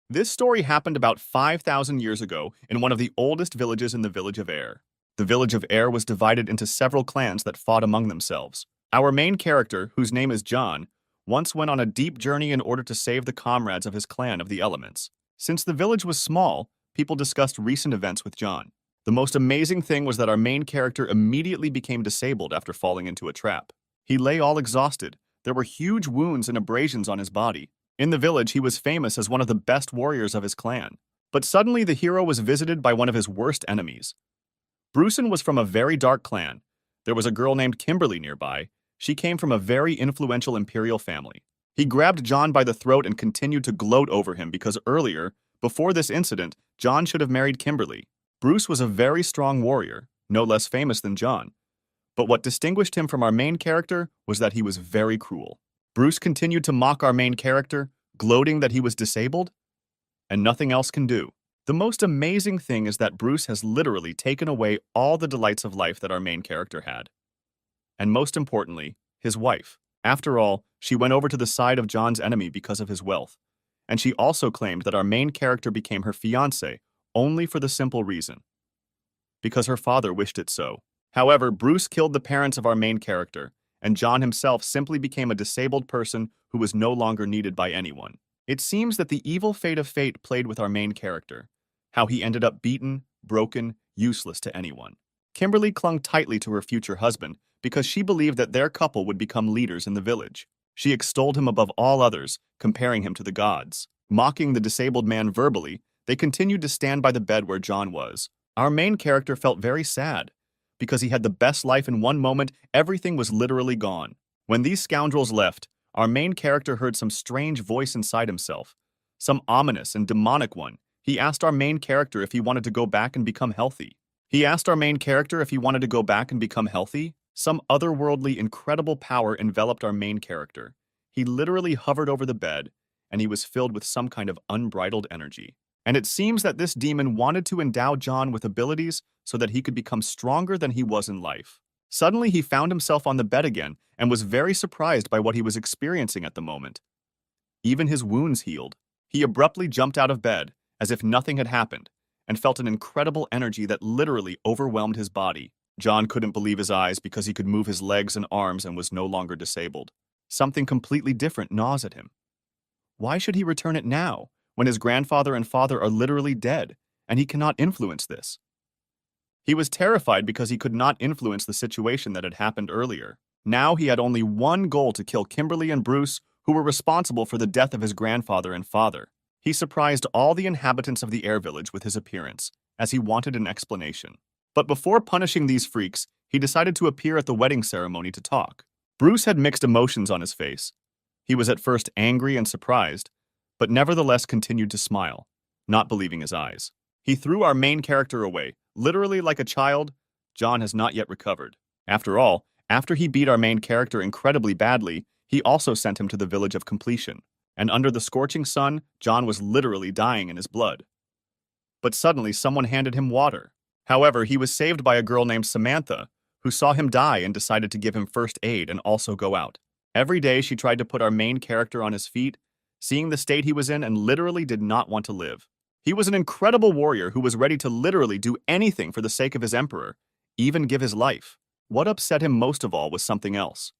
This story happened about 5,000 years ago in one of the oldest villages in the village of Air. The village of Air was divided into several clans that fought among themselves. Our main character, whose name is John, once went on a deep journey in order to save the comrades of his clan of the elements. Since the village was small, people discussed recent events with John. The most amazing thing was that our main character immediately became disabled after falling into a trap. He lay all exhausted. There were huge wounds and abrasions on his body. In the village, he was famous as one of the best warriors of his clan. But suddenly, the hero was visited by one of his worst enemies. Brucin was from a very dark clan. There was a girl named Kimberly nearby. She came from a very influential imperial family. He grabbed John by the throat and continued to gloat over him because earlier, before this incident, John should have married Kimberly. Bruce was a very strong warrior, no less famous than John. But what distinguished him from our main character was that he was very cruel. Bruce continued to mock our main character, gloating that he was disabled, and nothing else can do. The most amazing thing is that Bruce has literally taken away all the delights of life that our main character had. And most importantly, his wife. After all, she went over to the side of John's enemy because of his wealth. And she also claimed that our main character became her fiancé only for the simple reason because her father wished it so. However, Bruce killed the parents of our main character, and John himself simply became a disabled person who was no longer needed by anyone. It seems that the evil fate of fate played with our main character, how he ended up beaten, broken, useless to anyone. Kimberly clung tightly to her future husband because she believed that their couple would become leaders in the village. She extolled him above all others, comparing him to the gods. Mocking the disabled man verbally, they continued to stand by the bed where John was. Our main character felt very sad. Because he had the best life in one moment, everything was literally gone. When these scoundrels left, our main character heard some strange voice inside himself, some ominous and demonic one. He asked our main character if he wanted to go back and become healthy. Some otherworldly, incredible power enveloped our main character. He literally hovered over the bed, and he was filled with some kind of unbridled energy. And it seems that this demon wanted to endow John with abilities so that he could become stronger than he was in life. Suddenly, he found himself on the bed again and was very surprised by what he was experiencing at the moment. Even his wounds healed. He abruptly jumped out of bed, as if nothing had happened, and felt an incredible energy that literally overwhelmed his body. John couldn't believe his eyes because he could move his legs and arms and was no longer disabled. Something completely different gnaws at him. Why should he return it now, when his grandfather and father are literally dead, and he cannot influence this? He was terrified because he could not influence the situation that had happened earlier. Now he had only one goal: to kill Kimberly and Bruce, who were responsible for the death of his grandfather and father. He surprised all the inhabitants of the air village with his appearance, as he wanted an explanation. But before punishing these freaks, he decided to appear at the wedding ceremony to talk. Bruce had mixed emotions on his face. He was at first angry and surprised, but nevertheless continued to smile, not believing his eyes. He threw our main character away, literally like a child. John has not yet recovered. After all, after he beat our main character incredibly badly, he also sent him to the village of completion. And under the scorching sun, John was literally dying in his blood. But suddenly someone handed him water. However, he was saved by a girl named Samantha, who saw him die and decided to give him first aid and also go out. Every day she tried to put our main character on his feet, seeing the state he was in, and literally did not want to live. He was an incredible warrior who was ready to literally do anything for the sake of his emperor, even give his life. What upset him most of all was something else.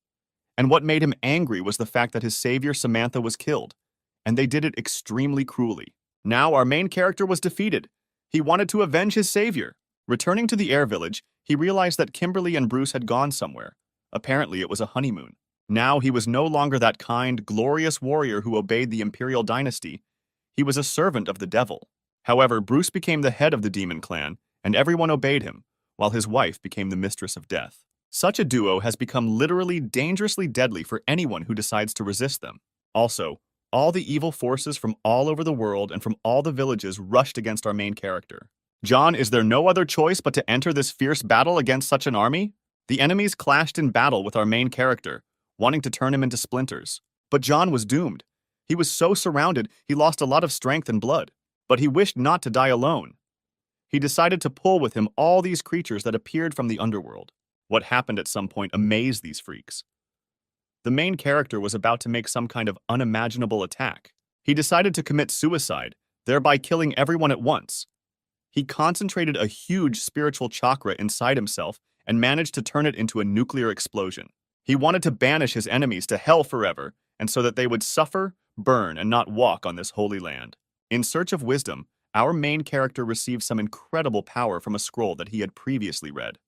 And what made him angry was the fact that his savior Samantha was killed, and they did it extremely cruelly. Now our main character was defeated. He wanted to avenge his savior. Returning to the air village, he realized that Kimberly and Bruce had gone somewhere. Apparently it was a honeymoon. Now he was no longer that kind, glorious warrior who obeyed the imperial dynasty. He was a servant of the devil. However, Bruce became the head of the demon clan, and everyone obeyed him, while his wife became the mistress of death. Such a duo has become literally dangerously deadly for anyone who decides to resist them. Also, all the evil forces from all over the world and from all the villages rushed against our main character. John, is there no other choice but to enter this fierce battle against such an army? The enemies clashed in battle with our main character, wanting to turn him into splinters. But John was doomed. He was so surrounded, he lost a lot of strength and blood. But he wished not to die alone. He decided to pull with him all these creatures that appeared from the underworld. What happened at some point amazed these freaks. The main character was about to make some kind of unimaginable attack. He decided to commit suicide, thereby killing everyone at once. He concentrated a huge spiritual chakra inside himself and managed to turn it into a nuclear explosion. He wanted to banish his enemies to hell forever, and so that they would suffer, burn, and not walk on this holy land. In search of wisdom, our main character received some incredible power from a scroll that he had previously read.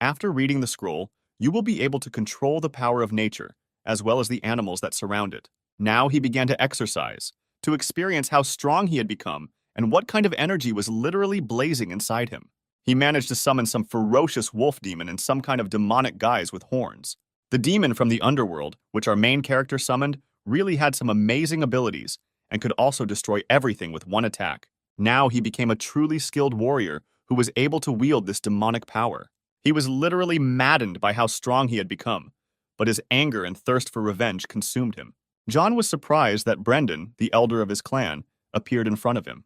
After reading the scroll, you will be able to control the power of nature, as well as the animals that surround it. Now he began to exercise, to experience how strong he had become and what kind of energy was literally blazing inside him. He managed to summon some ferocious wolf demon in some kind of demonic guise with horns. The demon from the underworld, which our main character summoned, really had some amazing abilities and could also destroy everything with one attack. Now he became a truly skilled warrior who was able to wield this demonic power. He was literally maddened by how strong he had become, but his anger and thirst for revenge consumed him. John was surprised that Brendan, the elder of his clan, appeared in front of him.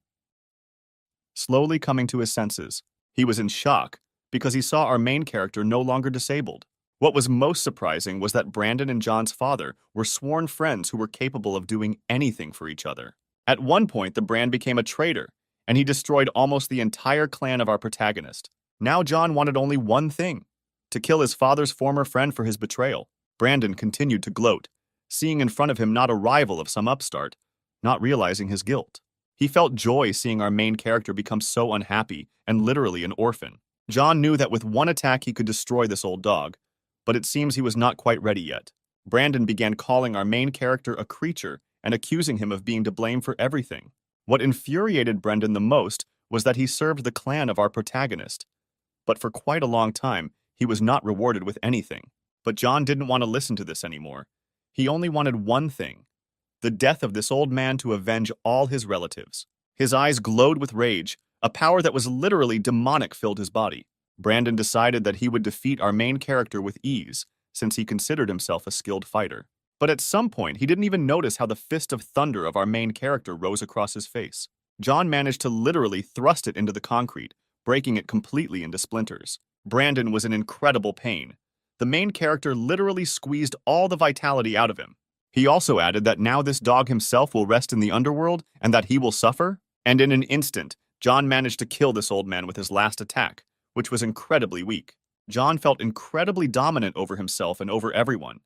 Slowly coming to his senses, he was in shock because he saw our main character no longer disabled. What was most surprising was that Brandon and John's father were sworn friends who were capable of doing anything for each other. At one point, the Brand became a traitor, and he destroyed almost the entire clan of our protagonist. Now John wanted only one thing: to kill his father's former friend for his betrayal. Brandon continued to gloat, seeing in front of him not a rival of some upstart, not realizing his guilt. He felt joy seeing our main character become so unhappy and literally an orphan. John knew that with one attack he could destroy this old dog, but it seems he was not quite ready yet. Brandon began calling our main character a creature and accusing him of being to blame for everything. What infuriated Brendan the most was that he served the clan of our protagonist, but for quite a long time he was not rewarded with anything. But John didn't want to listen to this anymore. He only wanted one thing: the death of this old man to avenge all his relatives. His eyes glowed with rage. A power that was literally demonic filled his body. Brandon decided that he would defeat our main character with ease, since he considered himself a skilled fighter. But at some point, he didn't even notice how the fist of thunder of our main character rose across his face. John managed to literally thrust it into the concrete, breaking it completely into splinters. Brandon was in incredible pain. The main character literally squeezed all the vitality out of him. He also added that now this dog himself will rest in the underworld and that he will suffer. And in an instant, John managed to kill this old man with his last attack, which was incredibly weak. John felt incredibly dominant over himself and over everyone.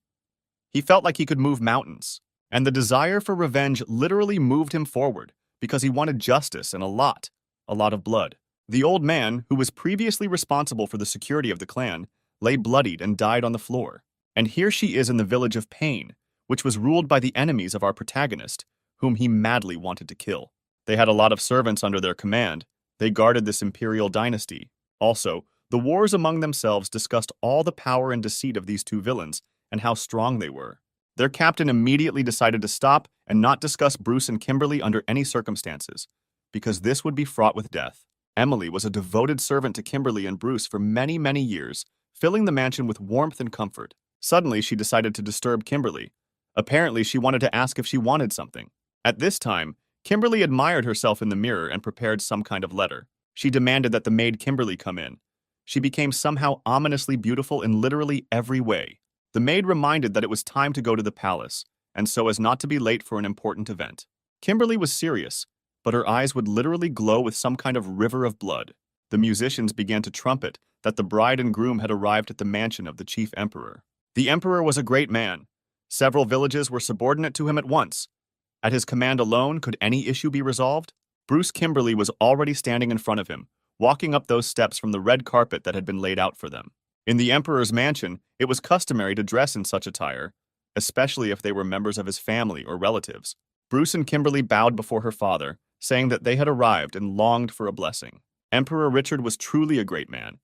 He felt like he could move mountains, and the desire for revenge literally moved him forward because he wanted justice and a lot of blood. The old man, who was previously responsible for the security of the clan, lay bloodied and died on the floor. And here she is in the village of Pain, which was ruled by the enemies of our protagonist, whom he madly wanted to kill. They had a lot of servants under their command. They guarded this imperial dynasty. Also, the wars among themselves discussed all the power and deceit of these two villains and how strong they were. Their captain immediately decided to stop and not discuss Bruce and Kimberly under any circumstances, because this would be fraught with death. Emily was a devoted servant to Kimberly and Bruce for many, many years, filling the mansion with warmth and comfort. Suddenly, she decided to disturb Kimberly. Apparently, she wanted to ask if she wanted something. At this time, Kimberly admired herself in the mirror and prepared some kind of letter. She demanded that the maid Kimberly come in. She became somehow ominously beautiful in literally every way. The maid reminded that it was time to go to the palace, and so as not to be late for an important event. Kimberly was serious, but her eyes would literally glow with some kind of river of blood. The musicians began to trumpet that the bride and groom had arrived at the mansion of the chief emperor. The emperor was a great man. Several villages were subordinate to him at once. At his command alone, could any issue be resolved? Bruce Kimberly was already standing in front of him, walking up those steps from the red carpet that had been laid out for them. In the emperor's mansion, it was customary to dress in such attire, especially if they were members of his family or relatives. Bruce and Kimberly bowed before her father, saying that they had arrived and longed for a blessing. Emperor Richard was truly a great man.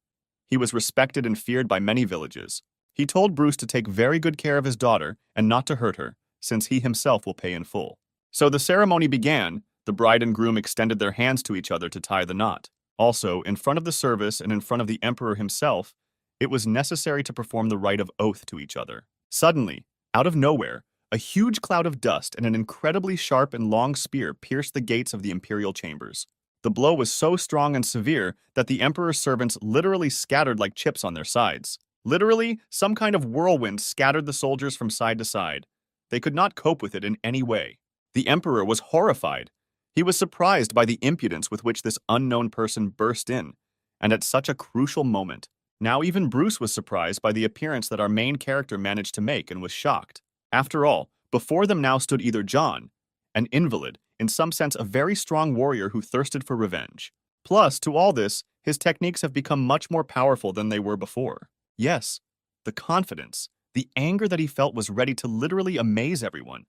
He was respected and feared by many villages. He told Bruce to take very good care of his daughter and not to hurt her, since he himself will pay in full. So the ceremony began. The bride and groom extended their hands to each other to tie the knot. Also, in front of the service and in front of the emperor himself, it was necessary to perform the rite of oath to each other. Suddenly, out of nowhere, a huge cloud of dust and an incredibly sharp and long spear pierced the gates of the imperial chambers. The blow was so strong and severe that the emperor's servants literally scattered like chips on their sides. Literally, some kind of whirlwind scattered the soldiers from side to side. They could not cope with it in any way. The emperor was horrified. He was surprised by the impudence with which this unknown person burst in, and at such a crucial moment. Now even Bruce was surprised by the appearance that our main character managed to make and was shocked. After all, before them now stood either John, an invalid, in some sense a very strong warrior who thirsted for revenge. Plus, to all this, his techniques have become much more powerful than they were before. Yes, the confidence, the anger that he felt was ready to literally amaze everyone.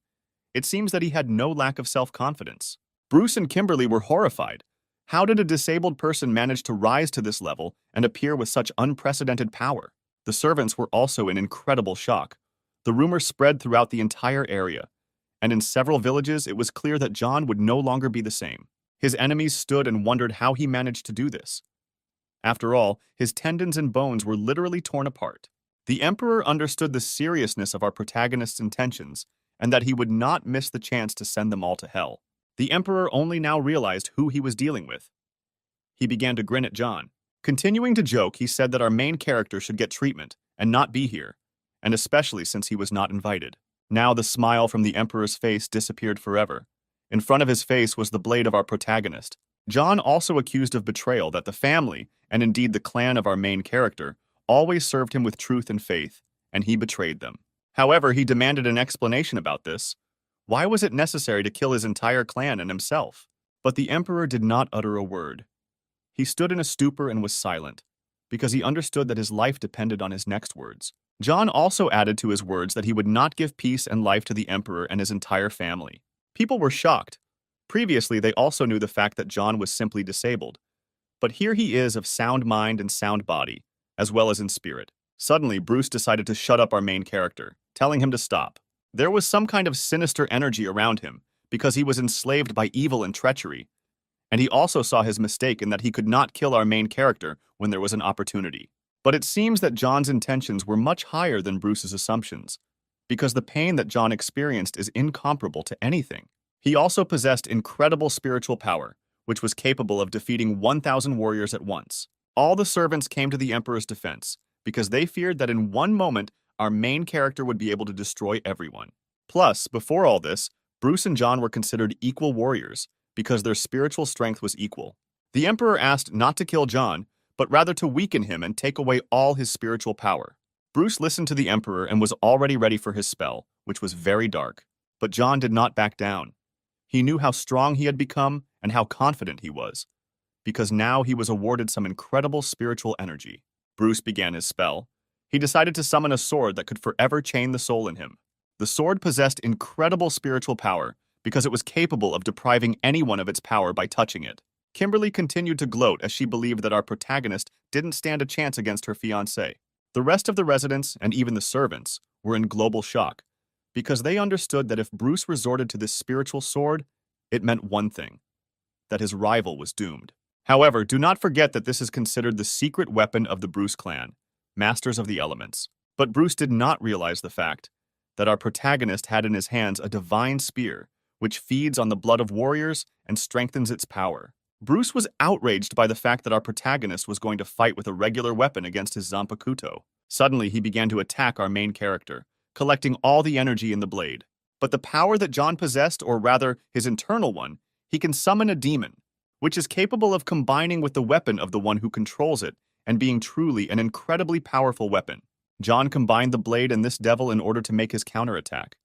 It seems that he had no lack of self-confidence. Bruce and Kimberly were horrified. How did a disabled person manage to rise to this level and appear with such unprecedented power? The servants were also in incredible shock. The rumor spread throughout the entire area, and in several villages it was clear that John would no longer be the same. His enemies stood and wondered how he managed to do this. After all, his tendons and bones were literally torn apart. The Emperor understood the seriousness of our protagonist's intentions and that he would not miss the chance to send them all to hell. The Emperor only now realized who he was dealing with. He began to grin at John. Continuing to joke, he said that our main character should get treatment and not be here, and especially since he was not invited. Now the smile from the Emperor's face disappeared forever. In front of his face was the blade of our protagonist. John also accused of betrayal that the family, and indeed the clan of our main character, always served him with truth and faith, and he betrayed them. However, he demanded an explanation about this. Why was it necessary to kill his entire clan and himself? But the Emperor did not utter a word. He stood in a stupor and was silent, because he understood that his life depended on his next words. John also added to his words that he would not give peace and life to the Emperor and his entire family. People were shocked. Previously, they also knew the fact that John was simply disabled. But here he is of sound mind and sound body, as well as in spirit. Suddenly, Bruce decided to shut up our main character, telling him to stop. There was some kind of sinister energy around him, because he was enslaved by evil and treachery. And he also saw his mistake in that he could not kill our main character when there was an opportunity. But it seems that John's intentions were much higher than Bruce's assumptions, because the pain that John experienced is incomparable to anything. He also possessed incredible spiritual power, which was capable of defeating 1,000 warriors at once. All the servants came to the Emperor's defense, because they feared that in one moment, our main character would be able to destroy everyone. Plus, before all this, Bruce and John were considered equal warriors, because their spiritual strength was equal. The Emperor asked not to kill John, but rather to weaken him and take away all his spiritual power. Bruce listened to the Emperor and was already ready for his spell, which was very dark. But John did not back down. He knew how strong he had become and how confident he was, because now he was awarded some incredible spiritual energy. Bruce began his spell. He decided to summon a sword that could forever chain the soul in him. The sword possessed incredible spiritual power because it was capable of depriving anyone of its power by touching it. Kimberly continued to gloat as she believed that our protagonist didn't stand a chance against her fiancé. The rest of the residents, and even the servants, were in global shock, because they understood that if Bruce resorted to this spiritual sword, it meant one thing: that his rival was doomed. However, do not forget that this is considered the secret weapon of the Bruce clan, Masters of the Elements. But Bruce did not realize the fact that our protagonist had in his hands a divine spear, which feeds on the blood of warriors and strengthens its power. Bruce was outraged by the fact that our protagonist was going to fight with a regular weapon against his Zanpakuto. Suddenly, he began to attack our main character, collecting all the energy in the blade. But the power that John possessed, or rather his internal one, he can summon a demon, which is capable of combining with the weapon of the one who controls it and being truly an incredibly powerful weapon. John combined the blade and this devil in order to make his counterattack.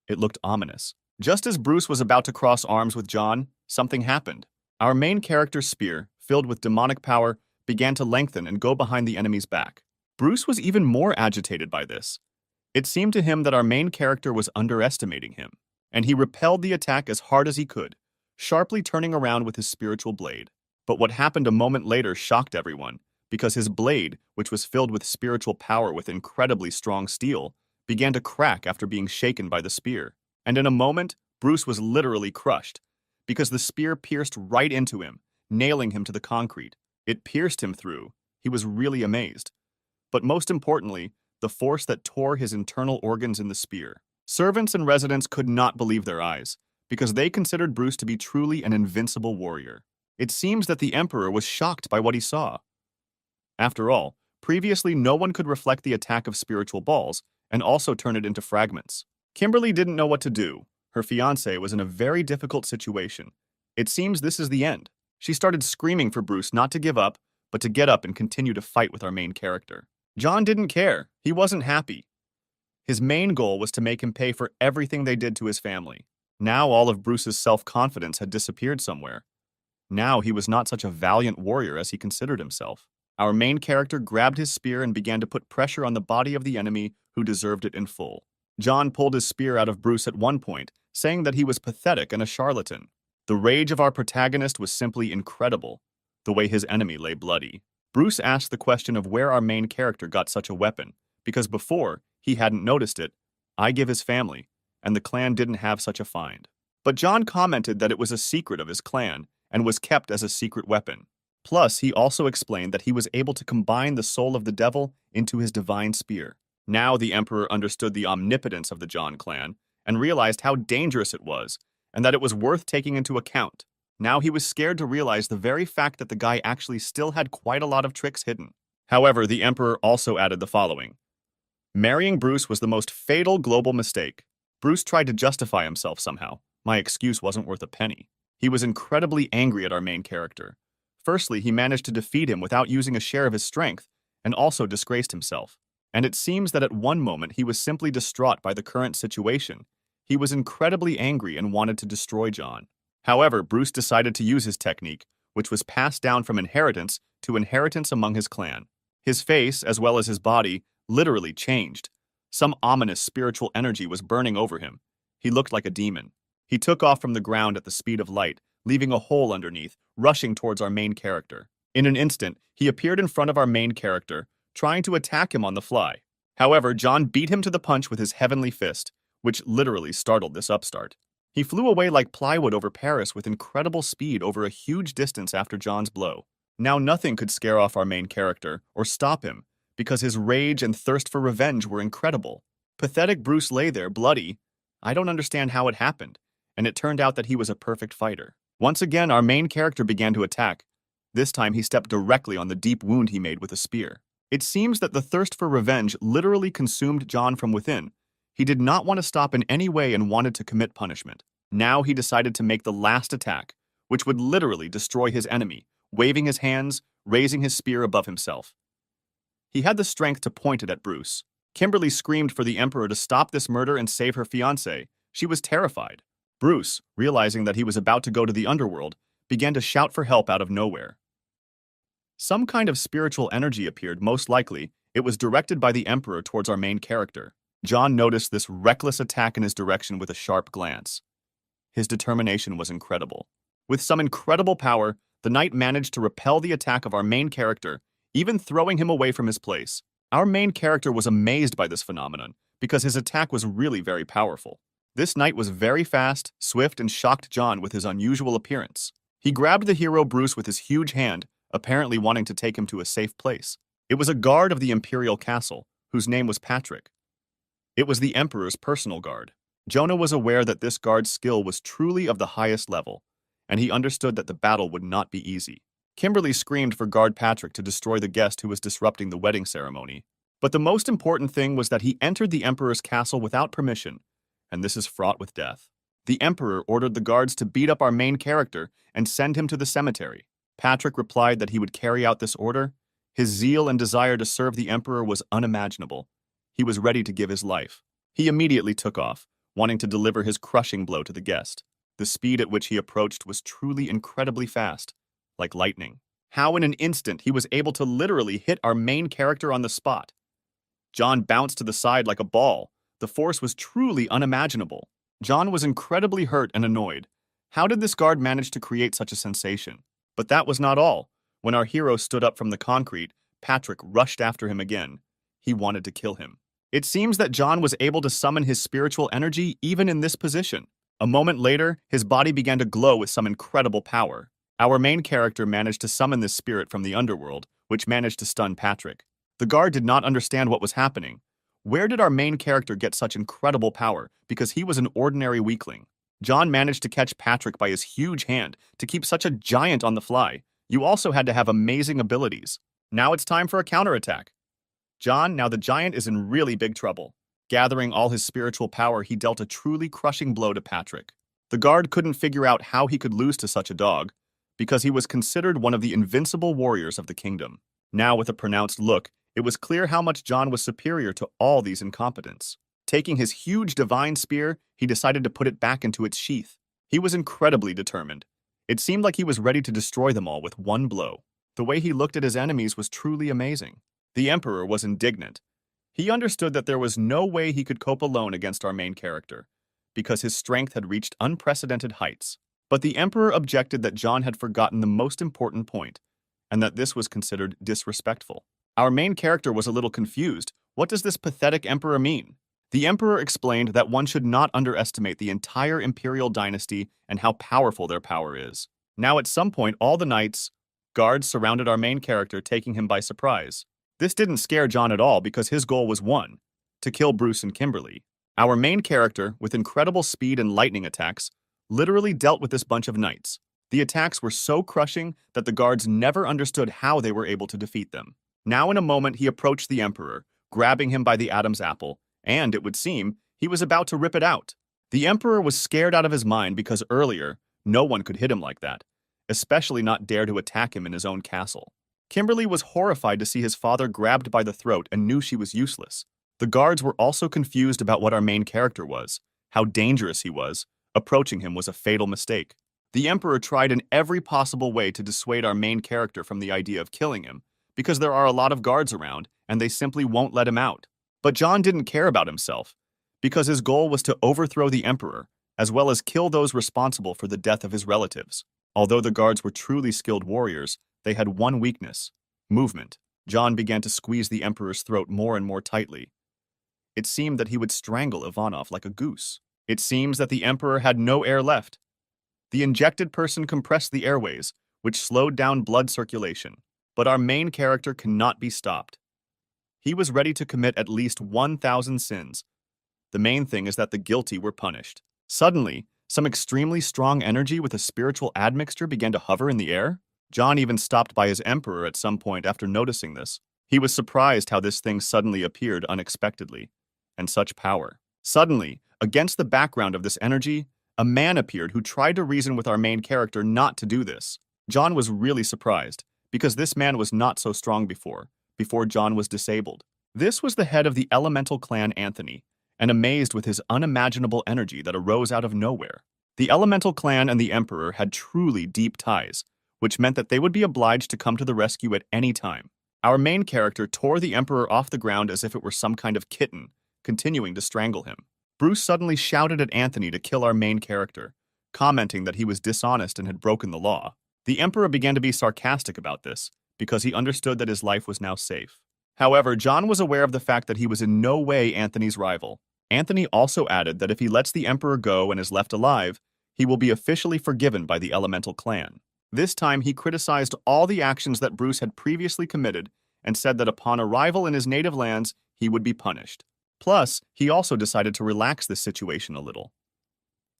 It looked ominous. Just as Bruce was about to cross arms with John, something happened. Our main character's spear, filled with demonic power, began to lengthen and go behind the enemy's back. Bruce was even more agitated by this. It seemed to him that our main character was underestimating him, and he repelled the attack as hard as he could, sharply turning around with his spiritual blade. But what happened a moment later shocked everyone, because his blade, which was filled with spiritual power with incredibly strong steel, began to crack after being shaken by the spear. And in a moment, Bruce was literally crushed, because the spear pierced right into him, nailing him to the concrete. It pierced him through. He was really amazed. But most importantly, the force that tore his internal organs in the spear. Servants and residents could not believe their eyes, because they considered Bruce to be truly an invincible warrior. It seems that the Emperor was shocked by what he saw. After all, previously no one could reflect the attack of spiritual balls and also turn it into fragments. Kimberly didn't know what to do. Her fiancé was in a very difficult situation, It seems this is the end. She started screaming for Bruce not to give up, but to get up and continue to fight with our main character. John didn't care. He wasn't happy. His main goal was to make him pay for everything they did to his family. Now all of Bruce's self-confidence had disappeared somewhere. Now he was not such a valiant warrior as he considered himself. Our main character grabbed his spear and began to put pressure on the body of the enemy who deserved it in full. John pulled his spear out of Bruce at one point, saying that he was pathetic and a charlatan. The rage of our protagonist was simply incredible, the way his enemy lay bloody. Bruce asked the question of where our main character got such a weapon, because before, he hadn't noticed it. I give his family, and the clan didn't have such a find. But John commented that it was a secret of his clan, and was kept as a secret weapon. Plus, he also explained that he was able to combine the soul of the devil into his divine spear. Now the Emperor understood the omnipotence of the John clan, and realized how dangerous it was, and that it was worth taking into account. Now he was scared to realize the very fact that the guy actually still had quite a lot of tricks hidden. However, the Emperor also added the following. Marrying Bruce was the most fatal global mistake. Bruce tried to justify himself somehow. My excuse wasn't worth a penny. He was incredibly angry at our main character. Firstly, he managed to defeat him without using a share of his strength, and also disgraced himself. And it seems that at one moment he was simply distraught by the current situation. He was incredibly angry and wanted to destroy John. However, Bruce decided to use his technique, which was passed down from inheritance to inheritance among his clan. His face, as well as his body, literally changed. Some ominous spiritual energy was burning over him. He looked like a demon. He took off from the ground at the speed of light, leaving a hole underneath, rushing towards our main character. In an instant, he appeared in front of our main character, trying to attack him on the fly. However, John beat him to the punch with his heavenly fist, which literally startled this upstart. He flew away like plywood over Paris with incredible speed over a huge distance after John's blow. Now nothing could scare off our main character or stop him, because his rage and thirst for revenge were incredible. Pathetic Bruce lay there, bloody. I don't understand how it happened, and it turned out that he was a perfect fighter. Once again, our main character began to attack. This time he stepped directly on the deep wound he made with a spear. It seems that the thirst for revenge literally consumed John from within. He did not want to stop in any way and wanted to commit punishment. Now he decided to make the last attack, which would literally destroy his enemy, waving his hands, raising his spear above himself. He had the strength to point it at Bruce. Kimberly screamed for the Emperor to stop this murder and save her fiancé. She was terrified. Bruce, realizing that he was about to go to the underworld, began to shout for help out of nowhere. Some kind of spiritual energy appeared, most likely. It was directed by the Emperor towards our main character. John noticed this reckless attack in his direction with a sharp glance. His determination was incredible. With some incredible power, the knight managed to repel the attack of our main character, even throwing him away from his place. Our main character was amazed by this phenomenon, because his attack was really very powerful. This knight was very fast, swift, and shocked John with his unusual appearance. He grabbed the hero Bruce with his huge hand, apparently wanting to take him to a safe place. It was a guard of the imperial castle, whose name was Patrick. It was the Emperor's personal guard. Jonah was aware that this guard's skill was truly of the highest level, and he understood that the battle would not be easy. Kimberly screamed for Guard Patrick to destroy the guest who was disrupting the wedding ceremony. But the most important thing was that he entered the Emperor's castle without permission, and this is fraught with death. The Emperor ordered the guards to beat up our main character and send him to the cemetery. Patrick replied that he would carry out this order. His zeal and desire to serve the Emperor was unimaginable. He was ready to give his life. He immediately took off, wanting to deliver his crushing blow to the guest. The speed at which he approached was truly incredibly fast, like lightning. How in an instant he was able to literally hit our main character on the spot. John bounced to the side like a ball. The force was truly unimaginable. John was incredibly hurt and annoyed. How did this guard manage to create such a sensation? But that was not all. When our hero stood up from the concrete, Patrick rushed after him again. He wanted to kill him. It seems that John was able to summon his spiritual energy even in this position. A moment later, his body began to glow with some incredible power. Our main character managed to summon this spirit from the underworld, which managed to stun Patrick. The guard did not understand what was happening. Where did our main character get such incredible power? Because he was an ordinary weakling. John managed to catch Patrick by his huge hand to keep such a giant on the fly. You also had to have amazing abilities. Now it's time for a counterattack. John, now the giant is in really big trouble. Gathering all his spiritual power, he dealt a truly crushing blow to Patrick. The guard couldn't figure out how he could lose to such a dog, because he was considered one of the invincible warriors of the kingdom. Now, with a pronounced look, it was clear how much John was superior to all these incompetents. Taking his huge divine spear, he decided to put it back into its sheath. He was incredibly determined. It seemed like he was ready to destroy them all with one blow. The way he looked at his enemies was truly amazing. The Emperor was indignant. He understood that there was no way he could cope alone against our main character, because his strength had reached unprecedented heights. But the Emperor objected that John had forgotten the most important point, and that this was considered disrespectful. Our main character was a little confused. What does this pathetic Emperor mean? The Emperor explained that one should not underestimate the entire imperial dynasty and how powerful their power is. Now, at some point, all the knights, guards surrounded our main character, taking him by surprise. This didn't scare John at all because his goal was one, to kill Bruce and Kimberly. Our main character, with incredible speed and lightning attacks, literally dealt with this bunch of knights. The attacks were so crushing that the guards never understood how they were able to defeat them. Now in a moment he approached the Emperor, grabbing him by the Adam's apple, and, it would seem, he was about to rip it out. The Emperor was scared out of his mind because earlier, no one could hit him like that, especially not dare to attack him in his own castle. Kimberly was horrified to see his father grabbed by the throat and knew she was useless. The guards were also confused about what our main character was, how dangerous he was. Approaching him was a fatal mistake. The Emperor tried in every possible way to dissuade our main character from the idea of killing him, because there are a lot of guards around, and they simply won't let him out. But John didn't care about himself, because his goal was to overthrow the Emperor, as well as kill those responsible for the death of his relatives. Although the guards were truly skilled warriors, they had one weakness: movement. John began to squeeze the Emperor's throat more and more tightly. It seemed that he would strangle Ivanov like a goose. It seems that the Emperor had no air left. The injected person compressed the airways, which slowed down blood circulation. But our main character cannot be stopped. He was ready to commit at least 1,000 sins. The main thing is that the guilty were punished. Suddenly, some extremely strong energy with a spiritual admixture began to hover in the air. John even stopped by his Emperor at some point after noticing this. He was surprised how this thing suddenly appeared unexpectedly, and such power. Suddenly, against the background of this energy, a man appeared who tried to reason with our main character not to do this. John was really surprised, because this man was not so strong before John was disabled. This was the head of the elemental clan, Anthony, and amazed with his unimaginable energy that arose out of nowhere. The elemental clan and the Emperor had truly deep ties, which meant that they would be obliged to come to the rescue at any time. Our main character tore the Emperor off the ground as if it were some kind of kitten, continuing to strangle him. Bruce suddenly shouted at Anthony to kill our main character, commenting that he was dishonest and had broken the law. The Emperor began to be sarcastic about this, because he understood that his life was now safe. However, John was aware of the fact that he was in no way Anthony's rival. Anthony also added that if he lets the Emperor go and is left alive, he will be officially forgiven by the Elemental Clan. This time, he criticized all the actions that Bruce had previously committed and said that upon arrival in his native lands, he would be punished. Plus, he also decided to relax this situation a little.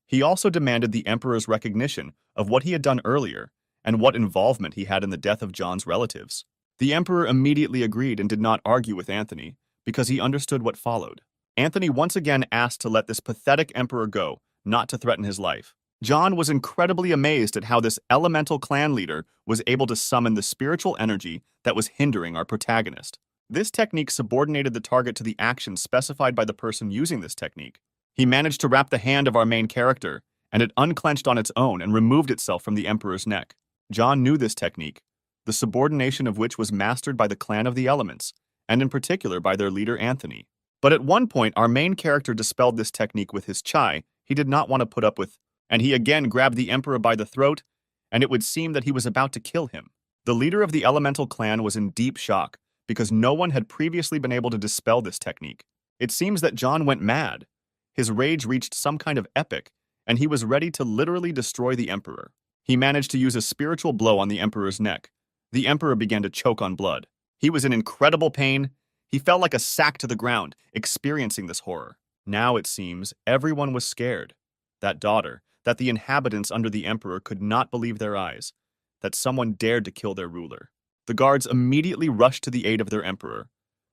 He also demanded the Emperor's recognition of what he had done earlier and what involvement he had in the death of John's relatives. The Emperor immediately agreed and did not argue with Anthony because he understood what followed. Anthony once again asked to let this pathetic Emperor go, not to threaten his life. John was incredibly amazed at how this elemental clan leader was able to summon the spiritual energy that was hindering our protagonist. This technique subordinated the target to the actions specified by the person using this technique. He managed to wrap the hand of our main character, and it unclenched on its own and removed itself from the Emperor's neck. John knew this technique, the subordination of which was mastered by the Clan of the Elements, and in particular by their leader Anthony. But at one point, our main character dispelled this technique with his chai he did not want to put up with, and he again grabbed the Emperor by the throat, and it would seem that he was about to kill him. The leader of the Elemental Clan was in deep shock, because no one had previously been able to dispel this technique. It seems that John went mad. His rage reached some kind of epic, and he was ready to literally destroy the Emperor. He managed to use a spiritual blow on the Emperor's neck. The Emperor began to choke on blood. He was in incredible pain. He fell like a sack to the ground, experiencing this horror. Now, it seems, everyone was scared. That the inhabitants under the Emperor could not believe their eyes, that someone dared to kill their ruler. The guards immediately rushed to the aid of their Emperor,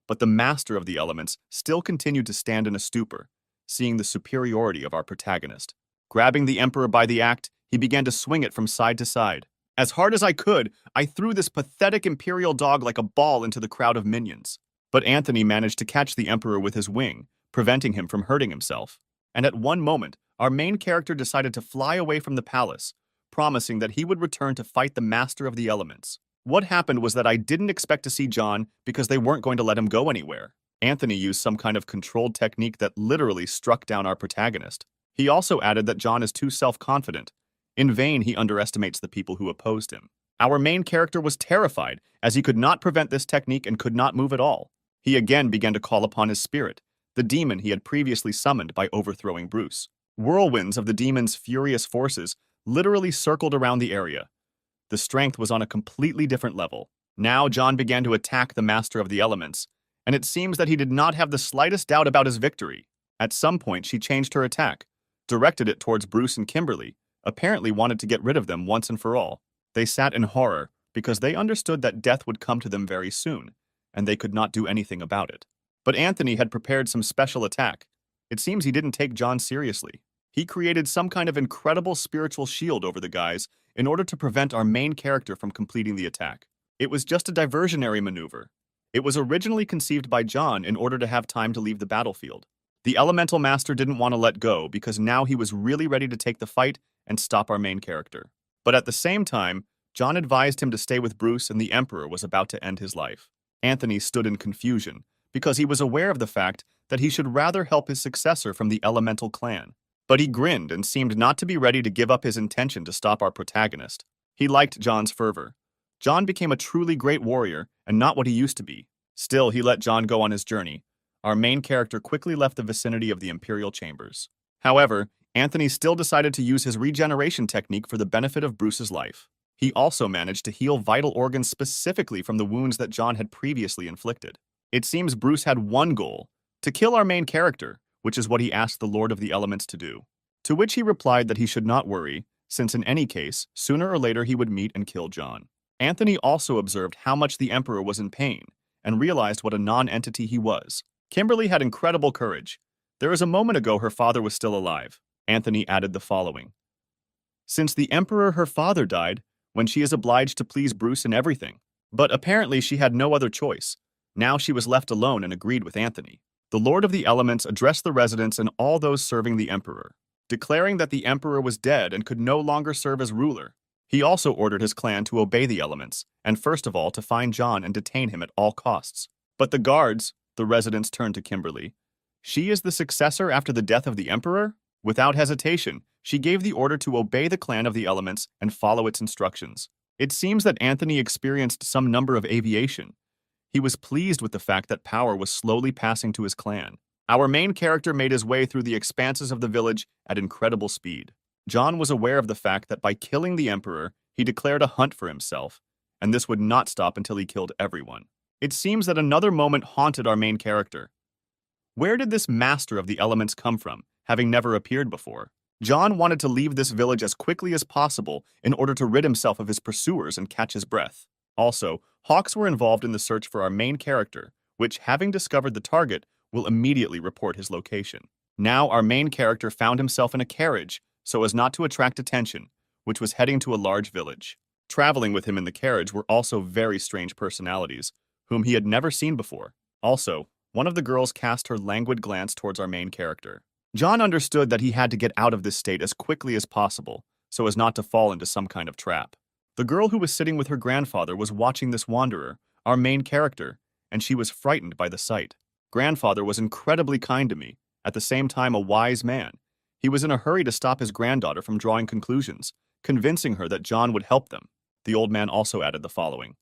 but the master of the elements still continued to stand in a stupor, seeing the superiority of our protagonist. Grabbing the Emperor by the act, he began to swing it from side to side. As hard as I could, I threw this pathetic imperial dog like a ball into the crowd of minions. But Anthony managed to catch the Emperor with his wing, preventing him from hurting himself. And at one moment, our main character decided to fly away from the palace, promising that he would return to fight the Master of the Elements. What happened was that I didn't expect to see John because they weren't going to let him go anywhere. Anthony used some kind of controlled technique that literally struck down our protagonist. He also added that John is too self-confident. In vain, he underestimates the people who opposed him. Our main character was terrified, as he could not prevent this technique and could not move at all. He again began to call upon his spirit, the demon he had previously summoned by overthrowing Bruce. Whirlwinds of the demon's furious forces literally circled around the area. The strength was on a completely different level. Now John began to attack the Master of the Elements, and it seems that he did not have the slightest doubt about his victory. At some point, she changed her attack, directed it towards Bruce and Kimberly, apparently wanted to get rid of them once and for all. They sat in horror because they understood that death would come to them very soon, and they could not do anything about it. But Anthony had prepared some special attack. It seems he didn't take John seriously. He created some kind of incredible spiritual shield over the guys in order to prevent our main character from completing the attack. It was just a diversionary maneuver. It was originally conceived by John in order to have time to leave the battlefield. The Elemental Master didn't want to let go because now he was really ready to take the fight and stop our main character. But at the same time, John advised him to stay with Bruce and the Emperor was about to end his life. Anthony stood in confusion because he was aware of the fact that he should rather help his successor from the Elemental clan. But he grinned and seemed not to be ready to give up his intention to stop our protagonist. He liked John's fervor. John became a truly great warrior and not what he used to be. Still, he let John go on his journey. Our main character quickly left the vicinity of the Imperial Chambers. However, Anthony still decided to use his regeneration technique for the benefit of Bruce's life. He also managed to heal vital organs specifically from the wounds that John had previously inflicted. It seems Bruce had one goal, to kill our main character, which is what he asked the Lord of the Elements to do. To which he replied that he should not worry, since in any case, sooner or later he would meet and kill John. Anthony also observed how much the Emperor was in pain, and realized what a non-entity he was. Kimberly had incredible courage. There is a moment ago her father was still alive. Anthony added the following. Since the Emperor her father died, when she is obliged to please Bruce in everything. But apparently she had no other choice. Now she was left alone and agreed with Anthony. The Lord of the Elements addressed the residents and all those serving the Emperor, declaring that the Emperor was dead and could no longer serve as ruler. He also ordered his clan to obey the elements, and first of all to find John and detain him at all costs. But the guards, the residents turned to Kimberly. She is the successor after the death of the Emperor? Without hesitation, she gave the order to obey the clan of the elements and follow its instructions. It seems that Anthony experienced some number of aviation. He was pleased with the fact that power was slowly passing to his clan. Our main character made his way through the expanses of the village at incredible speed. John was aware of the fact that by killing the Emperor, he declared a hunt for himself, and this would not stop until he killed everyone. It seems that another moment haunted our main character. Where did this master of the elements come from, having never appeared before? John wanted to leave this village as quickly as possible in order to rid himself of his pursuers and catch his breath. Also, hawks were involved in the search for our main character, which, having discovered the target, will immediately report his location. Now our main character found himself in a carriage, so as not to attract attention, which was heading to a large village. Traveling with him in the carriage were also very strange personalities, whom he had never seen before. Also, one of the girls cast her languid glance towards our main character. John understood that he had to get out of this state as quickly as possible, so as not to fall into some kind of trap. The girl who was sitting with her grandfather was watching this wanderer, our main character, and she was frightened by the sight. Grandfather was incredibly kind to me, at the same time a wise man. He was in a hurry to stop his granddaughter from drawing conclusions, convincing her that John would help them. The old man also added the following.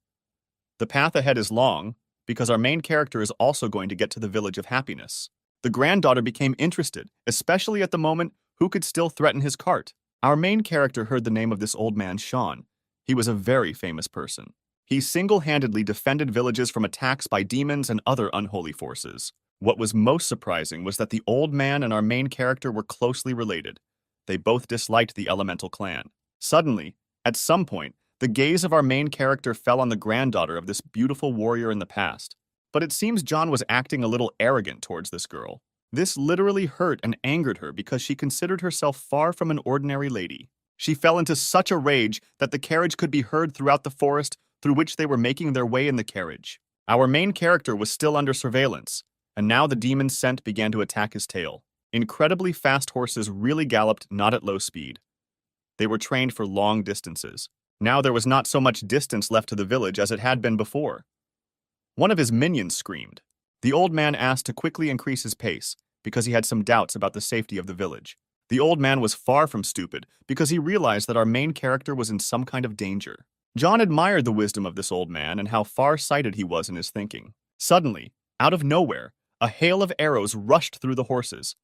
The path ahead is long, because our main character is also going to get to the village of happiness. The granddaughter became interested, especially at the moment who could still threaten his cart. Our main character heard the name of this old man, Sean. He was a very famous person. He single-handedly defended villages from attacks by demons and other unholy forces. What was most surprising was that the old man and our main character were closely related. They both disliked the elemental clan. Suddenly, at some point, the gaze of our main character fell on the granddaughter of this beautiful warrior in the past. But it seems John was acting a little arrogant towards this girl. This literally hurt and angered her because she considered herself far from an ordinary lady. She fell into such a rage that the carriage could be heard throughout the forest through which they were making their way in the carriage. Our main character was still under surveillance, and now the demon's scent began to attack his tail. Incredibly fast horses really galloped not at low speed. They were trained for long distances. Now there was not so much distance left to the village as it had been before. One of his minions screamed. The old man asked to quickly increase his pace because he had some doubts about the safety of the village. The old man was far from stupid because he realized that our main character was in some kind of danger. John admired the wisdom of this old man and how far-sighted he was in his thinking. Suddenly, out of nowhere, a hail of arrows rushed through the horses.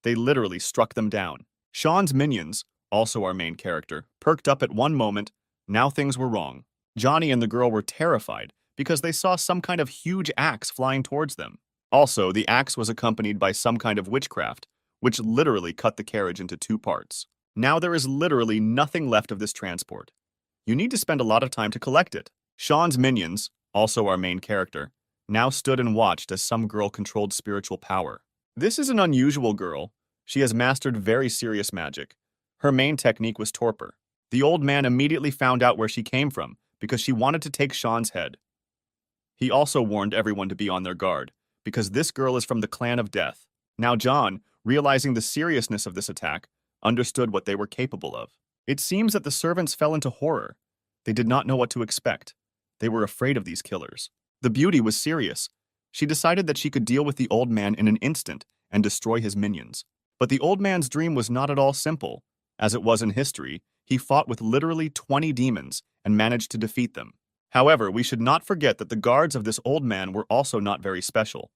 They literally struck them down. Sean's minions, also our main character, perked up at one moment. Now things were wrong. Johnny and the girl were terrified because they saw some kind of huge axe flying towards them. Also, the axe was accompanied by some kind of witchcraft, which literally cut the carriage into two parts. Now there is literally nothing left of this transport. You need to spend a lot of time to collect it. Sean's minions, also our main character, now stood and watched as some girl controlled spiritual power. This is an unusual girl. She has mastered very serious magic. Her main technique was torpor. The old man immediately found out where she came from because she wanted to take Sean's head. He also warned everyone to be on their guard because this girl is from the clan of death. Now John, realizing the seriousness of this attack, understood what they were capable of. It seems that the servants fell into horror. They did not know what to expect. They were afraid of these killers. The beauty was serious. She decided that she could deal with the old man in an instant and destroy his minions. But the old man's dream was not at all simple. As it was in history, he fought with literally 20 demons and managed to defeat them. However, we should not forget that the guards of this old man were also not very special.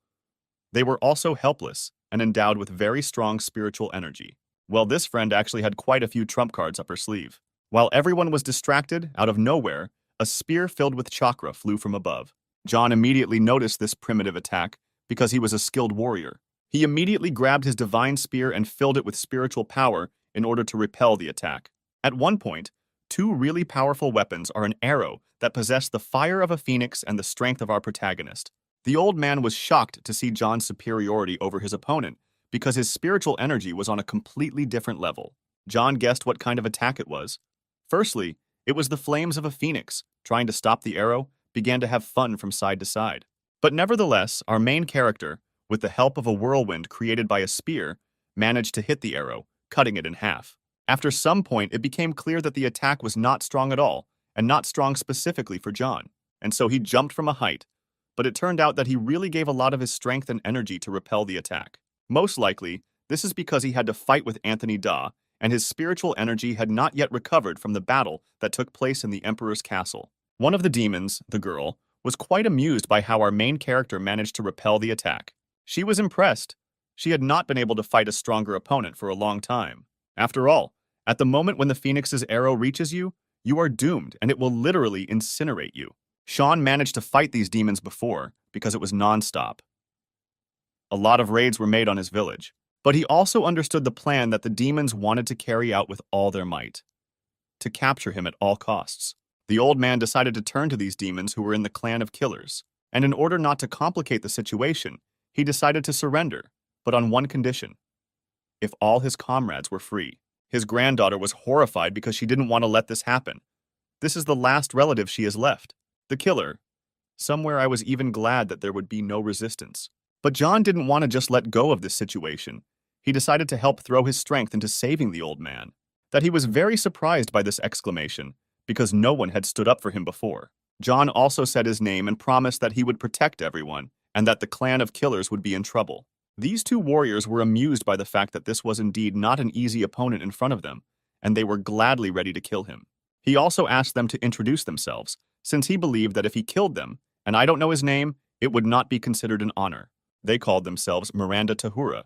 They were also helpless and endowed with very strong spiritual energy. Well, this friend actually had quite a few trump cards up her sleeve. While everyone was distracted, out of nowhere, a spear filled with chakra flew from above. John immediately noticed this primitive attack because he was a skilled warrior. He immediately grabbed his divine spear and filled it with spiritual power in order to repel the attack. At one point, two really powerful weapons are an arrow that possessed the fire of a phoenix and the strength of our protagonist. The old man was shocked to see John's superiority over his opponent because his spiritual energy was on a completely different level. John guessed what kind of attack it was. Firstly, it was the flames of a phoenix trying to stop the arrow began to have fun from side to side. But nevertheless, our main character, with the help of a whirlwind created by a spear, managed to hit the arrow, cutting it in half. After some point, it became clear that the attack was not strong at all, and not strong specifically for John, and so he jumped from a height. But it turned out that he really gave a lot of his strength and energy to repel the attack. Most likely, this is because he had to fight with Anthony Da, and his spiritual energy had not yet recovered from the battle that took place in the Emperor's castle. One of the demons, the girl, was quite amused by how our main character managed to repel the attack. She was impressed. She had not been able to fight a stronger opponent for a long time. After all, at the moment when the phoenix's arrow reaches you, you are doomed and it will literally incinerate you. Sean managed to fight these demons before because it was non-stop. A lot of raids were made on his village, but he also understood the plan that the demons wanted to carry out with all their might, to capture him at all costs. The old man decided to turn to these demons who were in the clan of killers, and in order not to complicate the situation, he decided to surrender, but on one condition: if all his comrades were free. His granddaughter was horrified because she didn't want to let this happen. This is the last relative she has left. The killer. Somewhere I was even glad that there would be no resistance. But John didn't want to just let go of this situation. He decided to help throw his strength into saving the old man. That he was very surprised by this exclamation, because no one had stood up for him before. John also said his name and promised that he would protect everyone, and that the clan of killers would be in trouble. These two warriors were amused by the fact that this was indeed not an easy opponent in front of them, and they were gladly ready to kill him. He also asked them to introduce themselves, since he believed that if he killed them, and I don't know his name, it would not be considered an honor. They called themselves Miranda Tahura,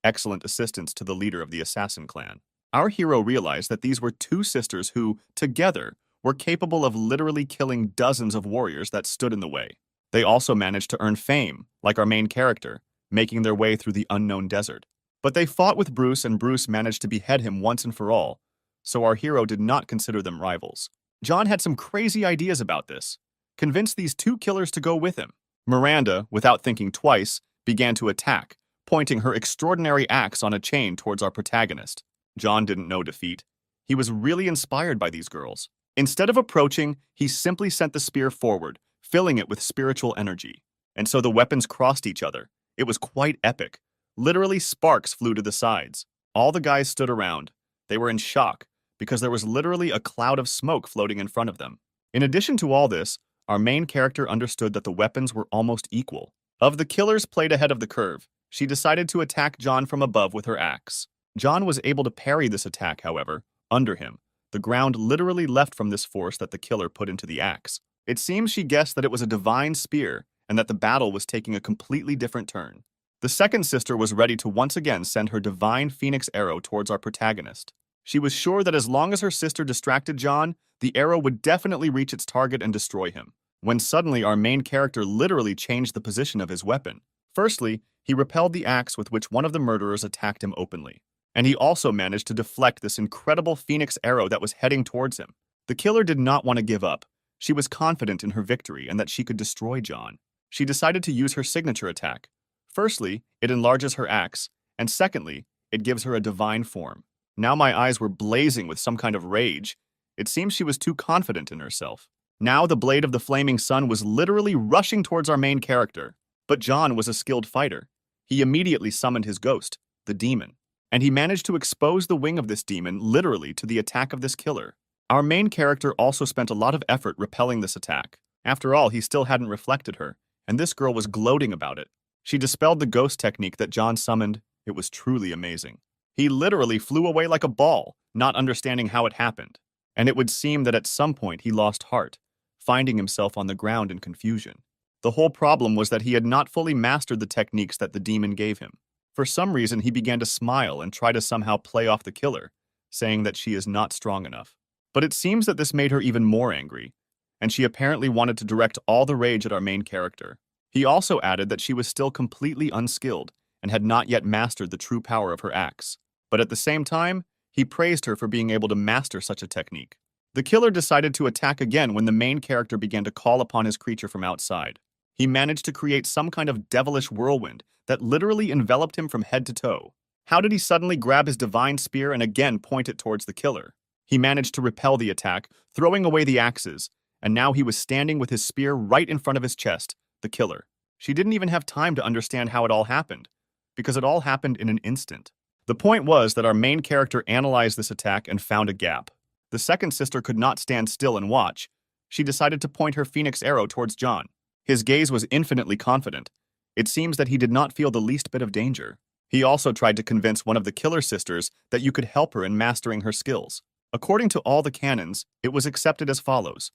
excellent assistants to the leader of the assassin clan. Our hero realized that these were two sisters who, together, were capable of literally killing dozens of warriors that stood in the way. They also managed to earn fame, like our main character, making their way through the unknown desert. But they fought with Bruce, and Bruce managed to behead him once and for all, so our hero did not consider them rivals. John had some crazy ideas about this, convinced these two killers to go with him. Miranda, without thinking twice, began to attack, pointing her extraordinary axe on a chain towards our protagonist. John didn't know defeat. He was really inspired by these girls. Instead of approaching, he simply sent the spear forward, filling it with spiritual energy. And so the weapons crossed each other. It was quite epic. Literally, sparks flew to the sides. All the guys stood around. They were in shock, because there was literally a cloud of smoke floating in front of them. In addition to all this, our main character understood that the weapons were almost equal. Of the killers played ahead of the curve, she decided to attack John from above with her axe. John was able to parry this attack, however, under him. The ground literally left from this force that the killer put into the axe. It seems she guessed that it was a divine spear and that the battle was taking a completely different turn. The second sister was ready to once again send her divine phoenix arrow towards our protagonist. She was sure that as long as her sister distracted John, the arrow would definitely reach its target and destroy him. When suddenly our main character literally changed the position of his weapon. Firstly, he repelled the axe with which one of the murderers attacked him openly. And he also managed to deflect this incredible phoenix arrow that was heading towards him. The killer did not want to give up. She was confident in her victory and that she could destroy John. She decided to use her signature attack. Firstly, it enlarges her axe, and secondly, it gives her a divine form. Now my eyes were blazing with some kind of rage. It seems she was too confident in herself. Now the blade of the flaming sun was literally rushing towards our main character. But John was a skilled fighter. He immediately summoned his ghost, the demon, and he managed to expose the wing of this demon literally to the attack of this killer. Our main character also spent a lot of effort repelling this attack. After all, he still hadn't reflected her, and this girl was gloating about it. She dispelled the ghost technique that John summoned. It was truly amazing. He literally flew away like a ball, not understanding how it happened. And it would seem that at some point he lost heart, finding himself on the ground in confusion. The whole problem was that he had not fully mastered the techniques that the demon gave him. For some reason, he began to smile and try to somehow play off the killer, saying that she is not strong enough. But it seems that this made her even more angry, and she apparently wanted to direct all the rage at our main character. He also added that she was still completely unskilled and had not yet mastered the true power of her axe. But at the same time, he praised her for being able to master such a technique. The killer decided to attack again when the main character began to call upon his creature from outside. He managed to create some kind of devilish whirlwind that literally enveloped him from head to toe. How did he suddenly grab his divine spear and again point it towards the killer? He managed to repel the attack, throwing away the axes, and now he was standing with his spear right in front of his chest, the killer. She didn't even have time to understand how it all happened, because it all happened in an instant. The point was that our main character analyzed this attack and found a gap. The second sister could not stand still and watch. She decided to point her phoenix arrow towards John. His gaze was infinitely confident. It seems that he did not feel the least bit of danger. He also tried to convince one of the killer sisters that you could help her in mastering her skills. According to all the canons, it was accepted as follows.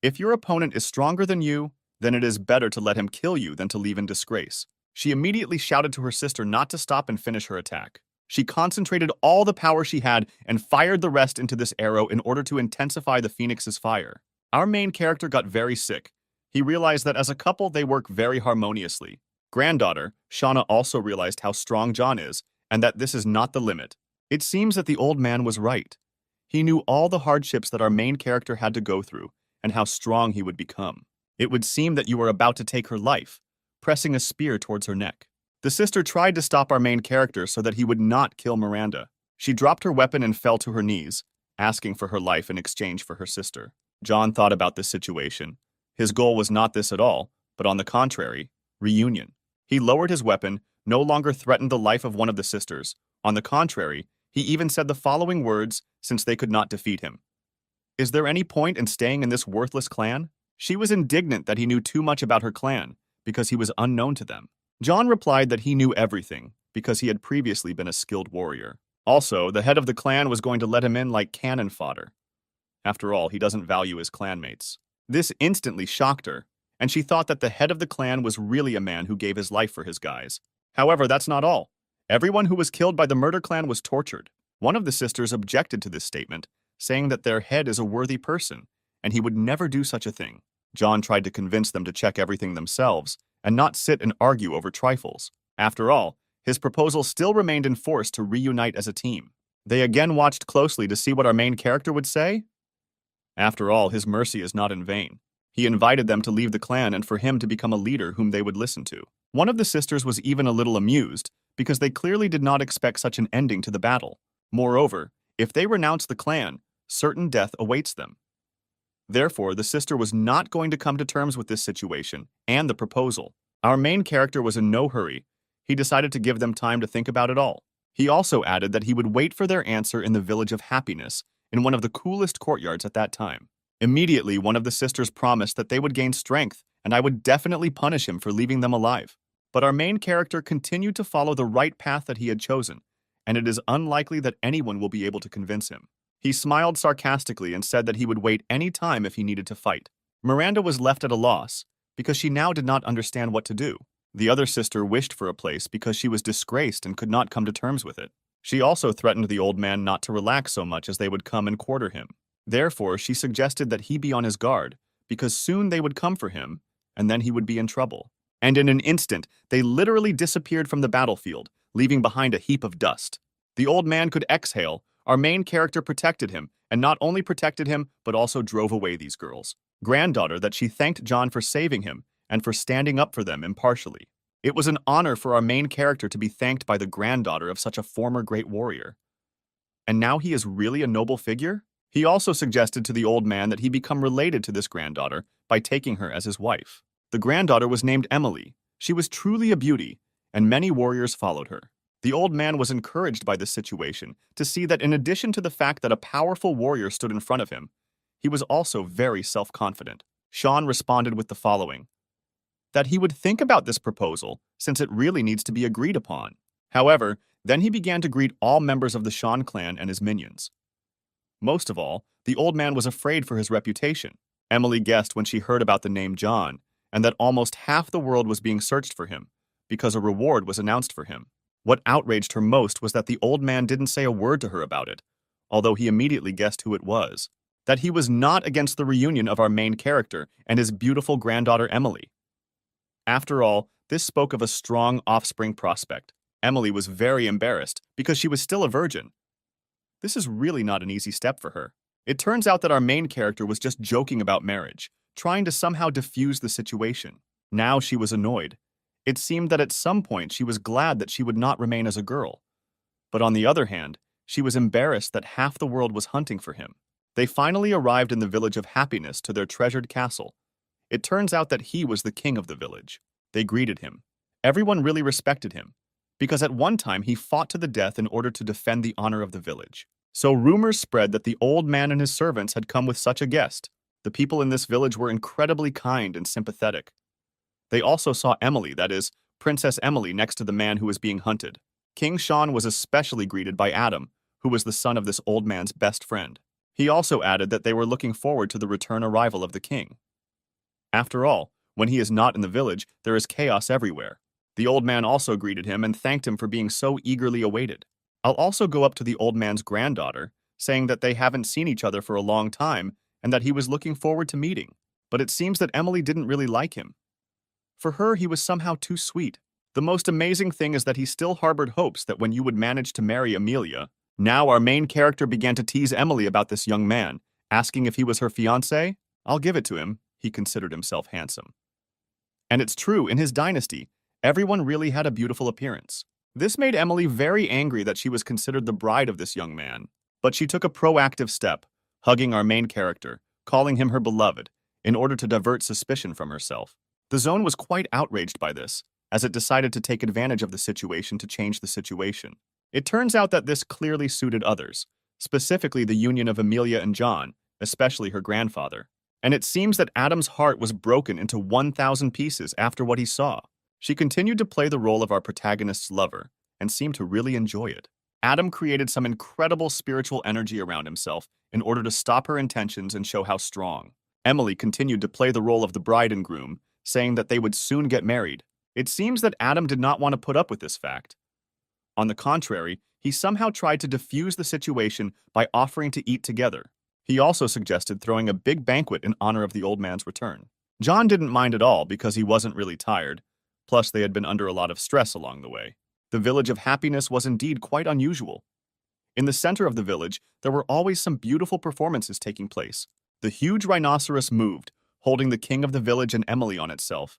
If your opponent is stronger than you, then it is better to let him kill you than to leave in disgrace. She immediately shouted to her sister not to stop and finish her attack. She concentrated all the power she had and fired the rest into this arrow in order to intensify the phoenix's fire. Our main character got very sick. He realized that as a couple they work very harmoniously. Granddaughter, Shauna, also realized how strong John is and that this is not the limit. It seems that the old man was right. He knew all the hardships that our main character had to go through and how strong he would become. It would seem that you were about to take her life, pressing a spear towards her neck. The sister tried to stop our main character so that he would not kill Miranda. She dropped her weapon and fell to her knees, asking for her life in exchange for her sister. John thought about this situation. His goal was not this at all, but on the contrary, reunion. He lowered his weapon, no longer threatened the life of one of the sisters. On the contrary, he even said the following words since they could not defeat him. Is there any point in staying in this worthless clan? She was indignant that he knew too much about her clan, because he was unknown to them. John replied that he knew everything, because he had previously been a skilled warrior. Also, the head of the clan was going to let him in like cannon fodder. After all, he doesn't value his clanmates. This instantly shocked her, and she thought that the head of the clan was really a man who gave his life for his guys. However, that's not all. Everyone who was killed by the murder clan was tortured. One of the sisters objected to this statement, saying that their head is a worthy person, and he would never do such a thing. John tried to convince them to check everything themselves, and not sit and argue over trifles. After all, his proposal still remained in force to reunite as a team. They again watched closely to see what our main character would say. After all, his mercy is not in vain. He invited them to leave the clan and for him to become a leader whom they would listen to. One of the sisters was even a little amused, because they clearly did not expect such an ending to the battle. Moreover, if they renounce the clan, certain death awaits them. Therefore, the sister was not going to come to terms with this situation and the proposal. Our main character was in no hurry. He decided to give them time to think about it all. He also added that he would wait for their answer in the Village of Happiness, in one of the coolest courtyards at that time. Immediately, one of the sisters promised that they would gain strength, and I would definitely punish him for leaving them alive. But our main character continued to follow the right path that he had chosen, and it is unlikely that anyone will be able to convince him. He smiled sarcastically and said that he would wait any time if he needed to fight. Miranda was left at a loss, because she now did not understand what to do. The other sister wished for a place because she was disgraced and could not come to terms with it. She also threatened the old man not to relax so much as they would come and quarter him. Therefore, she suggested that he be on his guard, because soon they would come for him, and then he would be in trouble. And in an instant, they literally disappeared from the battlefield, leaving behind a heap of dust. The old man could exhale. Our main character protected him, and not only protected him, but also drove away these girls. Granddaughter that she thanked John for saving him and for standing up for them impartially. It was an honor for our main character to be thanked by the granddaughter of such a former great warrior. And now he is really a noble figure? He also suggested to the old man that he become related to this granddaughter by taking her as his wife. The granddaughter was named Emily. She was truly a beauty, and many warriors followed her. The old man was encouraged by this situation to see that in addition to the fact that a powerful warrior stood in front of him, he was also very self-confident. Sean responded with the following: that he would think about this proposal since it really needs to be agreed upon. However, then he began to greet all members of the Sean clan and his minions. Most of all, the old man was afraid for his reputation. Emily guessed when she heard about the name John, and that almost half the world was being searched for him, because a reward was announced for him. What outraged her most was that the old man didn't say a word to her about it, although he immediately guessed who it was. That he was not against the reunion of our main character and his beautiful granddaughter Emily. After all, this spoke of a strong offspring prospect. Emily was very embarrassed because she was still a virgin. This is really not an easy step for her. It turns out that our main character was just joking about marriage, trying to somehow diffuse the situation. Now she was annoyed. It seemed that at some point she was glad that she would not remain as a girl. But on the other hand, she was embarrassed that half the world was hunting for him. They finally arrived in the Village of Happiness to their treasured castle. It turns out that he was the king of the village. They greeted him. Everyone really respected him, because at one time he fought to the death in order to defend the honor of the village. So rumors spread that the old man and his servants had come with such a guest. The people in this village were incredibly kind and sympathetic. They also saw Emily, that is, Princess Emily, next to the man who was being hunted. King Sean was especially greeted by Adam, who was the son of this old man's best friend. He also added that they were looking forward to the return arrival of the king. After all, when he is not in the village, there is chaos everywhere. The old man also greeted him and thanked him for being so eagerly awaited. I'll also go up to the old man's granddaughter, saying that they haven't seen each other for a long time and that he was looking forward to meeting. But it seems that Emily didn't really like him. For her, he was somehow too sweet. The most amazing thing is that he still harbored hopes that when you would manage to marry Amelia. Now our main character began to tease Emily about this young man, asking if he was her fiancé. I'll give it to him. He considered himself handsome. And it's true, in his dynasty, everyone really had a beautiful appearance. This made Emily very angry that she was considered the bride of this young man. But she took a proactive step, hugging our main character, calling him her beloved, in order to divert suspicion from herself. The zone was quite outraged by this, as it decided to take advantage of the situation to change the situation. It turns out that this clearly suited others, specifically the union of Amelia and John, especially her grandfather. And it seems that Adam's heart was broken into 1,000 pieces after what he saw. She continued to play the role of our protagonist's lover, and seemed to really enjoy it. Adam created some incredible spiritual energy around himself in order to stop her intentions and show how strong. Emily continued to play the role of the bride and groom, saying that they would soon get married. It seems that Adam did not want to put up with this fact. On the contrary, he somehow tried to diffuse the situation by offering to eat together. He also suggested throwing a big banquet in honor of the old man's return. John didn't mind at all because he wasn't really tired, plus they had been under a lot of stress along the way. The Village of Happiness was indeed quite unusual. In the center of the village, there were always some beautiful performances taking place. The huge rhinoceros moved, holding the king of the village and Emily on itself.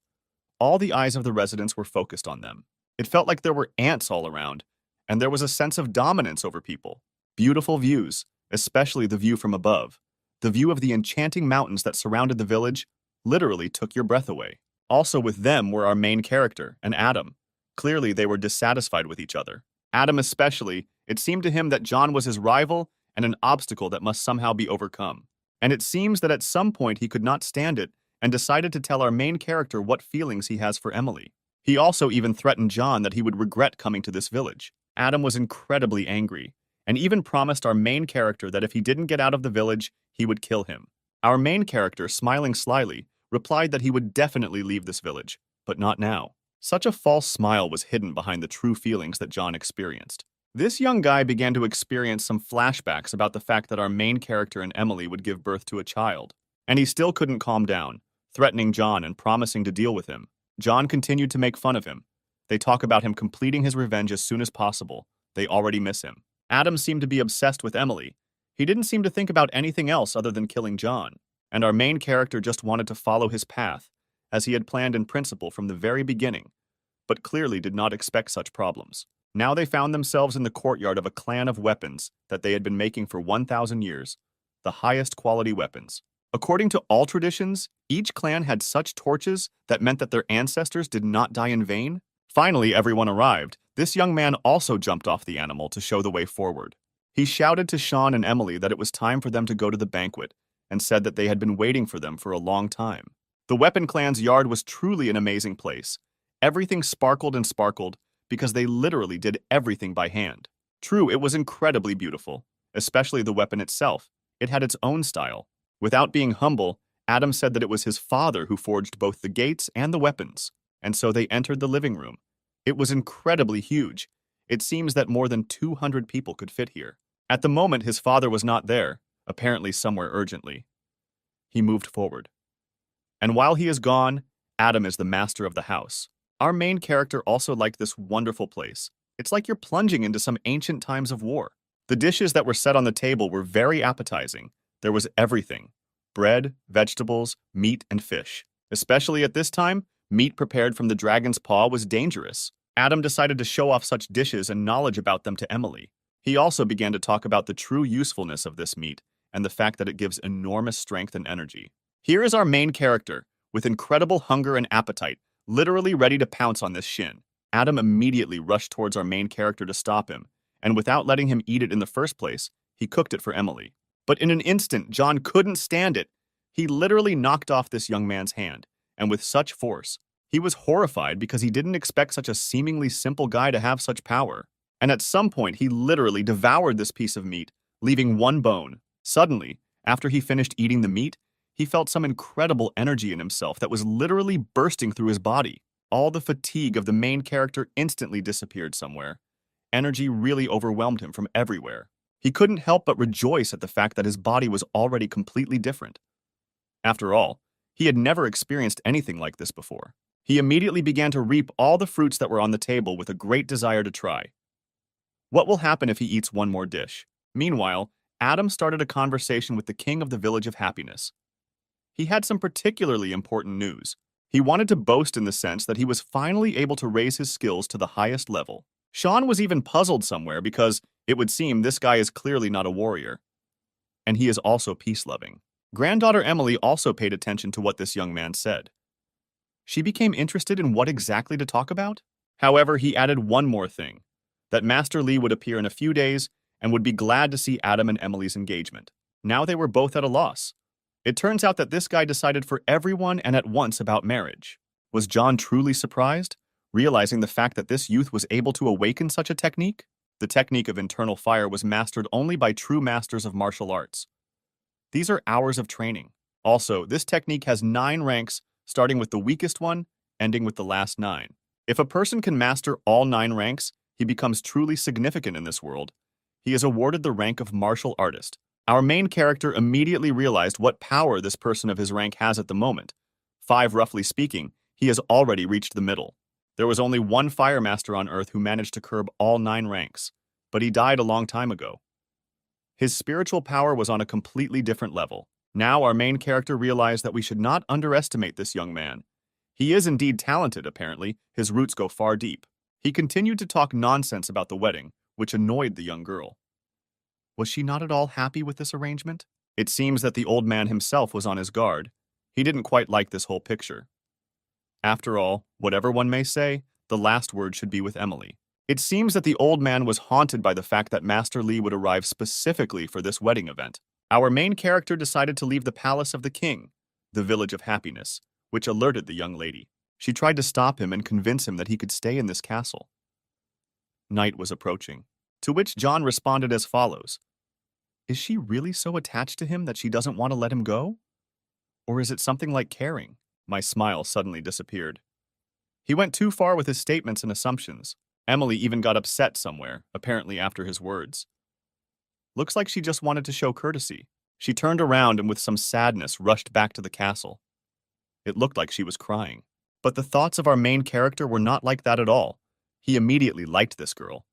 All the eyes of the residents were focused on them. It felt like there were ants all around, and there was a sense of dominance over people. Beautiful views, especially the view from above. The view of the enchanting mountains that surrounded the village literally took your breath away. Also with them were our main character, and Adam. Clearly, they were dissatisfied with each other. Adam especially, it seemed to him that John was his rival and an obstacle that must somehow be overcome. And it seems that at some point he could not stand it and decided to tell our main character what feelings he has for Emily. He also even threatened John that he would regret coming to this village. Adam was incredibly angry, and even promised our main character that if he didn't get out of the village, he would kill him. Our main character, smiling slyly, replied that he would definitely leave this village, but not now. Such a false smile was hidden behind the true feelings that John experienced. This young guy began to experience some flashbacks about the fact that our main character and Emily would give birth to a child, and he still couldn't calm down, threatening John and promising to deal with him. John continued to make fun of him. They talk about him completing his revenge as soon as possible. They already miss him. Adam seemed to be obsessed with Emily. He didn't seem to think about anything else other than killing John, and our main character just wanted to follow his path, as he had planned in principle from the very beginning, but clearly did not expect such problems. Now they found themselves in the courtyard of a clan of weapons that they had been making for 1,000 years, the highest quality weapons. According to all traditions, each clan had such torches that meant that their ancestors did not die in vain. Finally, everyone arrived. This young man also jumped off the animal to show the way forward. He shouted to Sean and Emily that it was time for them to go to the banquet, and said that they had been waiting for them for a long time. The Weapon Clan's yard was truly an amazing place. Everything sparkled and sparkled because they literally did everything by hand. True, it was incredibly beautiful, especially the weapon itself. It had its own style. Without being humble, Adam said that it was his father who forged both the gates and the weapons, and so they entered the living room. It was incredibly huge. It seems that more than 200 people could fit here. At the moment, his father was not there, apparently somewhere urgently. He moved forward. And while he is gone, Adam is the master of the house. Our main character also liked this wonderful place. It's like you're plunging into some ancient times of war. The dishes that were set on the table were very appetizing. There was everything: bread, vegetables, meat, and fish. Especially at this time, meat prepared from the dragon's paw was dangerous. Adam decided to show off such dishes and knowledge about them to Emily. He also began to talk about the true usefulness of this meat and the fact that it gives enormous strength and energy. Here is our main character, with incredible hunger and appetite, literally ready to pounce on this shin. Adam immediately rushed towards our main character to stop him, and without letting him eat it in the first place, he cooked it for Emily. But in an instant, John couldn't stand it. He literally knocked off this young man's hand, and with such force. He was horrified because he didn't expect such a seemingly simple guy to have such power. And at some point, he literally devoured this piece of meat, leaving one bone. Suddenly, after he finished eating the meat, he felt some incredible energy in himself that was literally bursting through his body. All the fatigue of the main character instantly disappeared somewhere. Energy really overwhelmed him from everywhere. He couldn't help but rejoice at the fact that his body was already completely different. After all, he had never experienced anything like this before. He immediately began to reap all the fruits that were on the table with a great desire to try. What will happen if he eats one more dish? Meanwhile, Adam started a conversation with the king of the Village of Happiness. He had some particularly important news. He wanted to boast in the sense that he was finally able to raise his skills to the highest level. Sean was even puzzled somewhere because it would seem this guy is clearly not a warrior. And he is also peace-loving. Granddaughter Emily also paid attention to what this young man said. She became interested in what exactly to talk about. However, he added one more thing, that Master Lee would appear in a few days and would be glad to see Adam and Emily's engagement. Now they were both at a loss. It turns out that this guy decided for everyone and at once about marriage. Was John truly surprised, realizing the fact that this youth was able to awaken such a technique? The technique of internal fire was mastered only by true masters of martial arts. These are hours of training. Also, this technique has 9 ranks, starting with the weakest one, ending with the last 9. If a person can master all 9 ranks, he becomes truly significant in this world. He is awarded the rank of martial artist. Our main character immediately realized what power this person of his rank has at the moment. 5, roughly speaking, he has already reached the middle. There was only one fire master on Earth who managed to curb all 9 ranks, but he died a long time ago. His spiritual power was on a completely different level. Now our main character realized that we should not underestimate this young man. He is indeed talented, apparently. His roots go far deep. He continued to talk nonsense about the wedding, which annoyed the young girl. Was she not at all happy with this arrangement? It seems that the old man himself was on his guard. He didn't quite like this whole picture. After all, whatever one may say, the last word should be with Emily. It seems that the old man was haunted by the fact that Master Li would arrive specifically for this wedding event. Our main character decided to leave the palace of the king, the village of happiness, which alerted the young lady. She tried to stop him and convince him that he could stay in this castle. Night was approaching, to which John responded as follows. Is she really so attached to him that she doesn't want to let him go? Or is it something like caring? My smile suddenly disappeared. He went too far with his statements and assumptions. Emily even got upset somewhere, apparently after his words. Looks like she just wanted to show courtesy. She turned around and with some sadness rushed back to the castle. It looked like she was crying. But the thoughts of our main character were not like that at all. He immediately liked this girl.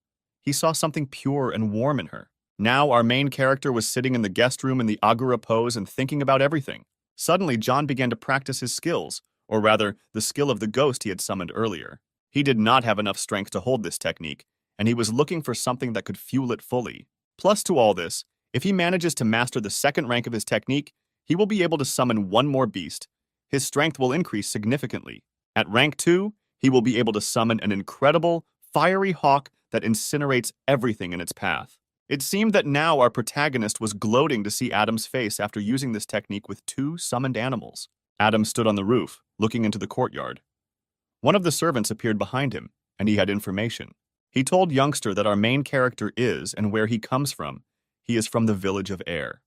He saw something pure and warm in her. Now our main character was sitting in the guest room in the Agura pose and thinking about everything. Suddenly, John began to practice his skills, or rather, the skill of the ghost he had summoned earlier. He did not have enough strength to hold this technique, and he was looking for something that could fuel it fully. Plus to all this, if he manages to master the second rank of his technique, he will be able to summon one more beast. His strength will increase significantly. At rank 2, he will be able to summon an incredible, fiery hawk that incinerates everything in its path. It seemed that now our protagonist was gloating to see Adam's face after using this technique with 2 summoned animals. Adam stood on the roof, looking into the courtyard. One of the servants appeared behind him, and he had information. He told Youngster that our main character is, and where he comes from, he is from the village of Air.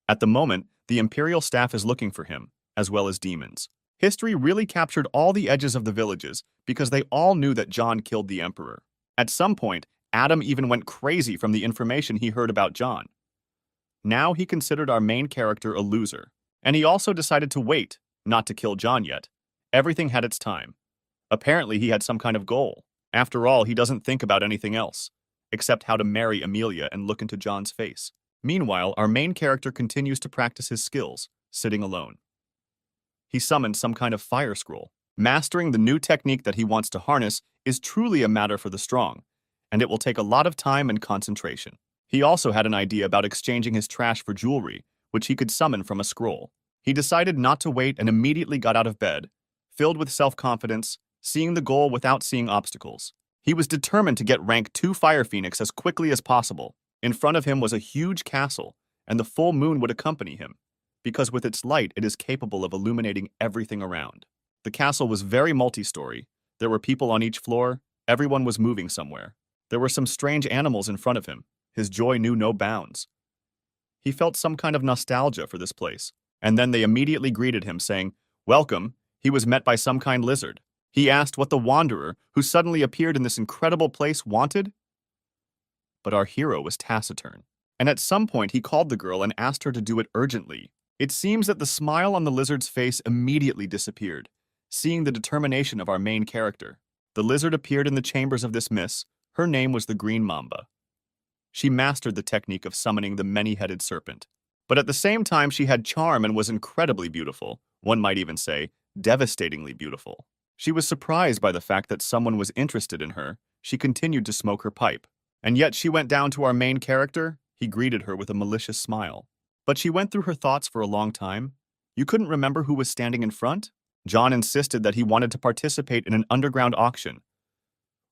At the moment, the Imperial staff is looking for him, as well as demons. History really captured all the edges of the villages because they all knew that John killed the Emperor. At some point, Adam even went crazy from the information he heard about John. Now he considered our main character a loser, and he also decided to wait, not to kill John yet. Everything had its time. Apparently he had some kind of goal. After all, he doesn't think about anything else, except how to marry Amelia and look into John's face. Meanwhile, our main character continues to practice his skills, sitting alone. He summoned some kind of fire scroll. Mastering the new technique that he wants to harness is truly a matter for the strong, and it will take a lot of time and concentration. He also had an idea about exchanging his trash for jewelry, which he could summon from a scroll. He decided not to wait and immediately got out of bed, filled with self-confidence, seeing the goal without seeing obstacles. He was determined to get rank 2 Fire Phoenix as quickly as possible. In front of him was a huge castle, and the full moon would accompany him, because with its light it is capable of illuminating everything around. The castle was very multi-story. There were people on each floor. Everyone was moving somewhere. There were some strange animals in front of him. His joy knew no bounds. He felt some kind of nostalgia for this place, and then they immediately greeted him, saying, "Welcome." He was met by some kind lizard. He asked what the wanderer, who suddenly appeared in this incredible place, wanted. But our hero was taciturn, and at some point he called the girl and asked her to do it urgently. It seems that the smile on the lizard's face immediately disappeared, seeing the determination of our main character. The lizard appeared in the chambers of this miss. Her name was the Green Mamba. She mastered the technique of summoning the many-headed serpent. But at the same time, she had charm and was incredibly beautiful, one might even say, devastatingly beautiful. She was surprised by the fact that someone was interested in her. She continued to smoke her pipe. And yet she went down to our main character. He greeted her with a malicious smile. But she went through her thoughts for a long time. You couldn't remember who was standing in front? John insisted that he wanted to participate in an underground auction.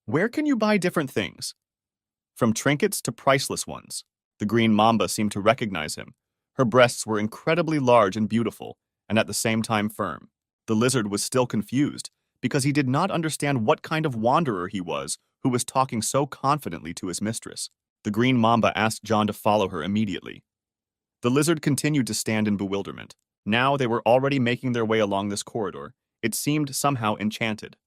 Where can you buy different things? From trinkets to priceless ones. The Green Mamba seemed to recognize him. Her breasts were incredibly large and beautiful, and at the same time firm. The lizard was still confused, because he did not understand what kind of wanderer he was who was talking so confidently to his mistress. The Green Mamba asked John to follow her immediately. The lizard continued to stand in bewilderment. Now they were already making their way along this corridor. It seemed somehow enchanted.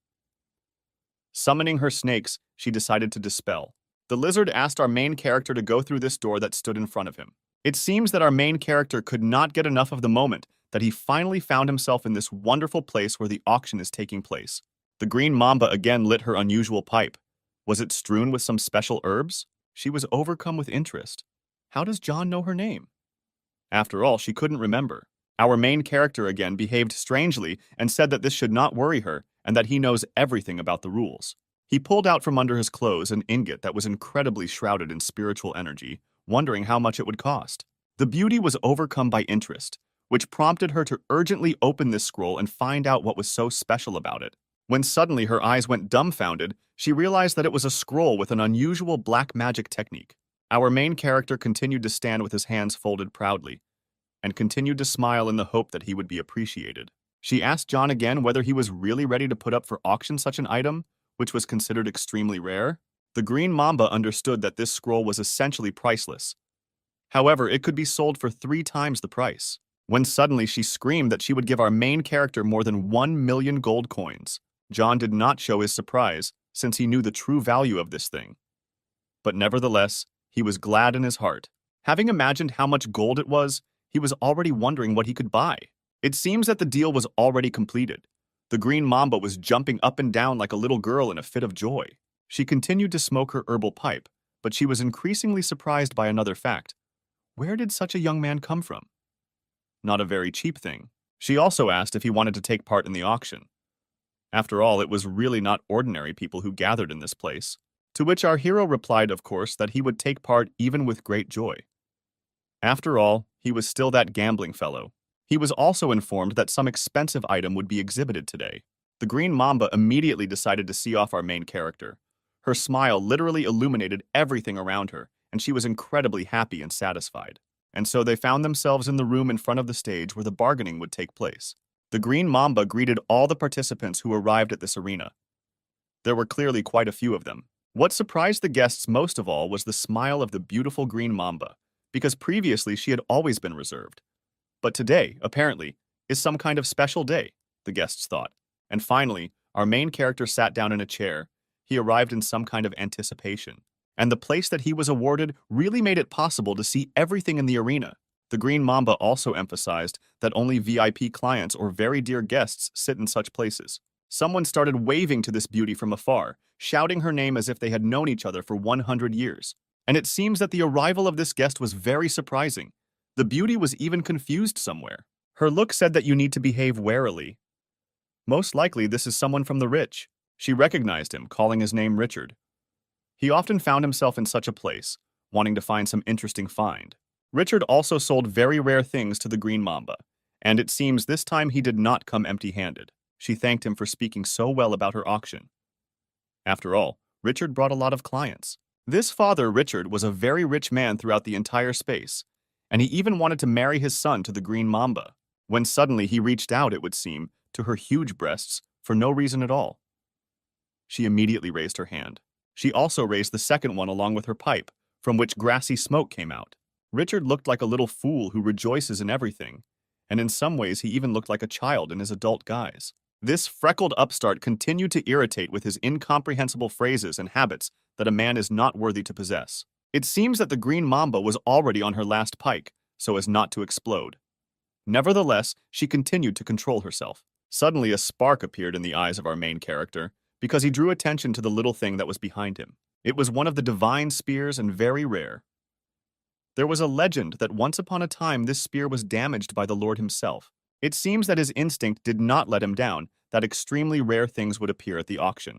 Summoning her snakes, she decided to dispel. The lizard asked our main character to go through this door that stood in front of him. It seems that our main character could not get enough of the moment that he finally found himself in this wonderful place where the auction is taking place. The Green Mamba again lit her unusual pipe. Was it strewn with some special herbs? She was overcome with interest. How does John know her name? After all, she couldn't remember. Our main character again behaved strangely and said that this should not worry her and that he knows everything about the rules. He pulled out from under his clothes an ingot that was incredibly shrouded in spiritual energy, wondering how much it would cost. The beauty was overcome by interest, which prompted her to urgently open this scroll and find out what was so special about it. When suddenly her eyes went dumbfounded, she realized that it was a scroll with an unusual black magic technique. Our main character continued to stand with his hands folded proudly, and continued to smile in the hope that he would be appreciated. She asked John again whether he was really ready to put up for auction such an item, which was considered extremely rare. The Green Mamba understood that this scroll was essentially priceless. However, it could be sold for 3 times the price. When suddenly she screamed that she would give our main character more than 1 million gold coins. John did not show his surprise, since he knew the true value of this thing. But nevertheless, he was glad in his heart. Having imagined how much gold it was, he was already wondering what he could buy. It seems that the deal was already completed. The Green Mamba was jumping up and down like a little girl in a fit of joy. She continued to smoke her herbal pipe, but she was increasingly surprised by another fact. Where did such a young man come from? Not a very cheap thing. She also asked if he wanted to take part in the auction. After all, it was really not ordinary people who gathered in this place. To which our hero replied, of course, that he would take part even with great joy. After all, he was still that gambling fellow. He was also informed that some expensive item would be exhibited today. The Green Mamba immediately decided to see off our main character. Her smile literally illuminated everything around her, and she was incredibly happy and satisfied. And so they found themselves in the room in front of the stage where the bargaining would take place. The Green Mamba greeted all the participants who arrived at this arena. There were clearly quite a few of them. What surprised the guests most of all was the smile of the beautiful Green Mamba, because previously she had always been reserved. But today, apparently, is some kind of special day, the guests thought. And finally, our main character sat down in a chair. He arrived in some kind of anticipation. And the place that he was awarded really made it possible to see everything in the arena. The Green Mamba also emphasized that only VIP clients or very dear guests sit in such places. Someone started waving to this beauty from afar, shouting her name as if they had known each other for 100 years. And it seems that the arrival of this guest was very surprising. The beauty was even confused somewhere. Her look said that you need to behave warily. Most likely this is someone from the rich. She recognized him, calling his name Richard. He often found himself in such a place, wanting to find some interesting find. Richard also sold very rare things to the Green Mamba, and it seems this time he did not come empty-handed. She thanked him for speaking so well about her auction. After all, Richard brought a lot of clients. This father, Richard, was a very rich man throughout the entire space, and he even wanted to marry his son to the Green Mamba, when suddenly he reached out, it would seem, to her huge breasts for no reason at all. She immediately raised her hand. She also raised the second one along with her pipe, from which grassy smoke came out. Richard looked like a little fool who rejoices in everything, and in some ways he even looked like a child in his adult guise. This freckled upstart continued to irritate with his incomprehensible phrases and habits that a man is not worthy to possess. It seems that the Green Mamba was already on her last pike, so as not to explode. Nevertheless, she continued to control herself. Suddenly a spark appeared in the eyes of our main character, because he drew attention to the little thing that was behind him. It was one of the divine spears and very rare. There was a legend that once upon a time this spear was damaged by the Lord himself. It seems that his instinct did not let him down, that extremely rare things would appear at the auction.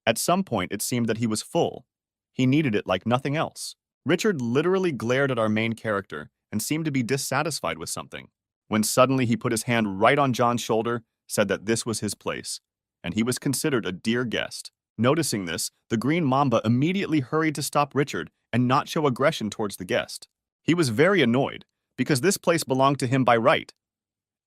At some point it seemed that he was full. He needed it like nothing else. Richard literally glared at our main character and seemed to be dissatisfied with something, when suddenly he put his hand right on John's shoulder, said that this was his place, and he was considered a dear guest. Noticing this, the Green Mamba immediately hurried to stop Richard and not show aggression towards the guest. He was very annoyed, because this place belonged to him by right.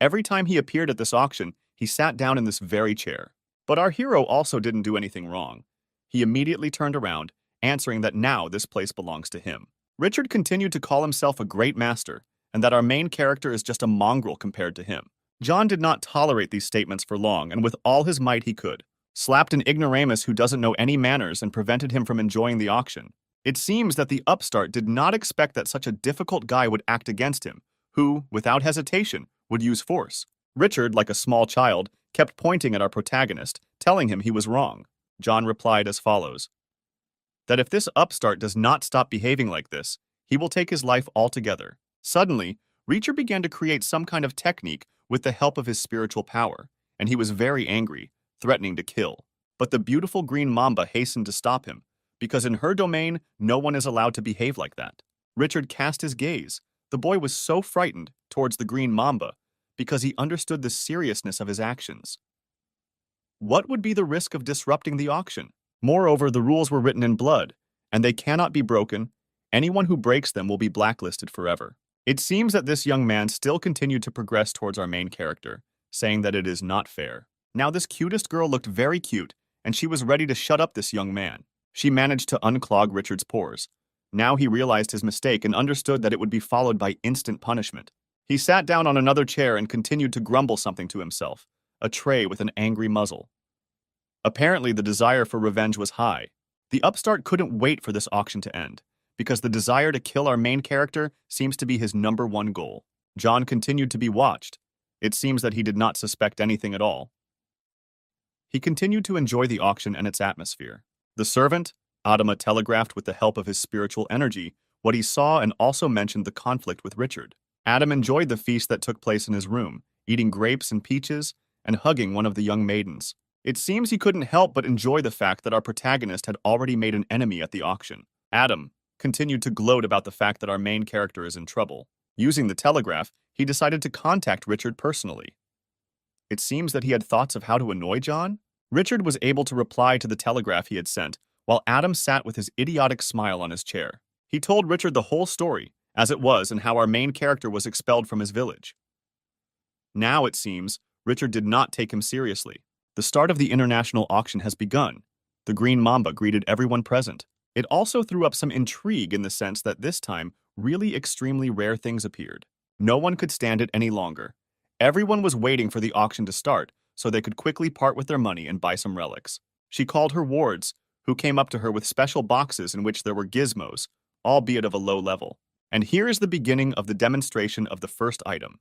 Every time he appeared at this auction, he sat down in this very chair. But our hero also didn't do anything wrong. He immediately turned around, answering that now this place belongs to him. Richard continued to call himself a great master, and that our main character is just a mongrel compared to him. John did not tolerate these statements for long, and with all his might he could, slapped an ignoramus who doesn't know any manners and prevented him from enjoying the auction. It seems that the upstart did not expect that such a difficult guy would act against him, who, without hesitation, would use force. Richard, like a small child, kept pointing at our protagonist, telling him he was wrong. John replied as follows: that if this upstart does not stop behaving like this, he will take his life altogether. Suddenly, Reacher began to create some kind of technique with the help of his spiritual power, and he was very angry, threatening to kill. But the beautiful green mamba hastened to stop him, because in her domain, no one is allowed to behave like that. Richard cast his gaze. The boy was so frightened towards the green mamba because he understood the seriousness of his actions. What would be the risk of disrupting the auction? Moreover, the rules were written in blood, and they cannot be broken. Anyone who breaks them will be blacklisted forever. It seems that this young man still continued to progress towards our main character, saying that it is not fair. Now this cutest girl looked very cute, and she was ready to shut up this young man. She managed to unclog Richard's pores. Now he realized his mistake and understood that it would be followed by instant punishment. He sat down on another chair and continued to grumble something to himself, a tray with an angry muzzle. Apparently, the desire for revenge was high. The upstart couldn't wait for this auction to end, because the desire to kill our main character seems to be his #1 goal. John continued to be watched. It seems that he did not suspect anything at all. He continued to enjoy the auction and its atmosphere. The servant, Adama, telegraphed with the help of his spiritual energy what he saw and also mentioned the conflict with Richard. Adam enjoyed the feast that took place in his room, eating grapes and peaches and hugging one of the young maidens. It seems he couldn't help but enjoy the fact that our protagonist had already made an enemy at the auction. Adam continued to gloat about the fact that our main character is in trouble. Using the telegraph, he decided to contact Richard personally. It seems that he had thoughts of how to annoy John. Richard was able to reply to the telegraph he had sent, while Adam sat with his idiotic smile on his chair. He told Richard the whole story, as it was, and how our main character was expelled from his village. Now, it seems, Richard did not take him seriously. The start of the international auction has begun. The green mamba greeted everyone present. It also threw up some intrigue in the sense that this time, really extremely rare things appeared. No one could stand it any longer. Everyone was waiting for the auction to start so they could quickly part with their money and buy some relics. She called her wards, who came up to her with special boxes in which there were gizmos, albeit of a low level. And here is the beginning of the demonstration of the first item.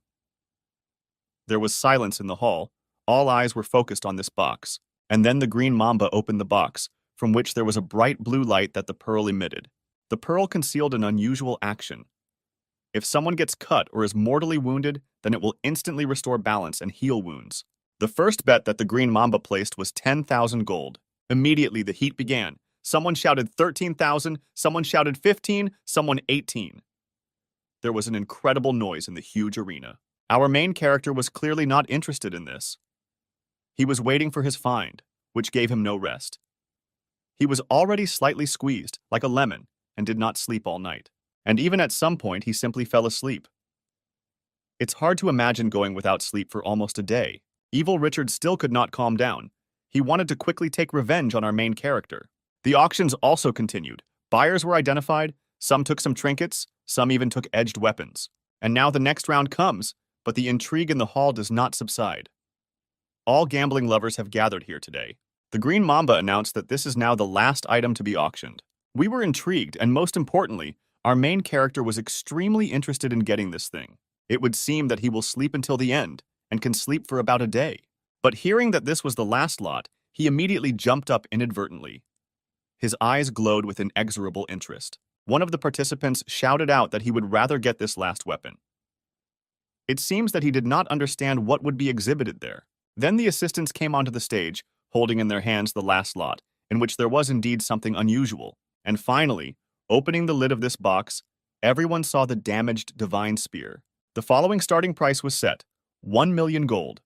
There was silence in the hall. All eyes were focused on this box. And then the green mamba opened the box, from which there was a bright blue light that the pearl emitted. The pearl concealed an unusual action. If someone gets cut or is mortally wounded, then it will instantly restore balance and heal wounds. The first bet that the green mamba placed was 10,000 gold. Immediately the heat began. Someone shouted 13,000, someone shouted 15, someone 18. There was an incredible noise in the huge arena. Our main character was clearly not interested in this. He was waiting for his find, which gave him no rest. He was already slightly squeezed, like a lemon, and did not sleep all night. And even at some point, he simply fell asleep. It's hard to imagine going without sleep for almost a day. Evil Richard still could not calm down. He wanted to quickly take revenge on our main character. The auctions also continued. Buyers were identified, some took some trinkets, some even took edged weapons. And now the next round comes, but the intrigue in the hall does not subside. All gambling lovers have gathered here today. The Green Mamba announced that this is now the last item to be auctioned. We were intrigued, and most importantly, our main character was extremely interested in getting this thing. It would seem that he will sleep until the end, and can sleep for about a day. But hearing that this was the last lot, he immediately jumped up inadvertently. His eyes glowed with inexorable interest. One of the participants shouted out that he would rather get this last weapon. It seems that he did not understand what would be exhibited there. Then the assistants came onto the stage, holding in their hands the last lot, in which there was indeed something unusual. And finally, opening the lid of this box, everyone saw the damaged divine spear. The following starting price was set, 1 million gold.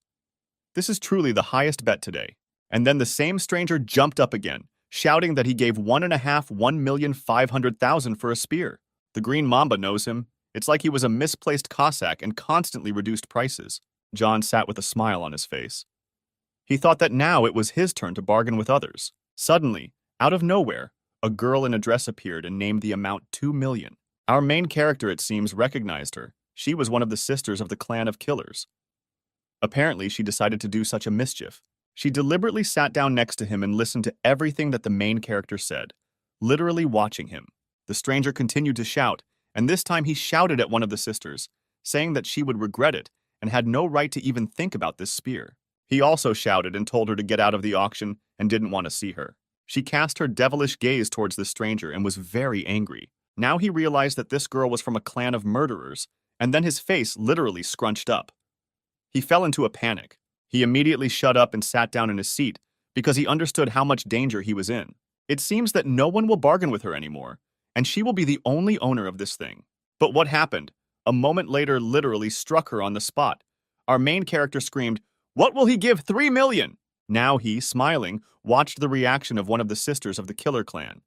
This is truly the highest bet today. And then the same stranger jumped up again, shouting that he gave 1,500,000 for a spear. The Green Mamba knows him. It's like he was a misplaced Cossack and constantly reduced prices. John sat with a smile on his face. He thought that now it was his turn to bargain with others. Suddenly, out of nowhere, a girl in a dress appeared and named the amount 2 million. Our main character, it seems, recognized her. She was one of the sisters of the clan of killers. Apparently, she decided to do such a mischief. She deliberately sat down next to him and listened to everything that the main character said, literally watching him. The stranger continued to shout, and this time he shouted at one of the sisters, saying that she would regret it and had no right to even think about this spear. He also shouted and told her to get out of the auction and didn't want to see her. She cast her devilish gaze towards the stranger and was very angry. Now he realized that this girl was from a clan of murderers, and then his face literally scrunched up. He fell into a panic. He immediately shut up and sat down in his seat because he understood how much danger he was in. It seems that no one will bargain with her anymore, and she will be the only owner of this thing. But what happened? A moment later literally struck her on the spot. Our main character screamed, "What will he give 3 million?" Now he, smiling, watched the reaction of one of the sisters of the killer clan.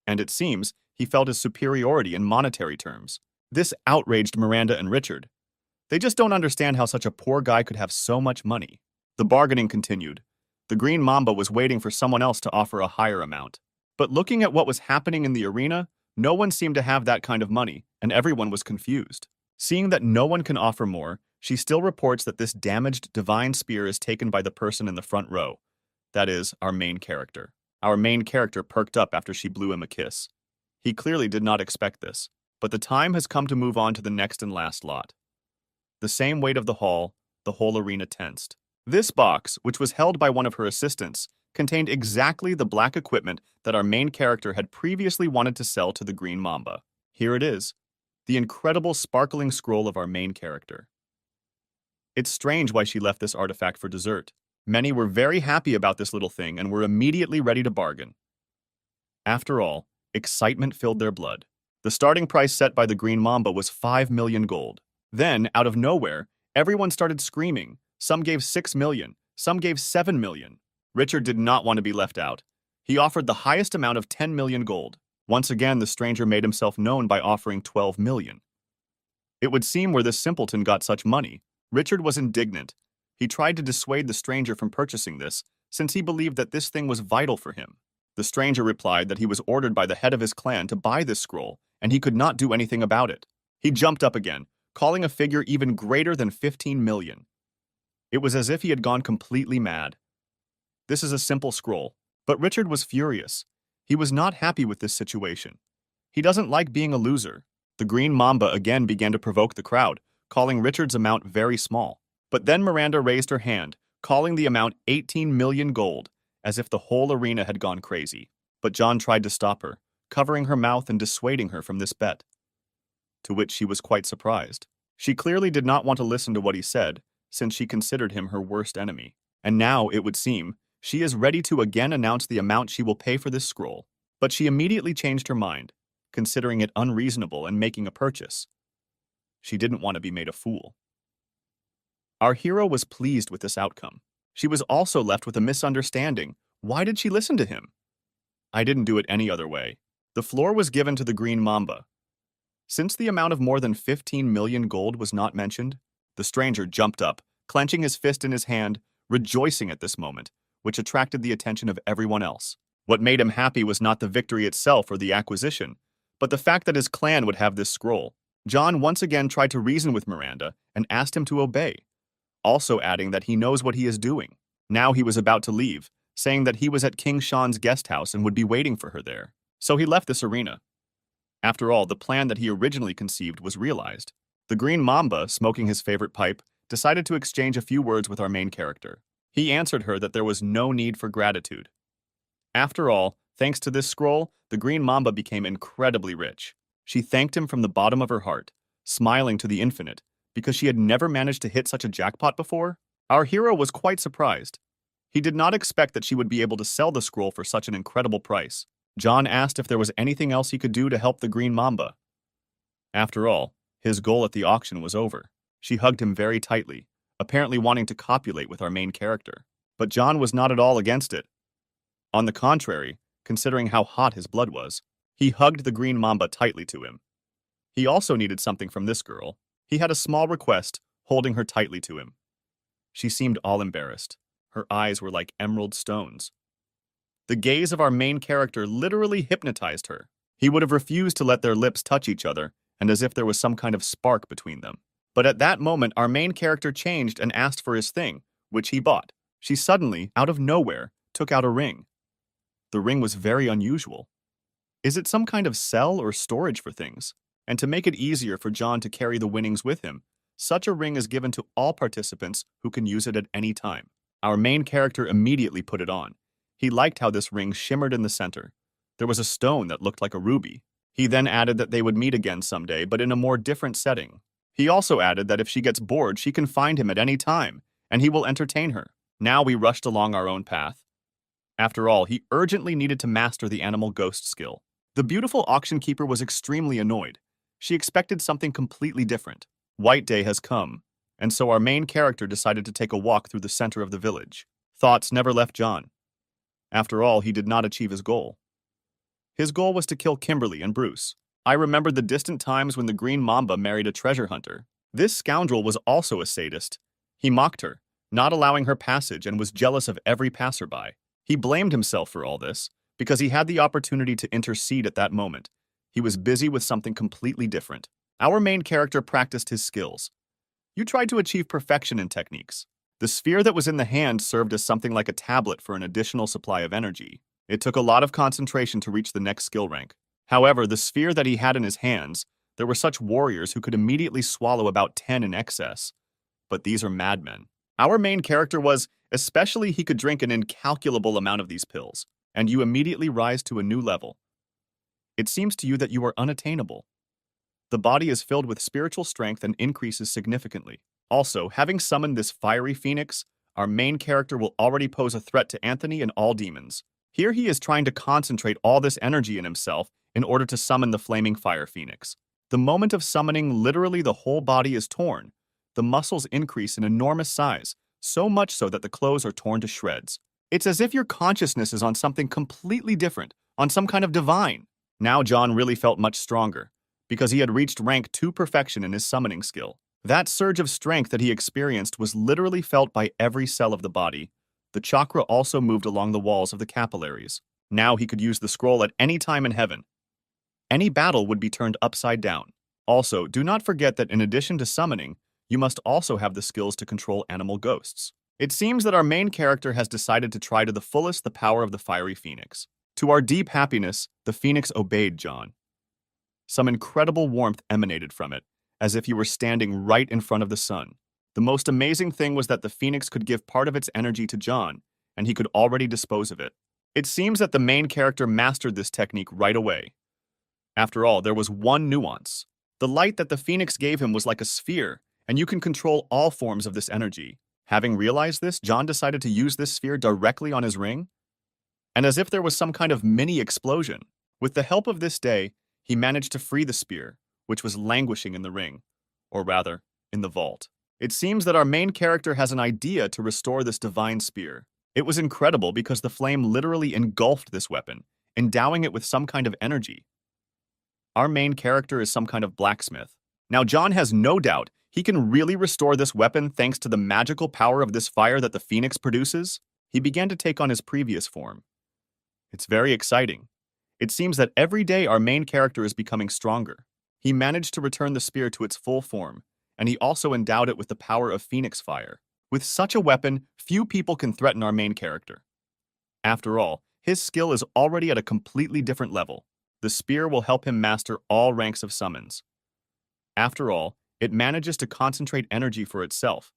And it seems he felt his superiority in monetary terms. This outraged Miranda and Richard. They just don't understand how such a poor guy could have so much money. The bargaining continued. The Green Mamba was waiting for someone else to offer a higher amount. But looking at what was happening in the arena, no one seemed to have that kind of money, and everyone was confused. Seeing that no one can offer more, she still reports that this damaged divine spear is taken by the person in the front row. That is, our main character. Our main character perked up after she blew him a kiss. He clearly did not expect this, but the time has come to move on to the next and last lot. The same weight of the whole arena tensed. This box, which was held by one of her assistants, contained exactly the black equipment that our main character had previously wanted to sell to the Green Mamba. Here it is, the incredible sparkling scroll of our main character. It's strange why she left this artifact for dessert. Many were very happy about this little thing and were immediately ready to bargain. After all, excitement filled their blood. The starting price set by the Green Mamba was 5 million gold. Then, out of nowhere, everyone started screaming. Some gave 6 million, some gave 7 million. Richard did not want to be left out. He offered the highest amount of 10 million gold. Once again, the stranger made himself known by offering 12 million. It would seem where this simpleton got such money. Richard was indignant. He tried to dissuade the stranger from purchasing this, since he believed that this thing was vital for him. The stranger replied that he was ordered by the head of his clan to buy this scroll, and he could not do anything about it. He jumped up again, calling a figure even greater than 15 million. It was as if he had gone completely mad. This is a simple scroll, but Richard was furious. He was not happy with this situation. He doesn't like being a loser. The Green Mamba again began to provoke the crowd, calling Richard's amount very small. But then Miranda raised her hand, calling the amount 18 million gold, as if the whole arena had gone crazy. But John tried to stop her, covering her mouth and dissuading her from this bet. To which she was quite surprised. She clearly did not want to listen to what he said, since she considered him her worst enemy. And now, it would seem, she is ready to again announce the amount she will pay for this scroll. But she immediately changed her mind, considering it unreasonable and making a purchase. She didn't want to be made a fool. Our hero was pleased with this outcome. She was also left with a misunderstanding. Why did she listen to him? I didn't do it any other way. The floor was given to the Green Mamba. Since the amount of more than 15 million gold was not mentioned, the stranger jumped up, clenching his fist in his hand, rejoicing at this moment, which attracted the attention of everyone else. What made him happy was not the victory itself or the acquisition, but the fact that his clan would have this scroll. John once again tried to reason with Miranda and asked him to obey, also adding that he knows what he is doing. Now he was about to leave, saying that he was at King Sean's guest house and would be waiting for her there. So he left this arena. After all, the plan that he originally conceived was realized. The Green Mamba, smoking his favorite pipe, decided to exchange a few words with our main character. He answered her that there was no need for gratitude. After all, thanks to this scroll, the Green Mamba became incredibly rich. She thanked him from the bottom of her heart, smiling to the infinite, because she had never managed to hit such a jackpot before. Our hero was quite surprised. He did not expect that she would be able to sell the scroll for such an incredible price. John asked if there was anything else he could do to help the Green Mamba. After all, his goal at the auction was over. She hugged him very tightly, apparently wanting to copulate with our main character. But John was not at all against it. On the contrary, considering how hot his blood was, he hugged the Green Mamba tightly to him. He also needed something from this girl. He had a small request, holding her tightly to him. She seemed all embarrassed. Her eyes were like emerald stones. The gaze of our main character literally hypnotized her. He would have refused to let their lips touch each other, and as if there was some kind of spark between them. But at that moment, our main character changed and asked for his thing, which he bought. She suddenly, out of nowhere, took out a ring. The ring was very unusual. Is it some kind of cell or storage for things? And to make it easier for John to carry the winnings with him, such a ring is given to all participants who can use it at any time. Our main character immediately put it on. He liked how this ring shimmered in the center. There was a stone that looked like a ruby. He then added that they would meet again someday, but in a more different setting. He also added that if she gets bored, she can find him at any time, and he will entertain her. Now we rushed along our own path. After all, he urgently needed to master the animal ghost skill. The beautiful auction keeper was extremely annoyed. She expected something completely different. White Day has come, and so our main character decided to take a walk through the center of the village. Thoughts never left John. After all, he did not achieve his goal. His goal was to kill Kimberly and Bruce. I remembered the distant times when the Green Mamba married a treasure hunter. This scoundrel was also a sadist. He mocked her, not allowing her passage, and was jealous of every passerby. He blamed himself for all this, because he had the opportunity to intercede at that moment. He was busy with something completely different. Our main character practiced his skills. You tried to achieve perfection in techniques. The sphere that was in the hand served as something like a tablet for an additional supply of energy. It took a lot of concentration to reach the next skill rank. However, the sphere that he had in his hands, there were such warriors who could immediately swallow about 10 in excess. But these are madmen. Our main character was, especially he could drink an incalculable amount of these pills, and you immediately rise to a new level. It seems to you that you are unattainable. The body is filled with spiritual strength and increases significantly. Also, having summoned this fiery phoenix, our main character will already pose a threat to Anthony and all demons. Here he is trying to concentrate all this energy in himself in order to summon the flaming fire phoenix. The moment of summoning, literally the whole body is torn. The muscles increase in enormous size, so much so that the clothes are torn to shreds. It's as if your consciousness is on something completely different, on some kind of divine. Now John really felt much stronger, because he had reached rank 2 perfection in his summoning skill. That surge of strength that he experienced was literally felt by every cell of the body. The chakra also moved along the walls of the capillaries. Now he could use the scroll at any time in heaven. Any battle would be turned upside down. Also, do not forget that in addition to summoning, you must also have the skills to control animal ghosts. It seems that our main character has decided to try to the fullest the power of the fiery phoenix. To our deep happiness, the phoenix obeyed John. Some incredible warmth emanated from it, as if you were standing right in front of the sun. The most amazing thing was that the phoenix could give part of its energy to John, and he could already dispose of it. It seems that the main character mastered this technique right away. After all, there was one nuance. The light that the phoenix gave him was like a sphere, and you can control all forms of this energy. Having realized this, John decided to use this sphere directly on his ring. And as if there was some kind of mini explosion, with the help of this day, he managed to free the spear, which was languishing in the ring, or rather, in the vault. It seems that our main character has an idea to restore this divine spear. It was incredible because the flame literally engulfed this weapon, endowing it with some kind of energy. Our main character is some kind of blacksmith. Now John has no doubt he can really restore this weapon thanks to the magical power of this fire that the phoenix produces. He began to take on his previous form. It's very exciting. It seems that every day our main character is becoming stronger. He managed to return the spear to its full form, and he also endowed it with the power of phoenix fire. With such a weapon, few people can threaten our main character. After all, his skill is already at a completely different level. The spear will help him master all ranks of summons. After all, it manages to concentrate energy for itself,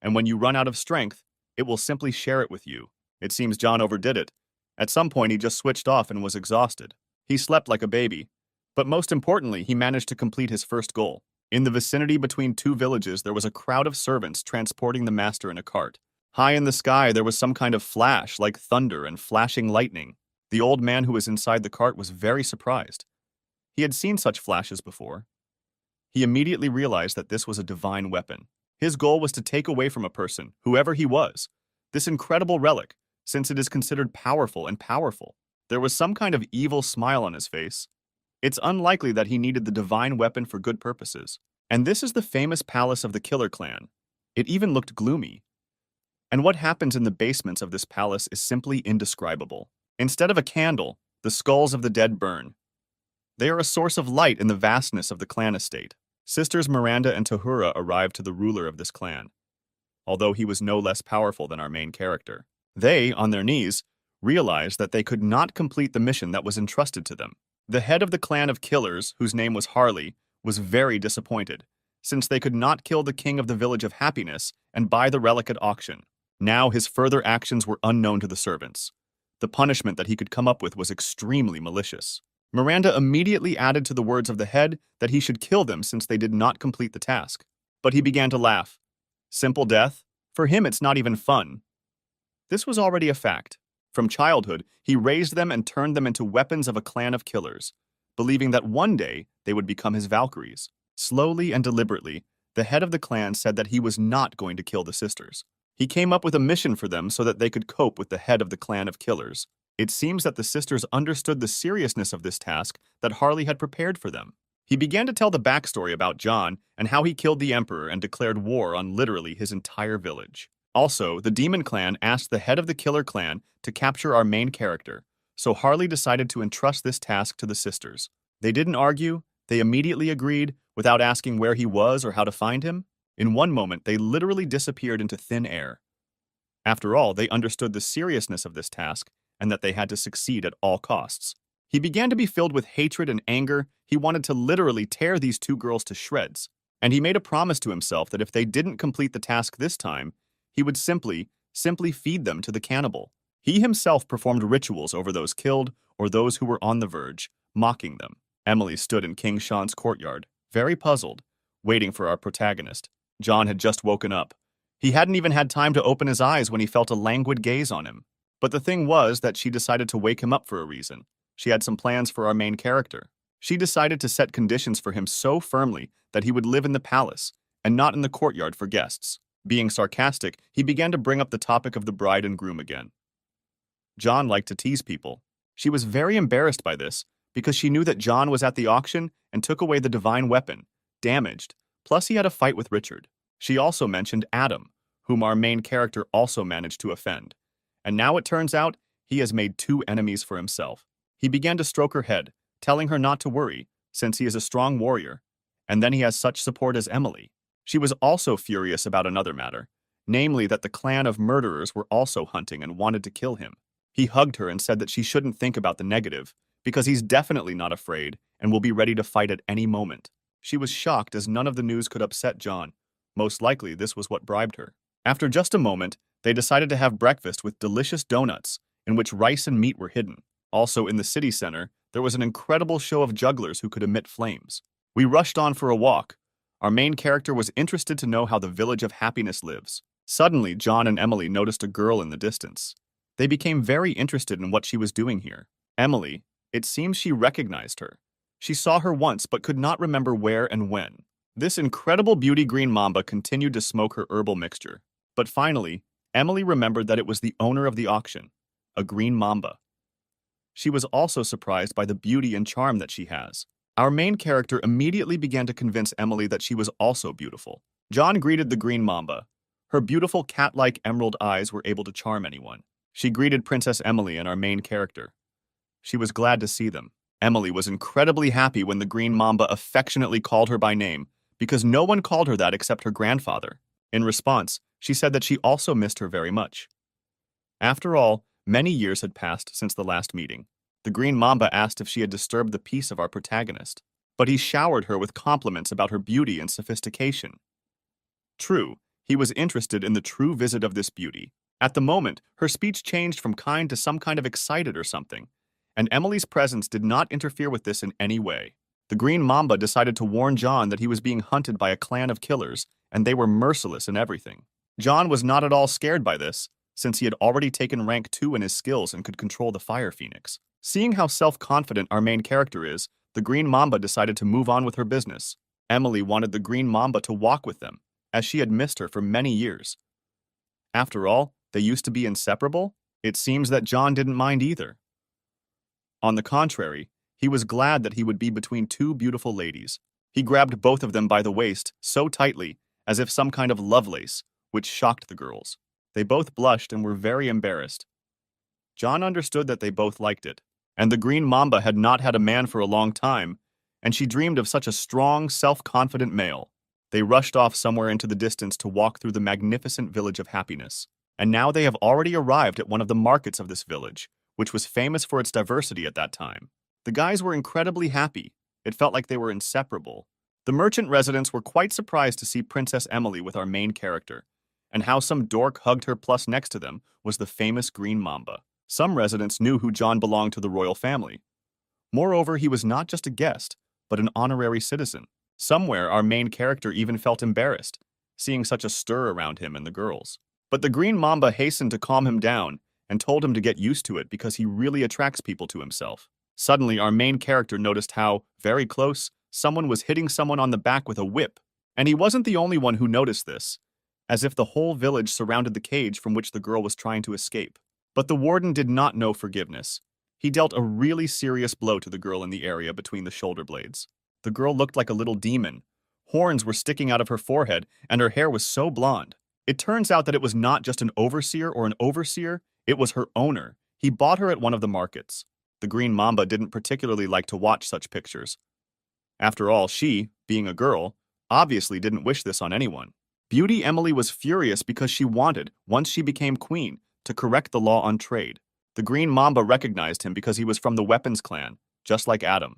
and when you run out of strength, it will simply share it with you. It seems John overdid it. At some point, he just switched off and was exhausted. He slept like a baby. But most importantly, he managed to complete his first goal. In the vicinity between 2 villages, there was a crowd of servants transporting the master in a cart. High in the sky, there was some kind of flash, like thunder and flashing lightning. The old man who was inside the cart was very surprised. He had seen such flashes before. He immediately realized that this was a divine weapon. His goal was to take away from a person, whoever he was, this incredible relic, since it is considered powerful and powerful. There was some kind of evil smile on his face. It's unlikely that he needed the divine weapon for good purposes. And this is the famous palace of the Killer Clan. It even looked gloomy. And what happens in the basements of this palace is simply indescribable. Instead of a candle, the skulls of the dead burn. They are a source of light in the vastness of the clan estate. Sisters Miranda and Tahura arrived to the ruler of this clan, although he was no less powerful than our main character. They, on their knees, realized that they could not complete the mission that was entrusted to them. The head of the clan of killers, whose name was Harley, was very disappointed, since they could not kill the king of the village of happiness and buy the relic at auction. Now his further actions were unknown to the servants. The punishment that he could come up with was extremely malicious. Miranda immediately added to the words of the head that he should kill them since they did not complete the task. But he began to laugh. Simple death? For him, it's not even fun. This was already a fact. From childhood, he raised them and turned them into weapons of a clan of killers, believing that one day they would become his Valkyries. Slowly and deliberately, the head of the clan said that he was not going to kill the sisters. He came up with a mission for them so that they could cope with the head of the clan of killers. It seems that the sisters understood the seriousness of this task that Harley had prepared for them. He began to tell the backstory about John and how he killed the Emperor and declared war on literally his entire village. Also, the Demon Clan asked the head of the Killer Clan to capture our main character, so Harley decided to entrust this task to the sisters. They didn't argue, they immediately agreed without asking where he was or how to find him. In one moment, they literally disappeared into thin air. After all, they understood the seriousness of this task and that they had to succeed at all costs. He began to be filled with hatred and anger. He wanted to literally tear these two girls to shreds, and he made a promise to himself that if they didn't complete the task this time, he would simply feed them to the cannibal. He himself performed rituals over those killed or those who were on the verge, mocking them. Emily stood in King Sean's courtyard, very puzzled, waiting for our protagonist. John had just woken up. He hadn't even had time to open his eyes when he felt a languid gaze on him. But the thing was that she decided to wake him up for a reason. She had some plans for our main character. She decided to set conditions for him so firmly that he would live in the palace and not in the courtyard for guests. Being sarcastic, he began to bring up the topic of the bride and groom again. John liked to tease people. She was very embarrassed by this because she knew that John was at the auction and took away the divine weapon, damaged, plus he had a fight with Richard. She also mentioned Adam, whom our main character also managed to offend. And now it turns out he has made two enemies for himself. He began to stroke her head, telling her not to worry, since he is a strong warrior, and then he has such support as Emily. She was also furious about another matter, namely that the clan of murderers were also hunting and wanted to kill him. He hugged her and said that she shouldn't think about the negative, because he's definitely not afraid and will be ready to fight at any moment. She was shocked as none of the news could upset John. Most likely, this was what bribed her. After just a moment, they decided to have breakfast with delicious donuts, in which rice and meat were hidden. Also, in the city center, there was an incredible show of jugglers who could emit flames. We rushed on for a walk. Our main character was interested to know how the Village of Happiness lives. Suddenly, John and Emily noticed a girl in the distance. They became very interested in what she was doing here. Emily, it seems she recognized her. She saw her once but could not remember where and when. This incredible beauty green mamba continued to smoke her herbal mixture. But finally, Emily remembered that it was the owner of the auction, a green mamba. She was also surprised by the beauty and charm that she has. Our main character immediately began to convince Emily that she was also beautiful. John greeted the green mamba. Her beautiful cat-like emerald eyes were able to charm anyone. She greeted Princess Emily and our main character. She was glad to see them. Emily was incredibly happy when the green mamba affectionately called her by name, because no one called her that except her grandfather. In response, she said that she also missed her very much. After all, many years had passed since the last meeting. The green mamba asked if she had disturbed the peace of our protagonist, but he showered her with compliments about her beauty and sophistication. True, he was interested in the true visit of this beauty. At the moment, her speech changed from kind to some kind of excited or something, and Emily's presence did not interfere with this in any way. The green mamba decided to warn John that he was being hunted by a clan of killers, and they were merciless in everything. John was not at all scared by this, since he had already taken rank 2 in his skills and could control the fire phoenix. Seeing how self-confident our main character is, the green mamba decided to move on with her business. Emily wanted the green mamba to walk with them, as she had missed her for many years. After all, they used to be inseparable. It seems that John didn't mind either. On the contrary, he was glad that he would be between two beautiful ladies. He grabbed both of them by the waist so tightly, as if some kind of lovelace, which shocked the girls. They both blushed and were very embarrassed. John understood that they both liked it, and the green mamba had not had a man for a long time, and she dreamed of such a strong, self-confident male. They rushed off somewhere into the distance to walk through the magnificent Village of Happiness, and now they have already arrived at one of the markets of this village, which was famous for its diversity at that time. The guys were incredibly happy. It felt like they were inseparable. The merchant residents were quite surprised to see Princess Emily with our main character, and how some dork hugged her, plus next to them was the famous green mamba. Some residents knew who John belonged to the royal family. Moreover, he was not just a guest, but an honorary citizen. Somewhere, our main character even felt embarrassed, seeing such a stir around him and the girls. But the Green Mamba hastened to calm him down and told him to get used to it because he really attracts people to himself. Suddenly, our main character noticed how, very close, someone was hitting someone on the back with a whip. And he wasn't the only one who noticed this, as if the whole village surrounded the cage from which the girl was trying to escape. But the warden did not know forgiveness. He dealt a really serious blow to the girl in the area between the shoulder blades. The girl looked like a little demon. Horns were sticking out of her forehead, and her hair was so blonde. It turns out that it was not just an overseer or an overseer, it was her owner. He bought her at one of the markets. The Green Mamba didn't particularly like to watch such pictures. After all, she, being a girl, obviously didn't wish this on anyone. Beauty Emily was furious because she wanted, once she became queen, to correct the law on trade. The Green Mamba recognized him because he was from the Weapons clan, just like Adam.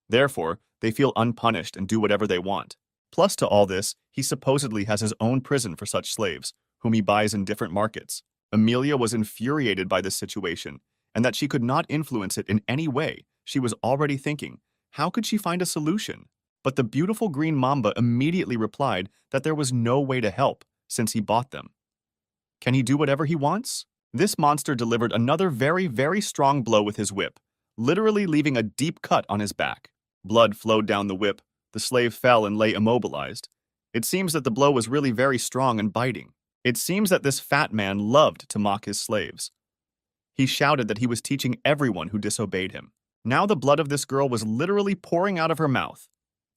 Therefore, they feel unpunished and do whatever they want. Plus to all this, he supposedly has his own prison for such slaves, whom he buys in different markets. Amelia was infuriated by this situation, and that she could not influence it in any way. She was already thinking, how could she find a solution? But the beautiful Green Mamba immediately replied that there was no way to help, since he bought them. Can he do whatever he wants? This monster delivered another very strong blow with his whip, literally leaving a deep cut on his back. Blood flowed down the whip. The slave fell and lay immobilized. It seems that the blow was really very strong and biting. It seems that this fat man loved to mock his slaves. He shouted that he was teaching everyone who disobeyed him. Now the blood of this girl was literally pouring out of her mouth.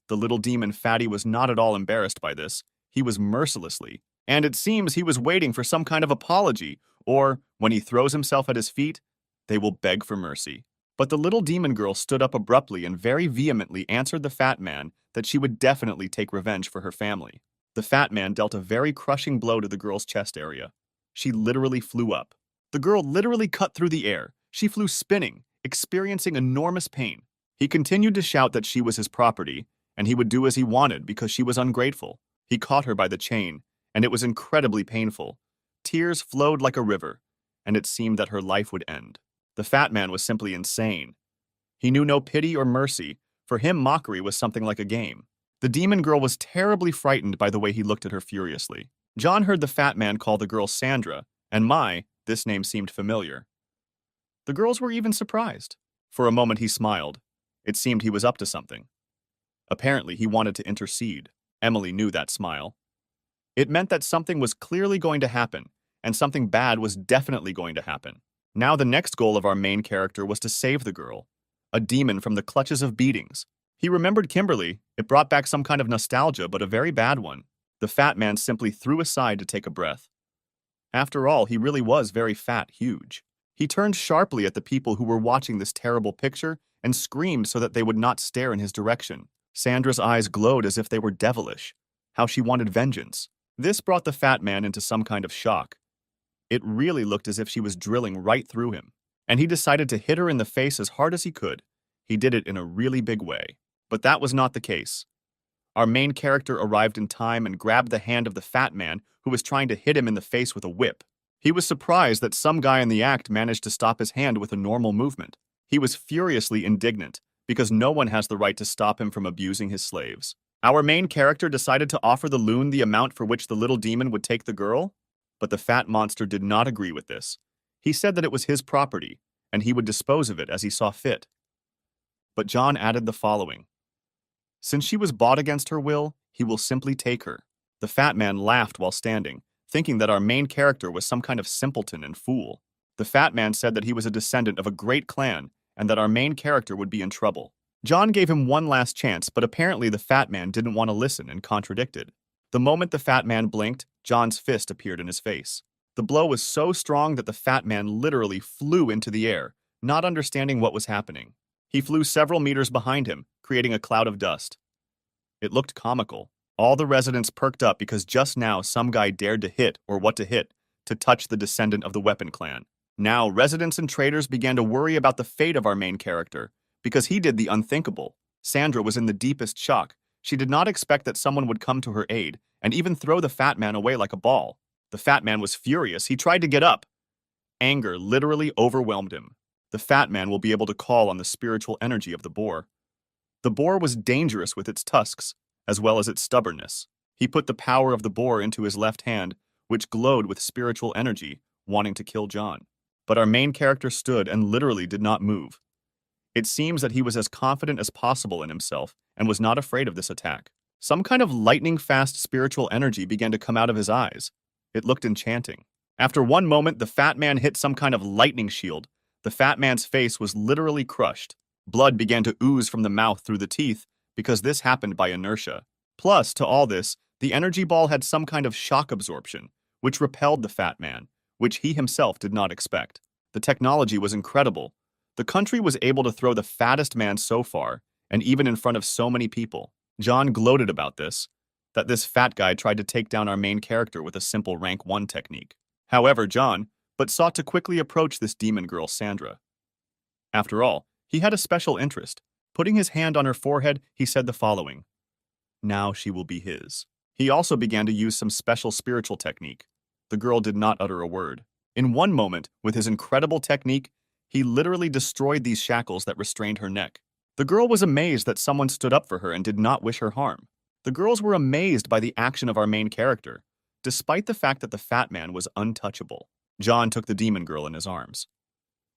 The little demon Fatty was not at all embarrassed by this. He was mercilessly, and it seems he was waiting for some kind of apology, or, when he throws himself at his feet, they will beg for mercy. But the little demon girl stood up abruptly and very vehemently answered the fat man that she would definitely take revenge for her family. The fat man dealt a very crushing blow to the girl's chest area. She literally flew up. The girl literally cut through the air. She flew spinning, experiencing enormous pain. He continued to shout that she was his property, and he would do as he wanted because she was ungrateful. He caught her by the chain, and it was incredibly painful. Tears flowed like a river, and it seemed that her life would end. The fat man was simply insane. He knew no pity or mercy. For him, mockery was something like a game. The demon girl was terribly frightened by the way he looked at her furiously. John heard the fat man call the girl Sandra, and this name seemed familiar. The girls were even surprised. For a moment he smiled. It seemed he was up to something. Apparently, he wanted to intercede. Emily knew that smile. It meant that something was clearly going to happen, and something bad was definitely going to happen. Now the next goal of our main character was to save the girl, a demon from the clutches of beatings. He remembered Kimberly. It brought back some kind of nostalgia, but a very bad one. The fat man simply threw aside to take a breath. After all, he really was very huge. He turned sharply at the people who were watching this terrible picture and screamed so that they would not stare in his direction. Sandra's eyes glowed as if they were devilish. How she wanted vengeance. This brought the fat man into some kind of shock. It really looked as if she was drilling right through him, and he decided to hit her in the face as hard as he could. He did it in a really big way. But that was not the case. Our main character arrived in time and grabbed the hand of the fat man who was trying to hit him in the face with a whip. He was surprised that some guy in the act managed to stop his hand with a normal movement. He was furiously indignant because no one has the right to stop him from abusing his slaves. Our main character decided to offer the loon the amount for which the little demon would take the girl, but the fat monster did not agree with this. He said that it was his property, and he would dispose of it as he saw fit. But John added the following. Since she was bought against her will, he will simply take her. The fat man laughed while standing, thinking that our main character was some kind of simpleton and fool. The fat man said that he was a descendant of a great clan, and that our main character would be in trouble. John gave him one last chance, but apparently the fat man didn't want to listen and contradicted. The moment the fat man blinked, John's fist appeared in his face. The blow was so strong that the fat man literally flew into the air, not understanding what was happening. He flew several meters behind him, creating a cloud of dust. It looked comical. All the residents perked up because just now some guy dared to hit, or what to hit, to touch the descendant of the Weapon clan. Now, residents and traders began to worry about the fate of our main character, because he did the unthinkable. Sandra was in the deepest shock. She did not expect that someone would come to her aid, and even throw the fat man away like a ball. The fat man was furious. He tried to get up. Anger literally overwhelmed him. the fat man will be able to call on the spiritual energy of the boar. The boar was dangerous with its tusks, as well as its stubbornness. He put the power of the boar into his left hand, which glowed with spiritual energy, wanting to kill John. But our main character stood and literally did not move. It seems that he was as confident as possible in himself and was not afraid of this attack. Some kind of lightning-fast spiritual energy began to come out of his eyes. It looked enchanting. After one moment, the fat man hit some kind of lightning shield. The fat man's face was literally crushed. Blood began to ooze from the mouth through the teeth because this happened by inertia. Plus, to all this, the energy ball had some kind of shock absorption, which repelled the fat man, which he himself did not expect. The technology was incredible. The country was able to throw the fattest man so far, and even in front of so many people. John gloated about this, that this fat guy tried to take down our main character with a simple rank 1 technique. However, John sought to quickly approach this demon girl, Sandra. After all, he had a special interest. Putting his hand on her forehead, he said the following: "Now she will be his." He also began to use some special spiritual technique. The girl did not utter a word. In one moment, with his incredible technique, he literally destroyed these shackles that restrained her neck. The girl was amazed that someone stood up for her and did not wish her harm. The girls were amazed by the action of our main character, despite the fact that the fat man was untouchable. John took the demon girl in his arms.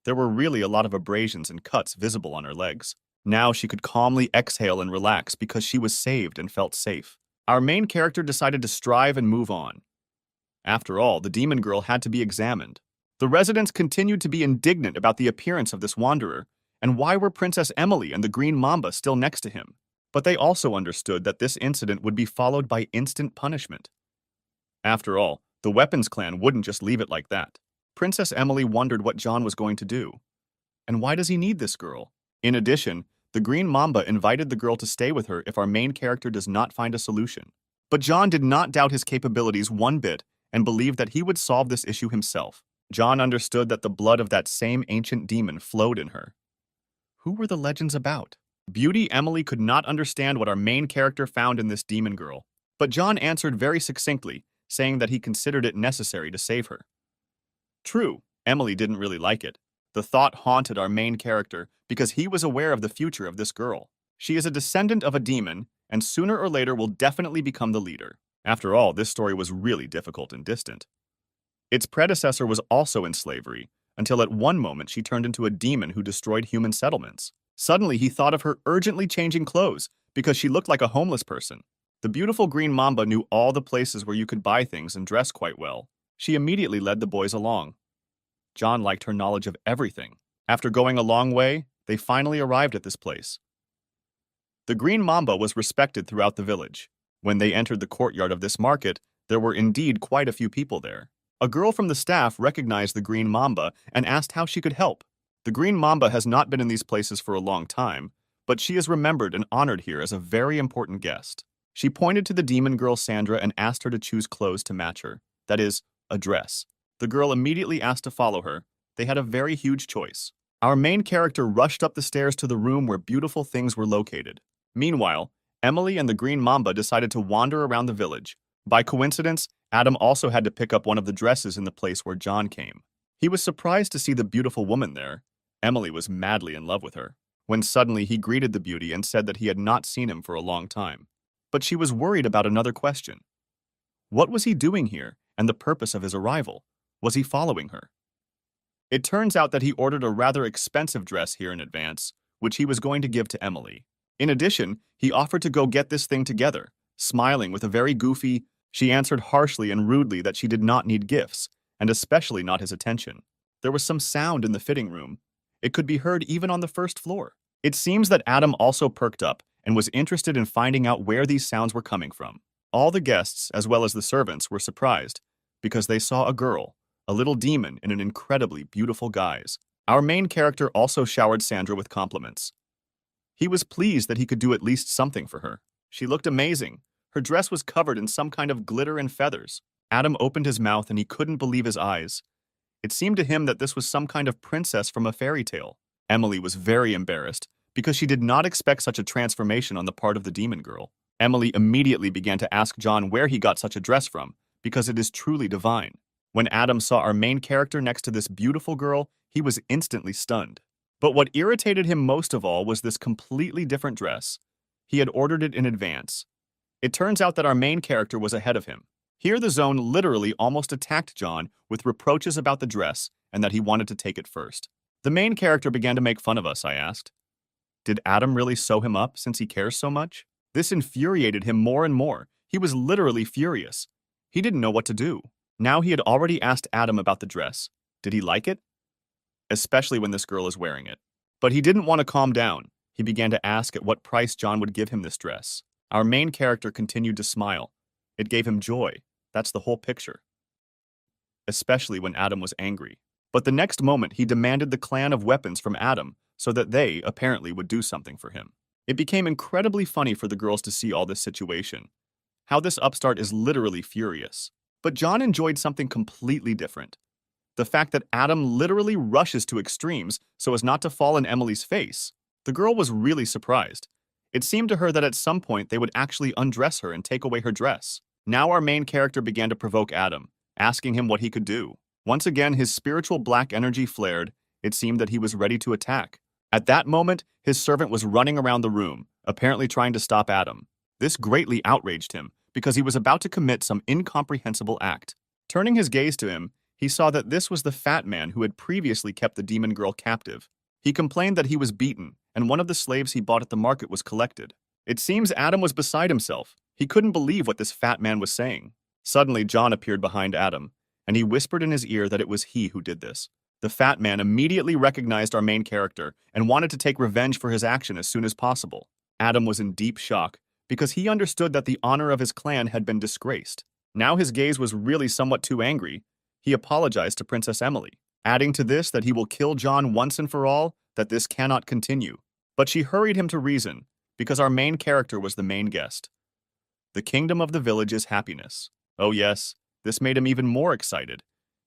There were really a lot of abrasions and cuts visible on her legs. Now she could calmly exhale and relax because she was saved and felt safe. Our main character decided to strive and move on. After all, the demon girl had to be examined. The residents continued to be indignant about the appearance of this wanderer, and why were Princess Emily and the Green Mamba still next to him? But they also understood that this incident would be followed by instant punishment. After all, the Weapons Clan wouldn't just leave it like that. Princess Emily wondered what John was going to do. And why does he need this girl? In addition, the Green Mamba invited the girl to stay with her if our main character does not find a solution. But John did not doubt his capabilities one bit and believed that he would solve this issue himself. John understood that the blood of that same ancient demon flowed in her. Who were the legends about? Beauty Emily could not understand what our main character found in this demon girl, but John answered very succinctly, saying that he considered it necessary to save her. True, Emily didn't really like it. The thought haunted our main character because he was aware of the future of this girl. She is a descendant of a demon, and sooner or later will definitely become the leader. After all, this story was really difficult and distant. Its predecessor was also in slavery, until at one moment she turned into a demon who destroyed human settlements. Suddenly, he thought of her urgently changing clothes because she looked like a homeless person. The beautiful Green Mamba knew all the places where you could buy things and dress quite well. She immediately led the boys along. John liked her knowledge of everything. After going a long way, they finally arrived at this place. The Green Mamba was respected throughout the village. When they entered the courtyard of this market, there were indeed quite a few people there. A girl from the staff recognized the Green Mamba and asked how she could help. The Green Mamba has not been in these places for a long time, but she is remembered and honored here as a very important guest. She pointed to the demon girl Sandra and asked her to choose clothes to match her, that is, a dress. The girl immediately asked to follow her. They had a very huge choice. Our main character rushed up the stairs to the room where beautiful things were located. Meanwhile, Emily and the Green Mamba decided to wander around the village. By coincidence, Adam also had to pick up one of the dresses in the place where John came. He was surprised to see the beautiful woman there. Emily was madly in love with her, when suddenly he greeted the beauty and said that he had not seen him for a long time. But she was worried about another question. What was he doing here, and the purpose of his arrival? Was he following her? It turns out that he ordered a rather expensive dress here in advance, which he was going to give to Emily. In addition, he offered to go get this thing together. Smiling with a very goofy, she answered harshly and rudely that she did not need gifts, and especially not his attention. There was some sound in the fitting room. It could be heard even on the first floor. It seems that Adam also perked up and was interested in finding out where these sounds were coming from. All the guests, as well as the servants, were surprised because they saw a girl, a little demon in an incredibly beautiful guise. Our main character also showered Sandra with compliments. He was pleased that he could do at least something for her. She looked amazing. Her dress was covered in some kind of glitter and feathers. Adam opened his mouth and he couldn't believe his eyes. It seemed to him that this was some kind of princess from a fairy tale. Emily was very embarrassed because she did not expect such a transformation on the part of the demon girl. Emily immediately began to ask John where he got such a dress from, because it is truly divine. When Adam saw our main character next to this beautiful girl, He was instantly stunned. But what irritated him most of all was this completely different dress. He had ordered it in advance. It turns out that our main character was ahead of him. Here the zone literally almost attacked John with reproaches about the dress and that he wanted to take it first. The main character began to make fun of us, I asked. Did Adam really sew him up since he cares so much? This infuriated him more and more. He was literally furious. He didn't know what to do. Now he had already asked Adam about the dress. Did he like it? Especially when this girl is wearing it. But he didn't want to calm down. He began to ask at what price John would give him this dress. Our main character continued to smile. It gave him joy. That's the whole picture. Especially when Adam was angry. But the next moment he demanded the clan of weapons from Adam so that they, apparently, would do something for him. It became incredibly funny for the girls to see all this situation. How this upstart is literally furious. But John enjoyed something completely different. The fact that Adam literally rushes to extremes so as not to fall in Emily's face. The girl was really surprised. It seemed to her that at some point they would actually undress her and take away her dress. Now our main character began to provoke Adam, asking him what he could do. Once again, his spiritual black energy flared. It seemed that he was ready to attack. At that moment, his servant was running around the room, apparently trying to stop Adam. This greatly outraged him, because he was about to commit some incomprehensible act. Turning his gaze to him, he saw that this was the fat man who had previously kept the demon girl captive. He complained that he was beaten, and one of the slaves he bought at the market was collected. It seems Adam was beside himself. He couldn't believe what this fat man was saying. Suddenly, John appeared behind Adam, and he whispered in his ear that it was he who did this. The fat man immediately recognized our main character and wanted to take revenge for his action as soon as possible. Adam was in deep shock because he understood that the honor of his clan had been disgraced. Now his gaze was really somewhat too angry. He apologized to Princess Emily, adding to this that he will kill John once and for all, that this cannot continue. But she hurried him to reason, because our main character was the main guest. The kingdom of the village is happiness. Oh yes, this made him even more excited.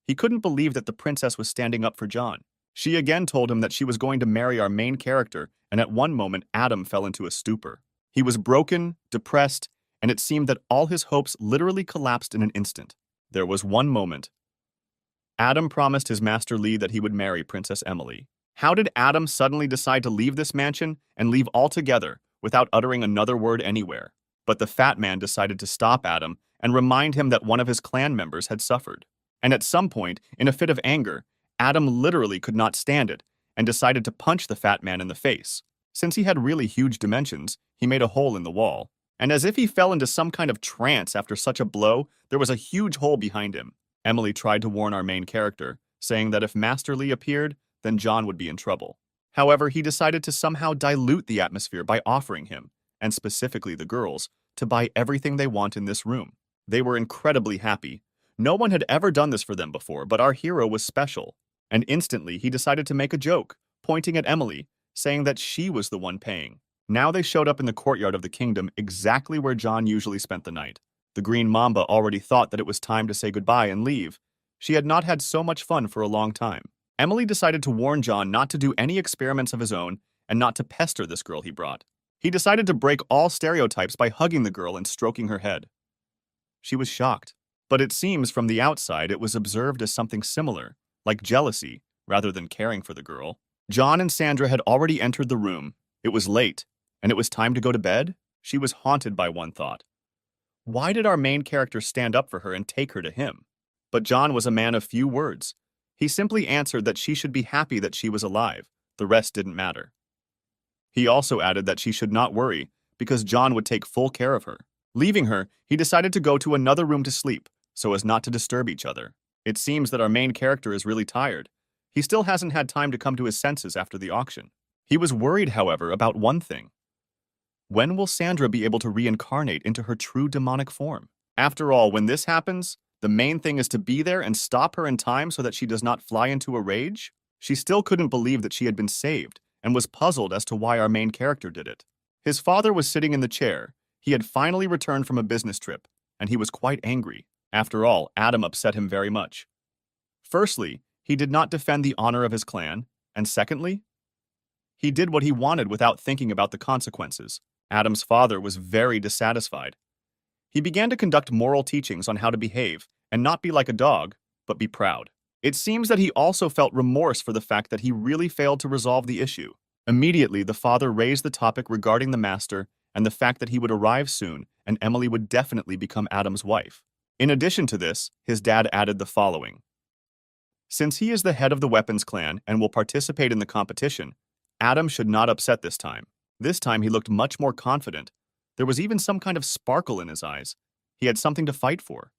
He couldn't believe that the princess was standing up for John. She again told him that she was going to marry our main character, and at one moment Adam fell into a stupor. He was broken, depressed, and it seemed that all his hopes literally collapsed in an instant. There was one moment. Adam promised his master Lee that he would marry Princess Emily. How did Adam suddenly decide to leave this mansion and leave altogether without uttering another word anywhere? But the fat man decided to stop Adam and remind him that one of his clan members had suffered. And at some point, in a fit of anger, Adam literally could not stand it and decided to punch the fat man in the face. Since he had really huge dimensions, he made a hole in the wall. And as if he fell into some kind of trance after such a blow, there was a huge hole behind him. Emily tried to warn our main character, saying that if Master Lee appeared, then John would be in trouble. However, he decided to somehow dilute the atmosphere by offering him, and specifically the girls, to buy everything they want in this room. They were incredibly happy. No one had ever done this for them before, but our hero was special. And instantly, he decided to make a joke, pointing at Emily, saying that she was the one paying. Now they showed up in the courtyard of the kingdom, exactly where John usually spent the night. The green mamba already thought that it was time to say goodbye and leave. She had not had so much fun for a long time. Emily decided to warn John not to do any experiments of his own and not to pester this girl he brought. He decided to break all stereotypes by hugging the girl and stroking her head. She was shocked, but it seems from the outside it was observed as something similar, like jealousy, rather than caring for the girl. John and Sandra had already entered the room. It was late, and it was time to go to bed. She was haunted by one thought. Why did our main character stand up for her and take her to him? But John was a man of few words. He simply answered that she should be happy that she was alive. The rest didn't matter. He also added that she should not worry, because John would take full care of her. Leaving her, he decided to go to another room to sleep, so as not to disturb each other. It seems that our main character is really tired. He still hasn't had time to come to his senses after the auction. He was worried, however, about one thing. When will Sandra be able to reincarnate into her true demonic form? After all, when this happens, the main thing is to be there and stop her in time so that she does not fly into a rage. She still couldn't believe that she had been saved and was puzzled as to why our main character did it. His father was sitting in the chair. He had finally returned from a business trip, and he was quite angry. After all, Adam upset him very much. Firstly, he did not defend the honor of his clan, and secondly, he did what he wanted without thinking about the consequences. Adam's father was very dissatisfied. He began to conduct moral teachings on how to behave and not be like a dog, but be proud. It seems that he also felt remorse for the fact that he really failed to resolve the issue. Immediately, the father raised the topic regarding the master and the fact that he would arrive soon and Emily would definitely become Adam's wife. In addition to this, his dad added the following. Since he is the head of the weapons clan and will participate in the competition, Adam should not upset this time. This time he looked much more confident. There was even some kind of sparkle in his eyes. He had something to fight for.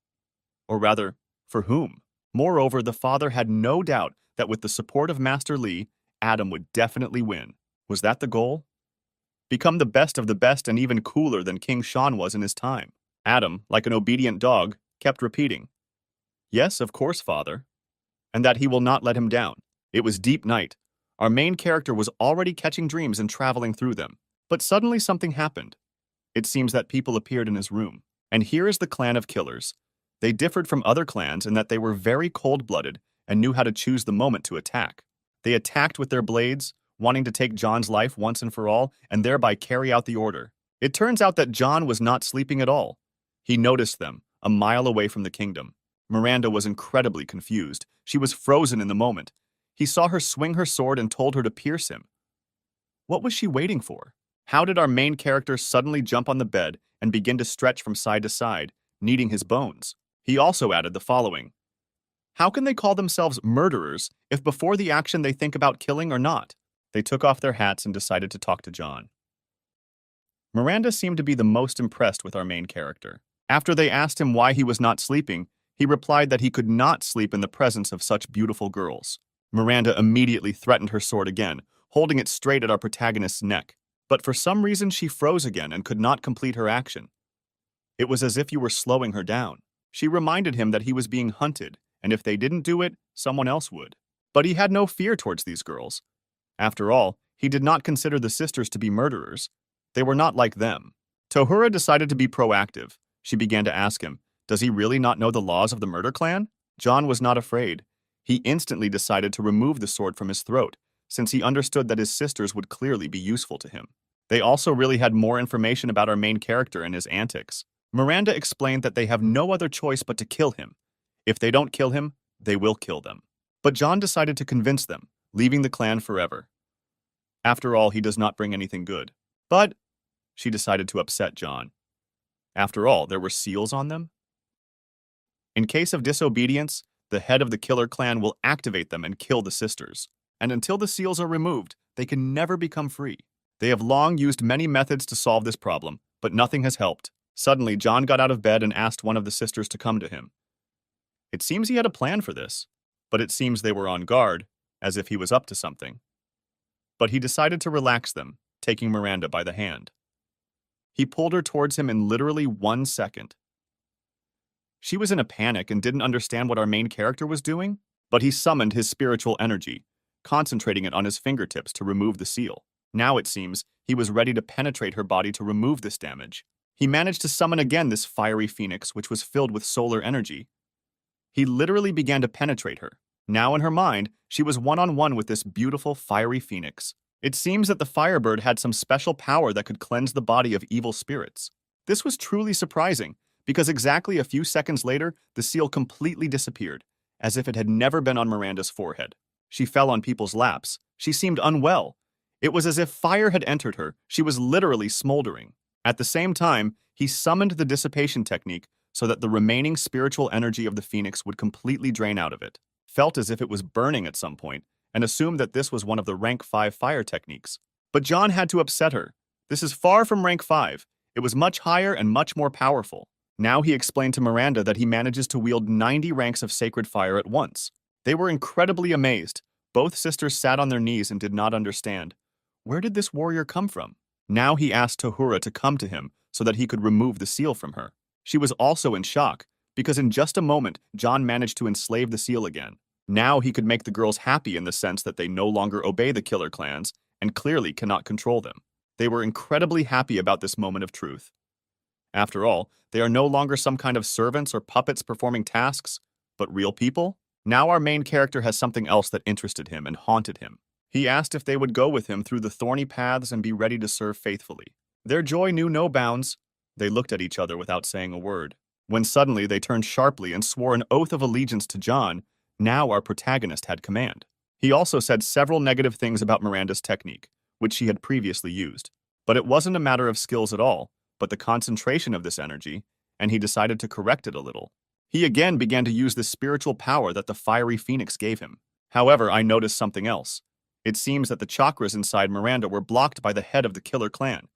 Or rather, for whom? Moreover, the father had no doubt that with the support of Master Lee, Adam would definitely win. Was that the goal? Become the best of the best and even cooler than King Sean was in his time. Adam, like an obedient dog, kept repeating, "Yes, of course, father," and that he will not let him down. It was deep night. Our main character was already catching dreams and traveling through them. But suddenly something happened. It seems that people appeared in his room. And here is the clan of killers. They differed from other clans in that they were very cold-blooded and knew how to choose the moment to attack. They attacked with their blades, wanting to take John's life once and for all, and thereby carry out the order. It turns out that John was not sleeping at all. He noticed them, a mile away from the kingdom. Miranda was incredibly confused. She was frozen in the moment. He saw her swing her sword and told her to pierce him. What was she waiting for? How did our main character suddenly jump on the bed and begin to stretch from side to side, kneading his bones? He also added the following. How can they call themselves murderers if before the action they think about killing or not? They took off their hats and decided to talk to John. Miranda seemed to be the most impressed with our main character. After they asked him why he was not sleeping, he replied that he could not sleep in the presence of such beautiful girls. Miranda immediately threatened her sword again, holding it straight at our protagonist's neck. But for some reason she froze again and could not complete her action. It was as if you were slowing her down. She reminded him that he was being hunted, and if they didn't do it, someone else would. But he had no fear towards these girls. After all, he did not consider the sisters to be murderers. They were not like them. Tohura decided to be proactive. She began to ask him, does he really not know the laws of the murder clan? John was not afraid. He instantly decided to remove the sword from his throat, since he understood that his sisters would clearly be useful to him. They also really had more information about our main character and his antics. Miranda explained that they have no other choice but to kill him. If they don't kill him, they will kill them. But John decided to convince them, leaving the clan forever. After all, he does not bring anything good. But she decided to upset John. After all, there were seals on them. In case of disobedience, the head of the killer clan will activate them and kill the sisters. And until the seals are removed, they can never become free. They have long used many methods to solve this problem, but nothing has helped. Suddenly, John got out of bed and asked one of the sisters to come to him. It seems he had a plan for this, but it seems they were on guard, as if he was up to something. But he decided to relax them, taking Miranda by the hand. He pulled her towards him in literally 1 second. She was in a panic and didn't understand what our main character was doing, but he summoned his spiritual energy, concentrating it on his fingertips to remove the seal. Now it seems he was ready to penetrate her body to remove this damage. He managed to summon again this fiery phoenix, which was filled with solar energy. He literally began to penetrate her. Now in her mind, she was one-on-one with this beautiful fiery phoenix. It seems that the firebird had some special power that could cleanse the body of evil spirits. This was truly surprising, because exactly a few seconds later, the seal completely disappeared, as if it had never been on Miranda's forehead. She fell on people's laps. She seemed unwell. It was as if fire had entered her. She was literally smoldering. At the same time, he summoned the dissipation technique so that the remaining spiritual energy of the phoenix would completely drain out of it. Felt as if it was burning at some point, and assumed that this was one of the rank 5 fire techniques. But John had to upset her. This is far from rank 5. It was much higher and much more powerful. Now he explained to Miranda that he manages to wield 90 ranks of sacred fire at once. They were incredibly amazed. Both sisters sat on their knees and did not understand. Where did this warrior come from? Now he asked Tohura to come to him so that he could remove the seal from her. She was also in shock, because in just a moment, John managed to enslave the seal again. Now he could make the girls happy in the sense that they no longer obey the killer clans and clearly cannot control them. They were incredibly happy about this moment of truth. After all, they are no longer some kind of servants or puppets performing tasks, but real people. Now our main character has something else that interested him and haunted him. He asked if they would go with him through the thorny paths and be ready to serve faithfully. Their joy knew no bounds. They looked at each other without saying a word. When suddenly they turned sharply and swore an oath of allegiance to John, Now our protagonist had command. He also said several negative things about Miranda's technique, which she had previously used. But it wasn't a matter of skills at all, but the concentration of this energy, and he decided to correct it a little. He again began to use the spiritual power that the fiery phoenix gave him. However, I noticed something else. It seems that the chakras inside Miranda were blocked by the head of the killer clan,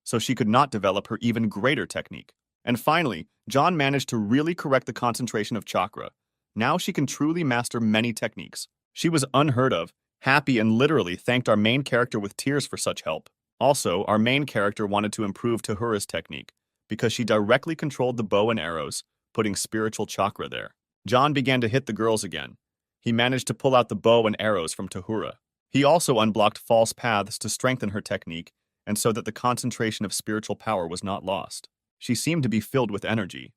so she could not develop her even greater technique. And finally, John managed to really correct the concentration of chakra. Now she can truly master many techniques. She was unheard of, happy, and literally thanked our main character with tears for such help. Also, our main character wanted to improve Tahura's technique, because she directly controlled the bow and arrows, putting spiritual chakra there. John began to hit the girls again. He managed to pull out the bow and arrows from Tahura. He also unblocked false paths to strengthen her technique, and so that the concentration of spiritual power was not lost. She seemed to be filled with energy.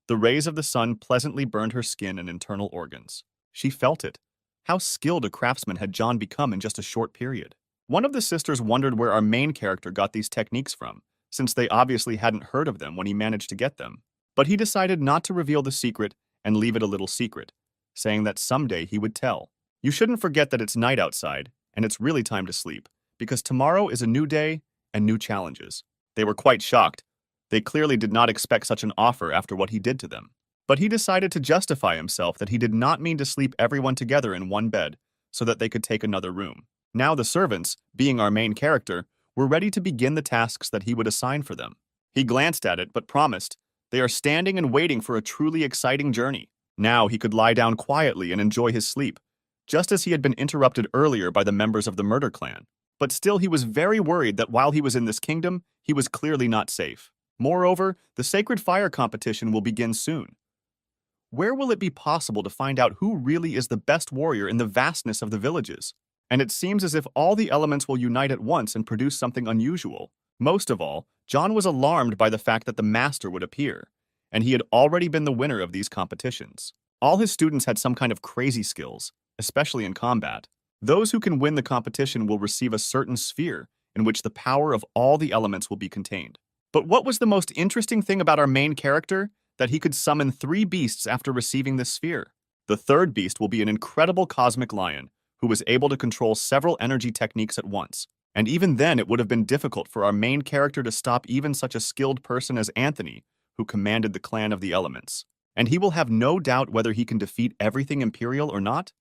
The rays of the sun pleasantly burned her skin and internal organs. She felt it. How skilled a craftsman had John become in just a short period. One of the sisters wondered where our main character got these techniques from, since they obviously hadn't heard of them when he managed to get them. But he decided not to reveal the secret and leave it a little secret, saying that someday he would tell. You shouldn't forget that it's night outside, and it's really time to sleep, because tomorrow is a new day and new challenges. They were quite shocked. They clearly did not expect such an offer after what he did to them. But he decided to justify himself that he did not mean to sleep everyone together in one bed so that they could take another room. Now the servants, being our main character, were ready to begin the tasks that he would assign for them. He glanced at it but promised, "They are standing and waiting for a truly exciting journey." Now he could lie down quietly and enjoy his sleep, just as he had been interrupted earlier by the members of the murder clan. But still he was very worried that while he was in this kingdom, he was clearly not safe. Moreover, the Sacred Fire competition will begin soon. Where will it be possible to find out who really is the best warrior in the vastness of the villages? And it seems as if all the elements will unite at once and produce something unusual. Most of all, John was alarmed by the fact that the master would appear, and he had already been the winner of these competitions. All his students had some kind of crazy skills, especially in combat. Those who can win the competition will receive a certain sphere in which the power of all the elements will be contained. But what was the most interesting thing about our main character? That he could summon 3 beasts after receiving this sphere. The third beast will be an incredible cosmic lion who was able to control several energy techniques at once. And even then it would have been difficult for our main character to stop even such a skilled person as Anthony, who commanded the clan of the elements. And he will have no doubt whether he can defeat everything imperial or not?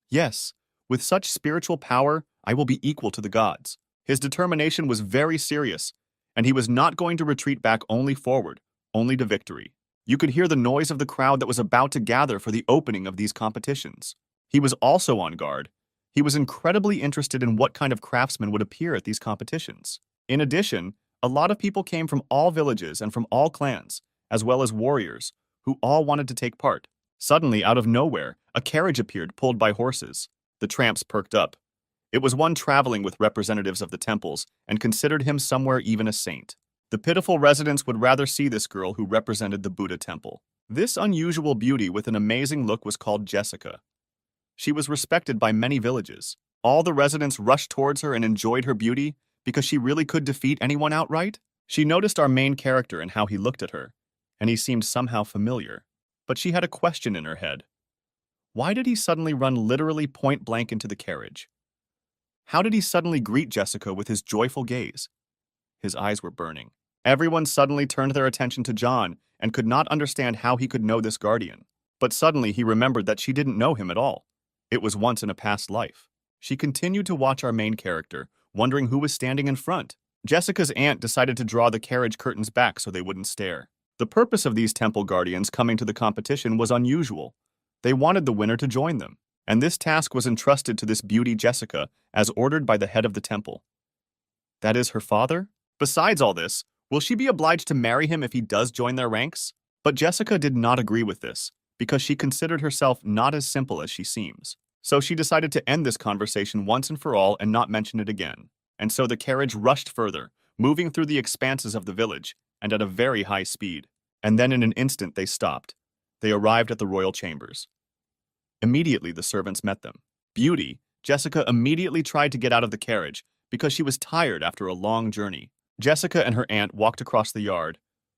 Yes, with such spiritual power, I will be equal to the gods. His determination was very serious, and he was not going to retreat back only forward, only to victory. You could hear the noise of the crowd that was about to gather for the opening of these competitions. He was also on guard. He was incredibly interested in what kind of craftsmen would appear at these competitions. In addition, a lot of people came from all villages and from all clans, as well as warriors, who all wanted to take part. Suddenly, out of nowhere, a carriage appeared pulled by horses. The tramps perked up. It was one traveling with representatives of the temples and considered him somewhere even a saint. The pitiful residents would rather see this girl who represented the Buddha temple. This unusual beauty with an amazing look was called Jessica. She was respected by many villages. All the residents rushed towards her and enjoyed her beauty because she really could defeat anyone outright. She noticed our main character and how he looked at her, and he seemed somehow familiar. But she had a question in her head. Why did he suddenly run literally point blank into the carriage? How did he suddenly greet Jessica with his joyful gaze? His eyes were burning. Everyone suddenly turned their attention to John and could not understand how he could know this guardian. But suddenly he remembered that she didn't know him at all. It was once in a past life. She continued to watch our main character, wondering who was standing in front. Jessica's aunt decided to draw the carriage curtains back so they wouldn't stare. The purpose of these temple guardians coming to the competition was unusual. They wanted the winner to join them, and this task was entrusted to this beauty Jessica as ordered by the head of the temple. That is her father? Besides all this, will she be obliged to marry him if he does join their ranks? But Jessica did not agree with this, because she considered herself not as simple as she seems. So she decided to end this conversation once and for all and not mention it again. And so the carriage rushed further, moving through the expanses of the village, and at a very high speed. And then in an instant they stopped. They arrived at the royal chambers. Immediately the servants met them. Beauty, Jessica immediately tried to get out of the carriage because she was tired after a long journey. Jessica and her aunt walked across the yard,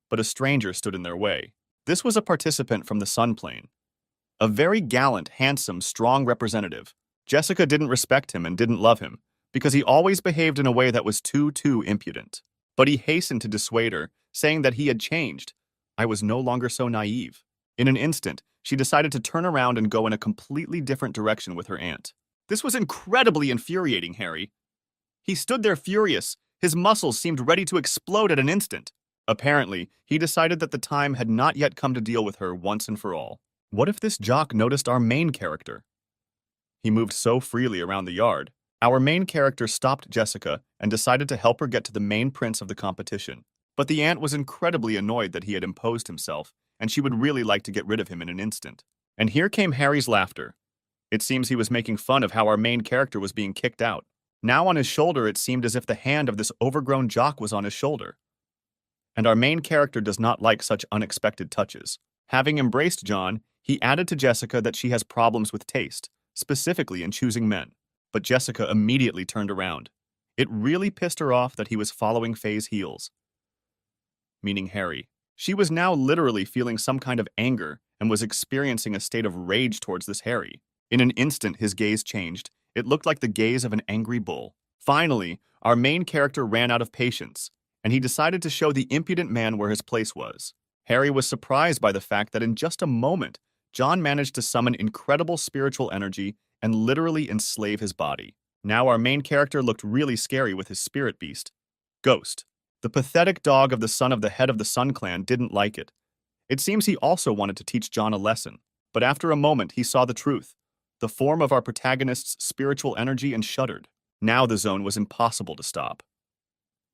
but a stranger stood in their way. This was a participant from the Sun Plane. A very gallant, handsome, strong representative. Jessica didn't respect him and didn't love him, because he always behaved in a way that was too impudent. But he hastened to dissuade her, saying that he had changed. I was no longer so naive. In an instant, she decided to turn around and go in a completely different direction with her aunt. This was incredibly infuriating Harry. He stood there furious. His muscles seemed ready to explode at an instant. Apparently, he decided that the time had not yet come to deal with her once and for all. What if this jock noticed our main character? He moved so freely around the yard. Our main character stopped Jessica and decided to help her get to the main prince of the competition. But the aunt was incredibly annoyed that he had imposed himself, and she would really like to get rid of him in an instant. And here came Harry's laughter. It seems he was making fun of how our main character was being kicked out. Now on his shoulder, it seemed as if the hand of this overgrown jock was on his shoulder. And our main character does not like such unexpected touches. Having embraced John, he added to Jessica that she has problems with taste, specifically in choosing men. But Jessica immediately turned around. It really pissed her off that he was following Faye's heels, meaning Harry. She was now literally feeling some kind of anger and was experiencing a state of rage towards this Harry. In an instant, his gaze changed. It looked like the gaze of an angry bull. Finally, our main character ran out of patience, and he decided to show the impudent man where his place was. Harry was surprised by the fact that in just a moment, John managed to summon incredible spiritual energy and literally enslave his body. Now our main character looked really scary with his spirit beast. Ghost. The pathetic dog of the son of the head of the Sun Clan didn't like it. It seems he also wanted to teach John a lesson, but after a moment he saw the truth, the form of our protagonist's spiritual energy, and shuddered. Now the zone was impossible to stop.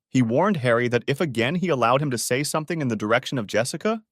He warned Harry that if again he allowed him to say something in the direction of Jessica,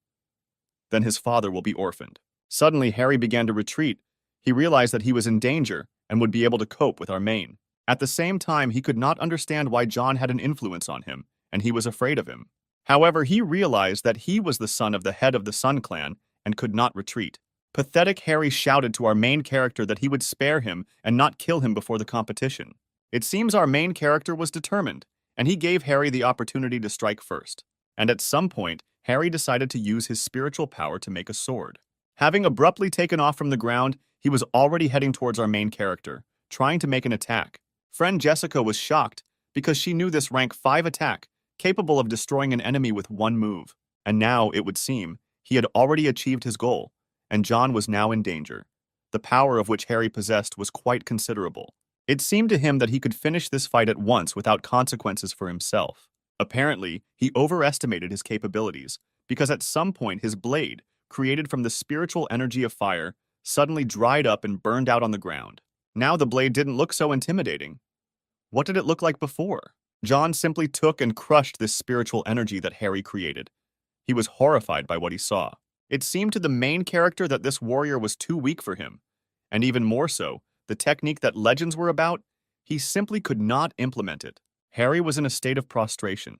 then his father will be orphaned. Suddenly Harry began to retreat. He realized that he was in danger and would be able to cope with our main. At the same time, he could not understand why John had an influence on him, and he was afraid of him. However, he realized that he was the son of the head of the Sun Clan and could not retreat. Pathetic Harry shouted to our main character that he would spare him and not kill him before the competition. It seems our main character was determined, and he gave Harry the opportunity to strike first. And at some point, Harry decided to use his spiritual power to make a sword. Having abruptly taken off from the ground, he was already heading towards our main character, trying to make an attack. Friend Jessica was shocked because she knew this rank 5 attack, capable of destroying an enemy with one move. And now, it would seem, he had already achieved his goal, and John was now in danger. The power of which Harry possessed was quite considerable. It seemed to him that he could finish this fight at once without consequences for himself. Apparently, he overestimated his capabilities, because at some point his blade, created from the spiritual energy of fire, suddenly dried up and burned out on the ground. Now the blade didn't look so intimidating. What did it look like before? John simply took and crushed this spiritual energy that Harry created. He was horrified by what he saw. It seemed to the main character that this warrior was too weak for him, and even more so, the technique that legends were about, he simply could not implement it. Harry was in a state of prostration.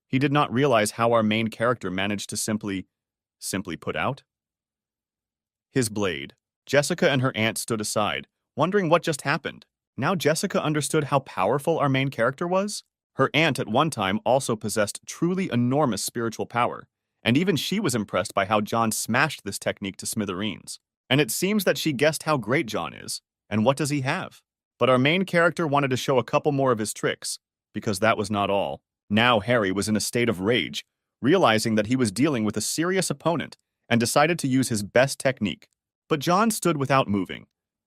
He did not realize how our main character managed to simply put out his blade. Jessica and her aunt stood aside, wondering what just happened. Now Jessica understood how powerful our main character was. Her aunt at one time also possessed truly enormous spiritual power, and even she was impressed by how John smashed this technique to smithereens. And it seems that she guessed how great John is, and what does he have? But our main character wanted to show a couple more of his tricks, because that was not all. Now Harry was in a state of rage, realizing that he was dealing with a serious opponent, and decided to use his best technique. But John stood without moving,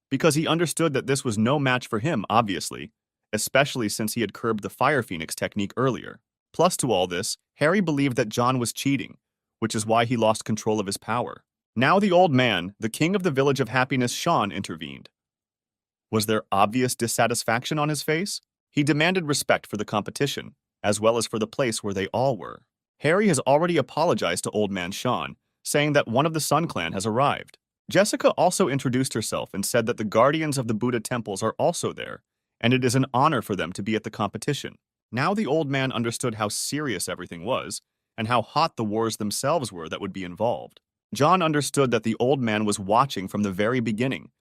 because he understood that this was no match for him, obviously, especially since he had curbed the Fire Phoenix technique earlier. Plus to all this, Harry believed that John was cheating, which is why he lost control of his power. Now the old man, the king of the village of happiness, Sean, intervened. Was there obvious dissatisfaction on his face? He demanded respect for the competition, as well as for the place where they all were. Harry has already apologized to old man Sean, saying that one of the Sun Clan has arrived. Jessica also introduced herself and said that the guardians of the Buddha temples are also there, and it is an honor for them to be at the competition. Now the old man understood how serious everything was, and how hot the wars themselves were that would be involved. John understood that the old man was watching from the very beginning,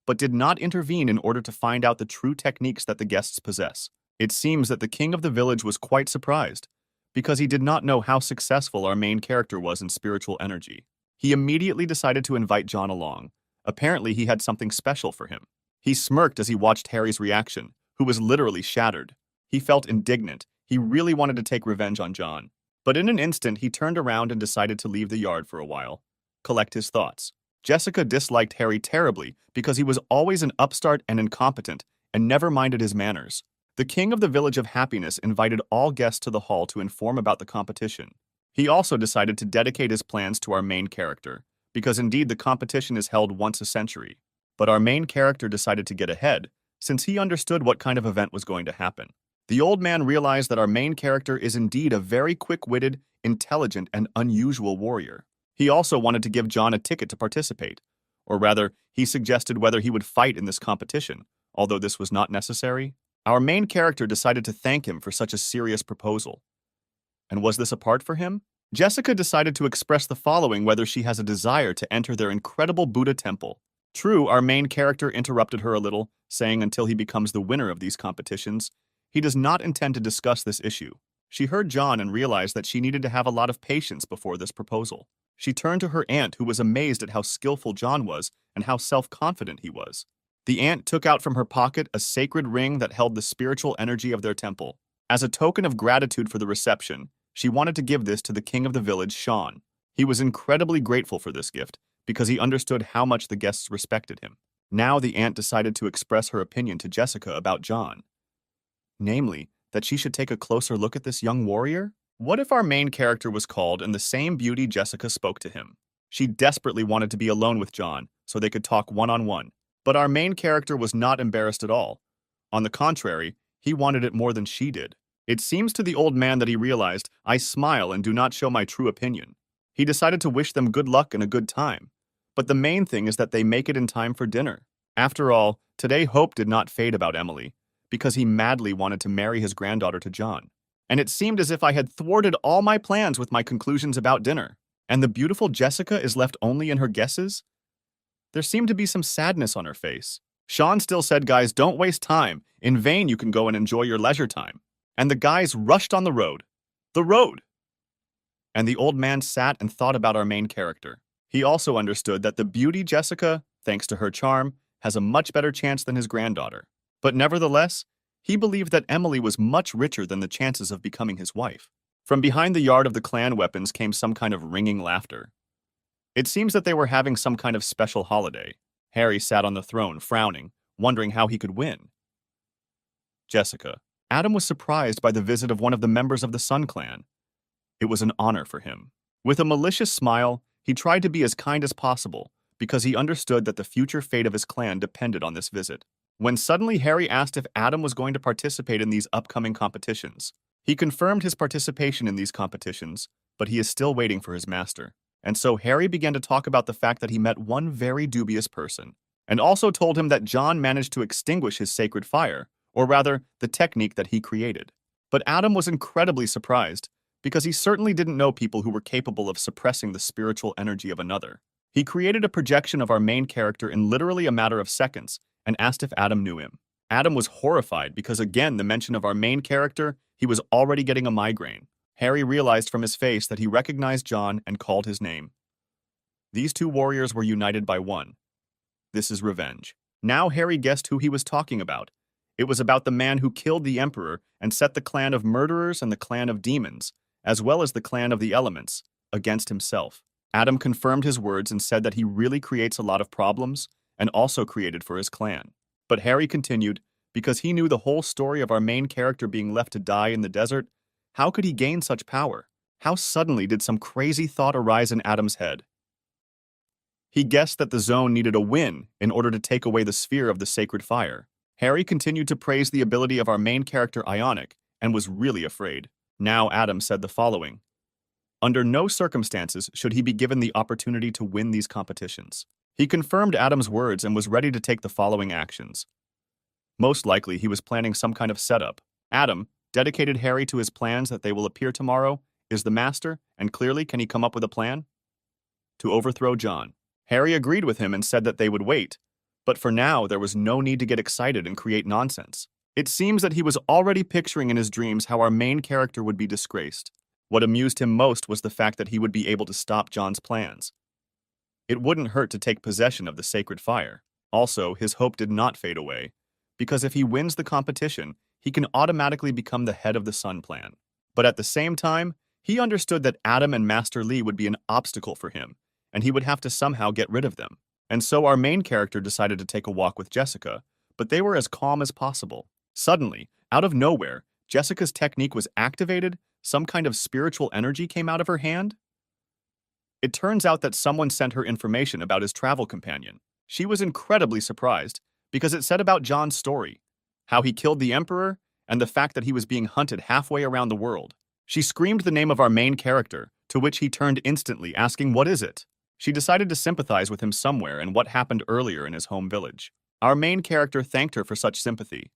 but did not intervene in order to find out the true techniques that the guests possess. It seems that the king of the village was quite surprised, because he did not know how successful our main character was in spiritual energy. He immediately decided to invite John along, Apparently, he had something special for him. He smirked as he watched Harry's reaction, who was literally shattered. He felt indignant. He really wanted to take revenge on John. But in an instant, he turned around and decided to leave the yard for a while, collect his thoughts. Jessica disliked Harry terribly because he was always an upstart and incompetent and never minded his manners. The king of the Village of Happiness invited all guests to the hall to inform about the competition. He also decided to dedicate his plans to our main character, because indeed the competition is held once a century. But our main character decided to get ahead, since he understood what kind of event was going to happen. The old man realized that our main character is indeed a very quick-witted, intelligent, and unusual warrior. He also wanted to give John a ticket to participate, or rather, he suggested whether he would fight in this competition, although this was not necessary. Our main character decided to thank him for such a serious proposal. And was this a part for him? Jessica decided to express the following whether she has a desire to enter their incredible Buddha temple. True, our main character interrupted her a little, saying until he becomes the winner of these competitions, he does not intend to discuss this issue. She heard John and realized that she needed to have a lot of patience before this proposal. She turned to her aunt, who was amazed at how skillful John was and how self-confident he was. The aunt took out from her pocket a sacred ring that held the spiritual energy of their temple. As a token of gratitude for the reception, she wanted to give this to the king of the village, Sean. He was incredibly grateful for this gift because he understood how much the guests respected him. Now the aunt decided to express her opinion to Jessica about John. Namely, that she should take a closer look at this young warrior? What if our main character was called and the same beauty Jessica spoke to him? She desperately wanted to be alone with John so they could talk one-on-one. But our main character was not embarrassed at all. On the contrary, he wanted it more than she did. It seems to the old man that he realized, I smile and do not show my true opinion. He decided to wish them good luck and a good time. But the main thing is that they make it in time for dinner. After all, today hope did not fade about Emily, because he madly wanted to marry his granddaughter to John. And it seemed as if I had thwarted all my plans with my conclusions about dinner. And the beautiful Jessica is left only in her guesses? There seemed to be some sadness on her face. Sean still said, guys, don't waste time. In vain you can go and enjoy your leisure time. And the guys rushed on the road. The road! And the old man sat and thought about our main character. He also understood that the beauty Jessica, thanks to her charm, has a much better chance than his granddaughter. But nevertheless, he believed that Emily was much richer than the chances of becoming his wife. From behind the yard of the clan weapons came some kind of ringing laughter. It seems that they were having some kind of special holiday. Harry sat on the throne, frowning, wondering how he could win. Jessica. Adam was surprised by the visit of one of the members of the Sun clan. It was an honor for him. With a malicious smile, he tried to be as kind as possible, because he understood that the future fate of his clan depended on this visit. When suddenly Harry asked if Adam was going to participate in these upcoming competitions. He confirmed his participation in these competitions, but he is still waiting for his master. And so Harry began to talk about the fact that he met one very dubious person, and also told him that John managed to extinguish his sacred fire, or rather, the technique that he created. But Adam was incredibly surprised, because he certainly didn't know people who were capable of suppressing the spiritual energy of another. He created a projection of our main character in literally a matter of seconds, and asked if Adam knew him. Adam was horrified because again, the mention of our main character, he was already getting a migraine. Harry realized from his face that he recognized John and called his name. These two warriors were united by one. This is revenge. Now Harry guessed who he was talking about. It was about the man who killed the Emperor and set the clan of murderers and the clan of demons, as well as the clan of the elements, against himself. Adam confirmed his words and said that he really creates a lot of problems, and also created for his clan. But Harry continued, because he knew the whole story of our main character being left to die in the desert. How could he gain such power? How suddenly did some crazy thought arise in Adam's head? He guessed that the zone needed a win in order to take away the sphere of the sacred fire. Harry continued to praise the ability of our main character Ionic, and was really afraid. Now Adam said the following. Under no circumstances should he be given the opportunity to win these competitions. He confirmed Adam's words and was ready to take the following actions. Most likely, he was planning some kind of setup. Adam dedicated Harry to his plans that they will appear tomorrow, is the master, and clearly can he come up with a plan? To overthrow John. Harry agreed with him and said that they would wait, but for now there was no need to get excited and create nonsense. It seems that he was already picturing in his dreams how our main character would be disgraced. What amused him most was the fact that he would be able to stop John's plans. It wouldn't hurt to take possession of the sacred fire. Also, his hope did not fade away, because if he wins the competition, he can automatically become the head of the Sun Plan. But at the same time, he understood that Adam and Master Li would be an obstacle for him, and he would have to somehow get rid of them. And so our main character decided to take a walk with Jessica, but they were as calm as possible. Suddenly, out of nowhere, Jessica's technique was activated, some kind of spiritual energy came out of her hand. It turns out that someone sent her information about his travel companion. She was incredibly surprised, because it said about John's story, how he killed the Emperor, and the fact that he was being hunted halfway around the world. She screamed the name of our main character, to which he turned instantly, asking, "What is it?" She decided to sympathize with him somewhere and what happened earlier in his home village. Our main character thanked her for such sympathy,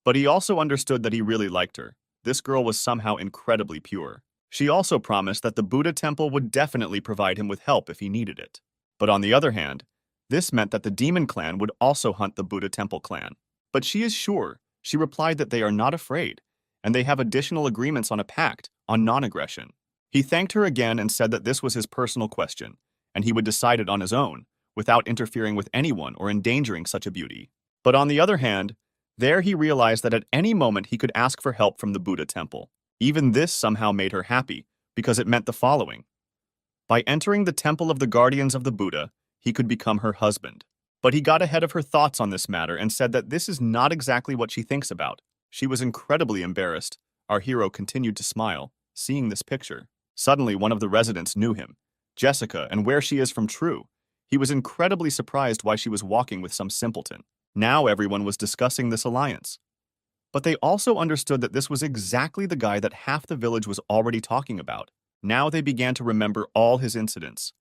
but he also understood that he really liked her. This girl was somehow incredibly pure. She also promised that the Buddha temple would definitely provide him with help if he needed it. But on the other hand, this meant that the demon clan would also hunt the Buddha temple clan. But she is sure, she replied, that they are not afraid, and they have additional agreements on a pact on non-aggression. He thanked her again and said that this was his personal question, and he would decide it on his own, without interfering with anyone or endangering such a beauty. But on the other hand, there he realized that at any moment he could ask for help from the Buddha temple. Even this somehow made her happy, because it meant the following. By entering the temple of the guardians of the Buddha, he could become her husband. But he got ahead of her thoughts on this matter and said that this is not exactly what she thinks about. She was incredibly embarrassed. Our hero continued to smile, seeing this picture. Suddenly, one of the residents knew him, Jessica, and where she is from True. He was incredibly surprised why she was walking with some simpleton. Now everyone was discussing this alliance. But they also understood that this was exactly the guy that half the village was already talking about. Now they began to remember all his incidents.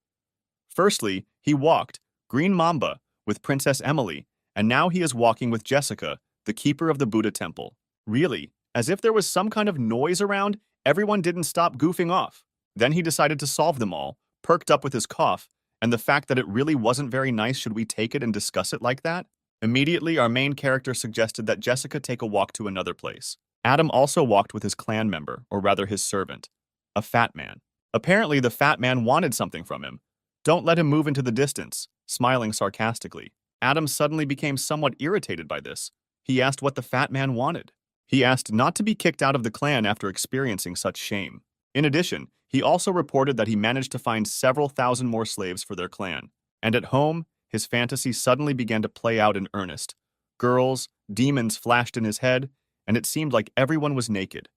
Firstly, he walked, Green Mamba, with Princess Emily, and now he is walking with Jessica, the keeper of the Buddha temple. Really, as if there was some kind of noise around, everyone didn't stop goofing off. Then he decided to solve them all, perked up with his cough, and the fact that it really wasn't very nice. Should we take it and discuss it like that? Immediately, our main character suggested that Jessica take a walk to another place. Adam also walked with his clan member, or rather his servant, a fat man. Apparently, the fat man wanted something from him. "Don't let him move into the distance," smiling sarcastically. Adam suddenly became somewhat irritated by this. He asked what the fat man wanted. He asked not to be kicked out of the clan after experiencing such shame. In addition, he also reported that he managed to find several thousand more slaves for their clan. And at home, his fantasy suddenly began to play out in earnest. Girls, demons flashed in his head, and it seemed like everyone was naked,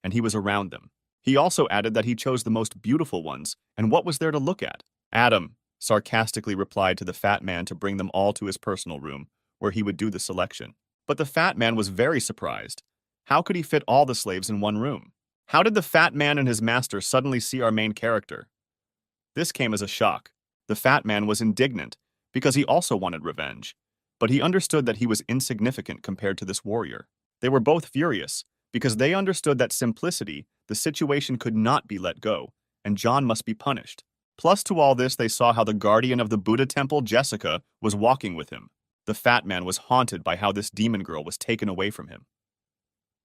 and he was around them. He also added that he chose the most beautiful ones, and what was there to look at? Adam sarcastically replied to the fat man to bring them all to his personal room, where he would do the selection. But the fat man was very surprised. How could he fit all the slaves in one room? How did the fat man and his master suddenly see our main character? This came as a shock. The fat man was indignant, because he also wanted revenge. But he understood that he was insignificant compared to this warrior. They were both furious, because they understood that simplicity, the situation could not be let go, and John must be punished. Plus to all this, they saw how the guardian of the Buddha temple, Jessica, was walking with him. The fat man was haunted by how this demon girl was taken away from him.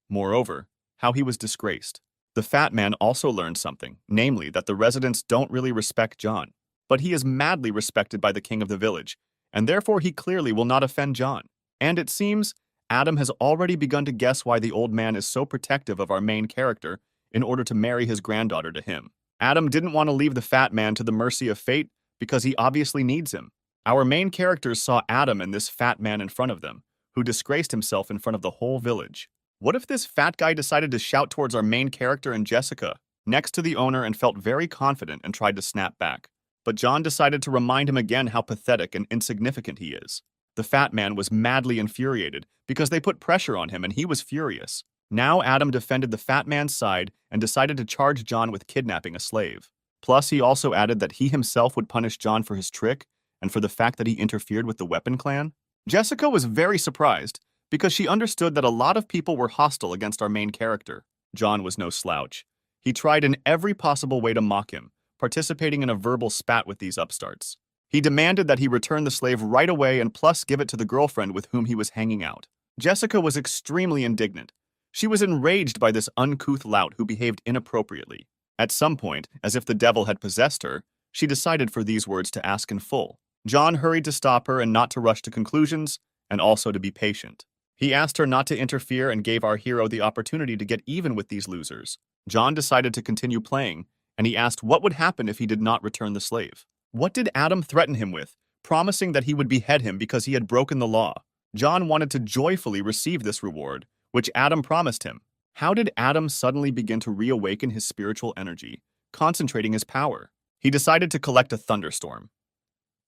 Moreover, how he was disgraced. The fat man also learned something, namely that the residents don't really respect John. But he is madly respected by the king of the village, and therefore he clearly will not offend John. And it seems Adam has already begun to guess why the old man is so protective of our main character in order to marry his granddaughter to him. Adam didn't want to leave the fat man to the mercy of fate because he obviously needs him. Our main characters saw Adam and this fat man in front of them, who disgraced himself in front of the whole village. What if this fat guy decided to shout towards our main character and Jessica, next to the owner, and felt very confident and tried to snap back? But John decided to remind him again how pathetic and insignificant he is. The fat man was madly infuriated because they put pressure on him and he was furious. Now Adam defended the fat man's side and decided to charge John with kidnapping a slave. Plus, he also added that he himself would punish John for his trick and for the fact that he interfered with the weapon clan. Jessica was very surprised because she understood that a lot of people were hostile against our main character. John was no slouch. He tried in every possible way to mock him, participating in a verbal spat with these upstarts. He demanded that he return the slave right away and plus give it to the girlfriend with whom he was hanging out. Jessica was extremely indignant. She was enraged by this uncouth lout who behaved inappropriately. At some point, as if the devil had possessed her, She decided for these words to ask in full. John hurried to stop her and not to rush to conclusions, and also to be patient. He asked her not to interfere and gave our hero the opportunity to get even with these losers. John decided to continue playing, and he asked what would happen if he did not return the slave. What did Adam threaten him with, promising that he would behead him because he had broken the law? John wanted to joyfully receive this reward, which Adam promised him. How did Adam suddenly begin to reawaken his spiritual energy, concentrating his power? He decided to collect a thunderstorm.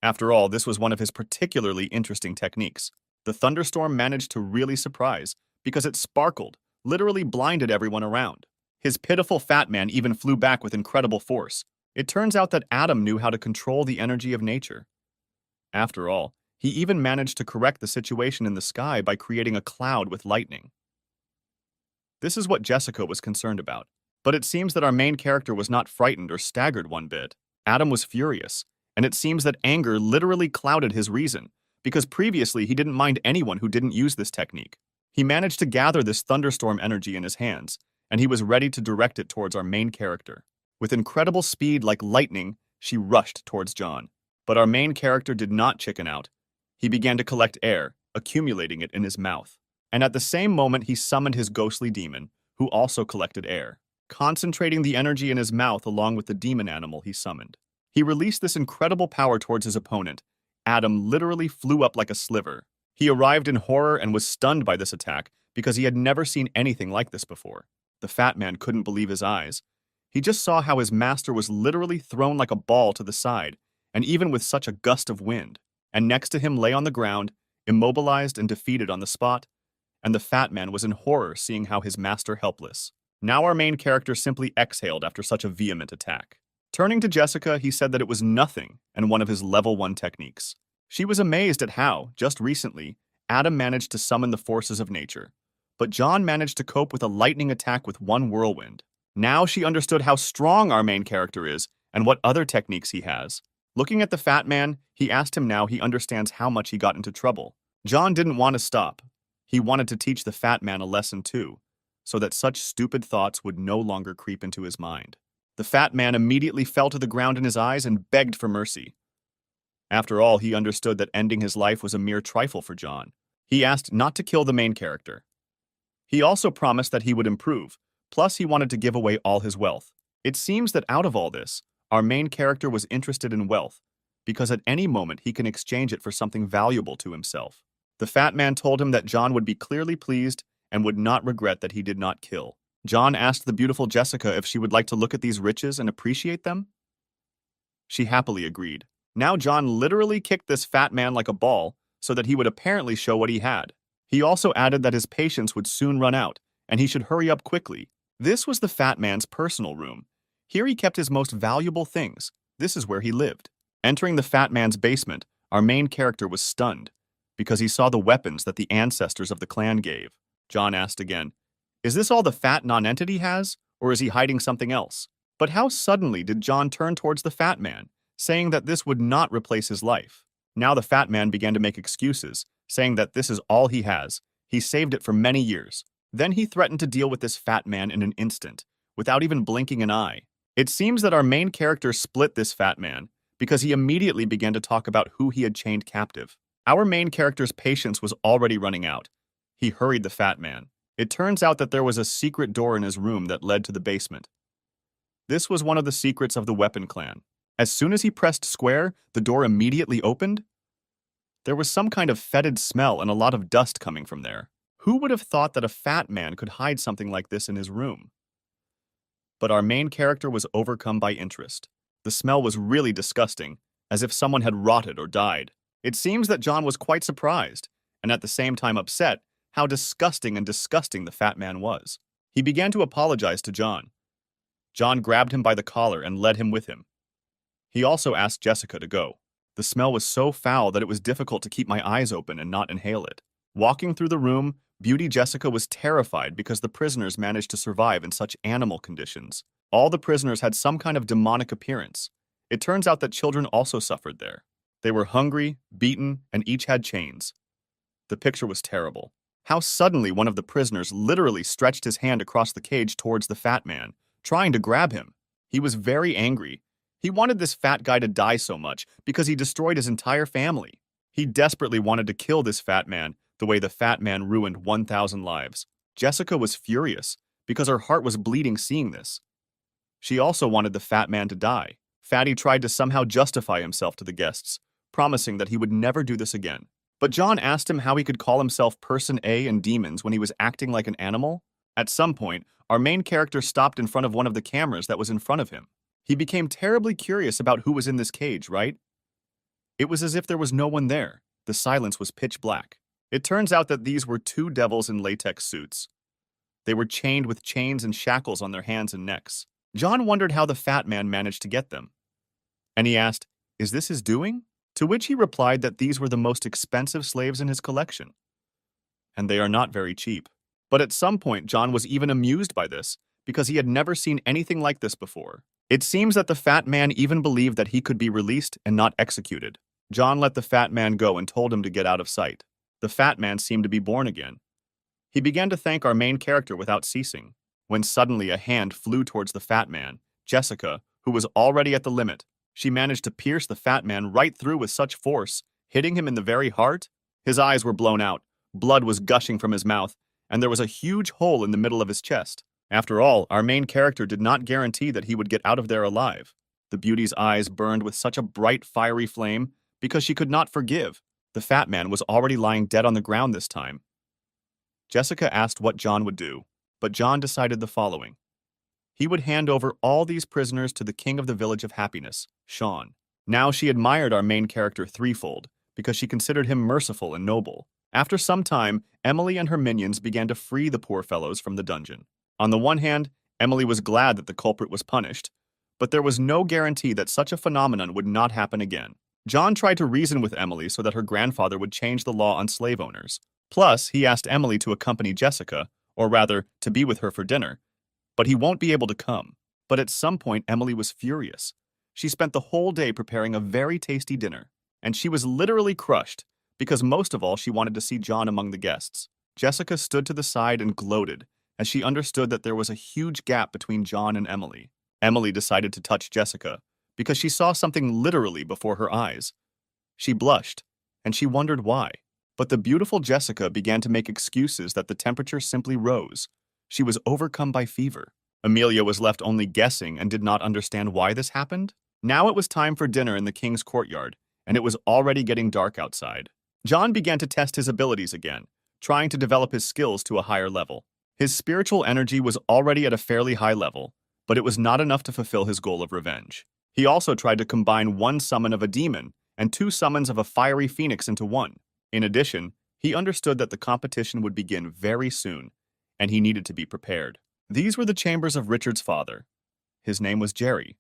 After all, this was one of his particularly interesting techniques. The thunderstorm managed to really surprise because it sparkled, literally blinded everyone around. His pitiful fat man even flew back with incredible force. It turns out that Adam knew how to control the energy of nature. After all, he even managed to correct the situation in the sky by creating a cloud with lightning. This is what Jessica was concerned about. But it seems that our main character was not frightened or staggered one bit. Adam was furious, and it seems that anger literally clouded his reason, because previously he didn't mind anyone who didn't use this technique. He managed to gather this thunderstorm energy in his hands, and he was ready to direct it towards our main character. With incredible speed like lightning, she rushed towards John. But our main character did not chicken out. He began to collect air, accumulating it in his mouth. And at the same moment, he summoned his ghostly demon, who also collected air, concentrating the energy in his mouth along with the demon animal he summoned. He released this incredible power towards his opponent. Adam literally flew up like a sliver. He arrived in horror and was stunned by this attack because he had never seen anything like this before. The fat man couldn't believe his eyes. He just saw how his master was literally thrown like a ball to the side, and even with such a gust of wind. And next to him lay on the ground, immobilized and defeated on the spot, and the fat man was in horror seeing how his master helpless. Now our main character simply exhaled after such a vehement attack. Turning to Jessica, he said that it was nothing and one of his level 1 techniques. She was amazed at how, just recently, Adam managed to summon the forces of nature, but John managed to cope with a lightning attack with one whirlwind. Now she understood how strong our main character is and what other techniques he has. Looking at the fat man, he asked him now he understands how much he got into trouble. John didn't want to stop. He wanted to teach the fat man a lesson too, so that such stupid thoughts would no longer creep into his mind. The fat man immediately fell to the ground in his eyes and begged for mercy. After all, he understood that ending his life was a mere trifle for John. He asked not to kill the main character. He also promised that he would improve, plus he wanted to give away all his wealth. It seems that out of all this, our main character was interested in wealth, because at any moment he can exchange it for something valuable to himself. The fat man told him that John would be clearly pleased and would not regret that he did not kill. John asked the beautiful Jessica if she would like to look at these riches and appreciate them. She happily agreed. Now John literally kicked this fat man like a ball so that he would apparently show what he had. He also added that his patience would soon run out and he should hurry up quickly. This was the fat man's personal room. Here he kept his most valuable things. This is where he lived. Entering the fat man's basement, our main character was stunned because he saw the weapons that the ancestors of the clan gave. John asked again, "Is this all the fat nonentity has, or is he hiding something else?" But how suddenly did John turn towards the fat man, saying that this would not replace his life? Now the fat man began to make excuses, saying that this is all he has. He saved it for many years. Then he threatened to deal with this fat man in an instant, without even blinking an eye. It seems that our main character split this fat man because he immediately began to talk about who he had chained captive. Our main character's patience was already running out. He hurried the fat man. It turns out that there was a secret door in his room that led to the basement. This was one of the secrets of the weapon clan. As soon as he pressed square, the door immediately opened. There was some kind of fetid smell and a lot of dust coming from there. Who would have thought that a fat man could hide something like this in his room? But our main character was overcome by interest. The smell was really disgusting, as if someone had rotted or died. It seems that John was quite surprised, and at the same time upset, how disgusting the fat man was. He began to apologize to John. John grabbed him by the collar and led him with him. He also asked Jessica to go. The smell was so foul that it was difficult to keep my eyes open and not inhale it. Walking through the room, Beauty Jessica was terrified because the prisoners managed to survive in such animal conditions. All the prisoners had some kind of demonic appearance. It turns out that children also suffered there. They were hungry, beaten, and each had chains. The picture was terrible. How suddenly one of the prisoners literally stretched his hand across the cage towards the fat man, trying to grab him. He was very angry. He wanted this fat guy to die so much because he destroyed his entire family. He desperately wanted to kill this fat man the way the fat man ruined 1,000 lives. Jessica was furious because her heart was bleeding seeing this. She also wanted the fat man to die. Fatty tried to somehow justify himself to the guests, promising that he would never do this again. But John asked him how he could call himself Person A in Demons when he was acting like an animal. At some point, our main character stopped in front of one of the cameras that was in front of him. He became terribly curious about who was in this cage, right? It was as if there was no one there. The silence was pitch black. It turns out that these were two devils in latex suits. They were chained with chains and shackles on their hands and necks. John wondered how the fat man managed to get them. And he asked, "Is this his doing?" To which he replied that these were the most expensive slaves in his collection. And they are not very cheap. But at some point, John was even amused by this, because he had never seen anything like this before. It seems that the fat man even believed that he could be released and not executed. John let the fat man go and told him to get out of sight. The fat man seemed to be born again. He began to thank our main character without ceasing, when suddenly a hand flew towards the fat man, Jessica, who was already at the limit. She managed to pierce the fat man right through with such force, hitting him in the very heart. His eyes were blown out, blood was gushing from his mouth, and there was a huge hole in the middle of his chest. After all, our main character did not guarantee that he would get out of there alive. The beauty's eyes burned with such a bright, fiery flame because she could not forgive. The fat man was already lying dead on the ground this time. Jessica asked what John would do, but John decided the following. He would hand over all these prisoners to the king of the village of happiness, Sean. Now she admired our main character threefold because she considered him merciful and noble. After some time, Emily and her minions began to free the poor fellows from the dungeon. On the one hand, Emily was glad that the culprit was punished, but there was no guarantee that such a phenomenon would not happen again. John tried to reason with Emily so that her grandfather would change the law on slave owners. Plus, he asked Emily to accompany Jessica, or rather, to be with her for dinner, but he won't be able to come. But at some point, Emily was furious. She spent the whole day preparing a very tasty dinner, and she was literally crushed, because most of all, she wanted to see John among the guests. Jessica stood to the side and gloated, as she understood that there was a huge gap between John and Emily. Emily decided to touch Jessica, because she saw something literally before her eyes. She blushed, and she wondered why. But the beautiful Jessica began to make excuses that the temperature simply rose. She was overcome by fever. Amelia was left only guessing and did not understand why this happened. Now it was time for dinner in the king's courtyard, and it was already getting dark outside. John began to test his abilities again, trying to develop his skills to a higher level. His spiritual energy was already at a fairly high level, but it was not enough to fulfill his goal of revenge. He also tried to combine one summon of a demon and two summons of a fiery phoenix into one. In addition, he understood that the competition would begin very soon, and he needed to be prepared. These were the chambers of Richard's father. His name was Jerry.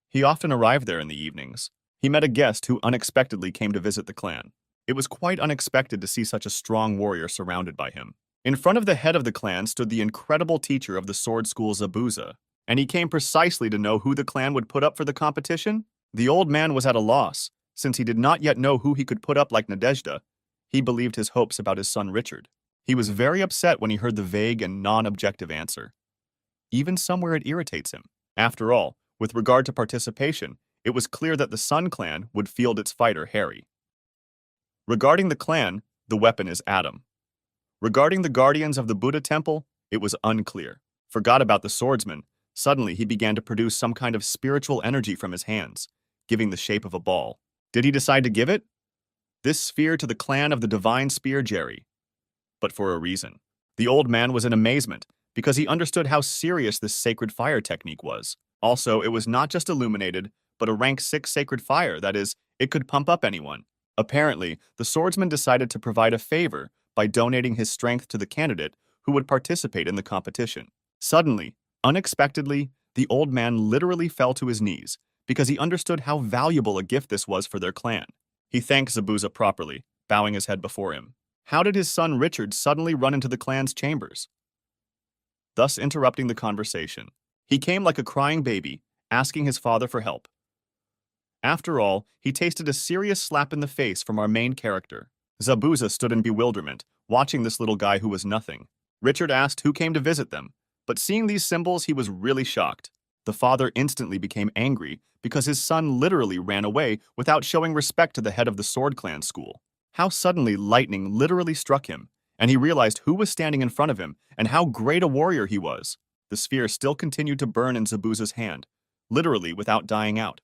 He often arrived there in the evenings. He met a guest who unexpectedly came to visit the clan. It was quite unexpected to see such a strong warrior surrounded by him. In front of the head of the clan stood the incredible teacher of the sword school Zabuza, and he came precisely to know who the clan would put up for the competition. The old man was at a loss, since he did not yet know who he could put up like Nadezhda. He believed his hopes about his son Richard. He was very upset when he heard the vague and non-objective answer. Even somewhere it irritates him. After all, with regard to participation, it was clear that the Sun clan would field its fighter, Harry. Regarding the clan, the weapon is Adam. Regarding the guardians of the Buddha temple, it was unclear. Forgot about the swordsman. Suddenly, he began to produce some kind of spiritual energy from his hands, giving the shape of a ball. Did he decide to give it? This sphere to the clan of the divine spear Jerry. But for a reason. The old man was in amazement, because he understood how serious this sacred fire technique was. Also, it was not just illuminated, but a rank 6 sacred fire, that is, it could pump up anyone. Apparently, the swordsman decided to provide a favor by donating his strength to the candidate who would participate in the competition. Suddenly, unexpectedly, the old man literally fell to his knees because he understood how valuable a gift this was for their clan. He thanked Zabuza properly, bowing his head before him. How did his son Richard suddenly run into the clan's chambers? Thus interrupting the conversation. He came like a crying baby, asking his father for help. After all, he tasted a serious slap in the face from our main character. Zabuza stood in bewilderment, watching this little guy who was nothing. Richard asked who came to visit them, but seeing these symbols, he was really shocked. The father instantly became angry because his son literally ran away without showing respect to the head of the Sword Clan school. How suddenly lightning literally struck him, and he realized who was standing in front of him and how great a warrior he was. The sphere still continued to burn in Zabuza's hand, literally without dying out.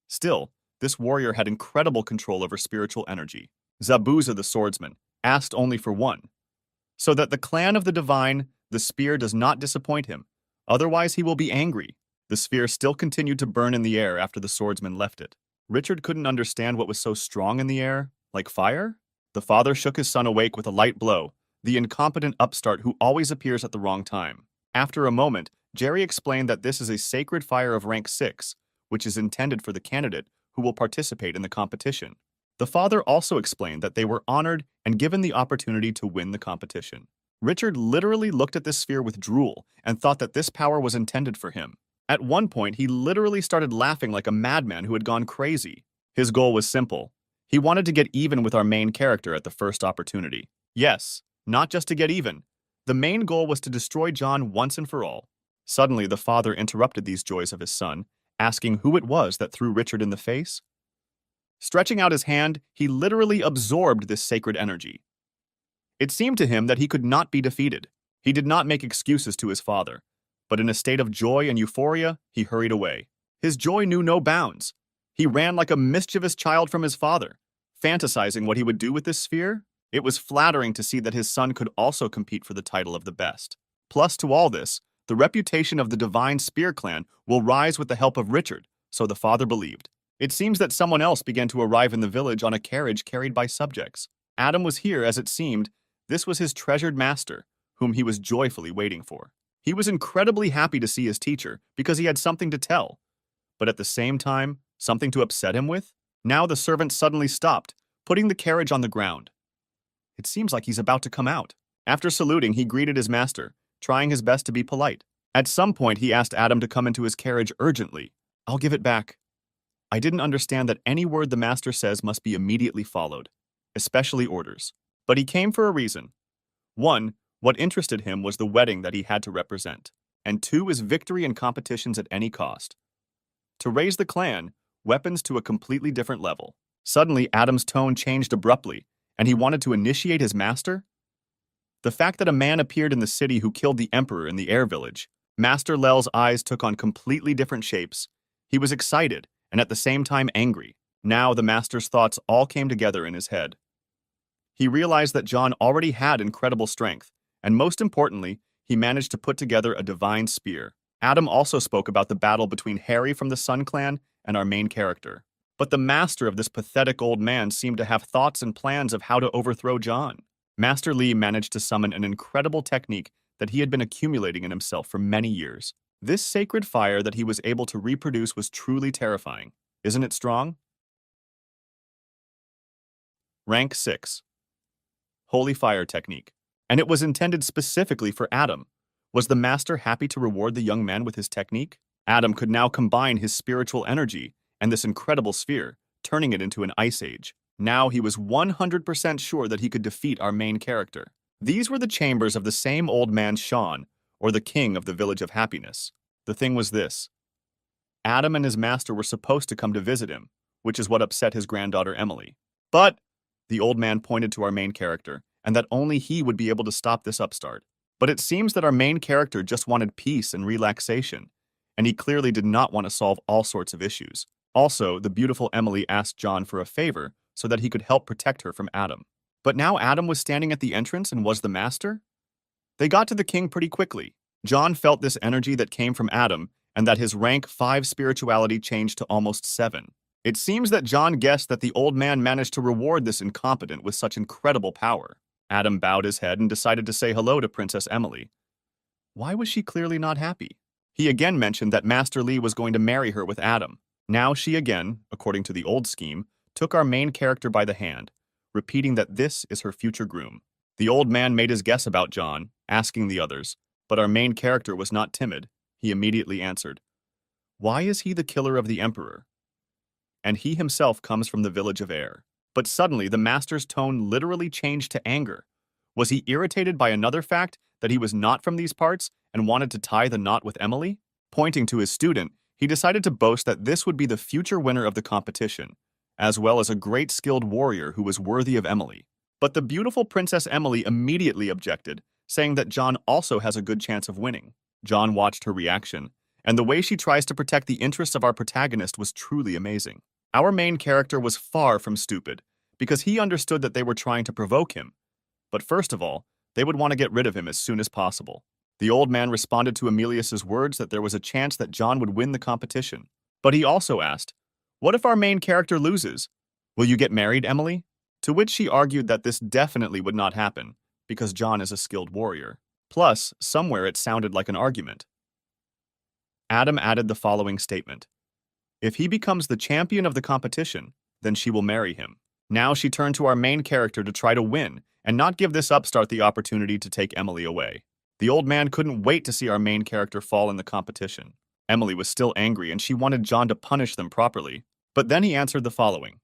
Still, this warrior had incredible control over spiritual energy. Zabuza the swordsman asked only for one, so that the clan of the divine, the spear does not disappoint him. Otherwise, he will be angry. The sphere still continued to burn in the air after the swordsman left it. Richard couldn't understand what was so strong in the air, like fire. The father shook his son awake with a light blow, the incompetent upstart who always appears at the wrong time. After a moment, Jerry explained that this is a sacred fire of rank 6, which is intended for the candidate who will participate in the competition. The father also explained that they were honored and given the opportunity to win the competition. Richard literally looked at this sphere with drool and thought that this power was intended for him. At one point, he literally started laughing like a madman who had gone crazy. His goal was simple. He wanted to get even with our main character at the first opportunity. Yes, not just to get even. The main goal was to destroy John once and for all. Suddenly, the father interrupted these joys of his son, asking who it was that threw Richard in the face. Stretching out his hand, he literally absorbed this sacred energy. It seemed to him that he could not be defeated. He did not make excuses to his father, but in a state of joy and euphoria, he hurried away. His joy knew no bounds. He ran like a mischievous child from his father, fantasizing what he would do with this sphere. It was flattering to see that his son could also compete for the title of the best. Plus to all this, the reputation of the Divine Spear Clan will rise with the help of Richard, so the father believed. It seems that someone else began to arrive in the village on a carriage carried by subjects. Adam was here, as it seemed. This was his treasured master, whom he was joyfully waiting for. He was incredibly happy to see his teacher because he had something to tell, but at the same time, something to upset him with. Now the servant suddenly stopped, putting the carriage on the ground. It seems like he's about to come out. After saluting, he greeted his master, trying his best to be polite. At some point, he asked Adam to come into his carriage urgently. "I'll give it back." I didn't understand that any word the master says must be immediately followed, especially orders. But he came for a reason. 1. What interested him was the wedding that he had to represent, and 2. His victory in competitions at any cost. To raise the clan, weapons to a completely different level. Suddenly, Adam's tone changed abruptly, and he wanted to initiate his master? The fact that a man appeared in the city who killed the emperor in the air village. Master Lel's eyes took on completely different shapes. He was excited, and at the same time angry. Now the master's thoughts all came together in his head. He realized that John already had incredible strength, and most importantly, he managed to put together a divine spear. Adam also spoke about the battle between Harry from the Sun Clan and our main character. But the master of this pathetic old man seemed to have thoughts and plans of how to overthrow John. Master Lee managed to summon an incredible technique that he had been accumulating in himself for many years. This sacred fire that he was able to reproduce was truly terrifying. Isn't it strong? Rank 6. Holy Fire Technique. And it was intended specifically for Adam. Was the master happy to reward the young man with his technique? Adam could now combine his spiritual energy and this incredible sphere, turning it into an ice age. Now he was 100% sure that he could defeat our main character. These were the chambers of the same old man Sean, or the king of the Village of Happiness. The thing was this. Adam and his master were supposed to come to visit him, which is what upset his granddaughter Emily. But the old man pointed to our main character, and that only he would be able to stop this upstart. But it seems that our main character just wanted peace and relaxation, and he clearly did not want to solve all sorts of issues. Also, the beautiful Emily asked John for a favor so that he could help protect her from Adam. But now Adam was standing at the entrance and was the master? They got to the king pretty quickly. John felt this energy that came from Adam, and that his rank 5 spirituality changed to almost 7. It seems that John guessed that the old man managed to reward this incompetent with such incredible power. Adam bowed his head and decided to say hello to Princess Emily. Why was she clearly not happy? He again mentioned that Master Lee was going to marry her with Adam. Now she again, according to the old scheme, took our main character by the hand, repeating that this is her future groom. The old man made his guess about John, asking the others, but our main character was not timid. He immediately answered, "Why is he the killer of the emperor? And he himself comes from the village of Air." But suddenly the master's tone literally changed to anger. Was he irritated by another fact that he was not from these parts and wanted to tie the knot with Emily? Pointing to his student, he decided to boast that this would be the future winner of the competition, as well as a great skilled warrior who was worthy of Emily. But the beautiful Princess Emily immediately objected, saying that John also has a good chance of winning. John watched her reaction, and the way she tries to protect the interests of our protagonist was truly amazing. Our main character was far from stupid, because he understood that they were trying to provoke him. But first of all, they would want to get rid of him as soon as possible. The old man responded to Emilius's words that there was a chance that John would win the competition. But he also asked, "What if our main character loses? Will you get married, Emily?" To which she argued that this definitely would not happen, because John is a skilled warrior. Plus, somewhere it sounded like an argument. Adam added the following statement: "If he becomes the champion of the competition, then she will marry him." Now she turned to our main character to try to win and not give this upstart the opportunity to take Emily away. The old man couldn't wait to see our main character fall in the competition. Emily was still angry and she wanted John to punish them properly. But then he answered the following: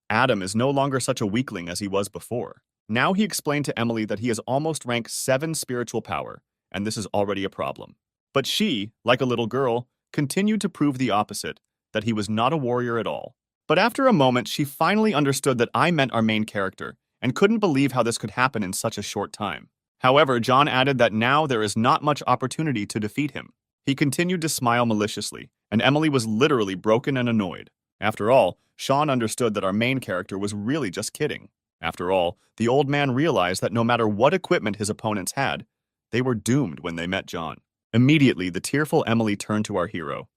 "Adam is no longer such a weakling as he was before." Now he explained to Emily that he is almost rank 7 spiritual power, and this is already a problem. But she, like a little girl, continued to prove the opposite, that he was not a warrior at all. But after a moment, she finally understood that I meant our main character, and couldn't believe how this could happen in such a short time. However, John added that now there is not much opportunity to defeat him. He continued to smile maliciously, and Emily was literally broken and annoyed. After all, Sean understood that our main character was really just kidding. After all, the old man realized that no matter what equipment his opponents had, they were doomed when they met John. Immediately, the tearful Emily turned to our hero.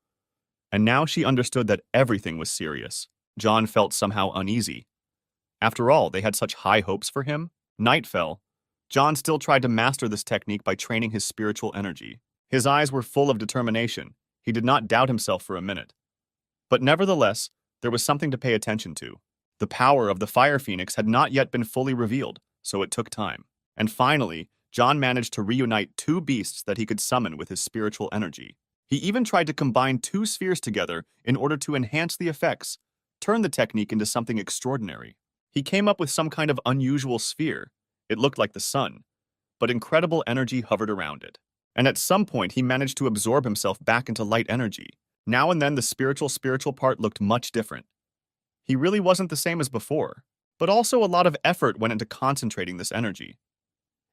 And now she understood that everything was serious. John felt somehow uneasy. After all, they had such high hopes for him. Night fell. John still tried to master this technique by training his spiritual energy. His eyes were full of determination. He did not doubt himself for a minute. But nevertheless, there was something to pay attention to. The power of the Fire Phoenix had not yet been fully revealed, so it took time. And finally, John managed to reunite 2 beasts that he could summon with his spiritual energy. He even tried to combine 2 spheres together in order to enhance the effects, turn the technique into something extraordinary. He came up with some kind of unusual sphere. It looked like the sun, but incredible energy hovered around it. And at some point, he managed to absorb himself back into light energy. Now and then, the spiritual part looked much different. He really wasn't the same as before, but also a lot of effort went into concentrating this energy.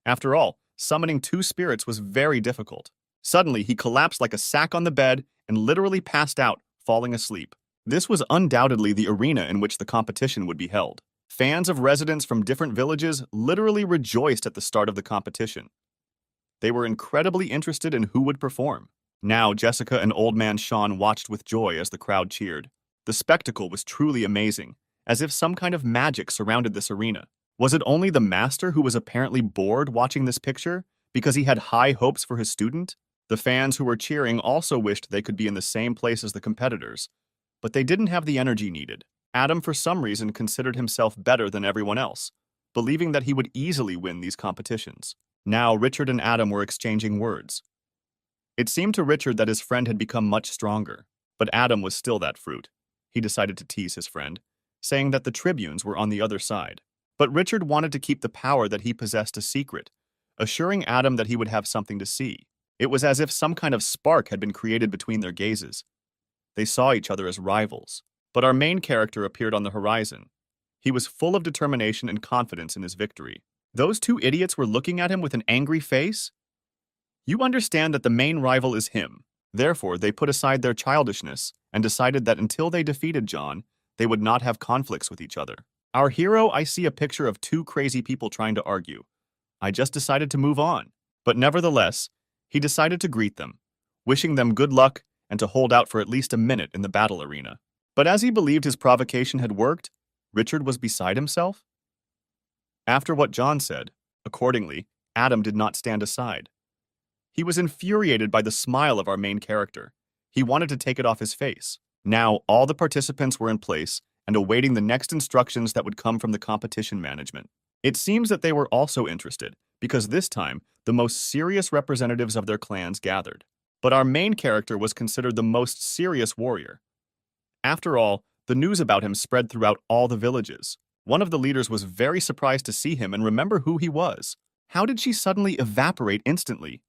After all, summoning 2 spirits was very difficult. Suddenly, he collapsed like a sack on the bed and literally passed out, falling asleep. This was undoubtedly the arena in which the competition would be held. Fans of residents from different villages literally rejoiced at the start of the competition. They were incredibly interested in who would perform. Now, Jessica and Old Man Sean watched with joy as the crowd cheered. The spectacle was truly amazing, as if some kind of magic surrounded this arena. Was it only the master who was apparently bored watching this picture because he had high hopes for his student? The fans who were cheering also wished they could be in the same place as the competitors, but they didn't have the energy needed. Adam, for some reason, considered himself better than everyone else, believing that he would easily win these competitions. Now, Richard and Adam were exchanging words. It seemed to Richard that his friend had become much stronger, but Adam was still that fruit. He decided to tease his friend, saying that the tribunes were on the other side. But Richard wanted to keep the power that he possessed a secret, assuring Adam that he would have something to see. It was as if some kind of spark had been created between their gazes. They saw each other as rivals. But our main character appeared on the horizon. He was full of determination and confidence in his victory. Those 2 idiots were looking at him with an angry face. You understand that the main rival is him. Therefore, they put aside their childishness and decided that until they defeated John, they would not have conflicts with each other. Our hero, I see a picture of 2 crazy people trying to argue. I just decided to move on. But nevertheless, he decided to greet them, wishing them good luck and to hold out for at least a minute in the battle arena. But as he believed his provocation had worked, Richard was beside himself. After what John said, accordingly, Adam did not stand aside. He was infuriated by the smile of our main character. He wanted to take it off his face. Now, all the participants were in place and awaiting the next instructions that would come from the competition management. It seems that they were also interested, because this time, the most serious representatives of their clans gathered. But our main character was considered the most serious warrior. After all, the news about him spread throughout all the villages. One of the leaders was very surprised to see him and remember who he was. How did she suddenly evaporate instantly?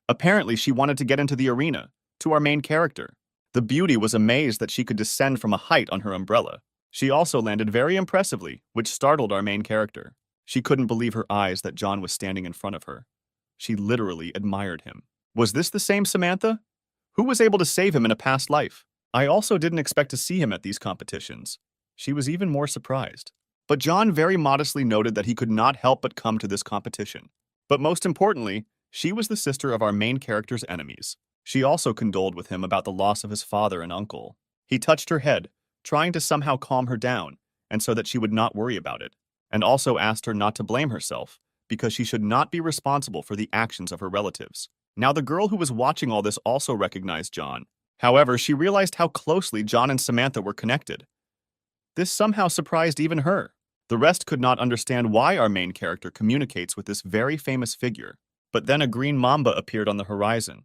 Apparently, she wanted to get into the arena, to our main character. The beauty was amazed that she could descend from a height on her umbrella. She also landed very impressively, which startled our main character. She couldn't believe her eyes that John was standing in front of her. She literally admired him. Was this the same Samantha? Who was able to save him in a past life? I also didn't expect to see him at these competitions. She was even more surprised. But John very modestly noted that he could not help but come to this competition. But most importantly, she was the sister of our main character's enemies. She also condoled with him about the loss of his father and uncle. He touched her head, trying to somehow calm her down, and so that she would not worry about it, and also asked her not to blame herself, because she should not be responsible for the actions of her relatives. Now the girl who was watching all this also recognized John. However, she realized how closely John and Samantha were connected. This somehow surprised even her. The rest could not understand why our main character communicates with this very famous figure. But then a green mamba appeared on the horizon.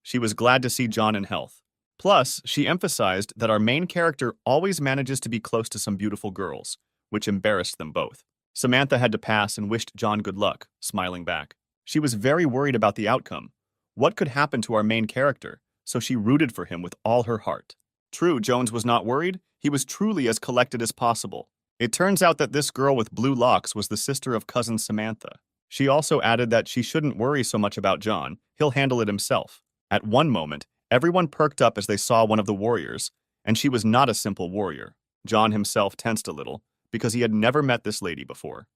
She was glad to see John in health. Plus, she emphasized that our main character always manages to be close to some beautiful girls, which embarrassed them both. Samantha had to pass and wished John good luck, smiling back. She was very worried about the outcome. What could happen to our main character? So she rooted for him with all her heart. True, Jones was not worried. He was truly as collected as possible. It turns out that this girl with blue locks was the sister of cousin Samantha. She also added that she shouldn't worry so much about John. He'll handle it himself. At one moment, everyone perked up as they saw one of the warriors, and she was not a simple warrior. John himself tensed a little, because he had never met this lady before.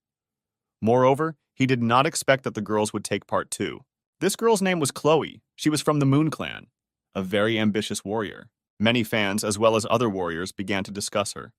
Moreover, he did not expect that the girls would take part too. This girl's name was Chloe. She was from the Moon Clan, a very ambitious warrior. Many fans, as well as other warriors, began to discuss her.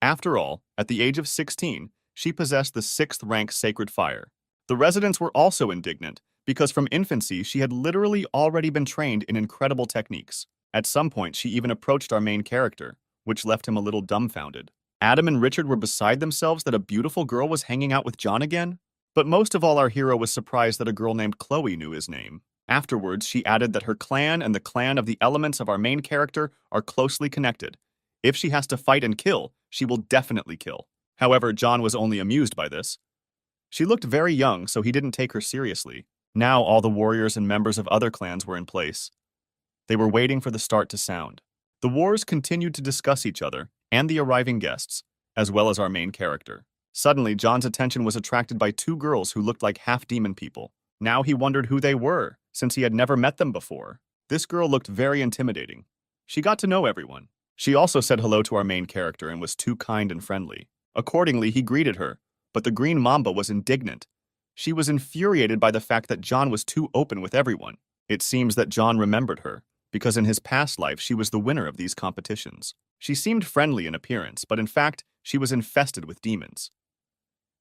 After all, at the age of 16, she possessed the 6th rank Sacred Fire. The residents were also indignant, because from infancy she had literally already been trained in incredible techniques. At some point, she even approached our main character, which left him a little dumbfounded. Adam and Richard were beside themselves that a beautiful girl was hanging out with John again? But most of all, our hero was surprised that a girl named Chloe knew his name. Afterwards, she added that her clan and the clan of the elements of our main character are closely connected. If she has to fight and kill, she will definitely kill. However, John was only amused by this. She looked very young, so he didn't take her seriously. Now all the warriors and members of other clans were in place. They were waiting for the start to sound. The wars continued to discuss each other and the arriving guests, as well as our main character. Suddenly, John's attention was attracted by 2 girls who looked like half-demon people. Now he wondered who they were, since he had never met them before. This girl looked very intimidating. She got to know everyone. She also said hello to our main character and was too kind and friendly. Accordingly, he greeted her, but the green mamba was indignant. She was infuriated by the fact that John was too open with everyone. It seems that John remembered her, because in his past life she was the winner of these competitions. She seemed friendly in appearance, but in fact, she was infested with demons.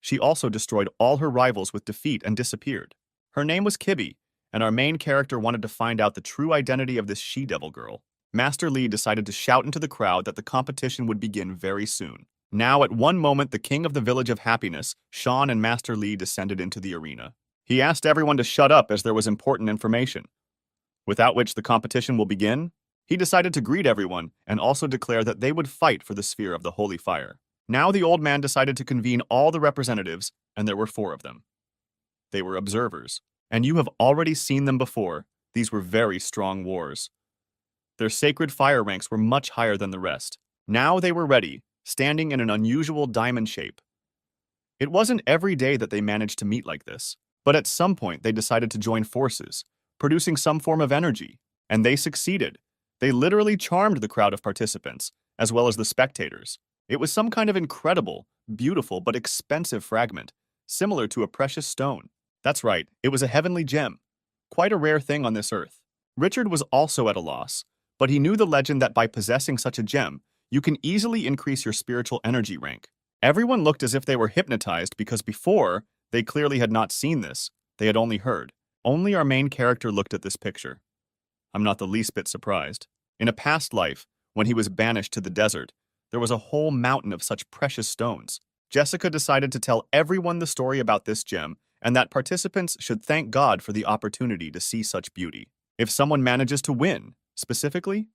She also destroyed all her rivals with defeat and disappeared. Her name was Kibby, and our main character wanted to find out the true identity of this she-devil girl. Master Lee decided to shout into the crowd that the competition would begin very soon. Now, at one moment, the king of the Village of Happiness, Sean, and Master Lee descended into the arena. He asked everyone to shut up as there was important information, without which the competition will begin. He decided to greet everyone and also declare that they would fight for the sphere of the holy fire. Now the old man decided to convene all the representatives, and there were 4 of them. They were observers, and you have already seen them before. These were very strong wars. Their sacred fire ranks were much higher than the rest. Now they were ready, standing in an unusual diamond shape. It wasn't every day that they managed to meet like this, but at some point they decided to join forces, producing some form of energy, and they succeeded. They literally charmed the crowd of participants, as well as the spectators. It was some kind of incredible, beautiful, but expensive fragment, similar to a precious stone. That's right, it was a heavenly gem, quite a rare thing on this earth. Richard was also at a loss, but he knew the legend that by possessing such a gem, you can easily increase your spiritual energy rank. Everyone looked as if they were hypnotized because before, they clearly had not seen this. They had only heard. Only our main character looked at this picture. I'm not the least bit surprised. In a past life, when he was banished to the desert, there was a whole mountain of such precious stones. Jessica decided to tell everyone the story about this gem and that participants should thank God for the opportunity to see such beauty. If someone manages to win, specifically,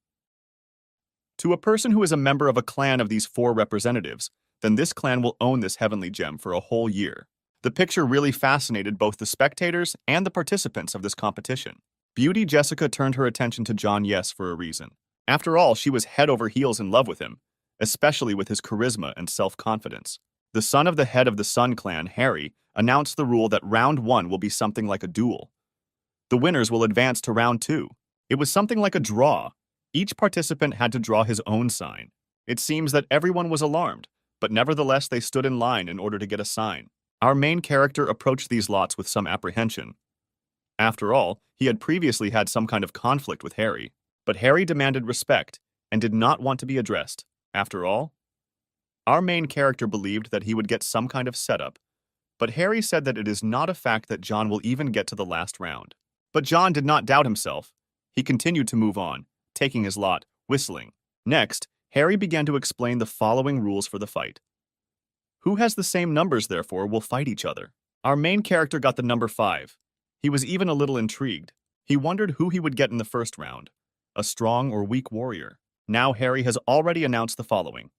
to a person who is a member of a clan of these 4 representatives, then this clan will own this heavenly gem for a whole year. The picture really fascinated both the spectators and the participants of this competition. Beauty Jessica turned her attention to John Yes for a reason. After all, she was head over heels in love with him, especially with his charisma and self-confidence. The son of the head of the Sun clan, Harry, announced the rule that round 1 will be something like a duel. The winners will advance to round 2. It was something like a draw. Each participant had to draw his own sign. It seems that everyone was alarmed, but nevertheless they stood in line in order to get a sign. Our main character approached these lots with some apprehension. After all, he had previously had some kind of conflict with Harry, but Harry demanded respect and did not want to be addressed. After all, our main character believed that he would get some kind of setup, but Harry said that it is not a fact that John will even get to the last round. But John did not doubt himself. He continued to move on, taking his lot, whistling. Next, Harry began to explain the following rules for the fight. Who has the same numbers, therefore, will fight each other. Our main character got the number 5. He was even a little intrigued. He wondered who he would get in the first round, a strong or weak warrior. Now Harry has already announced the following.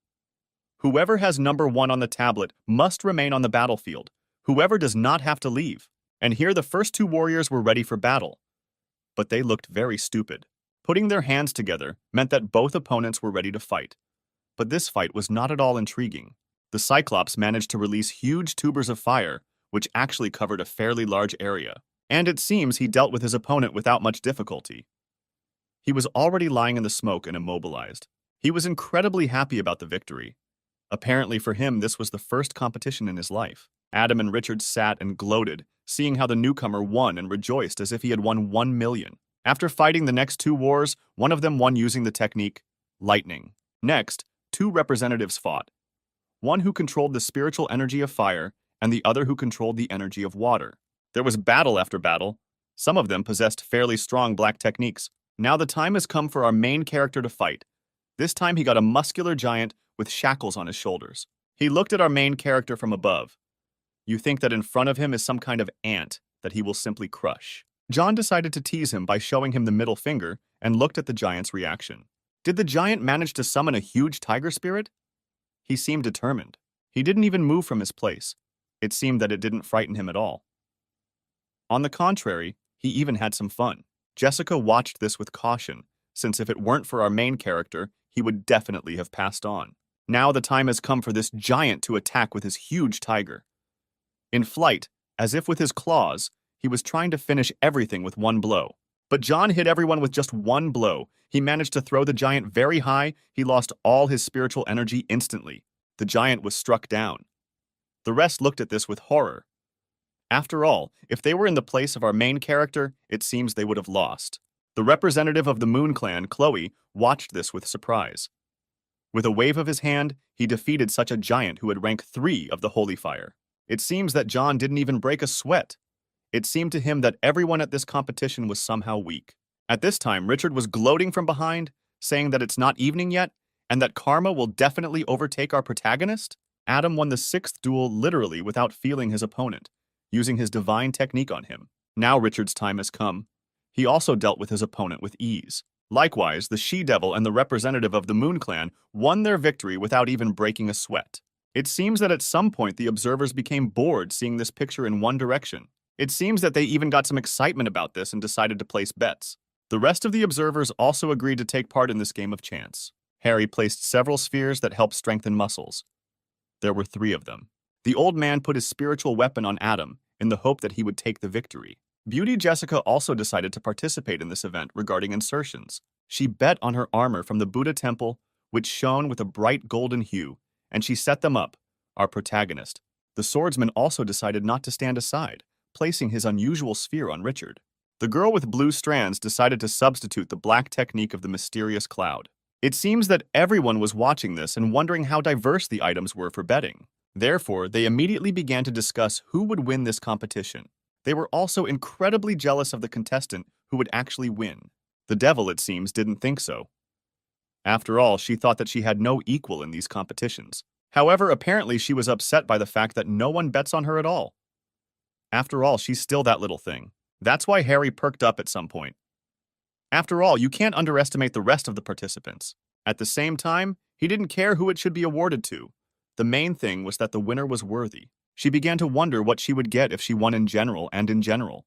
Whoever has number 1 on the tablet must remain on the battlefield. Whoever does not have to leave. And here the first 2 warriors were ready for battle. But they looked very stupid. Putting their hands together meant that both opponents were ready to fight. But this fight was not at all intriguing. The Cyclops managed to release huge tubers of fire, which actually covered a fairly large area. And it seems he dealt with his opponent without much difficulty. He was already lying in the smoke and immobilized. He was incredibly happy about the victory. Apparently for him, this was the first competition in his life. Adam and Richard sat and gloated, seeing how the newcomer won and rejoiced as if he had won 1 million. After fighting the next 2 wars, one of them won using the technique lightning. Next, 2 representatives fought. One who controlled the spiritual energy of fire, and the other who controlled the energy of water. There was battle after battle. Some of them possessed fairly strong black techniques. Now the time has come for our main character to fight. This time he got a muscular giant with shackles on his shoulders. He looked at our main character from above. You think that in front of him is some kind of ant that he will simply crush. John decided to tease him by showing him the middle finger and looked at the giant's reaction. Did the giant manage to summon a huge tiger spirit? He seemed determined. He didn't even move from his place. It seemed that it didn't frighten him at all. On the contrary, he even had some fun. Jessica watched this with caution, since if it weren't for our main character, he would definitely have passed on. Now the time has come for this giant to attack with his huge tiger. In flight, as if with his claws, he was trying to finish everything with one blow. But John hit everyone with just one blow. He managed to throw the giant very high. He lost all his spiritual energy instantly. The giant was struck down. The rest looked at this with horror. After all, if they were in the place of our main character, it seems they would have lost. The representative of the Moon Clan, Chloe, watched this with surprise. With a wave of his hand, he defeated such a giant who had rank 3 of the Holy Fire. It seems that John didn't even break a sweat. It seemed to him that everyone at this competition was somehow weak. At this time, Richard was gloating from behind, saying that it's not evening yet, and that karma will definitely overtake our protagonist. Adam won the 6th duel literally without feeling his opponent, using his divine technique on him. Now Richard's time has come. He also dealt with his opponent with ease. Likewise, the She-Devil and the representative of the Moon Clan won their victory without even breaking a sweat. It seems that at some point the observers became bored seeing this picture in one direction. It seems that they even got some excitement about this and decided to place bets. The rest of the observers also agreed to take part in this game of chance. Harry placed several spheres that helped strengthen muscles. There were 3 of them. The old man put his spiritual weapon on Adam in the hope that he would take the victory. Beauty Jessica also decided to participate in this event regarding insertions. She bet on her armor from the Buddha temple, which shone with a bright golden hue, and she set them up, our protagonist. The swordsman also decided not to stand aside, placing his unusual sphere on Richard. The girl with blue strands decided to substitute the black technique of the mysterious cloud. It seems that everyone was watching this and wondering how diverse the items were for betting. Therefore, they immediately began to discuss who would win this competition. They were also incredibly jealous of the contestant who would actually win. The devil, it seems, didn't think so. After all, she thought that she had no equal in these competitions. However, apparently she was upset by the fact that no one bets on her at all. After all, she's still that little thing. That's why Harry perked up at some point. After all, you can't underestimate the rest of the participants. At the same time, he didn't care who it should be awarded to. The main thing was that the winner was worthy. She began to wonder what she would get if she won in general and in general.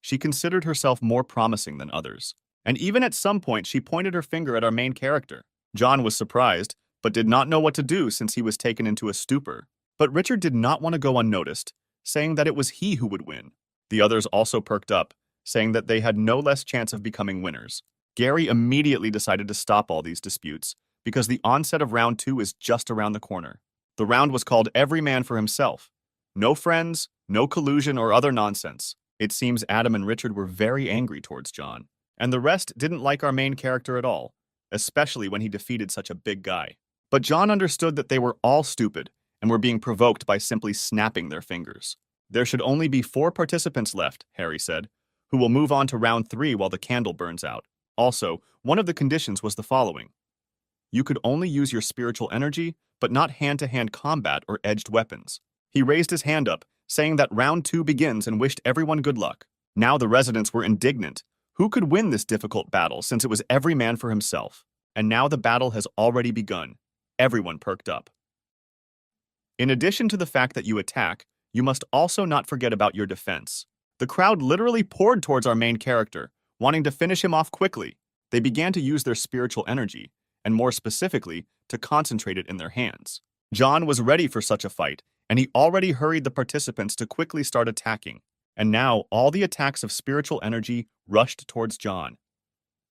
She considered herself more promising than others. And even at some point, she pointed her finger at our main character. John was surprised, but did not know what to do since he was taken into a stupor. But Richard did not want to go unnoticed, saying that it was he who would win. The others also perked up, saying that they had no less chance of becoming winners. Gary immediately decided to stop all these disputes, because the onset of round 2 is just around the corner. The round was called Every Man for Himself. No friends, no collusion or other nonsense. It seems Adam and Richard were very angry towards John, and the rest didn't like our main character at all, especially when he defeated such a big guy. But John understood that they were all stupid and were being provoked by simply snapping their fingers. There should only be 4 participants left, Harry said, who will move on to round 3 while the candle burns out. Also, one of the conditions was the following. You could only use your spiritual energy, but not hand-to-hand combat or edged weapons. He raised his hand up, saying that round 2 begins and wished everyone good luck. Now the residents were indignant. Who could win this difficult battle since it was every man for himself? And now the battle has already begun. Everyone perked up. In addition to the fact that you attack, you must also not forget about your defense. The crowd literally poured towards our main character, wanting to finish him off quickly. They began to use their spiritual energy, and more specifically, to concentrate it in their hands. John was ready for such a fight, and he already hurried the participants to quickly start attacking. And now all the attacks of spiritual energy rushed towards John,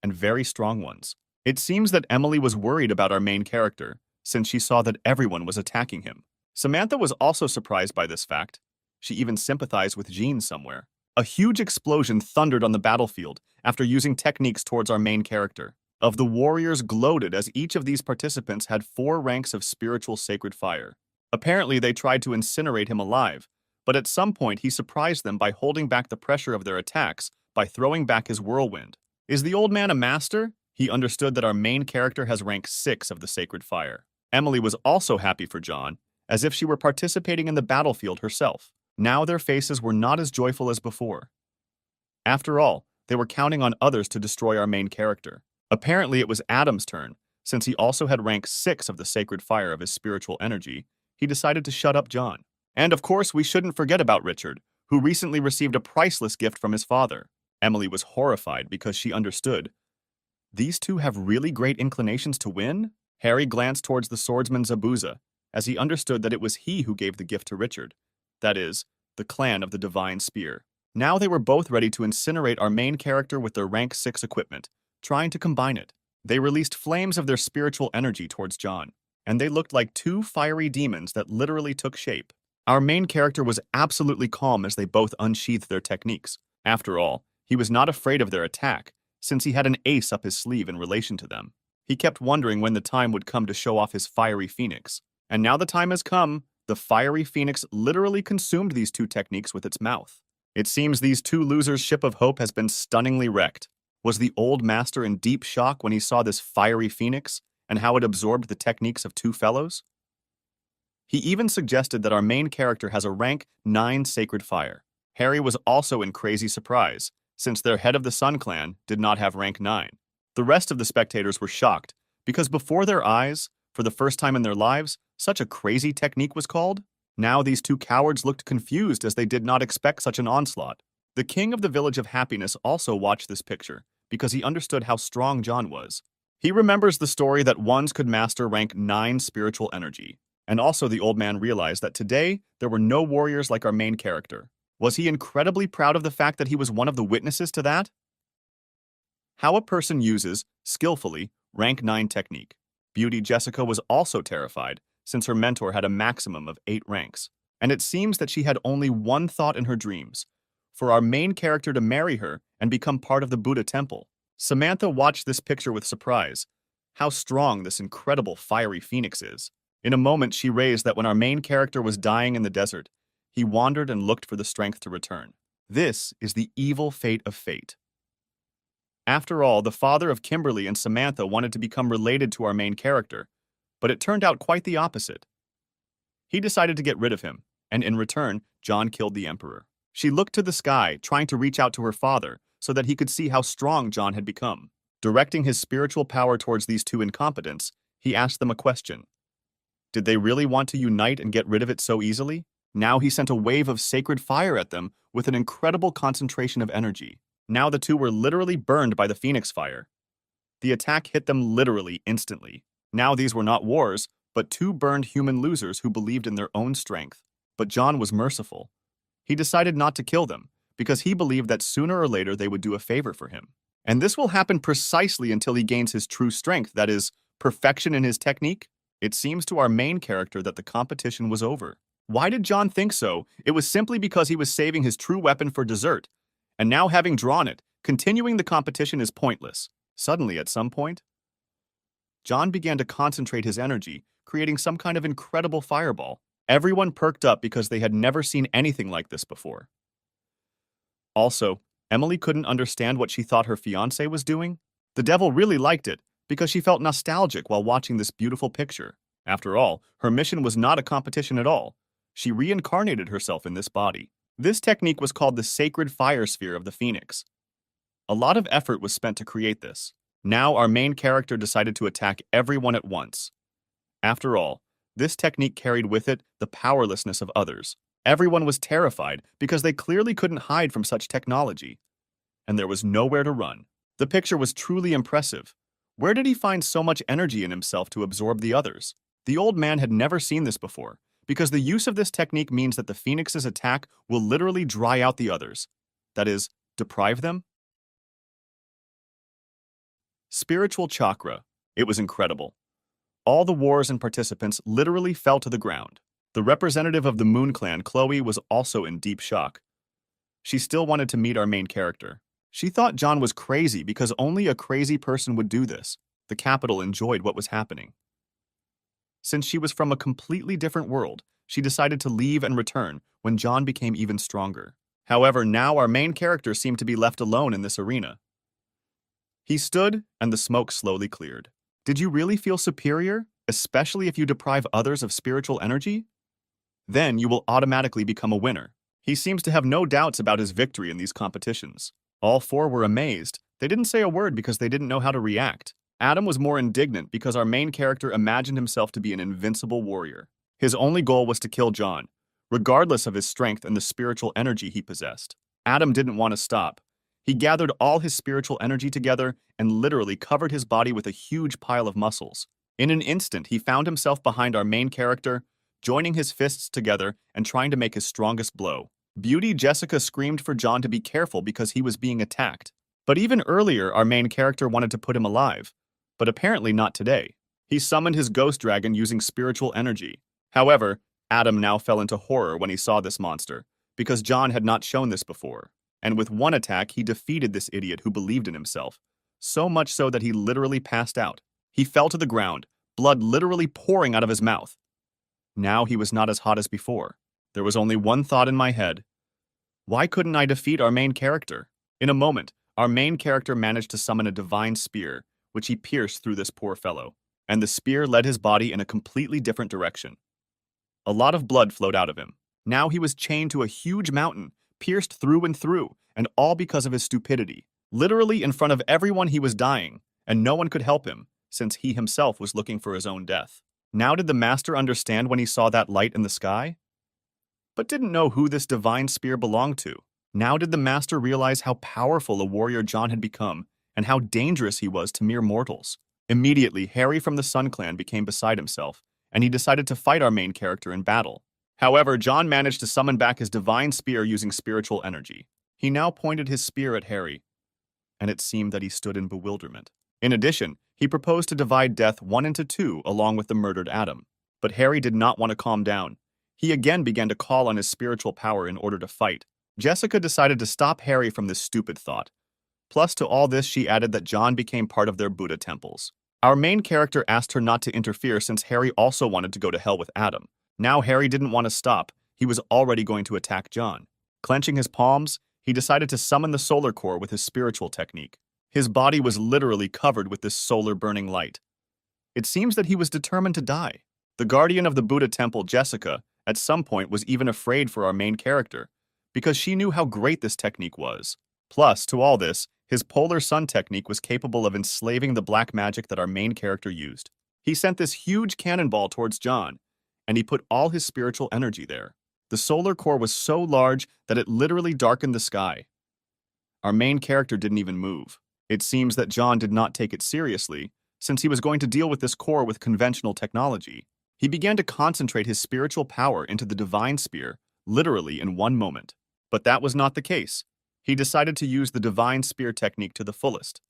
and very strong ones. It seems that Emily was worried about our main character, since she saw that everyone was attacking him. Samantha was also surprised by this fact. She even sympathized with Jean somewhere. A huge explosion thundered on the battlefield after using techniques towards our main character. The warriors gloated as each of these participants had 4 ranks of spiritual sacred fire. Apparently, they tried to incinerate him alive, but at some point he surprised them by holding back the pressure of their attacks by throwing back his whirlwind. Is the old man a master? He understood that our main character has rank 6 of the sacred fire. Emily was also happy for John, as if she were participating in the battlefield herself. Now their faces were not as joyful as before. After all, they were counting on others to destroy our main character. Apparently it was Adam's turn. Since he also had rank 6 of the sacred fire of his spiritual energy, he decided to shut up John. And of course, we shouldn't forget about Richard, who recently received a priceless gift from his father. Emily was horrified because she understood. These two have really great inclinations to win? Harry glanced towards the swordsman Zabuza, as he understood that it was he who gave the gift to Richard. That is, the clan of the Divine Spear. Now they were both ready to incinerate our main character with their rank 6 equipment, trying to combine it. They released flames of their spiritual energy towards John, and they looked like 2 fiery demons that literally took shape. Our main character was absolutely calm as they both unsheathed their techniques. After all, he was not afraid of their attack, since he had an ace up his sleeve in relation to them. He kept wondering when the time would come to show off his fiery phoenix. And now the time has come. The fiery phoenix literally consumed these 2 techniques with its mouth. It seems these 2 losers' ship of hope has been stunningly wrecked. Was the old master in deep shock when he saw this fiery phoenix and how it absorbed the techniques of 2 fellows? He even suggested that our main character has a rank 9 sacred fire. Harry was also in crazy surprise, since their head of the Sun Clan did not have rank 9. The rest of the spectators were shocked, because before their eyes, for the first time in their lives, such a crazy technique was called. Now these 2 cowards looked confused as they did not expect such an onslaught. The king of the Village of Happiness also watched this picture, because he understood how strong John was. He remembers the story that ones could master rank 9 spiritual energy. And also the old man realized that today there were no warriors like our main character. Was he incredibly proud of the fact that he was one of the witnesses to that? How a person uses, skillfully, rank 9 technique. Beauty Jessica was also terrified, since her mentor had a maximum of 8 ranks. And it seems that she had only one thought in her dreams, for our main character to marry her and become part of the Buddha temple. Samantha watched this picture with surprise. How strong this incredible fiery phoenix is. In a moment, she raised that when our main character was dying in the desert, he wandered and looked for the strength to return. This is the evil fate of fate. After all, the father of Kimberly and Samantha wanted to become related to our main character, but it turned out quite the opposite. He decided to get rid of him, and in return, John killed the emperor. She looked to the sky, trying to reach out to her father, so that he could see how strong John had become. Directing his spiritual power towards these 2 incompetents, he asked them a question. Did they really want to unite and get rid of it so easily? Now he sent a wave of sacred fire at them with an incredible concentration of energy. Now the two were literally burned by the phoenix fire. The attack hit them literally instantly. Now these were not wars, but two burned human losers who believed in their own strength. But John was merciful. He decided not to kill them, because he believed that sooner or later they would do a favor for him. And this will happen precisely until he gains his true strength, that is, perfection in his technique. It seems to our main character that the competition was over. Why did John think so? It was simply because he was saving his true weapon for dessert. And now having drawn it, continuing the competition is pointless. Suddenly, at some point, John began to concentrate his energy, creating some kind of incredible fireball. Everyone perked up because they had never seen anything like this before. Also, Emily couldn't understand what she thought her fiancé was doing. The devil really liked it because she felt nostalgic while watching this beautiful picture. After all, her mission was not a competition at all. She reincarnated herself in this body. This technique was called the sacred fire sphere of the phoenix. A lot of effort was spent to create this. Now our main character decided to attack everyone at once. After all, this technique carried with it the powerlessness of others. Everyone was terrified because they clearly couldn't hide from such technology. And there was nowhere to run. The picture was truly impressive. Where did he find so much energy in himself to absorb the others? The old man had never seen this before, because the use of this technique means that the phoenix's attack will literally dry out the others. That is, deprive them? Spiritual chakra. It was incredible. All the wars and participants literally fell to the ground. The representative of the Moon Clan, Chloe, was also in deep shock. She still wanted to meet our main character. She thought John was crazy because only a crazy person would do this. The capital enjoyed what was happening. Since she was from a completely different world, she decided to leave and return when John became even stronger. However, now our main character seemed to be left alone in this arena. He stood, and the smoke slowly cleared. Did you really feel superior, especially if you deprive others of spiritual energy? Then you will automatically become a winner. He seems to have no doubts about his victory in these competitions. All four were amazed. They didn't say a word because they didn't know how to react. Adam was more indignant because our main character imagined himself to be an invincible warrior. His only goal was to kill John, regardless of his strength and the spiritual energy he possessed. Adam didn't want to stop. He gathered all his spiritual energy together and literally covered his body with a huge pile of muscles. In an instant, he found himself behind our main character, joining his fists together and trying to make his strongest blow. Beauty Jessica screamed for John to be careful because he was being attacked. But even earlier, our main character wanted to put him alive. But apparently not today. He summoned his ghost dragon using spiritual energy. However, Adam now fell into horror when he saw this monster, because John had not shown this before. And with one attack, he defeated this idiot who believed in himself. So much so that he literally passed out. He fell to the ground, blood literally pouring out of his mouth. Now he was not as hot as before. There was only one thought in my head. Why couldn't I defeat our main character? In a moment, our main character managed to summon a divine spear, which he pierced through this poor fellow. And the spear led his body in a completely different direction. A lot of blood flowed out of him. Now he was chained to a huge mountain, pierced through and through, and all because of his stupidity. Literally in front of everyone he was dying, and no one could help him, since he himself was looking for his own death. Now did the master understand when he saw that light in the sky? But didn't know who this divine spear belonged to. Now did the master realize how powerful a warrior John had become, and how dangerous he was to mere mortals. Immediately, Harry from the Sun Clan became beside himself, and he decided to fight our main character in battle. However, John managed to summon back his divine spear using spiritual energy. He now pointed his spear at Harry, and it seemed that he stood in bewilderment. In addition, he proposed to divide death 1 into 2 along with the murdered Adam. But Harry did not want to calm down. He again began to call on his spiritual power in order to fight. Jessica decided to stop Harry from this stupid thought. Plus, to all this, she added that John became part of their Buddha temples. Our main character asked her not to interfere since Harry also wanted to go to hell with Adam. Now Harry didn't want to stop. He was already going to attack John. Clenching his palms, he decided to summon the solar core with his spiritual technique. His body was literally covered with this solar burning light. It seems that he was determined to die. The guardian of the Buddha temple, Jessica, at some point was even afraid for our main character, because she knew how great this technique was. Plus, to all this, his polar sun technique was capable of enslaving the black magic that our main character used. He sent this huge cannonball towards John, and he put all his spiritual energy there. The solar core was so large that it literally darkened the sky. Our main character didn't even move. It seems that John did not take it seriously, since he was going to deal with this core with conventional technology. He began to concentrate his spiritual power into the divine spear, literally in one moment. But that was not the case. He decided to use the divine spear technique to the fullest,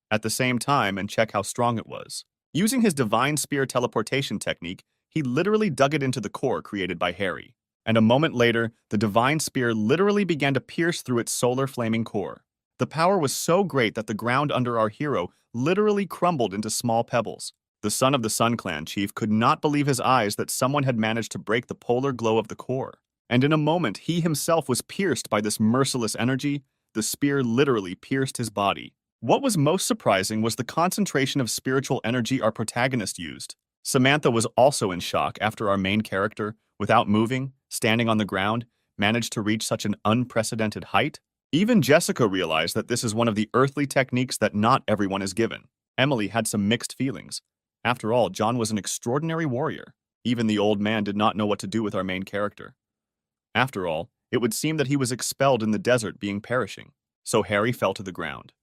at the same time, and check how strong it was. Using his divine spear teleportation technique, he literally dug it into the core created by Harry. And a moment later, the divine spear literally began to pierce through its solar flaming core. The power was so great that the ground under our hero literally crumbled into small pebbles. The son of the Sun Clan chief could not believe his eyes that someone had managed to break the polar glow of the core. And in a moment, he himself was pierced by this merciless energy. The spear literally pierced his body. What was most surprising was the concentration of spiritual energy our protagonist used. Samantha was also in shock after our main character, without moving, standing on the ground, managed to reach such an unprecedented height. Even Jessica realized that this is one of the earthly techniques that not everyone is given. Emily had some mixed feelings. After all, John was an extraordinary warrior. Even the old man did not know what to do with our main character. After all, it would seem that he was expelled in the desert being perishing. So Harry fell to the ground.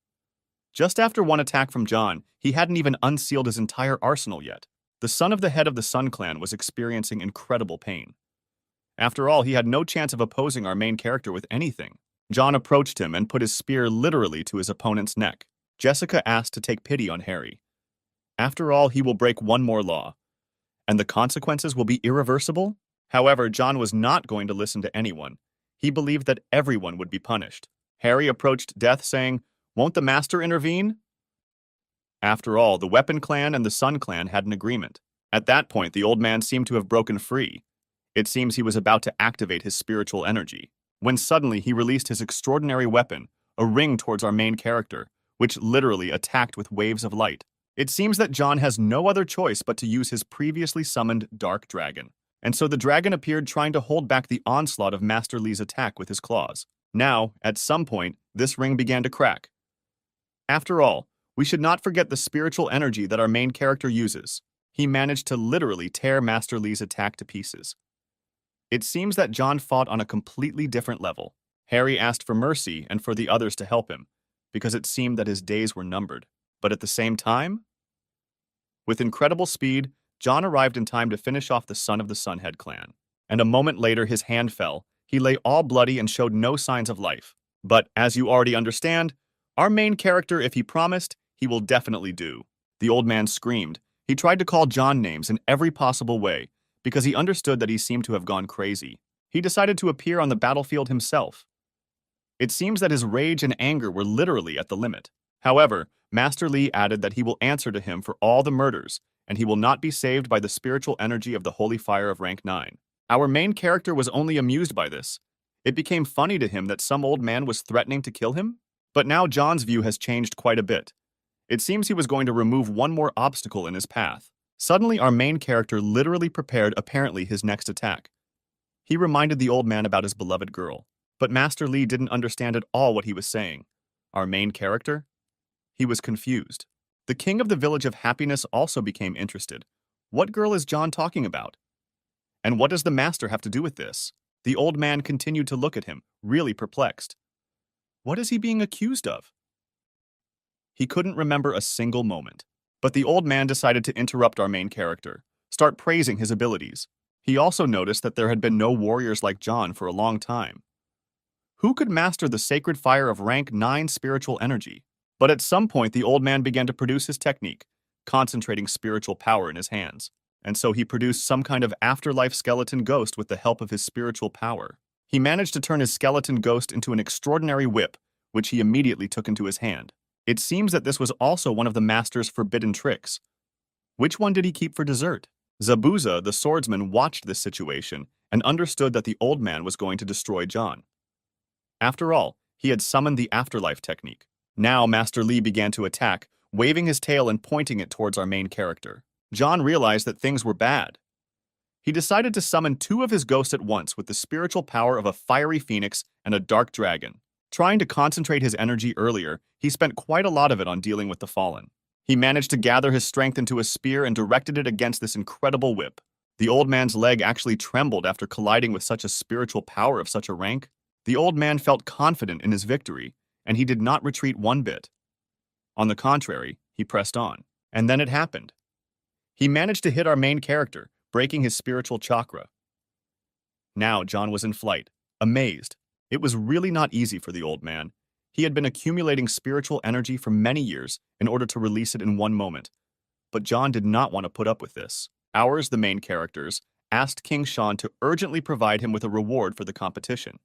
Just after one attack from John, he hadn't even unsealed his entire arsenal yet. The son of the head of the Sun Clan was experiencing incredible pain. After all, he had no chance of opposing our main character with anything. John approached him and put his spear literally to his opponent's neck. Jessica asked to take pity on Harry. After all, he will break one more law, and the consequences will be irreversible? However, John was not going to listen to anyone. He believed that everyone would be punished. Harry approached death saying, "Won't the master intervene?" After all, the Weapon Clan and the Sun Clan had an agreement. At that point, the old man seemed to have broken free. It seems he was about to activate his spiritual energy, when suddenly he released his extraordinary weapon, a ring towards our main character, which literally attacked with waves of light. It seems that John has no other choice but to use his previously summoned Dark Dragon. And so the dragon appeared, trying to hold back the onslaught of Master Li's attack with his claws. Now, at some point, this ring began to crack. After all, we should not forget the spiritual energy that our main character uses. He managed to literally tear Master Li's attack to pieces. It seems that John fought on a completely different level. Harry asked for mercy and for the others to help him, because it seemed that his days were numbered. But at the same time, with incredible speed, John arrived in time to finish off the son of the Sunhead clan. And a moment later, his hand fell. He lay all bloody and showed no signs of life. But, as you already understand, our main character, if he promised, he will definitely do. The old man screamed. He tried to call John names in every possible way, because he understood that he seemed to have gone crazy. He decided to appear on the battlefield himself. It seems that his rage and anger were literally at the limit. However, Master Li added that he will answer to him for all the murders, and he will not be saved by the spiritual energy of the holy fire of rank 9. Our main character was only amused by this. It became funny to him that some old man was threatening to kill him. But now John's view has changed quite a bit. It seems he was going to remove one more obstacle in his path. Suddenly, our main character literally prepared apparently his next attack. He reminded the old man about his beloved girl. But Master Li didn't understand at all what he was saying. Our main character? He was confused. The king of the village of happiness also became interested. What girl is John talking about? And what does the master have to do with this? The old man continued to look at him, really perplexed. What is he being accused of? He couldn't remember a single moment. But the old man decided to interrupt our main character, start praising his abilities. He also noticed that there had been no warriors like John for a long time. Who could master the sacred fire of rank 9 spiritual energy? But at some point, the old man began to produce his technique, concentrating spiritual power in his hands. And so he produced some kind of afterlife skeleton ghost with the help of his spiritual power. He managed to turn his skeleton ghost into an extraordinary whip, which he immediately took into his hand. It seems that this was also one of the master's forbidden tricks. Which one did he keep for dessert? Zabuza, the swordsman, watched this situation and understood that the old man was going to destroy John. After all, he had summoned the afterlife technique. Now Master Li began to attack, waving his tail and pointing it towards our main character. John realized that things were bad. He decided to summon 2 of his ghosts at once with the spiritual power of a fiery phoenix and a dark dragon. Trying to concentrate his energy earlier, he spent quite a lot of it on dealing with the fallen. He managed to gather his strength into a spear and directed it against this incredible whip. The old man's leg actually trembled after colliding with such a spiritual power of such a rank. The old man felt confident in his victory, and he did not retreat one bit. On the contrary, he pressed on. And then it happened. He managed to hit our main character, breaking his spiritual chakra. Now John was in flight, amazed. It was really not easy for the old man. He had been accumulating spiritual energy for many years in order to release it in one moment. But John did not want to put up with this. Ours, the main characters, asked King Shan to urgently provide him with a reward for the competition.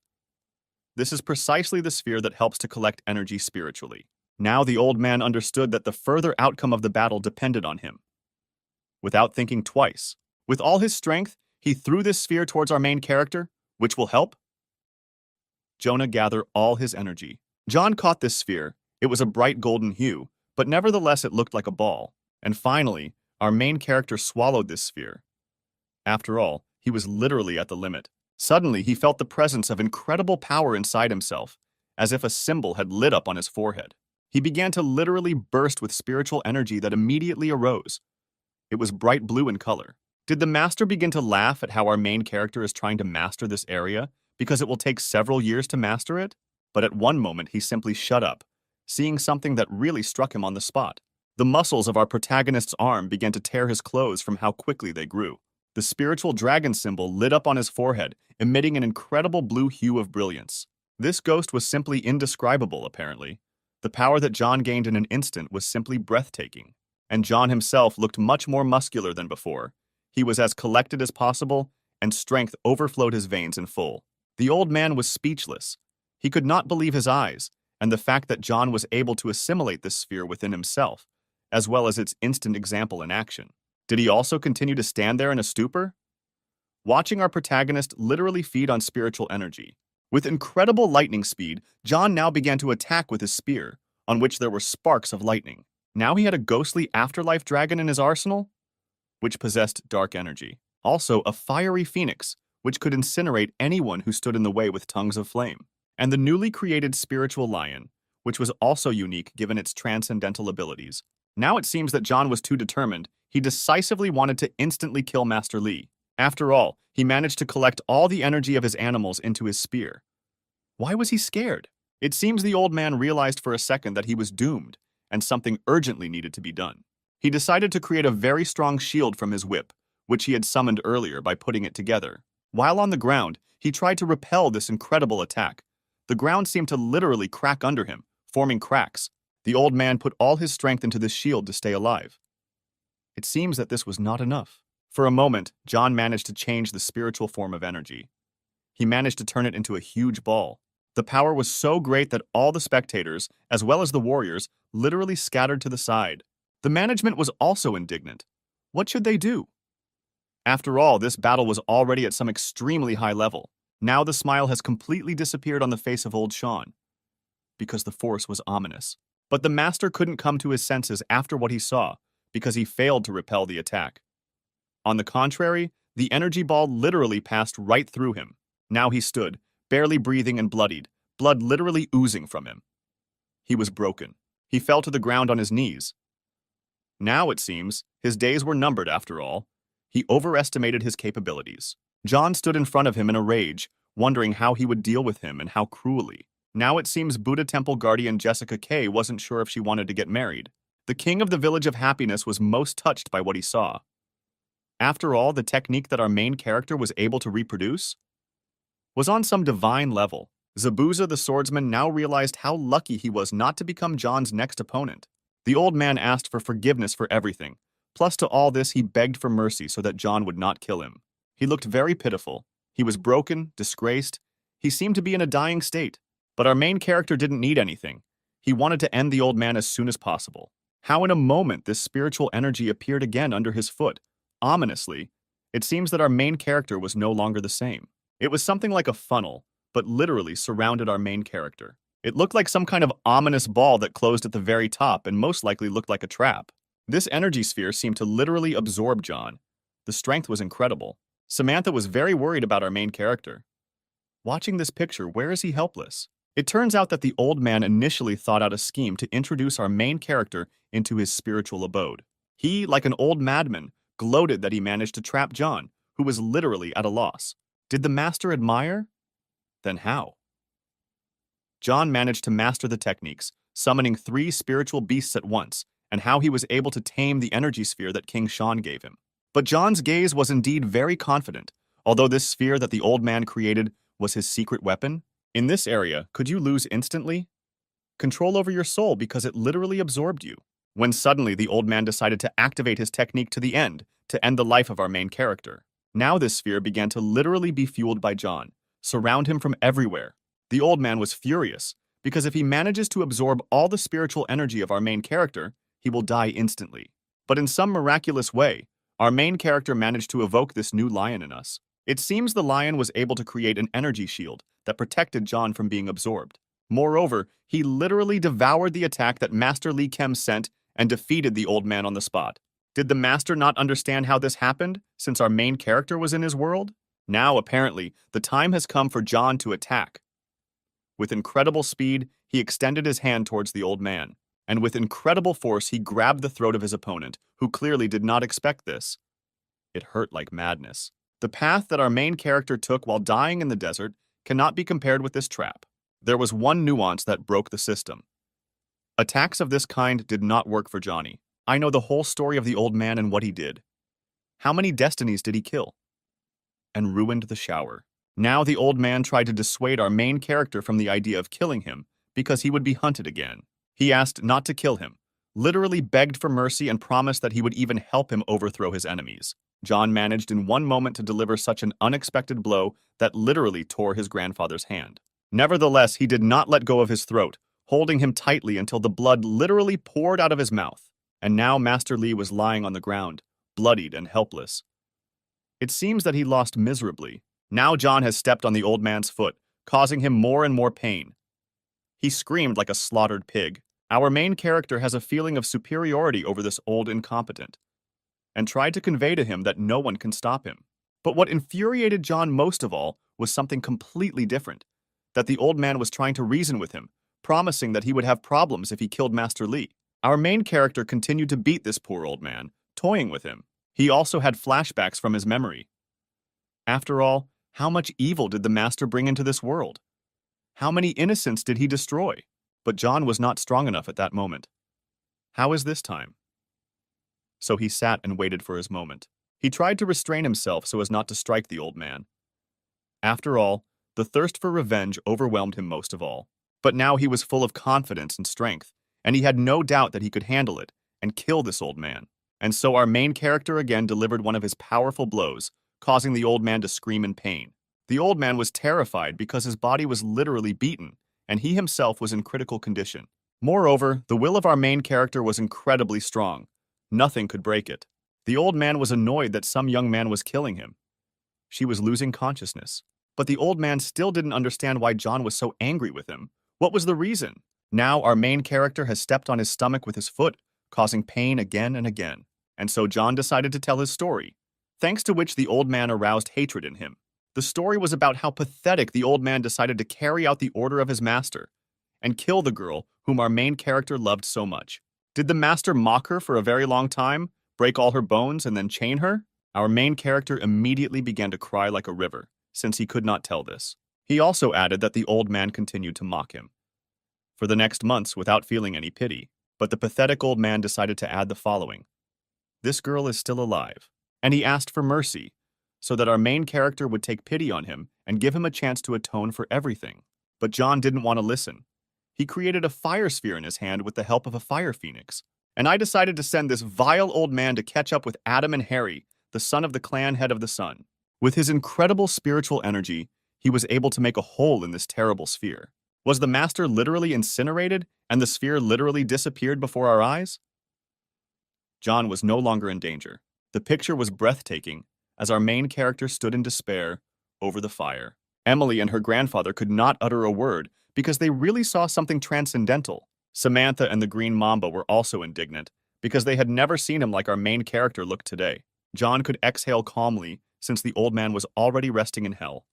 This is precisely the sphere that helps to collect energy spiritually. Now the old man understood that the further outcome of the battle depended on him. Without thinking twice, with all his strength, he threw this sphere towards our main character, which will help. Jonah gathered all his energy. John caught this sphere. It was a bright golden hue, but nevertheless it looked like a ball. And finally, our main character swallowed this sphere. After all, he was literally at the limit. Suddenly, he felt the presence of incredible power inside himself, as if a symbol had lit up on his forehead. He began to literally burst with spiritual energy that immediately arose. It was bright blue in color. Did the master begin to laugh at how our main character is trying to master this area because it will take several years to master it? But at one moment, he simply shut up, seeing something that really struck him on the spot. The muscles of our protagonist's arm began to tear his clothes from how quickly they grew. The spiritual dragon symbol lit up on his forehead, emitting an incredible blue hue of brilliance. This ghost was simply indescribable, apparently. The power that John gained in an instant was simply breathtaking. And John himself looked much more muscular than before. He was as collected as possible, and strength overflowed his veins in full. The old man was speechless. He could not believe his eyes, and the fact that John was able to assimilate this sphere within himself, as well as its instant example in action. Did he also continue to stand there in a stupor? Watching our protagonist literally feed on spiritual energy. With incredible lightning speed, John now began to attack with his spear, on which there were sparks of lightning. Now he had a ghostly afterlife dragon in his arsenal, which possessed dark energy. Also, a fiery phoenix, which could incinerate anyone who stood in the way with tongues of flame. And the newly created spiritual lion, which was also unique given its transcendental abilities. Now it seems that John was too determined. He decisively wanted to instantly kill Master Li. After all, he managed to collect all the energy of his animals into his spear. Why was he scared? It seems the old man realized for a second that he was doomed, and something urgently needed to be done. He decided to create a very strong shield from his whip, which he had summoned earlier by putting it together. While on the ground, he tried to repel this incredible attack. The ground seemed to literally crack under him, forming cracks. The old man put all his strength into this shield to stay alive. It seems that this was not enough. For a moment, John managed to change the spiritual form of energy. He managed to turn it into a huge ball. The power was so great that all the spectators, as well as the warriors, literally scattered to the side. The management was also indignant. What should they do? After all, this battle was already at some extremely high level. Now the smile has completely disappeared on the face of old Sean, because the force was ominous. But the master couldn't come to his senses after what he saw, because he failed to repel the attack. On the contrary, the energy ball literally passed right through him. Now he stood, barely breathing and bloodied, blood literally oozing from him. He was broken. He fell to the ground on his knees. Now, it seems, his days were numbered after all. He overestimated his capabilities. John stood in front of him in a rage, wondering how he would deal with him and how cruelly. Now it seems Buddha Temple guardian Jessica K wasn't sure if she wanted to get married. The king of the Village of Happiness was most touched by what he saw. After all, the technique that our main character was able to reproduce was on some divine level. Zabuza the swordsman now realized how lucky he was not to become John's next opponent. The old man asked for forgiveness for everything. Plus to all this, he begged for mercy so that John would not kill him. He looked very pitiful. He was broken, disgraced. He seemed to be in a dying state. But our main character didn't need anything. He wanted to end the old man as soon as possible. How in a moment this spiritual energy appeared again under his foot. Ominously, it seems that our main character was no longer the same. It was something like a funnel, but literally surrounded our main character. It looked like some kind of ominous ball that closed at the very top and most likely looked like a trap. This energy sphere seemed to literally absorb John. The strength was incredible. Samantha was very worried about our main character. Watching this picture, where is he helpless? It turns out that the old man initially thought out a scheme to introduce our main character into his spiritual abode. He, like an old madman, gloated that he managed to trap John, who was literally at a loss. Did the master admire? Then how? John managed to master the techniques, summoning 3 spiritual beasts at once, and how he was able to tame the energy sphere that King Shan gave him. But John's gaze was indeed very confident, although this sphere that the old man created was his secret weapon. In this area, could you lose instantly? Control over your soul because it literally absorbed you. When suddenly the old man decided to activate his technique to the end, to end the life of our main character. Now this sphere began to literally be fueled by John, surround him from everywhere. The old man was furious, because if he manages to absorb all the spiritual energy of our main character, he will die instantly. But in some miraculous way, our main character managed to evoke this new lion in us. It seems the lion was able to create an energy shield that protected John from being absorbed. Moreover, he literally devoured the attack that Master Li Kem sent and defeated the old man on the spot. Did the master not understand how this happened, since our main character was in his world? Now, apparently, the time has come for John to attack. With incredible speed, he extended his hand towards the old man, and with incredible force he grabbed the throat of his opponent, who clearly did not expect this. It hurt like madness. The path that our main character took while dying in the desert cannot be compared with this trap. There was one nuance that broke the system. Attacks of this kind did not work for Johnny. I know the whole story of the old man and what he did. How many destinies did he kill? And ruined the shower. Now the old man tried to dissuade our main character from the idea of killing him because he would be hunted again. He asked not to kill him, literally begged for mercy and promised that he would even help him overthrow his enemies. John managed in one moment to deliver such an unexpected blow that literally tore his grandfather's hand. Nevertheless, he did not let go of his throat, holding him tightly until the blood literally poured out of his mouth. And now Master Li was lying on the ground, bloodied and helpless. It seems that he lost miserably. Now John has stepped on the old man's foot, causing him more and more pain. He screamed like a slaughtered pig. Our main character has a feeling of superiority over this old incompetent, and tried to convey to him that no one can stop him. But what infuriated John most of all was something completely different, that the old man was trying to reason with him, promising that he would have problems if he killed Master Li. Our main character continued to beat this poor old man, toying with him. He also had flashbacks from his memory. After all, how much evil did the master bring into this world? How many innocents did he destroy? But John was not strong enough at that moment. How is this time? So he sat and waited for his moment. He tried to restrain himself so as not to strike the old man. After all, the thirst for revenge overwhelmed him most of all. But now he was full of confidence and strength, and he had no doubt that he could handle it and kill this old man. And so our main character again delivered one of his powerful blows, causing the old man to scream in pain. The old man was terrified because his body was literally beaten, and he himself was in critical condition. Moreover, the will of our main character was incredibly strong. Nothing could break it. The old man was annoyed that some young man was killing him. She was losing consciousness. But the old man still didn't understand why John was so angry with him. What was the reason? Now our main character has stepped on his stomach with his foot, causing pain again and again. And so John decided to tell his story, thanks to which the old man aroused hatred in him. The story was about how pathetic the old man decided to carry out the order of his master and kill the girl whom our main character loved so much. Did the master mock her for a very long time, break all her bones, and then chain her? Our main character immediately began to cry like a river, since he could not tell this. He also added that the old man continued to mock him for the next months without feeling any pity. But the pathetic old man decided to add the following. This girl is still alive, and he asked for mercy, so that our main character would take pity on him and give him a chance to atone for everything. But John didn't want to listen. He created a fire sphere in his hand with the help of a fire phoenix. And I decided to send this vile old man to catch up with Adam and Harry, the son of the clan head of the sun. With his incredible spiritual energy, he was able to make a hole in this terrible sphere. Was the master literally incinerated, and the sphere literally disappeared before our eyes? John was no longer in danger. The picture was breathtaking, as our main character stood in despair over the fire. Emily and her grandfather could not utter a word because they really saw something transcendental. Samantha and the Green Mamba were also indignant because they had never seen him like our main character looked today. John could exhale calmly since the old man was already resting in hell.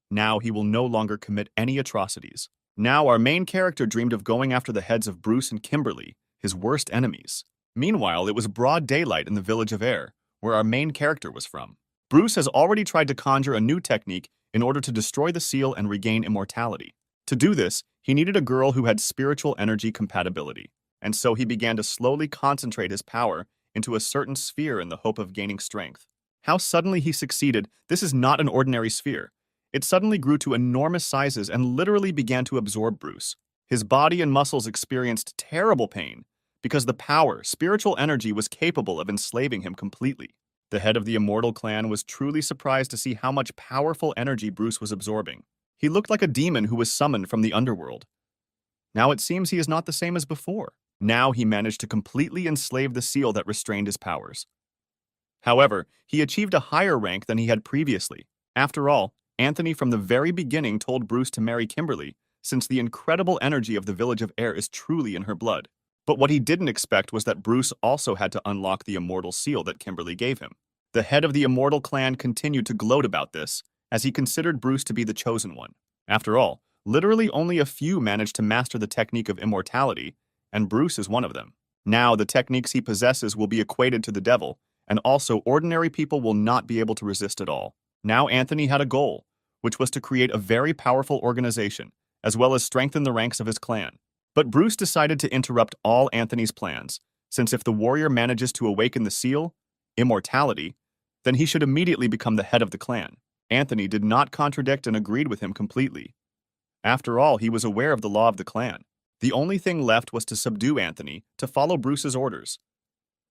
Now he will no longer commit any atrocities. Now our main character dreamed of going after the heads of Bruce and Kimberly, his worst enemies. Meanwhile, it was broad daylight in the village of Air, where our main character was from. Bruce has already tried to conjure a new technique in order to destroy the seal and regain immortality. To do this, he needed a girl who had spiritual energy compatibility, and so he began to slowly concentrate his power into a certain sphere in the hope of gaining strength. How suddenly he succeeded, this is not an ordinary sphere. It suddenly grew to enormous sizes and literally began to absorb Bruce. His body and muscles experienced terrible pain because the power, spiritual energy, was capable of enslaving him completely. The head of the Immortal clan was truly surprised to see how much powerful energy Bruce was absorbing. He looked like a demon who was summoned from the underworld. Now it seems he is not the same as before. Now he managed to completely enslave the seal that restrained his powers. However, he achieved a higher rank than he had previously. After all, Anthony from the very beginning told Bruce to marry Kimberly, since the incredible energy of the Village of Air is truly in her blood. But what he didn't expect was that Bruce also had to unlock the Immortal seal that Kimberly gave him. The head of the Immortal clan continued to gloat about this, as he considered Bruce to be the chosen one. After all, literally only a few managed to master the technique of immortality, and Bruce is one of them. Now the techniques he possesses will be equated to the devil, and also ordinary people will not be able to resist at all. Now Anthony had a goal, which was to create a very powerful organization, as well as strengthen the ranks of his clan. But Bruce decided to interrupt all Anthony's plans, since if the warrior manages to awaken the seal, immortality, then he should immediately become the head of the clan. Anthony did not contradict and agreed with him completely. After all, he was aware of the law of the clan. The only thing left was to subdue Anthony, to follow Bruce's orders.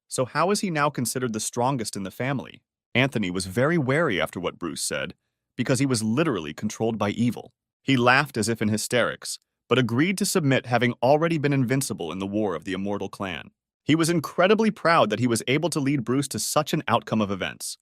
So how is he now considered the strongest in the family? Anthony was very wary after what Bruce said, because he was literally controlled by evil. He laughed as if in hysterics, but agreed to submit, having already been invincible in the war of the Immortal clan. He was incredibly proud that he was able to lead Bruce to such an outcome of events.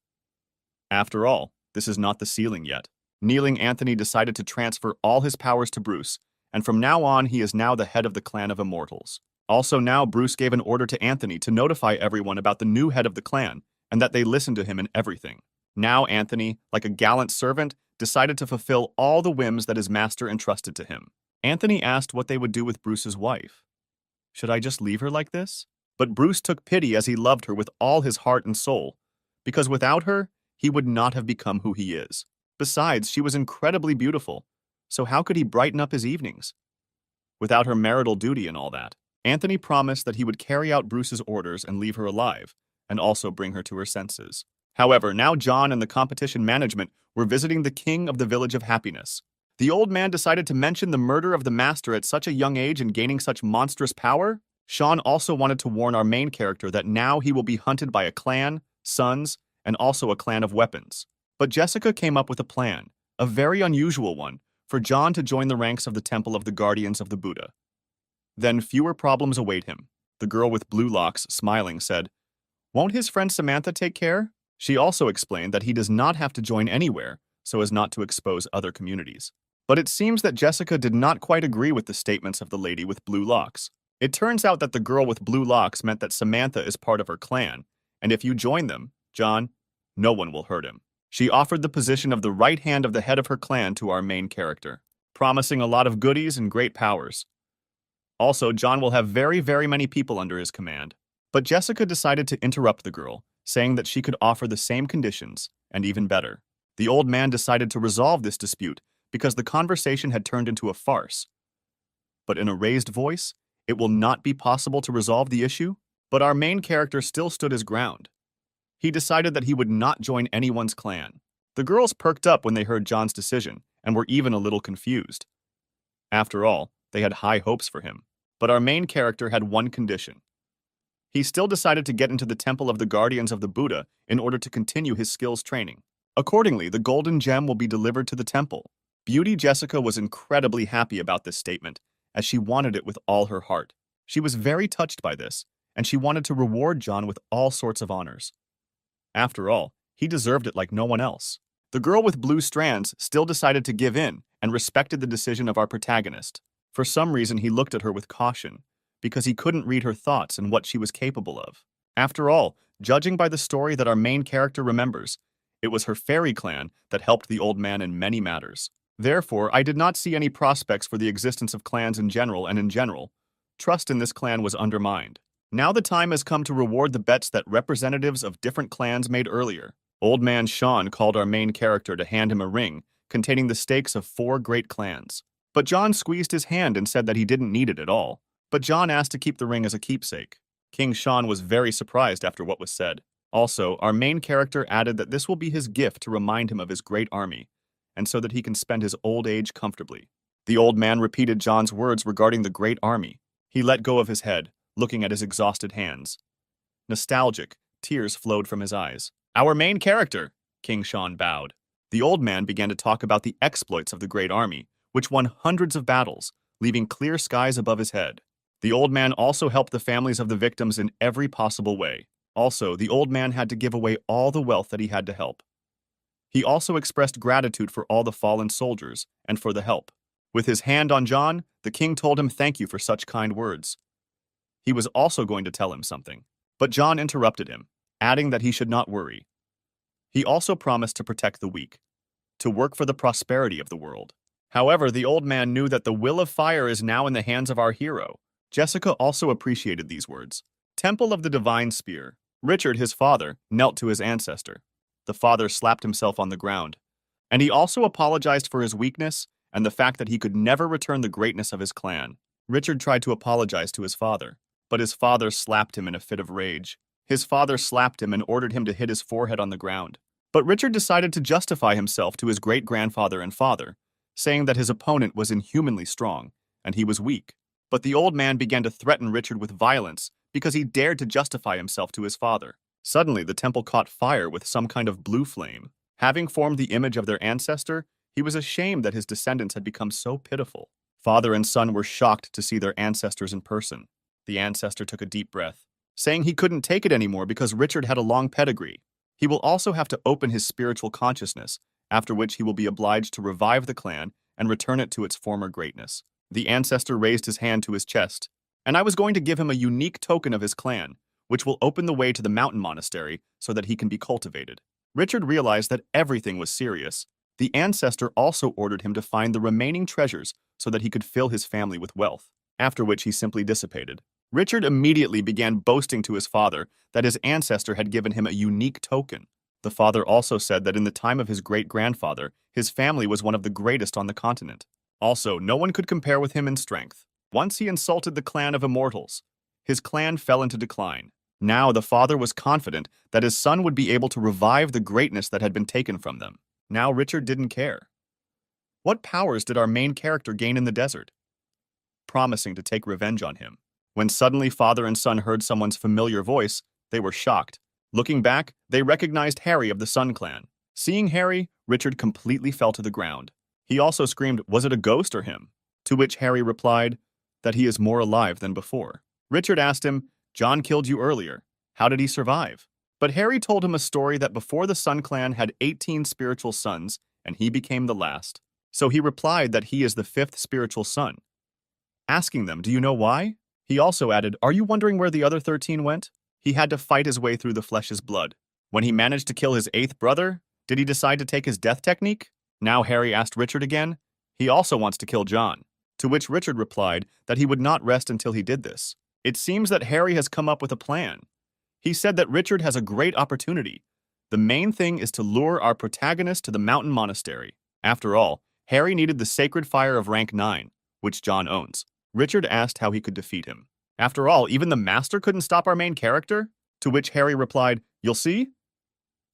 After all, this is not the ceiling yet. Kneeling, Anthony decided to transfer all his powers to Bruce, and from now on he is now the head of the clan of Immortals. Also now, Bruce gave an order to Anthony to notify everyone about the new head of the clan, and that they listen to him in everything. Now Anthony, like a gallant servant, decided to fulfill all the whims that his master entrusted to him. Anthony asked what they would do with Bruce's wife. Should I just leave her like this? But Bruce took pity as he loved her with all his heart and soul, because without her, he would not have become who he is. Besides, she was incredibly beautiful, so how could he brighten up his evenings? Without her marital duty and all that. Anthony promised that he would carry out Bruce's orders and leave her alive, and also bring her to her senses. However, now John and the competition management were visiting the king of the Village of Happiness. The old man decided to mention the murder of the master at such a young age and gaining such monstrous power. Sean also wanted to warn our main character that now he will be hunted by a clan, sons, and also a clan of weapons. But Jessica came up with a plan, a very unusual one, for John to join the ranks of the Temple of the Guardians of the Buddha. Then fewer problems await him. The girl with blue locks, smiling, said, "Won't his friend Samantha take care?" She also explained that he does not have to join anywhere so as not to expose other communities. But it seems that Jessica did not quite agree with the statements of the lady with blue locks. It turns out that the girl with blue locks meant that Samantha is part of her clan, and if you join them, John, no one will hurt him. She offered the position of the right hand of the head of her clan to our main character, promising a lot of goodies and great powers. Also, John will have very, very many people under his command. But Jessica decided to interrupt the girl, saying that she could offer the same conditions, and even better. The old man decided to resolve this dispute because the conversation had turned into a farce. But in a raised voice, it will not be possible to resolve the issue? But our main character still stood his ground. He decided that he would not join anyone's clan. The girls perked up when they heard John's decision and were even a little confused. After all, they had high hopes for him. But our main character had one condition. He still decided to get into the Temple of the Guardians of the Buddha in order to continue his skills training. Accordingly, the golden gem will be delivered to the temple. Beauty Jessica was incredibly happy about this statement, as she wanted it with all her heart. She was very touched by this, and she wanted to reward John with all sorts of honors. After all, he deserved it like no one else. The girl with blue strands still decided to give in and respected the decision of our protagonist. For some reason, he looked at her with caution, because he couldn't read her thoughts and what she was capable of. After all, judging by the story that our main character remembers, it was her fairy clan that helped the old man in many matters. Therefore, I did not see any prospects for the existence of clans in general, and in general, trust in this clan was undermined. Now the time has come to reward the bets that representatives of different clans made earlier. Old Man Sean called our main character to hand him a ring containing the stakes of 4 great clans. But John squeezed his hand and said that he didn't need it at all. But John asked to keep the ring as a keepsake. King Sean was very surprised after what was said. Also, our main character added that this will be his gift to remind him of his great army, and so that he can spend his old age comfortably. The old man repeated John's words regarding the great army. He let go of his head, looking at his exhausted hands. Nostalgic, tears flowed from his eyes. Our main character, King Sean bowed. The old man began to talk about the exploits of the great army, which won hundreds of battles, leaving clear skies above his head. The old man also helped the families of the victims in every possible way. Also, the old man had to give away all the wealth that he had to help. He also expressed gratitude for all the fallen soldiers and for the help. With his hand on John, the king told him thank you for such kind words. He was also going to tell him something, but John interrupted him, adding that he should not worry. He also promised to protect the weak, to work for the prosperity of the world. However, the old man knew that the will of fire is now in the hands of our hero. Jessica also appreciated these words. Temple of the Divine Spear. Richard, his father, knelt to his ancestor. The father slapped himself on the ground, and he also apologized for his weakness and the fact that he could never return the greatness of his clan. Richard tried to apologize to his father, but his father slapped him in a fit of rage. His father slapped him and ordered him to hit his forehead on the ground. But Richard decided to justify himself to his great-grandfather and father, saying that his opponent was inhumanly strong, and he was weak. But the old man began to threaten Richard with violence because he dared to justify himself to his father. Suddenly, the temple caught fire with some kind of blue flame. Having formed the image of their ancestor, he was ashamed that his descendants had become so pitiful. Father and son were shocked to see their ancestors in person. The ancestor took a deep breath, saying he couldn't take it anymore because Richard had a long pedigree. He will also have to open his spiritual consciousness, after which he will be obliged to revive the clan and return it to its former greatness. The ancestor raised his hand to his chest, and I was going to give him a unique token of his clan, which will open the way to the mountain monastery so that he can be cultivated. Richard realized that everything was serious. The ancestor also ordered him to find the remaining treasures so that he could fill his family with wealth, after which he simply dissipated. Richard immediately began boasting to his father that his ancestor had given him a unique token. The father also said that in the time of his great-grandfather, his family was one of the greatest on the continent. Also, no one could compare with him in strength. Once he insulted the clan of immortals. His clan fell into decline. Now the father was confident that his son would be able to revive the greatness that had been taken from them. Now Richard didn't care. What powers did our main character gain in the desert? Promising to take revenge on him. When suddenly father and son heard someone's familiar voice, they were shocked. Looking back, they recognized Harry of the Sun Clan. Seeing Harry, Richard completely fell to the ground. He also screamed, "Was it a ghost or him?" To which Harry replied that he is more alive than before. Richard asked him, "John killed you earlier. How did he survive?" But Harry told him a story that before the Sun Clan had 18 spiritual sons, and he became the last. So he replied that he is the 5th spiritual son. Asking them, "Do you know why?" He also added, "Are you wondering where the other 13 went?" He had to fight his way through the flesh's blood. When he managed to kill his 8th brother, did he decide to take his death technique? Now Harry asked Richard again. He also wants to kill John. To which Richard replied that he would not rest until he did this. It seems that Harry has come up with a plan. He said that Richard has a great opportunity. The main thing is to lure our protagonist to the mountain monastery. After all, Harry needed the sacred fire of rank 9, which John owns. Richard asked how he could defeat him. After all, even the master couldn't stop our main character? To which Harry replied, "You'll see?"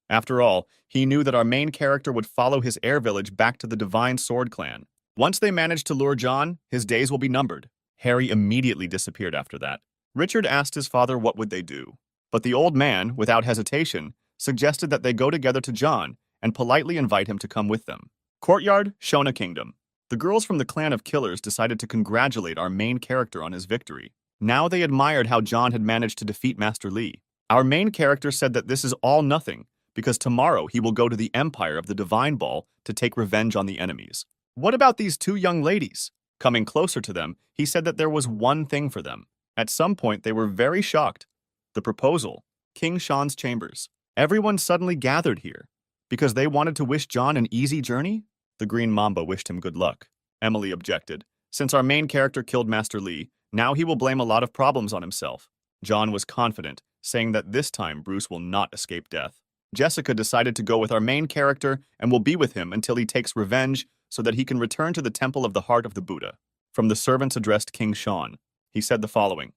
After all, he knew that our main character would follow his air village back to the Divine Sword Clan. Once they managed to lure John, his days will be numbered. Harry immediately disappeared after that. Richard asked his father what would they do. But the old man, without hesitation, suggested that they go together to John and politely invite him to come with them. Courtyard, Shona Kingdom. The girls from the clan of killers decided to congratulate our main character on his victory. Now they admired how John had managed to defeat Master Li. Our main character said that this is all nothing, because tomorrow he will go to the Empire of the Divine Ball to take revenge on the enemies. What about these 2 young ladies? Coming closer to them, he said that there was one thing for them. At some point, they were very shocked. The proposal, King Sean's chambers. Everyone suddenly gathered here because they wanted to wish John an easy journey? The Green Mamba wished him good luck. Emily objected. Since our main character killed Master Li, now he will blame a lot of problems on himself. John was confident, saying that this time Bruce will not escape death. Jessica decided to go with our main character and will be with him until he takes revenge so that he can return to the Temple of the Heart of the Buddha. From the servants addressed King Sean, he said the following.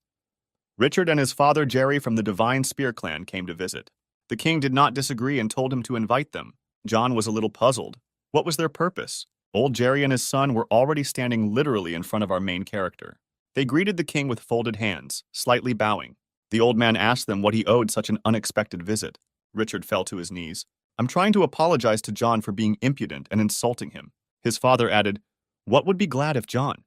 Richard and his father Jerry from the Divine Spear clan came to visit. The king did not disagree and told him to invite them. John was a little puzzled. What was their purpose? Old Jerry and his son were already standing literally in front of our main character. They greeted the king with folded hands, slightly bowing. The old man asked them what he owed such an unexpected visit. Richard fell to his knees. I'm trying to apologize to John for being impudent and insulting him. His father added, What would be glad if John?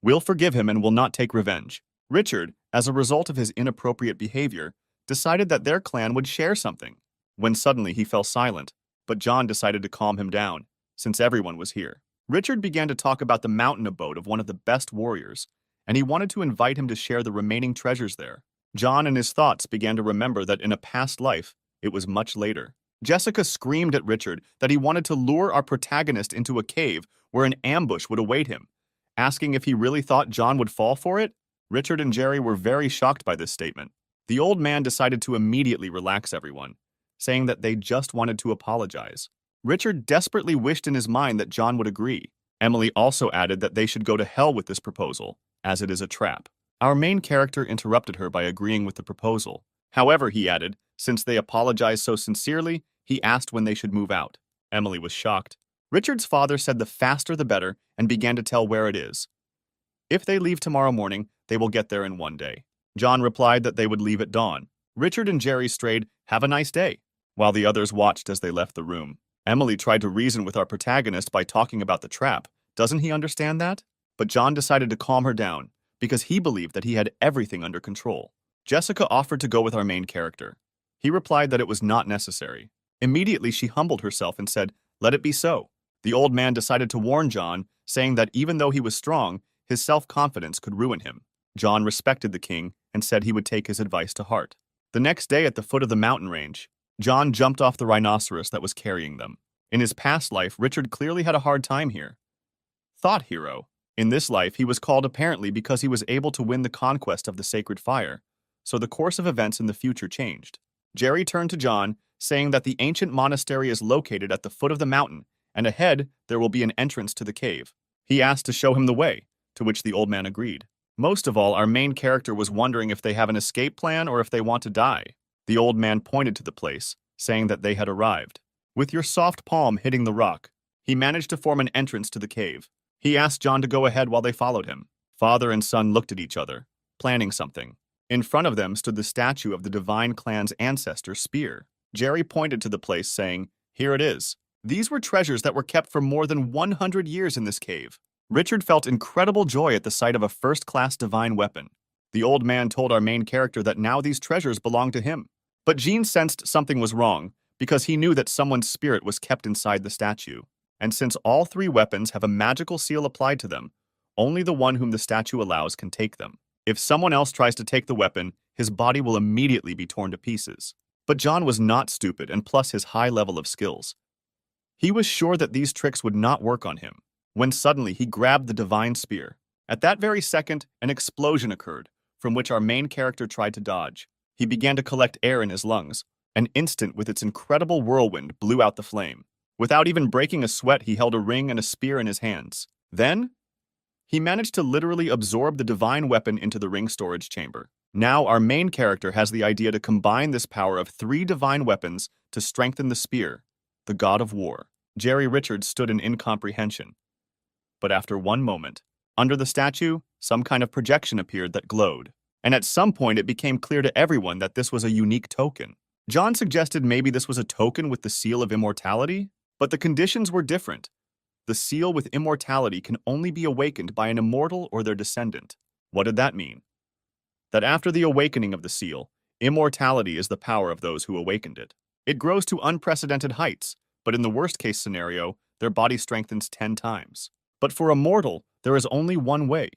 We'll forgive him and will not take revenge. Richard, as a result of his inappropriate behavior, decided that their clan would share something. When suddenly he fell silent, but John decided to calm him down, since everyone was here. Richard began to talk about the mountain abode of one of the best warriors, and he wanted to invite him to share the remaining treasures there. John in his thoughts began to remember that in a past life, it was much later. Jessica screamed at Richard that he wanted to lure our protagonist into a cave where an ambush would await him, asking if he really thought John would fall for it. Richard and Jerry were very shocked by this statement. The old man decided to immediately relax everyone, saying that they just wanted to apologize. Richard desperately wished in his mind that John would agree. Emily also added that they should go to hell with this proposal, as it is a trap. Our main character interrupted her by agreeing with the proposal. However, he added, since they apologized so sincerely, he asked when they should move out. Emily was shocked. Richard's father said the faster the better and began to tell where it is. If they leave tomorrow morning, they will get there in one day. John replied that they would leave at dawn. Richard and Jerry strayed, have a nice day, while the others watched as they left the room. Emily tried to reason with our protagonist by talking about the trap. Doesn't he understand that? But John decided to calm her down, because he believed that he had everything under control. Jessica offered to go with our main character. He replied that it was not necessary. Immediately, she humbled herself and said, let it be so. The old man decided to warn John, saying that even though he was strong, his self-confidence could ruin him. John respected the king and said he would take his advice to heart. The next day at the foot of the mountain range, John jumped off the rhinoceros that was carrying them. In his past life, Richard clearly had a hard time here. Thought hero. In this life, he was called apparently because he was able to win the conquest of the sacred fire, so the course of events in the future changed. Jerry turned to John, saying that the ancient monastery is located at the foot of the mountain, and ahead there will be an entrance to the cave. He asked to show him the way, to which the old man agreed. Most of all, our main character was wondering if they have an escape plan or if they want to die. The old man pointed to the place, saying that they had arrived. With your soft palm hitting the rock, he managed to form an entrance to the cave. He asked John to go ahead while they followed him. Father and son looked at each other, planning something. In front of them stood the statue of the Divine Clan's ancestor, Spear. Jerry pointed to the place, saying, Here it is. These were treasures that were kept for more than 100 years in this cave. Richard felt incredible joy at the sight of a first-class divine weapon. The old man told our main character that now these treasures belonged to him. But Jean sensed something was wrong, because he knew that someone's spirit was kept inside the statue. And since all three weapons have a magical seal applied to them, only the one whom the statue allows can take them. If someone else tries to take the weapon, his body will immediately be torn to pieces. But John was not stupid, and plus his high level of skills. He was sure that these tricks would not work on him, when suddenly he grabbed the divine spear. At that very second, an explosion occurred, from which our main character tried to dodge. He began to collect air in his lungs. An instant with its incredible whirlwind blew out the flame. Without even breaking a sweat, he held a ring and a spear in his hands. Then, he managed to literally absorb the divine weapon into the ring storage chamber. Now, our main character has the idea to combine this power of 3 divine weapons to strengthen the spear, the god of war. Jerry Richards stood in incomprehension. But after one moment, under the statue, some kind of projection appeared that glowed. And at some point, it became clear to everyone that this was a unique token. John suggested maybe this was a token with the seal of immortality, but the conditions were different. The seal with immortality can only be awakened by an immortal or their descendant. What did that mean? That after the awakening of the seal, immortality is the power of those who awakened it. It grows to unprecedented heights, but in the worst-case scenario, their body strengthens 10 times. But for a mortal, there is only one way: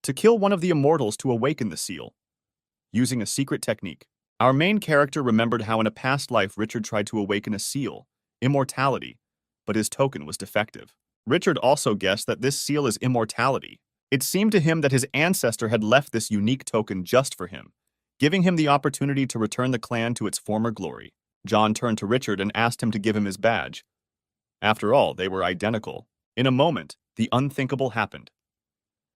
to kill one of the immortals to awaken the seal, using a secret technique. Our main character remembered how in a past life Richard tried to awaken a seal, immortality, but his token was defective. Richard also guessed that this seal is immortality. It seemed to him that his ancestor had left this unique token just for him, giving him the opportunity to return the clan to its former glory. John turned to Richard and asked him to give him his badge. After all, they were identical. In a moment, the unthinkable happened.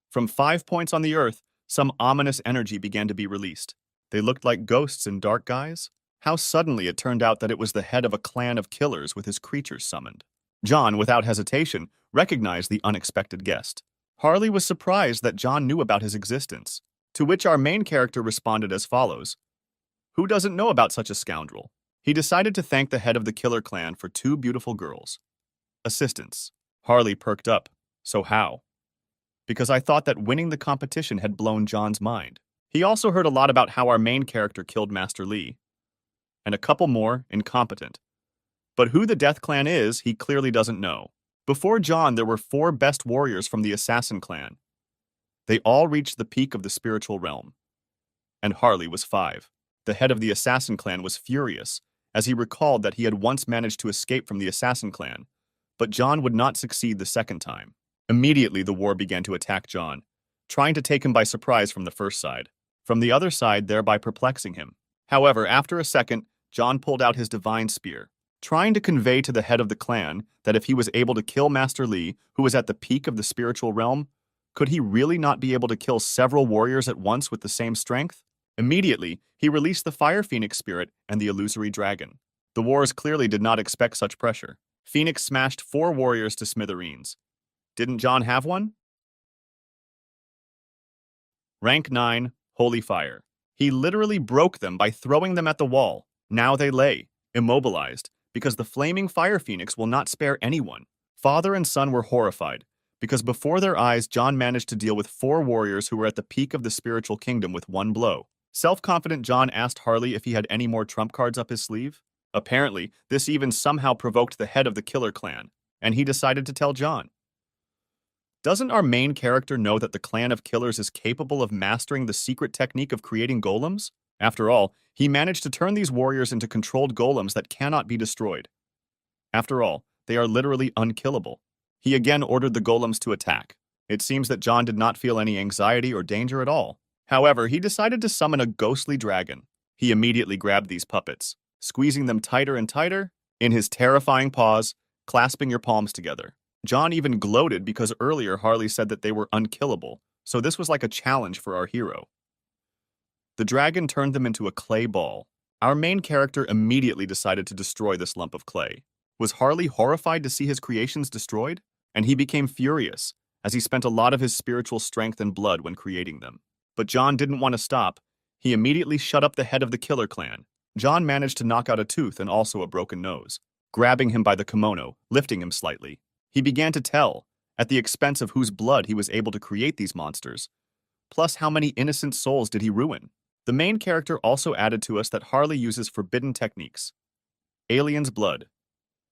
From 5 points on the earth, some ominous energy began to be released. They looked like ghosts in dark guise. How suddenly it turned out that it was the head of a clan of killers with his creatures summoned. John, without hesitation, recognized the unexpected guest. Harley was surprised that John knew about his existence, to which our main character responded as follows. Who doesn't know about such a scoundrel? He decided to thank the head of the killer clan for 2 beautiful girls. Assistance. Harley perked up. So how? Because I thought that winning the competition had blown John's mind. He also heard a lot about how our main character killed Master Lee. And a couple more, incompetent. But who the Death Clan is, he clearly doesn't know. Before John, there were 4 best warriors from the Assassin Clan. They all reached the peak of the spiritual realm. And Harley was 5. The head of the Assassin Clan was furious, as he recalled that he had once managed to escape from the Assassin Clan, but John would not succeed the second time. Immediately, the war began to attack John, trying to take him by surprise from the first side, from the other side thereby perplexing him. However, after a second, John pulled out his divine spear, trying to convey to the head of the clan that if he was able to kill Master Lee, who was at the peak of the spiritual realm, could he really not be able to kill several warriors at once with the same strength? Immediately, he released the Fire Phoenix spirit and the illusory dragon. The wars clearly did not expect such pressure. Phoenix smashed 4 warriors to smithereens. Didn't John have one? Rank 9, Holy Fire. He literally broke them by throwing them at the wall. Now they lay, immobilized, because the flaming Fire Phoenix will not spare anyone. Father and son were horrified, because before their eyes John managed to deal with 4 warriors who were at the peak of the spiritual kingdom with one blow. Self-confident John asked Harley if he had any more trump cards up his sleeve. Apparently, this even somehow provoked the head of the killer clan, and he decided to tell John. Doesn't our main character know that the clan of killers is capable of mastering the secret technique of creating golems? After all, he managed to turn these warriors into controlled golems that cannot be destroyed. After all, they are literally unkillable. He again ordered the golems to attack. It seems that John did not feel any anxiety or danger at all. However, he decided to summon a ghostly dragon. He immediately grabbed these puppets, squeezing them tighter and tighter, in his terrifying paws, clasping your palms together. John even gloated because earlier Harley said that they were unkillable, so this was like a challenge for our hero. The dragon turned them into a clay ball. Our main character immediately decided to destroy this lump of clay. Was Harley horrified to see his creations destroyed? And he became furious, as he spent a lot of his spiritual strength and blood when creating them. But John didn't want to stop. He immediately shut up the head of the killer clan. John managed to knock out a tooth and also a broken nose, grabbing him by the kimono, lifting him slightly. He began to tell, at the expense of whose blood he was able to create these monsters. Plus, how many innocent souls did he ruin? The main character also added to us that Harley uses forbidden techniques. Alien's blood.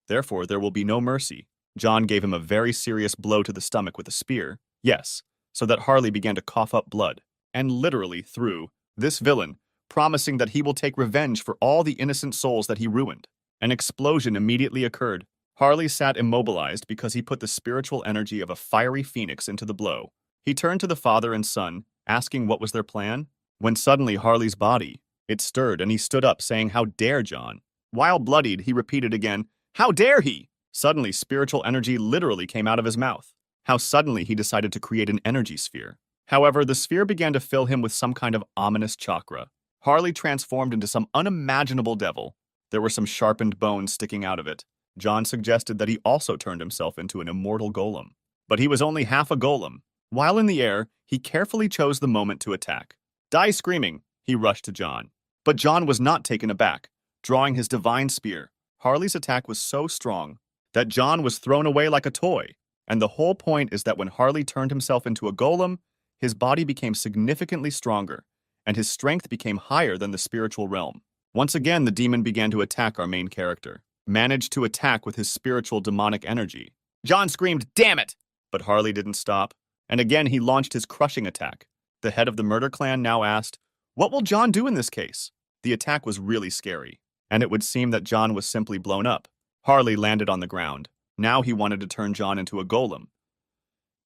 Therefore, there will be no mercy. John gave him a very serious blow to the stomach with a spear. Yes, so that Harley began to cough up blood. And literally threw this villain, promising that he will take revenge for all the innocent souls that he ruined. An explosion immediately occurred. Harley sat immobilized because he put the spiritual energy of a fiery phoenix into the blow. He turned to the father and son, asking what was their plan, when suddenly Harley's body, it stirred and he stood up saying, "How dare John?" While bloodied, he repeated again, "How dare he?" Suddenly, spiritual energy literally came out of his mouth. How suddenly he decided to create an energy sphere. However, the sphere began to fill him with some kind of ominous chakra. Harley transformed into some unimaginable devil. There were some sharpened bones sticking out of it. John suggested that he also turned himself into an immortal golem. But he was only half a golem. While in the air, he carefully chose the moment to attack. Die screaming, he rushed to John. But John was not taken aback, drawing his divine spear. Harley's attack was so strong that John was thrown away like a toy. And the whole point is that when Harley turned himself into a golem, his body became significantly stronger, and his strength became higher than the spiritual realm. Once again, the demon began to attack our main character, managed to attack with his spiritual demonic energy. John screamed, "Damn it!" But Harley didn't stop, and again he launched his crushing attack. The head of the murder clan now asked, "What will John do in this case?" The attack was really scary, and it would seem that John was simply blown up. Harley landed on the ground. Now he wanted to turn John into a golem.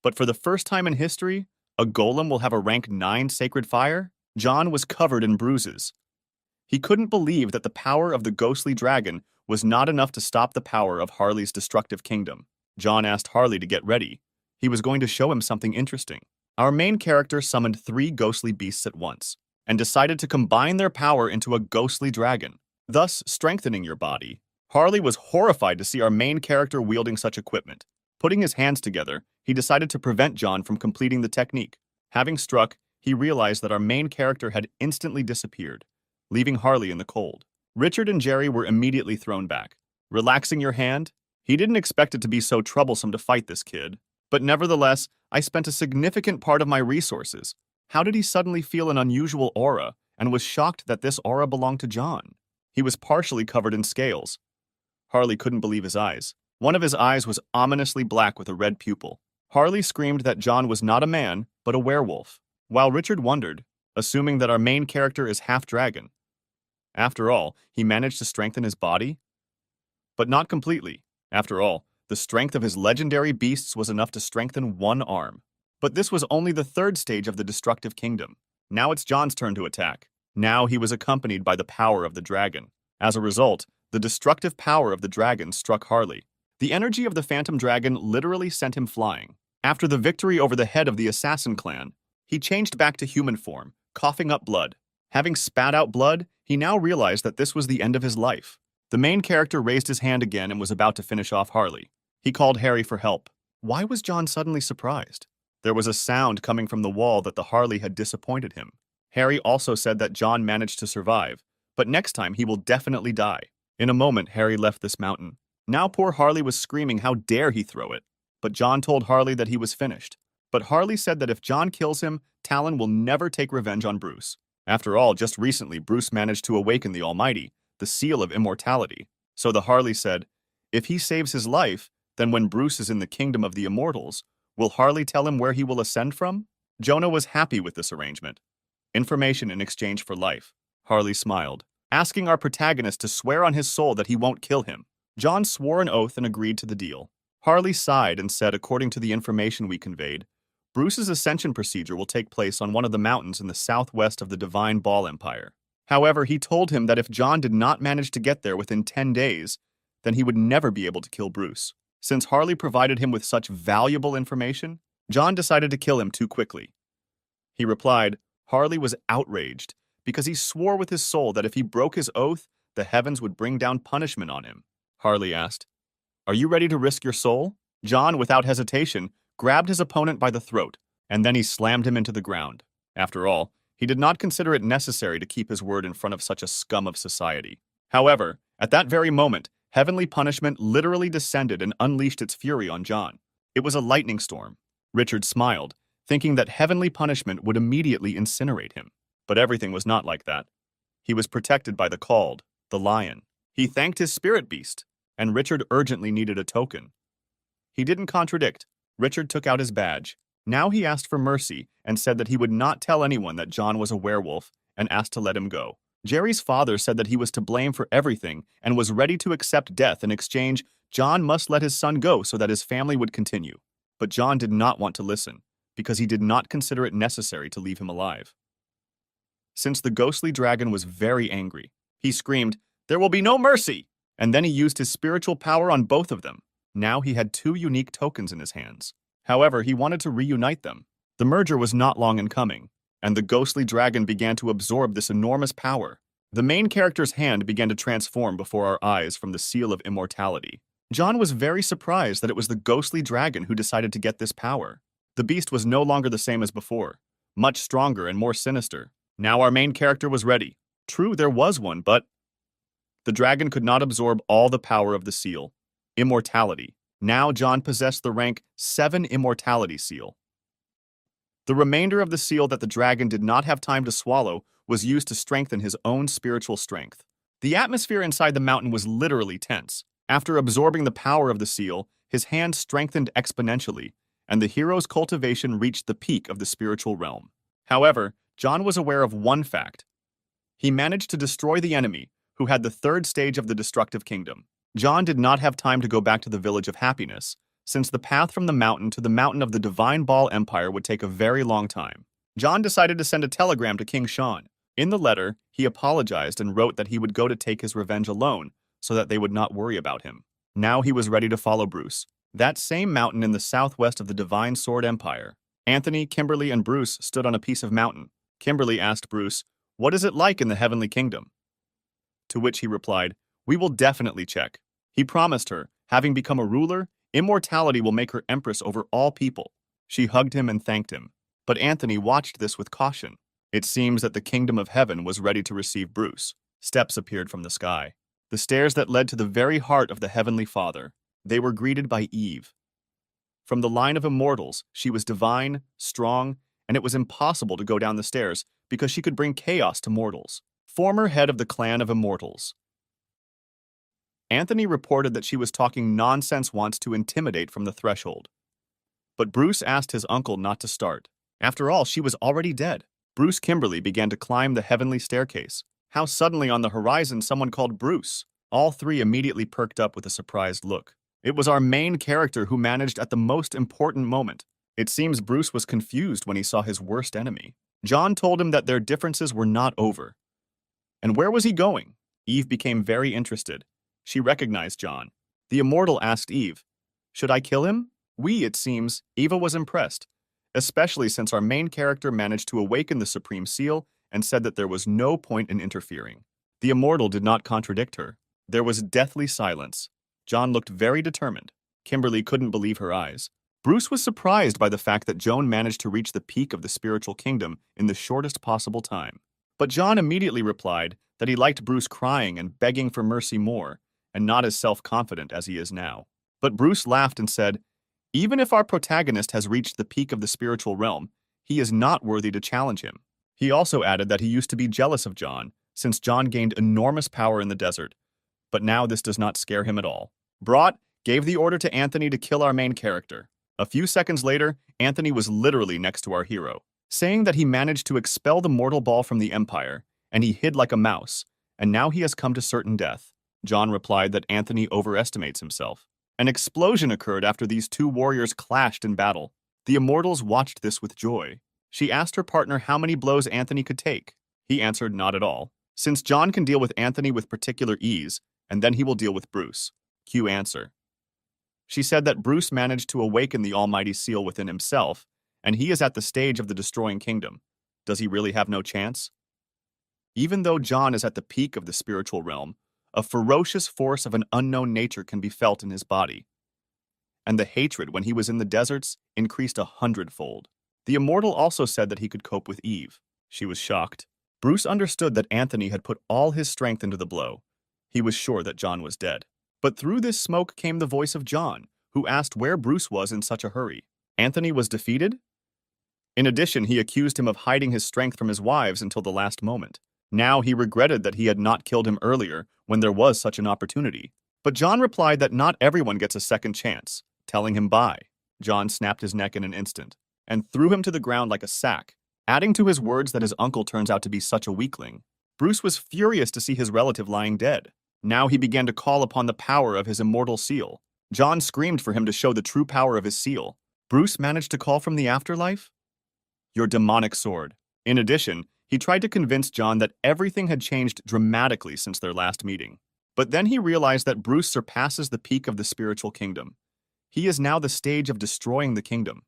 But for the first time in history, a golem will have a rank 9 sacred fire? John was covered in bruises. He couldn't believe that the power of the ghostly dragon was not enough to stop the power of Harley's destructive kingdom. John asked Harley to get ready. He was going to show him something interesting. Our main character summoned 3 ghostly beasts at once and decided to combine their power into a ghostly dragon, thus strengthening your body. Harley was horrified to see our main character wielding such equipment. Putting his hands together, he decided to prevent John from completing the technique. Having struck, he realized that our main character had instantly disappeared, leaving Harley in the cold. Richard and Jerry were immediately thrown back. Relaxing your hand? He didn't expect it to be so troublesome to fight this kid. But nevertheless, I spent a significant part of my resources. How did he suddenly feel an unusual aura and was shocked that this aura belonged to John? He was partially covered in scales. Harley couldn't believe his eyes. One of his eyes was ominously black with a red pupil. Harley screamed that John was not a man, but a werewolf, while Richard wondered, assuming that our main character is half dragon. After all, he managed to strengthen his body? But not completely. After all, the strength of his legendary beasts was enough to strengthen one arm. But this was only the 3rd stage of the destructive kingdom. Now it's John's turn to attack. Now he was accompanied by the power of the dragon. As a result, the destructive power of the dragon struck Harley. The energy of the phantom dragon literally sent him flying. After the victory over the head of the assassin clan, he changed back to human form, coughing up blood. Having spat out blood, he now realized that this was the end of his life. The main character raised his hand again and was about to finish off Harley. He called Harry for help. Why was John suddenly surprised? There was a sound coming from the wall that the Harley had disappointed him. Harry also said that John managed to survive, but next time he will definitely die. In a moment, Harry left this mountain. Now poor Harley was screaming how dare he throw it. But John told Harley that he was finished. But Harley said that if John kills him, Talon will never take revenge on Bruce. After all, just recently, Bruce managed to awaken the Almighty, the seal of immortality. So the Harley said, if he saves his life, then when Bruce is in the kingdom of the immortals, will Harley tell him where he will ascend from? Jonah was happy with this arrangement. Information in exchange for life. Harley smiled, asking our protagonist to swear on his soul that he won't kill him. John swore an oath and agreed to the deal. Harley sighed and said, according to the information we conveyed, Bruce's ascension procedure will take place on one of the mountains in the southwest of the Divine Ball Empire. However, he told him that if John did not manage to get there within 10 days, then he would never be able to kill Bruce. Since Harley provided him with such valuable information, John decided to kill him too quickly. He replied, Harley was outraged because he swore with his soul that if he broke his oath, the heavens would bring down punishment on him. Harley asked, are you ready to risk your soul? John, without hesitation, grabbed his opponent by the throat, and then he slammed him into the ground. After all, he did not consider it necessary to keep his word in front of such a scum of society. However, at that very moment, heavenly punishment literally descended and unleashed its fury on John. It was a lightning storm. Richard smiled, thinking that heavenly punishment would immediately incinerate him. But everything was not like that. He was protected by the called, the lion. He thanked his spirit beast, and Richard urgently needed a token. He didn't contradict. Richard took out his badge. Now he asked for mercy and said that he would not tell anyone that John was a werewolf and asked to let him go. Jerry's father said that he was to blame for everything and was ready to accept death. In exchange, John must let his son go so that his family would continue. But John did not want to listen because he did not consider it necessary to leave him alive. Since the ghostly dragon was very angry, he screamed, there will be no mercy! And then he used his spiritual power on both of them. Now he had 2 unique tokens in his hands. However, he wanted to reunite them. The merger was not long in coming, and the ghostly dragon began to absorb this enormous power. The main character's hand began to transform before our eyes from the seal of immortality. John was very surprised that it was the ghostly dragon who decided to get this power. The beast was no longer the same as before, much stronger and more sinister. Now our main character was ready. True, there was one, but the dragon could not absorb all the power of the seal. Immortality. Now John possessed the rank 7 immortality seal. The remainder of the seal that the dragon did not have time to swallow was used to strengthen his own spiritual strength. The atmosphere inside the mountain was literally tense. After absorbing the power of the seal, his hand strengthened exponentially, and the hero's cultivation reached the peak of the spiritual realm. However, John was aware of one fact. He managed to destroy the enemy, who had the 3rd stage of the destructive kingdom. John did not have time to go back to the Village of Happiness, since the path from the mountain to the mountain of the Divine Ball Empire would take a very long time. John decided to send a telegram to King Sean. In the letter, He apologized and wrote that he would go to take his revenge alone so that they would not worry about him. Now he was ready to follow Bruce. That same mountain in the southwest of the Divine Sword Empire. Anthony, Kimberly, and Bruce stood on a piece of mountain. Kimberly asked Bruce, "What is it like in the Heavenly Kingdom?" To which he replied, "We will definitely check." He promised her, having become a ruler, immortality will make her empress over all people. She hugged him and thanked him. But Anthony watched this with caution. It seems that the kingdom of heaven was ready to receive Bruce. Steps appeared from the sky. The stairs that led to the very heart of the Heavenly Father. They were greeted by Eve. From the line of immortals, she was divine, strong, and it was impossible to go down the stairs because she could bring chaos to mortals. Former head of the clan of immortals. Anthony reported that she was talking nonsense once to intimidate from the threshold. But Bruce asked his uncle not to start. After all, she was already dead. Bruce Kimberly began to climb the heavenly staircase. How suddenly on the horizon someone called Bruce. All three immediately perked up with a surprised look. It was our main character who managed at the most important moment. It seems Bruce was confused when he saw his worst enemy. John told him that their differences were not over. And where was he going? Eve became very interested. She recognized John. The immortal asked Eve, "Should I kill him?" It seems, Eva was impressed, especially since our main character managed to awaken the Supreme Seal and said that there was no point in interfering. The immortal did not contradict her. There was deathly silence. John looked very determined. Kimberly couldn't believe her eyes. Bruce was surprised by the fact that Joan managed to reach the peak of the spiritual kingdom in the shortest possible time. But John immediately replied that he liked Bruce crying and begging for mercy more, and not as self-confident as he is now. But Bruce laughed and said, "Even if our protagonist has reached the peak of the spiritual realm, he is not worthy to challenge him." He also added that he used to be jealous of John, since John gained enormous power in the desert. But now this does not scare him at all. Brought gave the order to Anthony to kill our main character. A few seconds later, Anthony was literally next to our hero, saying that he managed to expel the mortal ball from the Empire, and he hid like a mouse, and now he has come to certain death. John replied that Anthony overestimates himself. An explosion occurred after these two warriors clashed in battle. The immortals watched this with joy. She asked her partner how many blows Anthony could take. He answered not at all, since John can deal with Anthony with particular ease, and then he will deal with Bruce. Cue answer. She said that Bruce managed to awaken the almighty seal within himself, and he is at the stage of the destroying kingdom. Does he really have no chance? Even though John is at the peak of the spiritual realm, a ferocious force of an unknown nature can be felt in his body. And the hatred when he was in the deserts increased 100-fold. The immortal also said that he could cope with Eve. She was shocked. Bruce understood that Anthony had put all his strength into the blow. He was sure that John was dead. But through this smoke came the voice of John, who asked where Bruce was in such a hurry. Anthony was defeated? In addition, he accused him of hiding his strength from his wives until the last moment. Now he regretted that he had not killed him earlier when there was such an opportunity. But John replied that not everyone gets a second chance, telling him bye. John snapped his neck in an instant and threw him to the ground like a sack, adding to his words that his uncle turns out to be such a weakling. Bruce was furious to see his relative lying dead. Now he began to call upon the power of his immortal seal. John screamed for him to show the true power of his seal. Bruce managed to call from the afterlife? Your demonic sword. In addition, he tried to convince John that everything had changed dramatically since their last meeting. But then he realized that Bruce surpasses the peak of the spiritual kingdom. He is now the stage of destroying the kingdom.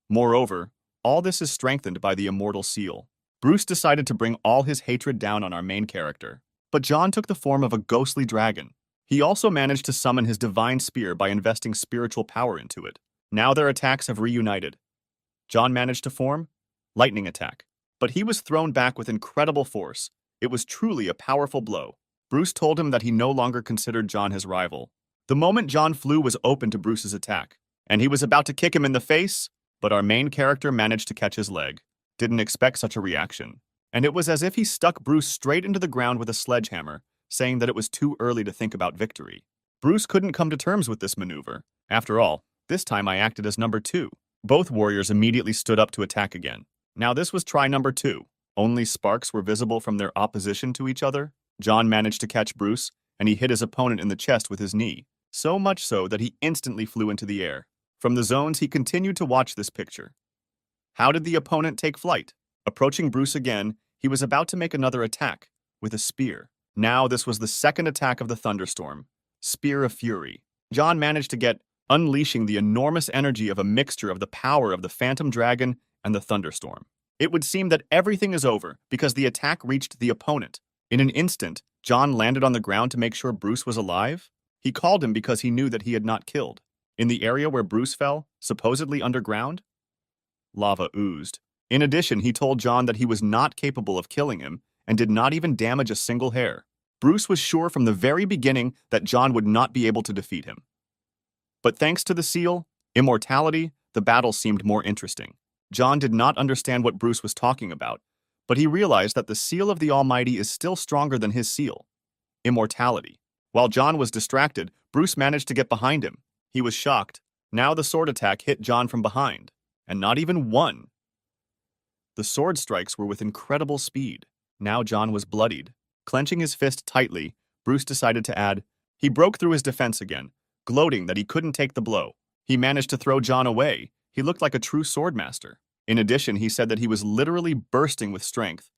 Moreover, all this is strengthened by the immortal seal. Bruce decided to bring all his hatred down on our main character. But John took the form of a ghostly dragon. He also managed to summon his divine spear by investing spiritual power into it. Now their attacks have reunited. John managed to form lightning attack, but he was thrown back with incredible force. It was truly a powerful blow. Bruce told him that he no longer considered John his rival. The moment John flew was open to Bruce's attack, and he was about to kick him in the face, but our main character managed to catch his leg. Didn't expect such a reaction. And it was as if he stuck Bruce straight into the ground with a sledgehammer, saying that it was too early to think about victory. Bruce couldn't come to terms with this maneuver. After all, this time I acted as number 2. Both warriors immediately stood up to attack again. Now this was try number 2. Only sparks were visible from their opposition to each other. John managed to catch Bruce, and he hit his opponent in the chest with his knee, so much so that he instantly flew into the air. From the zones, he continued to watch this picture. How did the opponent take flight? Approaching Bruce again, He was about to make another attack, with a spear. Now this was the second attack of the thunderstorm. Spear of Fury. John managed to get, unleashing the enormous energy of a mixture of the power of the Phantom Dragon and the thunderstorm. It would seem that everything is over because the attack reached the opponent. In an instant, John landed on the ground to make sure Bruce was alive. He called him because he knew that he had not killed. In the area where Bruce fell, supposedly underground, lava oozed. In addition, he told John that he was not capable of killing him and did not even damage a single hair. Bruce was sure from the very beginning that John would not be able to defeat him. But thanks to the seal, immortality, the battle seemed more interesting. John did not understand what Bruce was talking about, but he realized that the seal of the Almighty is still stronger than his seal, immortality. While John was distracted, Bruce managed to get behind him. He was shocked. Now the sword attack hit John from behind, and not even one. The sword strikes were with incredible speed. Now John was bloodied. Clenching his fist tightly, Bruce decided to add, he broke through his defense again, gloating that he couldn't take the blow. He managed to throw John away. He looked like a true swordmaster. In addition, he said that he was literally bursting with strength.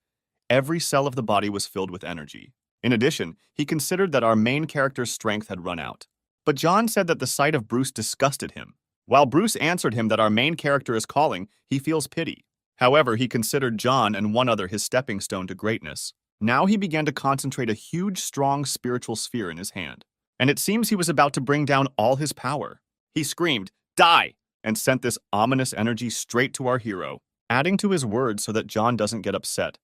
Every cell of the body was filled with energy. In addition, he considered that our main character's strength had run out. But John said that the sight of Bruce disgusted him. While Bruce answered him that our main character is calling, he feels pity. However, he considered John and one other his stepping stone to greatness. Now he began to concentrate a huge, strong spiritual sphere in his hand. And it seems he was about to bring down all his power. He screamed, "Die!" and sent this ominous energy straight to our hero, adding to his words so that John doesn't get upset.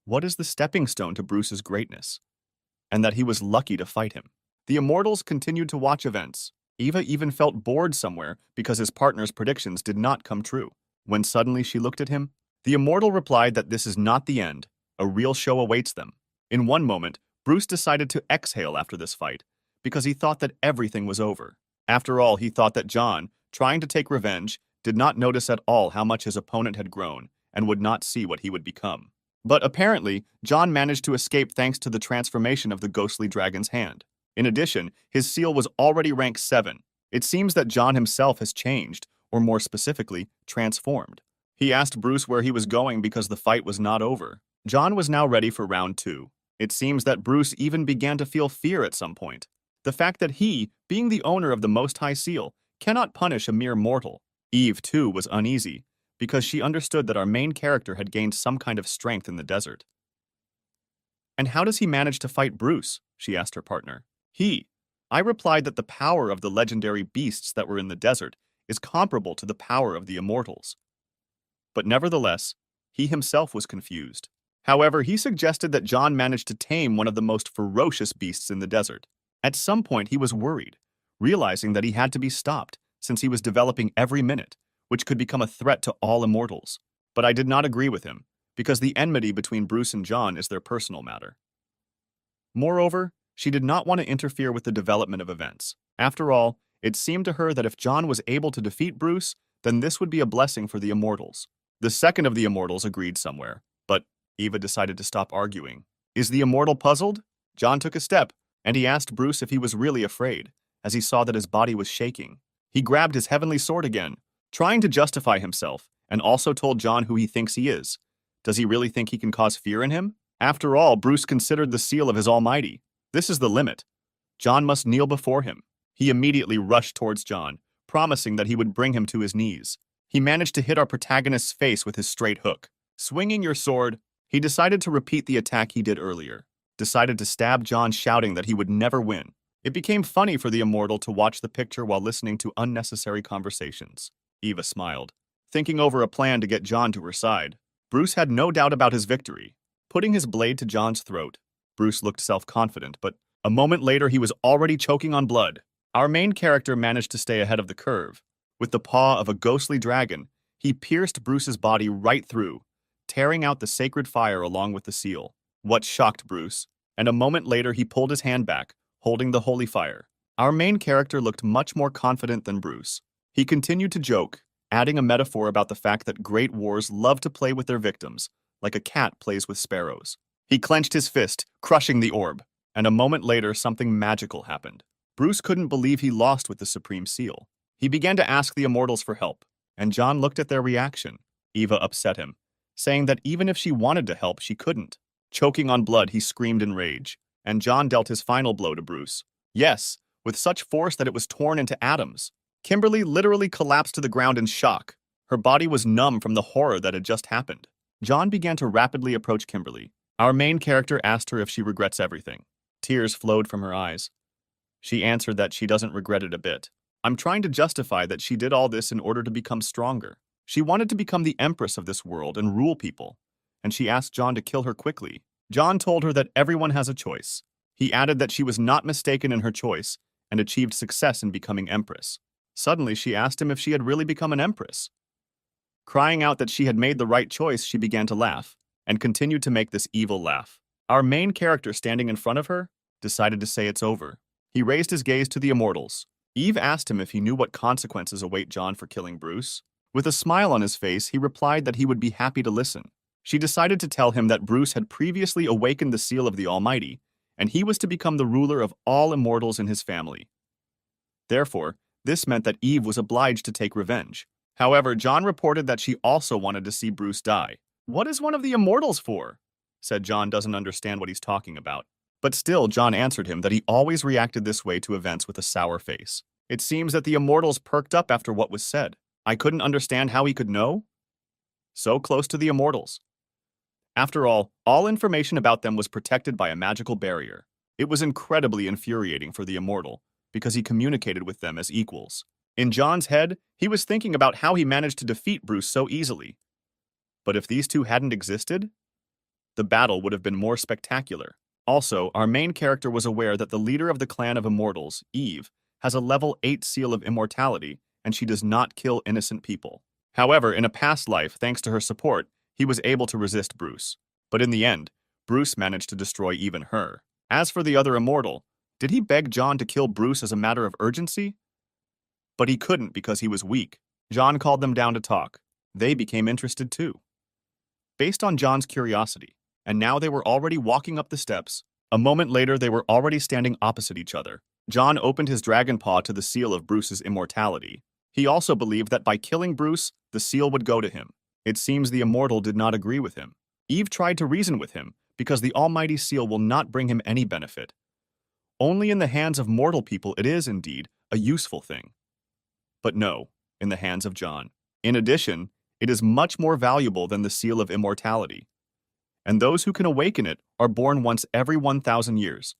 What is the stepping stone to Bruce's greatness? And that he was lucky to fight him. The Immortals continued to watch events. Eva even felt bored somewhere because his partner's predictions did not come true. When suddenly she looked at him, the Immortal replied that this is not the end. A real show awaits them. In one moment, Bruce decided to exhale after this fight because he thought that everything was over. After all, he thought that John, trying to take revenge, did not notice at all how much his opponent had grown and would not see what he would become. But apparently, John managed to escape thanks to the transformation of the ghostly dragon's hand. In addition, his seal was already rank 7. It seems that John himself has changed, or more specifically, transformed. He asked Bruce where he was going because the fight was not over. John was now ready for round 2. It seems that Bruce even began to feel fear at some point. The fact that he, being the owner of the Most High Seal, cannot punish a mere mortal. Eve, too, was uneasy, because she understood that our main character had gained some kind of strength in the desert. And how does he manage to fight Bruce? She asked her partner. I replied that the power of the legendary beasts that were in the desert is comparable to the power of the Immortals. But nevertheless, he himself was confused. However, he suggested that John managed to tame one of the most ferocious beasts in the desert. At some point, he was worried, realizing that he had to be stopped since he was developing every minute, which could become a threat to all Immortals. But I did not agree with him, because the enmity between Bruce and John is their personal matter. Moreover, she did not want to interfere with the development of events. After all, it seemed to her that if John was able to defeat Bruce, then this would be a blessing for the Immortals. The second of the Immortals agreed somewhere, but Eva decided to stop arguing. Is the Immortal puzzled? John took a step, and he asked Bruce if he was really afraid, as he saw that his body was shaking. He grabbed his heavenly sword again, trying to justify himself, and also told John who he thinks he is. Does he really think he can cause fear in him? After all, Bruce considered the seal of his Almighty. This is the limit. John must kneel before him. He immediately rushed towards John, promising that he would bring him to his knees. He managed to hit our protagonist's face with his straight hook. Swinging your sword, he decided to repeat the attack he did earlier, decided to stab John, shouting that he would never win. It became funny for the Immortal to watch the picture while listening to unnecessary conversations. Eva smiled, thinking over a plan to get John to her side. Bruce had no doubt about his victory. Putting his blade to John's throat, Bruce looked self-confident, but a moment later he was already choking on blood. Our main character managed to stay ahead of the curve. With the paw of a ghostly dragon, he pierced Bruce's body right through, tearing out the sacred fire along with the seal. What shocked Bruce, and a moment later he pulled his hand back, holding the holy fire. Our main character looked much more confident than Bruce. He continued to joke, adding a metaphor about the fact that great wars love to play with their victims, like a cat plays with sparrows. He clenched his fist, crushing the orb, and a moment later something magical happened. Bruce couldn't believe he lost with the Supreme Seal. He began to ask the Immortals for help, and John looked at their reaction. Eva upset him, saying that even if she wanted to help, she couldn't. Choking on blood, he screamed in rage, and John dealt his final blow to Bruce. Yes, with such force that it was torn into atoms. Kimberly literally collapsed to the ground in shock. Her body was numb from the horror that had just happened. John began to rapidly approach Kimberly. Our main character asked her if she regrets everything. Tears flowed from her eyes. She answered that she doesn't regret it a bit. I'm trying to justify that she did all this in order to become stronger. She wanted to become the empress of this world and rule people, and she asked John to kill her quickly. John told her that everyone has a choice. He added that she was not mistaken in her choice and achieved success in becoming empress. Suddenly, she asked him if she had really become an empress. Crying out that she had made the right choice, she began to laugh, and continued to make this evil laugh. Our main character, standing in front of her, decided to say it's over. He raised his gaze to the immortals. Eve asked him if he knew what consequences await John for killing Bruce. With a smile on his face, he replied that he would be happy to listen. She decided to tell him that Bruce had previously awakened the seal of the Almighty, and he was to become the ruler of all immortals in his family. Therefore, this meant that Eve was obliged to take revenge. However, John reported that she also wanted to see Bruce die. What is one of the immortals for? Said John doesn't understand what he's talking about. But still, John answered him that he always reacted this way to events with a sour face. It seems that the immortals perked up after what was said. I couldn't understand how he could know. So close to the immortals. After all information about them was protected by a magical barrier. It was incredibly infuriating for the immortal, because he communicated with them as equals. In John's head, he was thinking about how he managed to defeat Bruce so easily. But if these two hadn't existed, the battle would have been more spectacular. Also, our main character was aware that the leader of the clan of immortals, Eve, has a level 8 seal of immortality, and she does not kill innocent people. However, in a past life, thanks to her support, he was able to resist Bruce. But in the end, Bruce managed to destroy even her. As for the other immortal, did he beg John to kill Bruce as a matter of urgency? But he couldn't because he was weak. John called them down to talk. They became interested too. Based on John's curiosity, and now they were already walking up the steps. A moment later, they were already standing opposite each other. John opened his dragon paw to the seal of Bruce's immortality. He also believed that by killing Bruce, the seal would go to him. It seems the immortal did not agree with him. Eve tried to reason with him, because the almighty seal will not bring him any benefit. Only in the hands of mortal people it is, indeed, a useful thing. But no, in the hands of John. In addition, it is much more valuable than the seal of immortality. And those who can awaken it are born once every 1,000 years.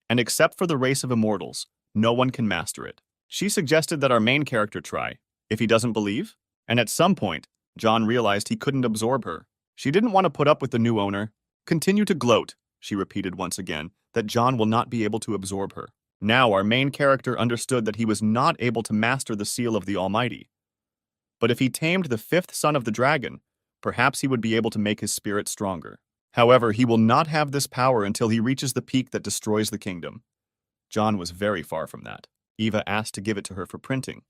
And except for the race of immortals, no one can master it. She suggested that our main character try, if he doesn't believe. And at some point, John realized he couldn't absorb her. She didn't want to put up with the new owner. Continue to gloat, she repeated once again, that John will not be able to absorb her. Now our main character understood that he was not able to master the seal of the Almighty. But if he tamed the 5th son of the dragon, perhaps he would be able to make his spirit stronger. However, he will not have this power until he reaches the peak that destroys the kingdom. John was very far from that. Eva asked to give it to her for printing.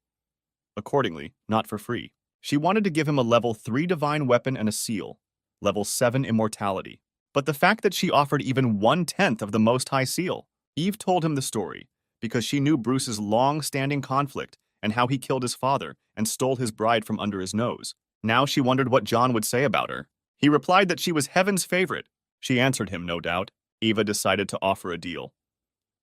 Accordingly, not for free. She wanted to give him a level 3 divine weapon and a seal, level 7 immortality. But the fact that she offered even 1/10 of the Most High seal. Eve told him the story, because she knew Bruce's long-standing conflict and how he killed his father and stole his bride from under his nose. Now she wondered what John would say about her. He replied that she was heaven's favorite. She answered him, no doubt. Eva decided to offer a deal.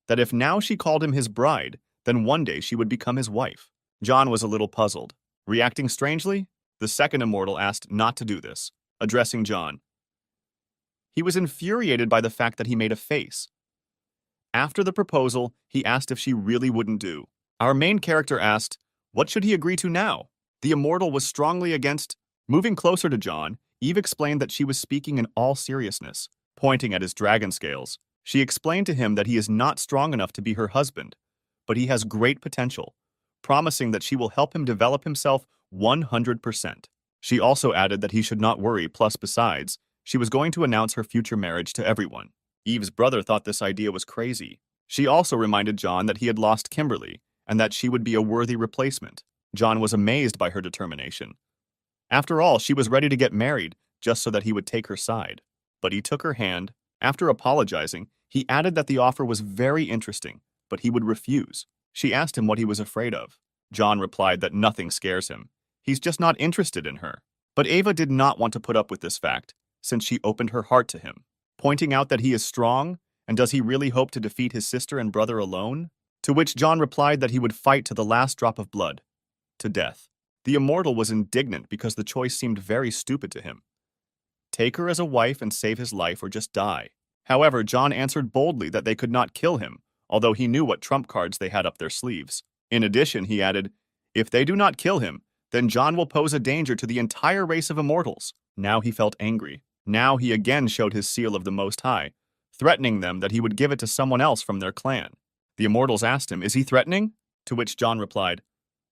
That if now she called him his bride, then one day she would become his wife. John was a little puzzled. Reacting strangely, the second immortal asked not to do this, addressing John. He was infuriated by the fact that he made a face. After the proposal, he asked if she really wouldn't do. Our main character asked, what should he agree to now? The immortal was strongly against. Moving closer to John, Eve explained that she was speaking in all seriousness, pointing at his dragon scales. She explained to him that he is not strong enough to be her husband, but he has great potential, promising that she will help him develop himself 100%. She also added that he should not worry, plus besides, she was going to announce her future marriage to everyone. Eve's brother thought this idea was crazy. She also reminded John that he had lost Kimberly, and that she would be a worthy replacement. John was amazed by her determination. After all, she was ready to get married, just so that he would take her side. But he took her hand. After apologizing, he added that the offer was very interesting, but he would refuse. She asked him what he was afraid of. John replied that nothing scares him. He's just not interested in her. But Ava did not want to put up with this fact, since she opened her heart to him, pointing out that he is strong, and does he really hope to defeat his sister and brother alone? To which John replied that he would fight to the last drop of blood, to death. The immortal was indignant because the choice seemed very stupid to him. Take her as a wife and save his life or just die. However, John answered boldly that they could not kill him, although he knew what trump cards they had up their sleeves. In addition, he added, if they do not kill him, then John will pose a danger to the entire race of immortals. Now he felt angry. Now he again showed his seal of the Most High, threatening them that he would give it to someone else from their clan. The immortals asked him, is he threatening? To which John replied,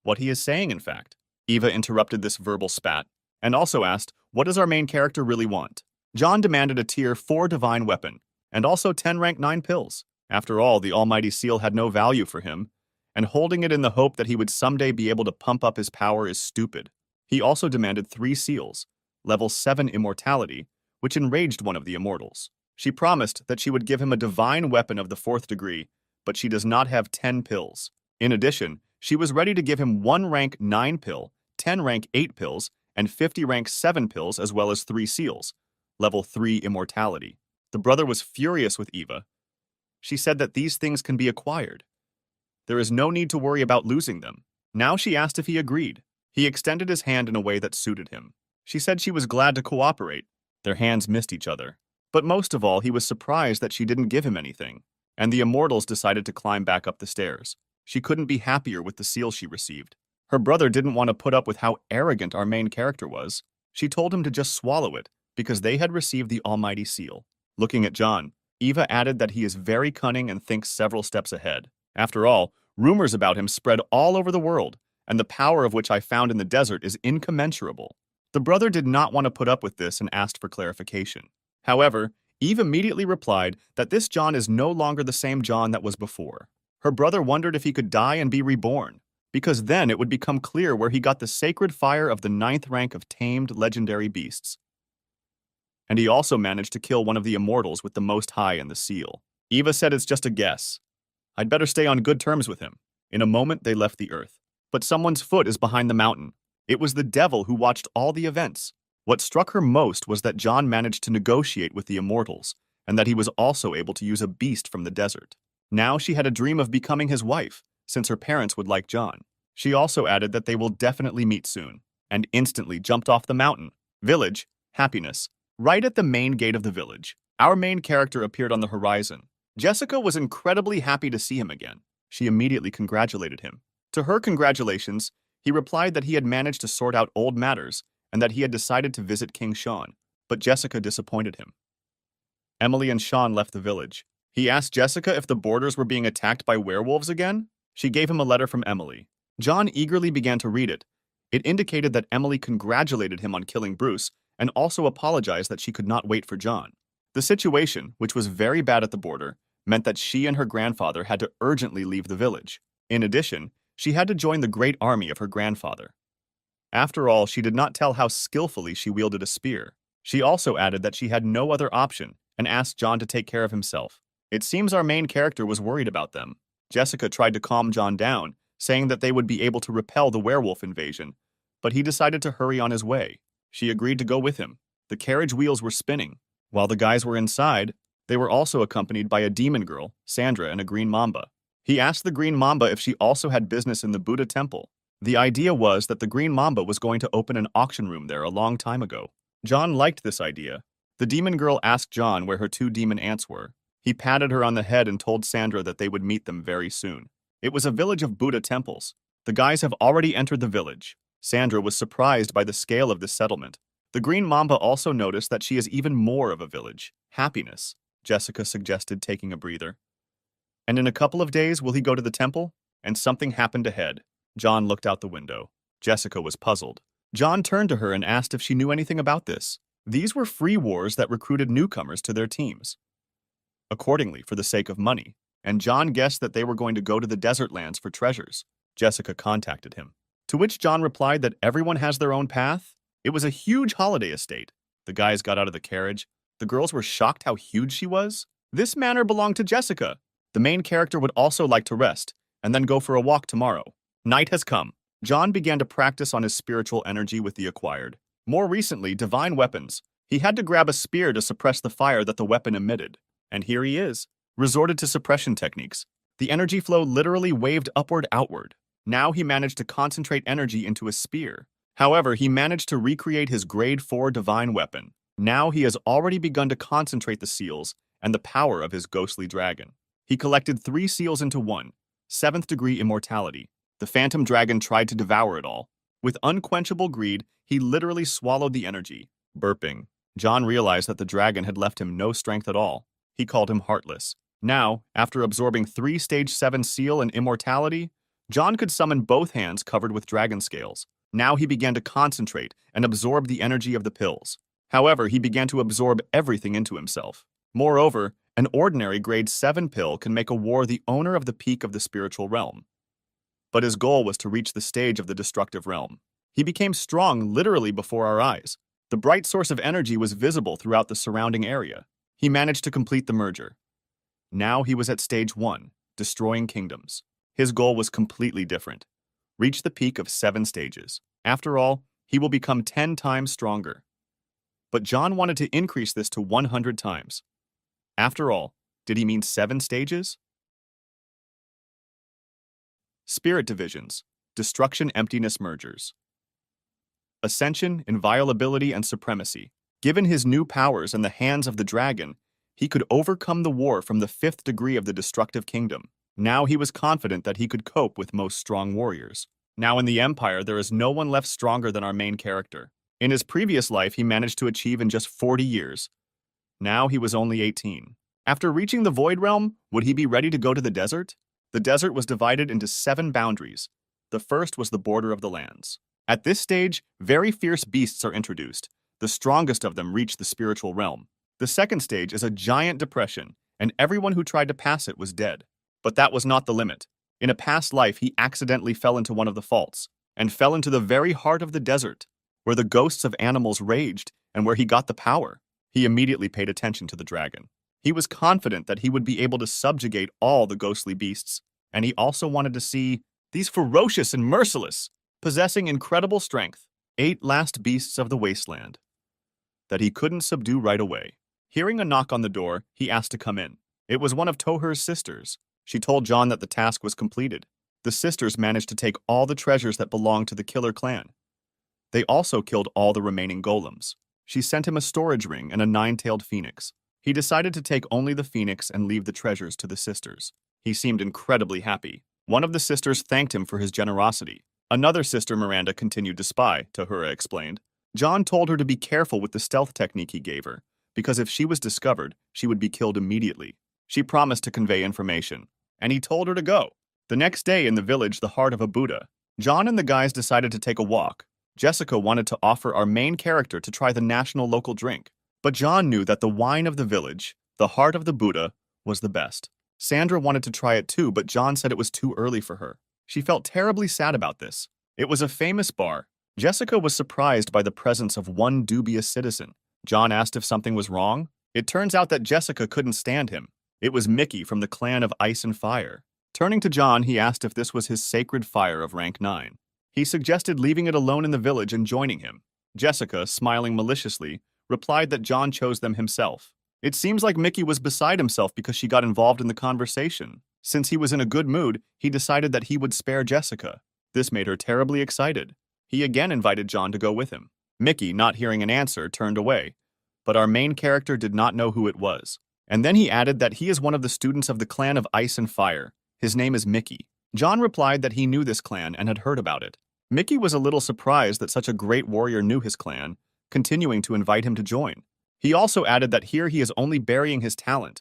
what he is saying, in fact. Eva interrupted this verbal spat, and also asked, what does our main character really want? John demanded a tier 4 divine weapon, and also 10 rank 9 pills. After all, the almighty seal had no value for him, and holding it in the hope that he would someday be able to pump up his power is stupid. He also demanded 3 seals, level 7 immortality, which enraged one of the immortals. She promised that she would give him a divine weapon of the 4th degree, but she does not have 10 pills. In addition, she was ready to give him 1 rank 9 pill, 10 rank 8 pills, and 50 rank 7 pills as well as 3 seals, level 3 immortality. The brother was furious with Eva. She said that these things can be acquired. There is no need to worry about losing them. Now she asked if he agreed. He extended his hand in a way that suited him. She said she was glad to cooperate. Their hands missed each other. But most of all, he was surprised that she didn't give him anything, and the immortals decided to climb back up the stairs. She couldn't be happier with the seal she received. Her brother didn't want to put up with how arrogant our main character was. She told him to just swallow it, because they had received the almighty seal. Looking at John, Eva added that he is very cunning and thinks several steps ahead. After all, rumors about him spread all over the world, and the power of which I found in the desert is incommensurable. The brother did not want to put up with this and asked for clarification. However, Eve immediately replied that this John is no longer the same John that was before. Her brother wondered if he could die and be reborn, because then it would become clear where he got the sacred fire of the 9th rank of tamed legendary beasts. And he also managed to kill one of the immortals with the Most High and the seal. Eva said it's just a guess. I'd better stay on good terms with him. In a moment, they left the earth. But someone's foot is behind the mountain. It was the devil who watched all the events. What struck her most was that John managed to negotiate with the immortals, and that he was also able to use a beast from the desert. Now she had a dream of becoming his wife, since her parents would like John. She also added that they will definitely meet soon, and instantly jumped off the mountain. Village, happiness. Right at the main gate of the village, our main character appeared on the horizon. Jessica was incredibly happy to see him again. She immediately congratulated him. To her congratulations, he replied that he had managed to sort out old matters and that he had decided to visit King Sean, but Jessica disappointed him. Emily and Sean left the village. He asked Jessica if the borders were being attacked by werewolves again. She gave him a letter from Emily. John eagerly began to read it. It indicated that Emily congratulated him on killing Bruce and also apologized that she could not wait for John. The situation, which was very bad at the border, meant that she and her grandfather had to urgently leave the village. In addition, she had to join the great army of her grandfather. After all, she did not tell how skillfully she wielded a spear. She also added that she had no other option and asked John to take care of himself. It seems our main character was worried about them. Jessica tried to calm John down, saying that they would be able to repel the werewolf invasion, but he decided to hurry on his way. She agreed to go with him. The carriage wheels were spinning. While the guys were inside, they were also accompanied by a demon girl, Sandra, and a green mamba. He asked the green mamba if she also had business in the Buddha temple. The idea was that the green mamba was going to open an auction room there a long time ago. John liked this idea. The demon girl asked John where her 2 demon aunts were. He patted her on the head and told Sandra that they would meet them very soon. It was a village of Buddha temples. The guys have already entered the village. Sandra was surprised by the scale of this settlement. The green mamba also noticed that she is even more of a village. Happiness, Jessica suggested, taking a breather. And in a couple of days, will he go to the temple? And something happened ahead. John looked out the window. Jessica was puzzled. John turned to her and asked if she knew anything about this. These were free wars that recruited newcomers to their teams. Accordingly, for the sake of money, and John guessed that they were going to go to the desert lands for treasures. Jessica contacted him. To which John replied that everyone has their own path. It was a huge holiday estate. The guys got out of the carriage. The girls were shocked how huge she was. This manor belonged to Jessica. The main character would also like to rest, and then go for a walk tomorrow. Night has come. John began to practice on his spiritual energy with the acquired. More recently, divine weapons. He had to grab a spear to suppress the fire that the weapon emitted. And here he is, resorted to suppression techniques. The energy flow literally waved upward outward. Now he managed to concentrate energy into a spear. However, he managed to recreate his grade 4 divine weapon. Now he has already begun to concentrate the seals and the power of his ghostly dragon. He collected 3 seals into one, 7th degree immortality. The phantom dragon tried to devour it all. With unquenchable greed, he literally swallowed the energy. Burping, John realized that the dragon had left him no strength at all. He called him heartless. Now, after absorbing 3 stage 7 seal and immortality, John could summon both hands covered with dragon scales. Now he began to concentrate and absorb the energy of the pills. However, he began to absorb everything into himself. Moreover, an ordinary grade 7 pill can make a war the owner of the peak of the spiritual realm. But his goal was to reach the stage of the destructive realm. He became strong literally before our eyes. The bright source of energy was visible throughout the surrounding area. He managed to complete the merger. Now he was at stage 1, destroying kingdoms. His goal was completely different. Reach the peak of 7 stages. After all, he will become 10 times stronger. But John wanted to increase this to 100 times. After all, did he mean 7 stages? Spirit divisions, destruction, emptiness, mergers. Ascension, inviolability, and supremacy. Given his new powers in the hands of the dragon, he could overcome the war from the 5th degree of the destructive kingdom. Now he was confident that he could cope with most strong warriors. Now in the Empire, there is no one left stronger than our main character. In his previous life, he managed to achieve in just 40 years. Now he was only 18. After reaching the Void Realm, would he be ready to go to the desert? The desert was divided into 7 boundaries. The first was the border of the lands. At this stage, very fierce beasts are introduced. The strongest of them reach the spiritual realm. The second stage is a giant depression, and everyone who tried to pass it was dead. But that was not the limit. In a past life, he accidentally fell into one of the faults, and fell into the very heart of the desert, where the ghosts of animals raged, and where he got the power. He immediately paid attention to the dragon. He was confident that he would be able to subjugate all the ghostly beasts, and he also wanted to see these ferocious and merciless, possessing incredible strength, 8 last beasts of the wasteland, that he couldn't subdue right away. Hearing a knock on the door, he asked to come in. It was one of Toher's sisters. She told John that the task was completed. The sisters managed to take all the treasures that belonged to the killer clan. They also killed all the remaining golems. She sent him a storage ring and a 9-tailed phoenix. He decided to take only the phoenix and leave the treasures to the sisters. He seemed incredibly happy. One of the sisters thanked him for his generosity. Another sister, Miranda, continued to spy, Tohura explained. John told her to be careful with the stealth technique he gave her, because if she was discovered, she would be killed immediately. She promised to convey information, and he told her to go. The next day in the village, the heart of a Buddha, John and the guys decided to take a walk. Jessica wanted to offer our main character to try the national local drink, but John knew that the wine of the village, the heart of the Buddha, was the best. Sandra wanted to try it too, but John said it was too early for her. She felt terribly sad about this. It was a famous bar. Jessica was surprised by the presence of one dubious citizen. John asked if something was wrong. It turns out that Jessica couldn't stand him. It was Mickey from the clan of Ice and Fire. Turning to John, he asked if this was his sacred fire of rank 9. He suggested leaving it alone in the village and joining him. Jessica, smiling maliciously, replied that John chose them himself. It seems like Mickey was beside himself because she got involved in the conversation. Since he was in a good mood, he decided that he would spare Jessica. This made her terribly excited. He again invited John to go with him. Mickey, not hearing an answer, turned away, but our main character did not know who it was. And then he added that he is one of the students of the clan of Ice and Fire. His name is Mickey. John replied that he knew this clan and had heard about it. Mickey was a little surprised that such a great warrior knew his clan, continuing to invite him to join. He also added that here he is only burying his talent.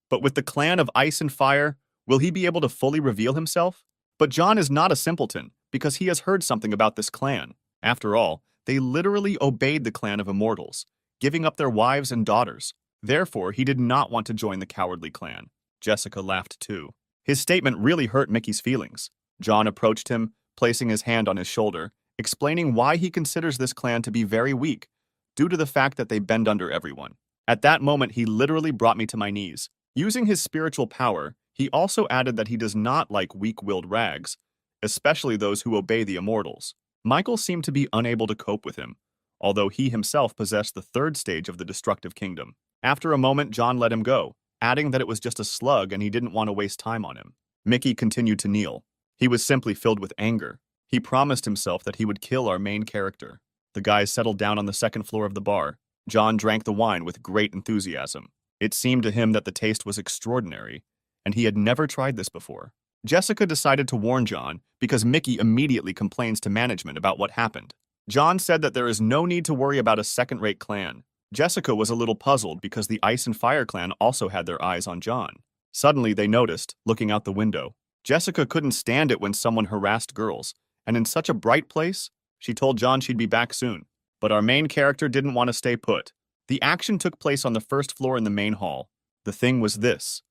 But with the clan of Ice and Fire, will he be able to fully reveal himself? But John is not a simpleton, because he has heard something about this clan. After all, they literally obeyed the clan of immortals, giving up their wives and daughters. Therefore, he did not want to join the cowardly clan. Jessica laughed too. His statement really hurt Mickey's feelings. John approached him, placing his hand on his shoulder, explaining why he considers this clan to be very weak, due to the fact that they bend under everyone. At that moment, he literally brought me to my knees. Using his spiritual power, he also added that he does not like weak-willed rags, especially those who obey the immortals. Michael seemed to be unable to cope with him. although he himself possessed the third stage of the destructive kingdom. After a moment, John let him go, adding that it was just a slug and he didn't want to waste time on him. Mickey continued to kneel. He was simply filled with anger. He promised himself that he would kill our main character. The guys settled down on the second floor of the bar. John drank the wine with great enthusiasm. It seemed to him that the taste was extraordinary, and he had never tried this before. Jessica decided to warn John because Mickey immediately complains to management about what happened. John said that there is no need to worry about a second-rate clan. Jessica was a little puzzled because the Ice and Fire clan also had their eyes on John. Suddenly, they noticed, looking out the window. Jessica couldn't stand it when someone harassed girls, and in such a bright place, she told John she'd be back soon. But our main character didn't want to stay put. The action took place on the first floor in the main hall. The thing was this.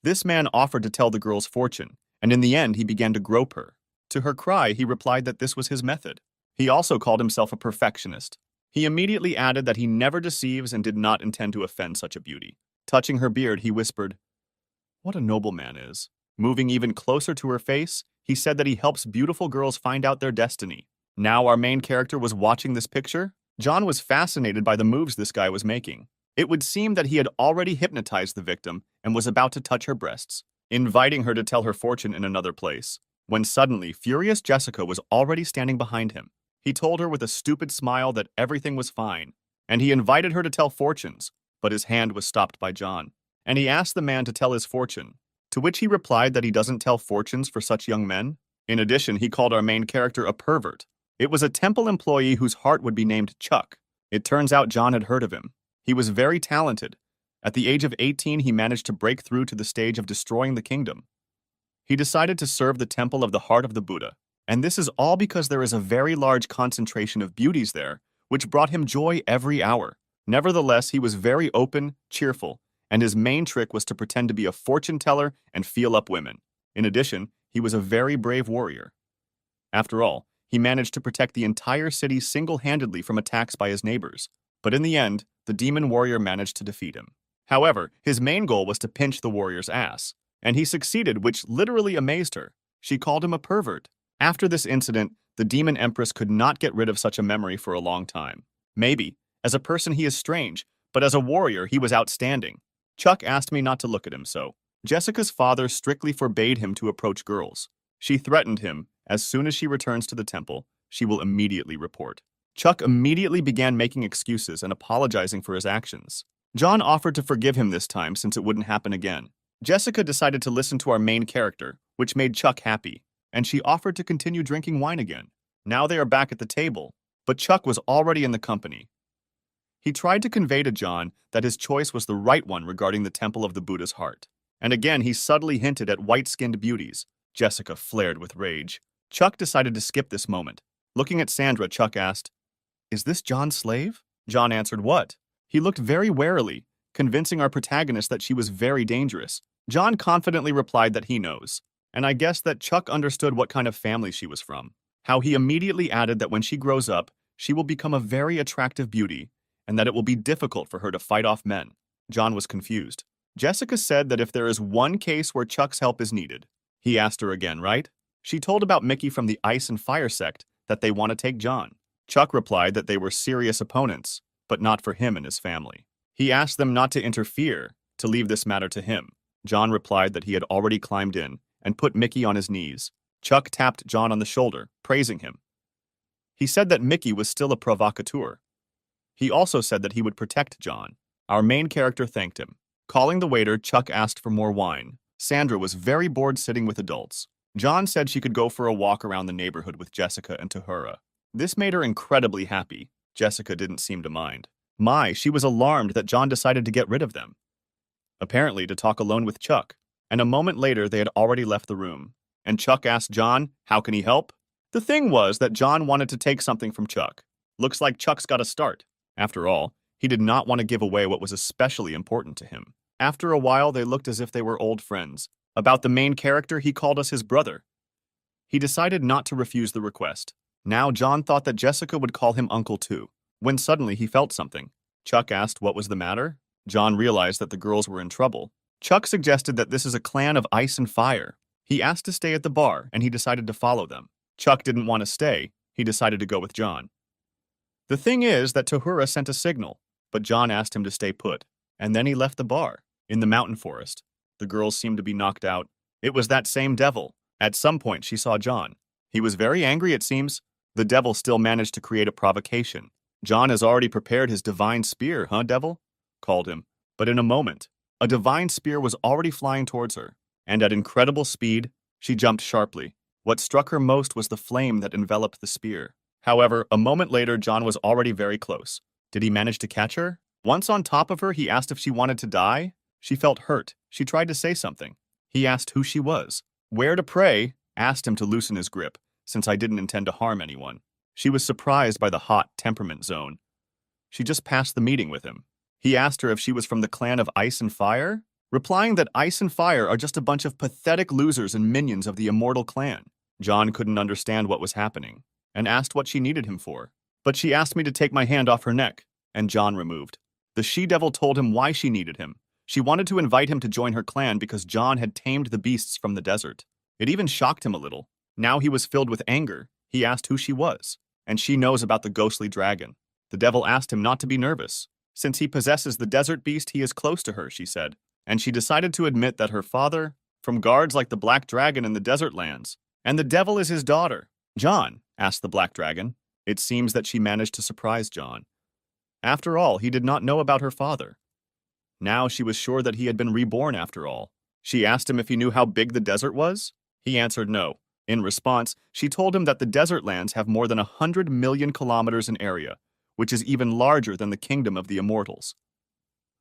This man offered to tell the girl's fortune, and in the end he began to grope her. To her cry, he replied that this was his method. He also called himself a perfectionist. He immediately added that he never deceives and did not intend to offend such a beauty. Touching her beard, he whispered, "What a noble man is." Moving even closer to her face, he said that he helps beautiful girls find out their destiny. Now our main character was watching this picture. John was fascinated by the moves this guy was making. It would seem that he had already hypnotized the victim and was about to touch her breasts, inviting her to tell her fortune in another place, when suddenly furious Jessica was already standing behind him. He told her with a stupid smile that everything was fine, and he invited her to tell fortunes, but his hand was stopped by John, and he asked the man to tell his fortune, to which he replied that he doesn't tell fortunes for such young men. In addition, he called our main character a pervert. It was a temple employee whose heart would be named Chuck. It turns out John had heard of him. He was very talented. At the age of 18, he managed to break through to the stage of destroying the kingdom. He decided to serve the temple of the heart of the Buddha, and this is all because there is a very large concentration of beauties there, which brought him joy every hour. Nevertheless, he was very open, cheerful, and his main trick was to pretend to be a fortune teller and feel up women. In addition, he was a very brave warrior. After all, he managed to protect the entire city single-handedly from attacks by his neighbors. But in the end, the demon warrior managed to defeat him. However, his main goal was to pinch the warrior's ass, and he succeeded, which literally amazed her. She called him a pervert. After this incident, the demon empress could not get rid of such a memory for a long time. Maybe, as a person he is strange, but as a warrior he was outstanding. Chuck asked me not to look at him, so Jessica's father strictly forbade him to approach girls. She threatened him, as soon as she returns to the temple, she will immediately report. Chuck immediately began making excuses and apologizing for his actions. John offered to forgive him this time since it wouldn't happen again. Jessica decided to listen to our main character, which made Chuck happy, and she offered to continue drinking wine again. Now they are back at the table, but Chuck was already in the company. He tried to convey to John that his choice was the right one regarding the temple of the Buddha's heart. And again, he subtly hinted at white-skinned beauties. Jessica flared with rage. Chuck decided to skip this moment. Looking at Sandra, Chuck asked, "Is this John's slave?" John answered, "What?" He looked very warily, convincing our protagonist that she was very dangerous. John confidently replied that he knows, and I guessed that Chuck understood what kind of family she was from. How he immediately added that when she grows up, she will become a very attractive beauty, and that it will be difficult for her to fight off men. John was confused. Jessica said that if there is one case where Chuck's help is needed. He asked her again, right? She told about Mickey from the Ice and Fire sect that they want to take John. Chuck replied that they were serious opponents, but not for him and his family. He asked them not to interfere, to leave this matter to him. John replied that he had already climbed in and put Mickey on his knees. Chuck tapped John on the shoulder, praising him. He said that Mickey was still a provocateur. He also said that he would protect John. Our main character thanked him. Calling the waiter, Chuck asked for more wine. Sandra was very bored sitting with adults. John said she could go for a walk around the neighborhood with Jessica and Tahura. This made her incredibly happy. Jessica didn't seem to mind. She was alarmed that John decided to get rid of them. Apparently to talk alone with Chuck. And a moment later, they had already left the room. And Chuck asked John, how can he help? The thing was that John wanted to take something from Chuck. Looks like Chuck's got a start. After all, he did not want to give away what was especially important to him. After a while, they looked as if they were old friends. About the main character, he called us his brother. He decided not to refuse the request. Now John thought that Jessica would call him uncle too, when suddenly he felt something. Chuck asked what was the matter. John realized that the girls were in trouble. Chuck suggested that this is a clan of Ice and Fire. He asked to stay at the bar, and he decided to follow them. Chuck didn't want to stay. He decided to go with John. The thing is that Tohura sent a signal, but John asked him to stay put, and then he left the bar. In the mountain forest, the girls seemed to be knocked out. It was that same devil. At some point, she saw John. He was very angry, it seems. The devil still managed to create a provocation. John has already prepared his divine spear, huh, devil? Called him. But in a moment, a divine spear was already flying towards her, and at incredible speed, she jumped sharply. What struck her most was the flame that enveloped the spear. However, a moment later, John was already very close. Did he manage to catch her? Once on top of her, he asked if she wanted to die. She felt hurt. She tried to say something. He asked who she was. Where to pray, asked him to loosen his grip, since I didn't intend to harm anyone. She was surprised by the hot temperament zone. She just passed the meeting with him. He asked her if she was from the clan of Ice and Fire, replying that Ice and Fire are just a bunch of pathetic losers and minions of the immortal clan. John couldn't understand what was happening, and asked what she needed him for. But she asked me to take my hand off her neck, and John removed. The she-devil told him why she needed him. She wanted to invite him to join her clan because John had tamed the beasts from the desert. It even shocked him a little. Now he was filled with anger. He asked who she was, and she knows about the ghostly dragon. The devil asked him not to be nervous. Since he possesses the desert beast, he is close to her, she said. And she decided to admit that her father, from guards like the black dragon in the desert lands, and the devil is his daughter. John, asked the black dragon. It seems that she managed to surprise John. After all, he did not know about her father. Now she was sure that he had been reborn after all. She asked him if he knew how big the desert was. He answered no. In response, she told him that the desert lands have more than 100 million kilometers in area, which is even larger than the kingdom of the immortals.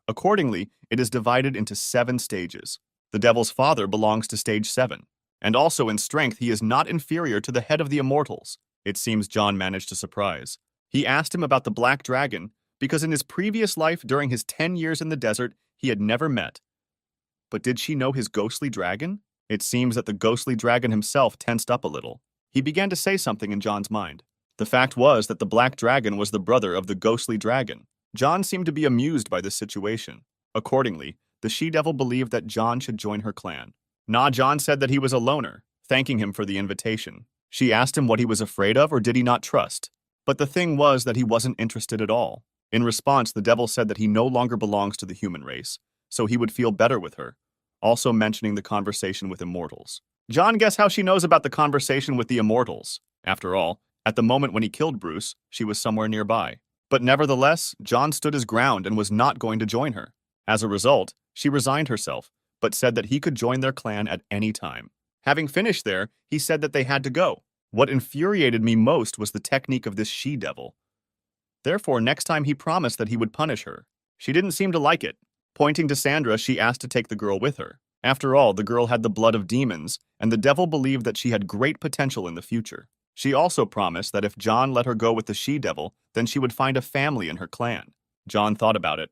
Accordingly, it is divided into 7 stages. The devil's father belongs to stage 7, and also in strength he is not inferior to the head of the immortals. It seems John managed to surprise. He asked him about the black dragon, because in his previous life during his 10 years in the desert, he had never met. But did she know his ghostly dragon? It seems that the ghostly dragon himself tensed up a little. He began to say something in John's mind. The fact was that the black dragon was the brother of the ghostly dragon. John seemed to be amused by this situation. Accordingly, the she-devil believed that John should join her clan. John said that he was a loner, thanking him for the invitation. She asked him what he was afraid of or did he not trust. But the thing was that he wasn't interested at all. In response, the devil said that he no longer belongs to the human race, so he would feel better with her, also mentioning the conversation with immortals. John guessed how she knows about the conversation with the immortals. After all, at the moment when he killed Bruce, she was somewhere nearby. But nevertheless, John stood his ground and was not going to join her. As a result, she resigned herself, but said that he could join their clan at any time. Having finished there, he said that they had to go. What infuriated me most was the technique of this she-devil. Therefore, next time he promised that he would punish her. She didn't seem to like it. Pointing to Sandra, she asked to take the girl with her. After all, the girl had the blood of demons, and the devil believed that she had great potential in the future. She also promised that if John let her go with the she-devil, then she would find a family in her clan. John thought about it.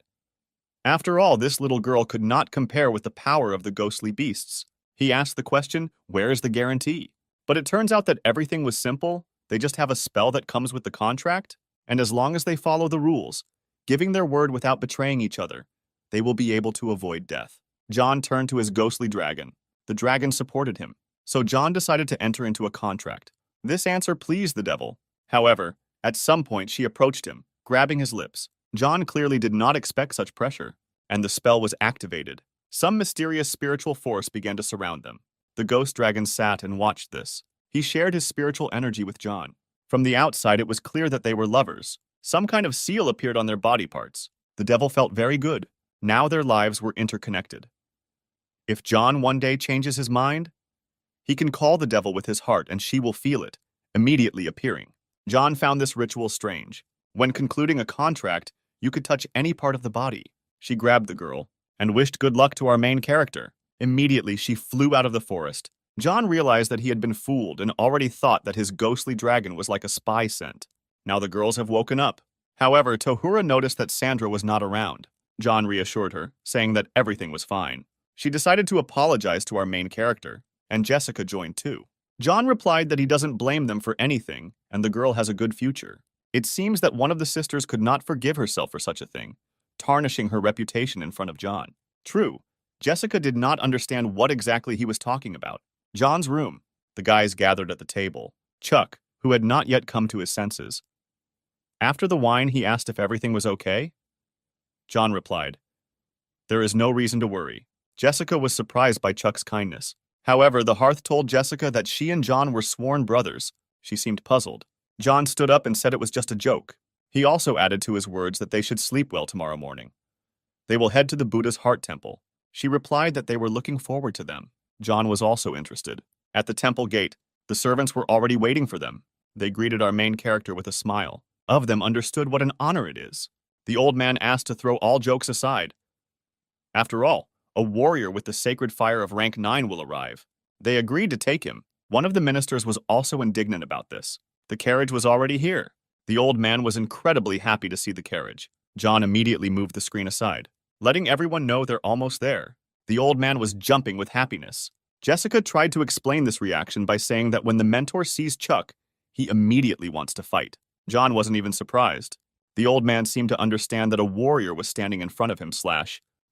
After all, this little girl could not compare with the power of the ghostly beasts. He asked the question, where is the guarantee? But it turns out that everything was simple. They just have a spell that comes with the contract. And as long as they follow the rules, giving their word without betraying each other, they will be able to avoid death. John turned to his ghostly dragon. The dragon supported him, so John decided to enter into a contract. This answer pleased the devil. However, at some point she approached him, grabbing his lips. John clearly did not expect such pressure, and the spell was activated. Some mysterious spiritual force began to surround them. The ghost dragon sat and watched this. He shared his spiritual energy with John. From the outside, it was clear that they were lovers. Some kind of seal appeared on their body parts. The devil felt very good. Now their lives were interconnected. If John one day changes his mind, he can call the devil with his heart and she will feel it, immediately appearing. John found this ritual strange. When concluding a contract, you could touch any part of the body. She grabbed the girl and wished good luck to our main character. Immediately, she flew out of the forest. John realized that he had been fooled and already thought that his ghostly dragon was like a spy scent. Now the girls have woken up. However, Tohura noticed that Sandra was not around. John reassured her, saying that everything was fine. She decided to apologize to our main character, and Jessica joined too. John replied that he doesn't blame them for anything, and the girl has a good future. It seems that one of the sisters could not forgive herself for such a thing, tarnishing her reputation in front of John. True, Jessica did not understand what exactly he was talking about. John's room. The guys gathered at the table. Chuck, who had not yet come to his senses, After the wine, he asked if everything was okay. John replied, "There is no reason to worry." Jessica was surprised by Chuck's kindness. However, the hearth told Jessica that she and John were sworn brothers. She seemed puzzled. John stood up and said it was just a joke. He also added to his words that they should sleep well tomorrow morning. They will head to the Buddha's heart temple. She replied that they were looking forward to them. John was also interested. At the temple gate, the servants were already waiting for them. They greeted our main character with a smile. Of them understood what an honor it is. The old man asked to throw all jokes aside. After all, a warrior with the sacred fire of rank 9 will arrive. They agreed to take him. One of the ministers was also indignant about this. The carriage was already here. The old man was incredibly happy to see the carriage. John immediately moved the screen aside, letting everyone know they're almost there. The old man was jumping with happiness. Jessica tried to explain this reaction by saying that when the mentor sees Chuck, he immediately wants to fight. John wasn't even surprised. The old man seemed to understand that a warrior was standing in front of him.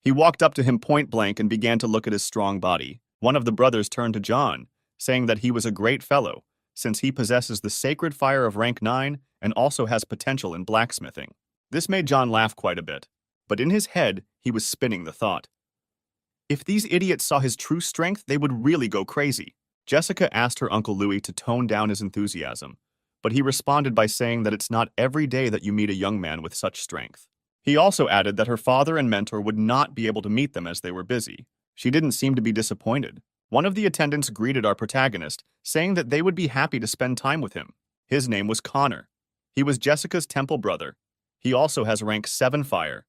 He walked up to him point blank and began to look at his strong body. One of the brothers turned to John, saying that he was a great fellow, since he possesses the sacred fire of rank 9 and also has potential in blacksmithing. This made John laugh quite a bit, but in his head, he was spinning the thought. If these idiots saw his true strength, they would really go crazy. Jessica asked her Uncle Louis to tone down his enthusiasm, but he responded by saying that it's not every day that you meet a young man with such strength. He also added that her father and mentor would not be able to meet them as they were busy. She didn't seem to be disappointed. One of the attendants greeted our protagonist, saying that they would be happy to spend time with him. His name was Connor. He was Jessica's temple brother. He also has rank 7 fire,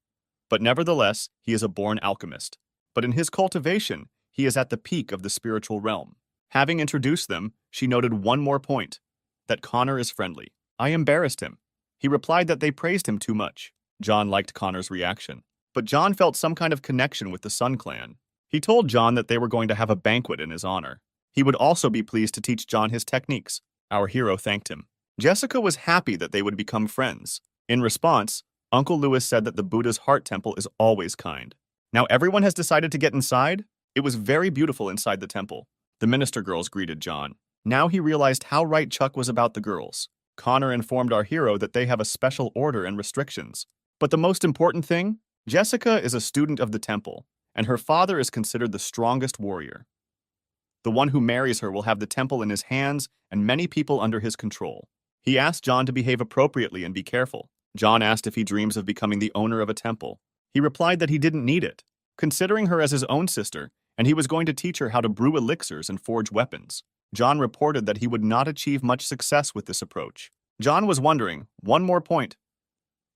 but nevertheless, he is a born alchemist. But in his cultivation, he is at the peak of the spiritual realm. Having introduced them, she noted one more point, that Connor is friendly. I embarrassed him. He replied that they praised him too much. John liked Connor's reaction, but John felt some kind of connection with the Sun clan. He told John that they were going to have a banquet in his honor. He would also be pleased to teach John his techniques. Our hero thanked him. Jessica was happy that they would become friends. In response, Uncle Louis said that the Buddha's heart temple is always kind. Now everyone has decided to get inside? It was very beautiful inside the temple. The minister girls greeted John. Now he realized how right Chuck was about the girls. Connor informed our hero that they have a special order and restrictions. But the most important thing? Jessica is a student of the temple, and her father is considered the strongest warrior. The one who marries her will have the temple in his hands and many people under his control. He asked John to behave appropriately and be careful. John asked if he dreams of becoming the owner of a temple. He replied that he didn't need it, considering her as his own sister, and he was going to teach her how to brew elixirs and forge weapons. John reported that he would not achieve much success with this approach. John was wondering, one more point.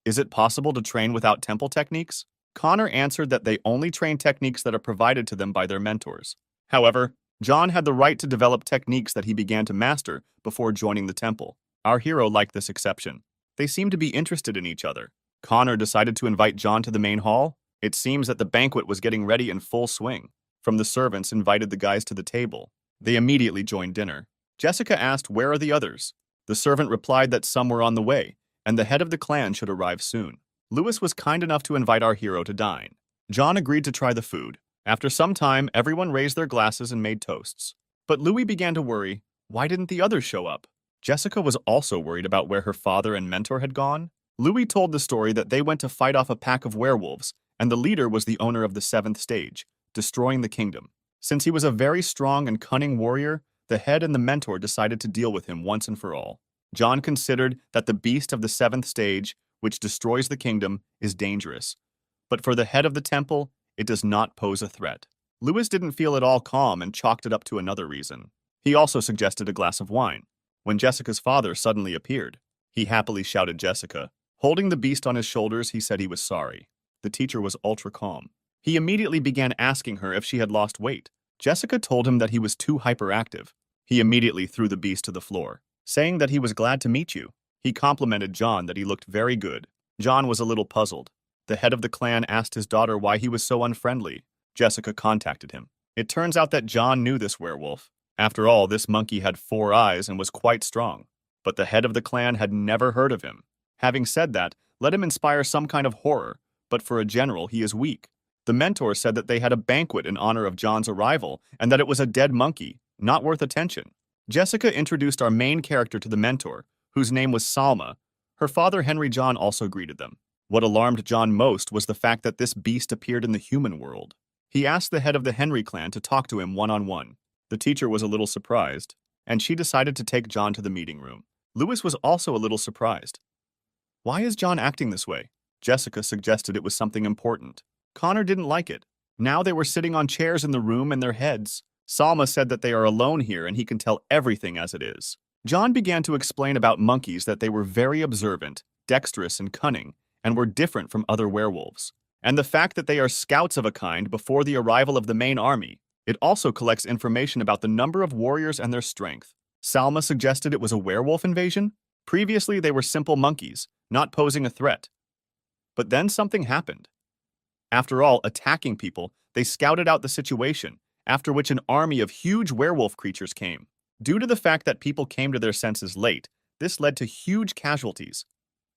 Is it possible to train without temple techniques? Connor answered that they only train techniques that are provided to them by their mentors. However, John had the right to develop techniques that he began to master before joining the temple. Our hero liked this exception. They seemed to be interested in each other. Connor decided to invite John to the main hall. It seems that the banquet was getting ready in full swing. From the servants invited the guys to the table. They immediately joined dinner. Jessica asked, "Where are the others?" The servant replied that some were on the way, and the head of the clan should arrive soon. Louis was kind enough to invite our hero to dine. John agreed to try the food. After some time, everyone raised their glasses and made toasts. But Louis began to worry, why didn't the others show up? Jessica was also worried about where her father and mentor had gone. Louis told the story that they went to fight off a pack of werewolves, and the leader was the owner of the 7th stage, destroying the kingdom. Since he was a very strong and cunning warrior, the head and the mentor decided to deal with him once and for all. John considered that the beast of the 7th stage, which destroys the kingdom, is dangerous. But for the head of the temple, it does not pose a threat. Louis didn't feel at all calm and chalked it up to another reason. He also suggested a glass of wine. When Jessica's father suddenly appeared, he happily shouted Jessica. Holding the beast on his shoulders, he said he was sorry. The teacher was ultra calm. He immediately began asking her if she had lost weight. Jessica told him that he was too hyperactive. He immediately threw the beast to the floor, saying that he was glad to meet you. He complimented John that he looked very good. John was a little puzzled. The head of the clan asked his daughter why he was so unfriendly. Jessica contacted him. It turns out that John knew this werewolf. After all, this monkey had 4 eyes and was quite strong. But the head of the clan had never heard of him. Having said that, let him inspire some kind of horror, but for a general, he is weak. The mentor said that they had a banquet in honor of John's arrival and that it was a dead monkey, not worth attention. Jessica introduced our main character to the mentor, whose name was Salma. Her father, Henry John, also greeted them. What alarmed John most was the fact that this beast appeared in the human world. He asked the head of the Henry clan to talk to him one-on-one. The teacher was a little surprised, and she decided to take John to the meeting room. Lewis was also a little surprised. Why is John acting this way? Jessica suggested it was something important. Connor didn't like it. Now they were sitting on chairs in the room and their heads. Salma said that they are alone here and he can tell everything as it is. John began to explain about monkeys, that they were very observant, dexterous, and cunning, and were different from other werewolves. And the fact that they are scouts of a kind before the arrival of the main army. It also collects information about the number of warriors and their strength. Salma suggested it was a werewolf invasion. Previously, they were simple monkeys, not posing a threat. But then something happened. After all, attacking people, they scouted out the situation, after which an army of huge werewolf creatures came. Due to the fact that people came to their senses late, this led to huge casualties,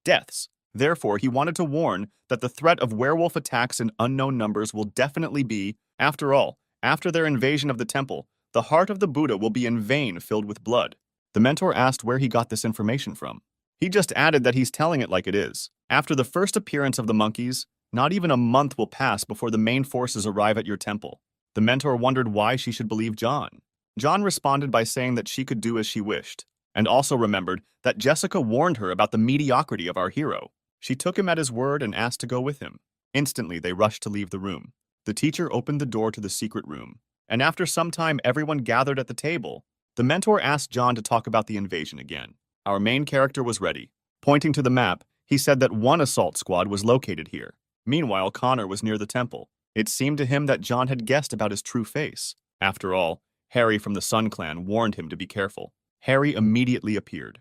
deaths. Therefore, he wanted to warn that the threat of werewolf attacks in unknown numbers will definitely be. After all, after their invasion of the temple, the heart of the Buddha will be in vain filled with blood. The mentor asked where he got this information from. He just added that he's telling it like it is. After the first appearance of the monkeys, not even a month will pass before the main forces arrive at your temple. The mentor wondered why she should believe John. John responded by saying that she could do as she wished, and also remembered that Jessica warned her about the mediocrity of our hero. She took him at his word and asked to go with him. Instantly, they rushed to leave the room. The teacher opened the door to the secret room, and after some time everyone gathered at the table. The mentor asked John to talk about the invasion again. Our main character was ready. Pointing to the map, he said that one assault squad was located here. Meanwhile, Connor was near the temple. It seemed to him that John had guessed about his true face. After all, Harry from the Sun Clan warned him to be careful. Harry immediately appeared.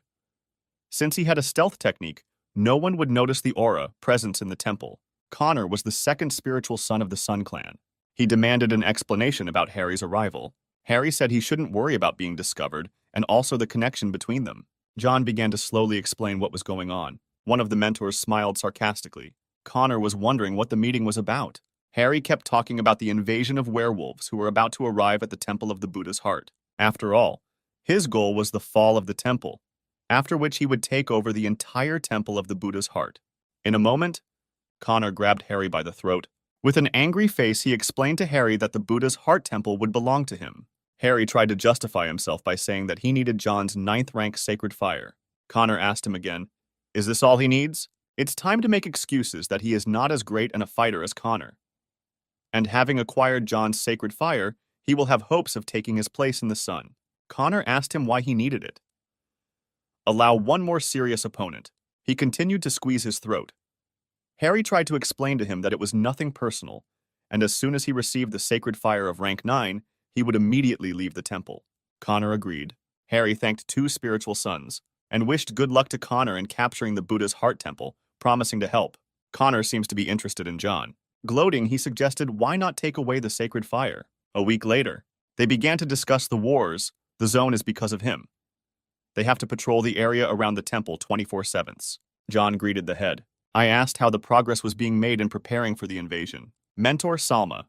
Since he had a stealth technique, no one would notice the aura presence in the temple. Connor was the second spiritual son of the Sun Clan. He demanded an explanation about Harry's arrival. Harry said he shouldn't worry about being discovered, and also the connection between them. John began to slowly explain what was going on. One of the mentors smiled sarcastically. Connor was wondering what the meeting was about. Harry kept talking about the invasion of werewolves who were about to arrive at the Temple of the Buddha's Heart. After all, his goal was the fall of the temple, after which he would take over the entire Temple of the Buddha's Heart. In a moment, Connor grabbed Harry by the throat. With an angry face, he explained to Harry that the Buddha's Heart Temple would belong to him. Harry tried to justify himself by saying that he needed John's 9th rank sacred fire. Connor asked him again, "Is this all he needs?" It's time to make excuses that he is not as great and a fighter as Connor. And having acquired John's sacred fire, he will have hopes of taking his place in the sun. Connor asked him why he needed it. Allow one more serious opponent. He continued to squeeze his throat. Harry tried to explain to him that it was nothing personal, and as soon as he received the sacred fire of rank 9, he would immediately leave the temple. Connor agreed. Harry thanked 2 spiritual sons, and wished good luck to Connor in capturing the Buddha's Heart Temple, promising to help. Connor seems to be interested in John. Gloating, he suggested why not take away the sacred fire. A week later, they began to discuss the wars. The zone is because of him. They have to patrol the area around the temple 24/7. John greeted the head. I asked how the progress was being made in preparing for the invasion. Mentor Salma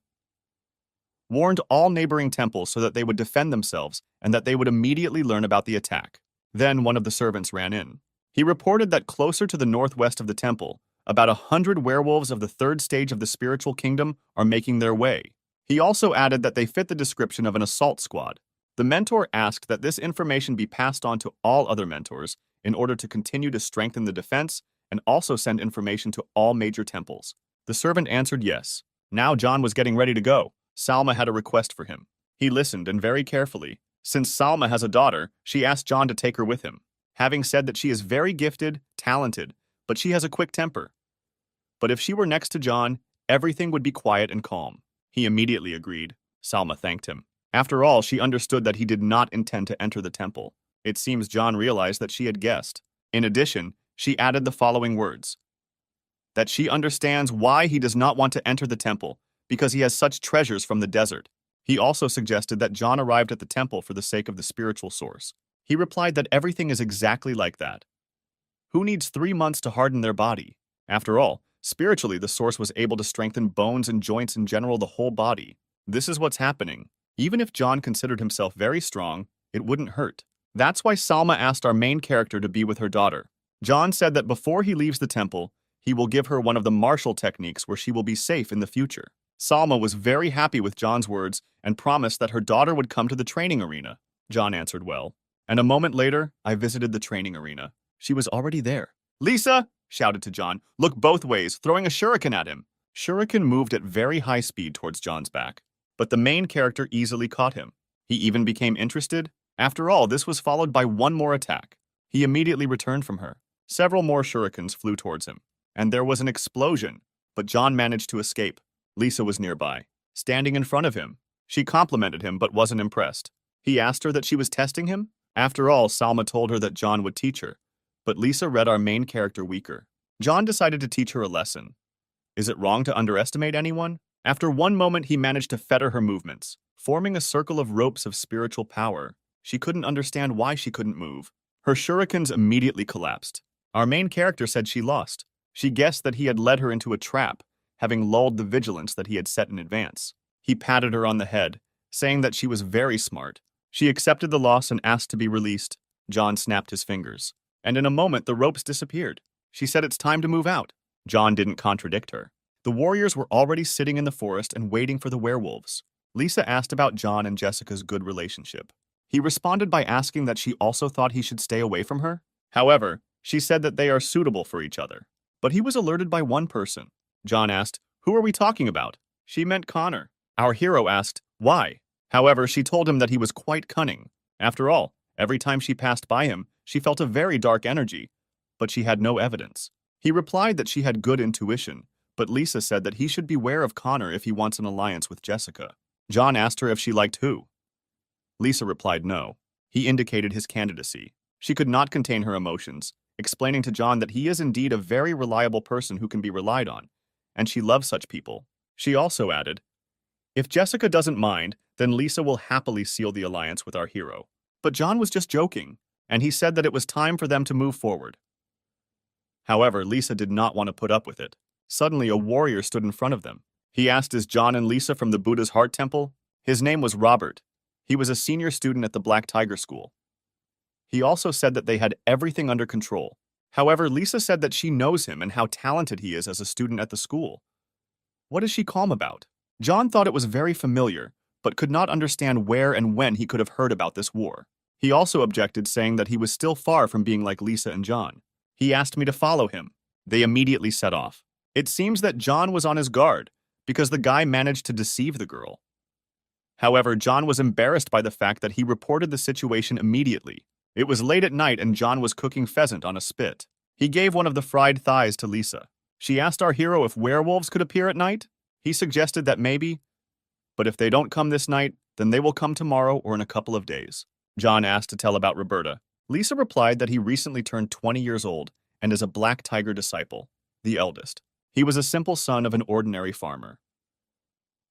warned all neighboring temples so that they would defend themselves and that they would immediately learn about the attack. Then one of the servants ran in. He reported that closer to the northwest of the temple, about 100 werewolves of the 3rd stage of the spiritual kingdom are making their way. He also added that they fit the description of an assault squad. The mentor asked that this information be passed on to all other mentors in order to continue to strengthen the defense and also send information to all major temples. The servant answered yes. Now John was getting ready to go. Salma had a request for him. He listened and very carefully. Since Salma has a daughter, she asked John to take her with him, having said that she is very gifted, talented, but she has a quick temper. But if she were next to John, everything would be quiet and calm. He immediately agreed. Salma thanked him. After all, she understood that he did not intend to enter the temple. It seems John realized that she had guessed. In addition, she added the following words: that she understands why he does not want to enter the temple, because he has such treasures from the desert. He also suggested that John arrived at the temple for the sake of the spiritual source. He replied that everything is exactly like that. Who needs 3 months to harden their body? After all, spiritually, the source was able to strengthen bones and joints in general, the whole body. This is what's happening. Even if John considered himself very strong, it wouldn't hurt. That's why Salma asked our main character to be with her daughter. John said that before he leaves the temple, he will give her one of the martial techniques where she will be safe in the future. Salma was very happy with John's words and promised that her daughter would come to the training arena. John answered well. And a moment later, I visited the training arena. She was already there. "Lisa!" shouted to John. "Look both ways," throwing a shuriken at him. Shuriken moved at very high speed towards John's back, but the main character easily caught him. He even became interested. After all, this was followed by one more attack. He immediately returned from her. Several more shurikens flew towards him, and there was an explosion, but John managed to escape. Lisa was nearby, standing in front of him. She complimented him but wasn't impressed. He asked her that she was testing him. After all, Salma told her that John would teach her, but Lisa read our main character weaker. John decided to teach her a lesson. Is it wrong to underestimate anyone? After one moment, he managed to fetter her movements, forming a circle of ropes of spiritual power. She couldn't understand why she couldn't move. Her shurikens immediately collapsed. Our main character said she lost. She guessed that he had led her into a trap, having lulled the vigilance that he had set in advance. He patted her on the head, saying that she was very smart. She accepted the loss and asked to be released. John snapped his fingers, and in a moment the ropes disappeared. She said it's time to move out. John didn't contradict her. The warriors were already sitting in the forest and waiting for the werewolves. Lisa asked about John and Jessica's good relationship. He responded by asking that she also thought he should stay away from her. However, she said that they are suitable for each other. But he was alerted by one person. John asked, "Who are we talking about?" She meant Connor. Our hero asked, "Why?" However, she told him that he was quite cunning. After all, every time she passed by him, she felt a very dark energy, but she had no evidence. He replied that she had good intuition, but Lisa said that he should beware of Connor if he wants an alliance with Jessica. John asked her if she liked who. Lisa replied no. He indicated his candidacy. She could not contain her emotions, explaining to John that he is indeed a very reliable person who can be relied on, and she loves such people. She also added, "If Jessica doesn't mind, then Lisa will happily seal the alliance with our hero." But John was just joking, and he said that it was time for them to move forward. However, Lisa did not want to put up with it. Suddenly, a warrior stood in front of them. He asked, "Is John and Lisa from the Buddha's Heart Temple?" His name was Robert. He was a senior student at the Black Tiger School. He also said that they had everything under control. However, Lisa said that she knows him and how talented he is as a student at the school. What is she calm about? John thought it was very familiar, but could not understand where and when he could have heard about this war. He also objected, saying that he was still far from being like Lisa and John. He asked me to follow him. They immediately set off. It seems that John was on his guard, because the guy managed to deceive the girl. However, John was embarrassed by the fact that he reported the situation immediately. It was late at night and John was cooking pheasant on a spit. He gave one of the fried thighs to Lisa. She asked our hero if werewolves could appear at night. He suggested that maybe, but if they don't come this night, then they will come tomorrow or in a couple of days. John asked to tell about Roberta. Lisa replied that he recently turned 20 years old and is a Black Tiger disciple, the eldest. He was a simple son of an ordinary farmer.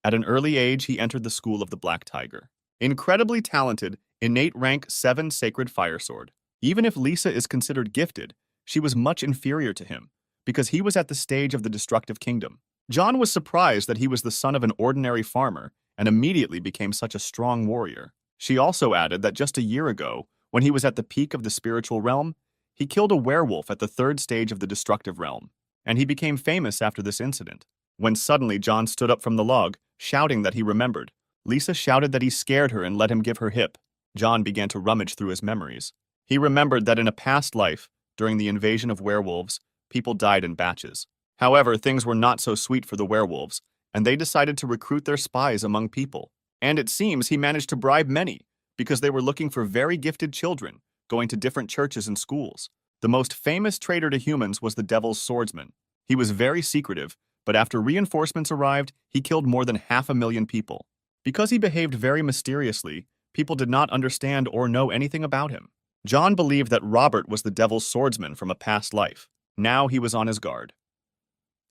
At an early age, he entered the school of the Black Tiger. Incredibly talented, innate rank 7 sacred fire sword. Even if Lisa is considered gifted, she was much inferior to him, because he was at the stage of the destructive kingdom. John was surprised that he was the son of an ordinary farmer and immediately became such a strong warrior. She also added that just a year ago, when he was at the peak of the spiritual realm, he killed a werewolf at the 3rd stage of the destructive realm, and he became famous after this incident. When suddenly John stood up from the log, shouting that he remembered. Lisa shouted that he scared her and let him give her hip. John began to rummage through his memories. He remembered that in a past life, during the invasion of werewolves, people died in batches. However, things were not so sweet for the werewolves, and they decided to recruit their spies among people. And it seems he managed to bribe many, because they were looking for very gifted children, going to different churches and schools. The most famous traitor to humans was the Devil's Swordsman. He was very secretive, but after reinforcements arrived, he killed more than 500,000 people. Because he behaved very mysteriously, people did not understand or know anything about him. John believed that Robert was the Devil's Swordsman from a past life. Now he was on his guard.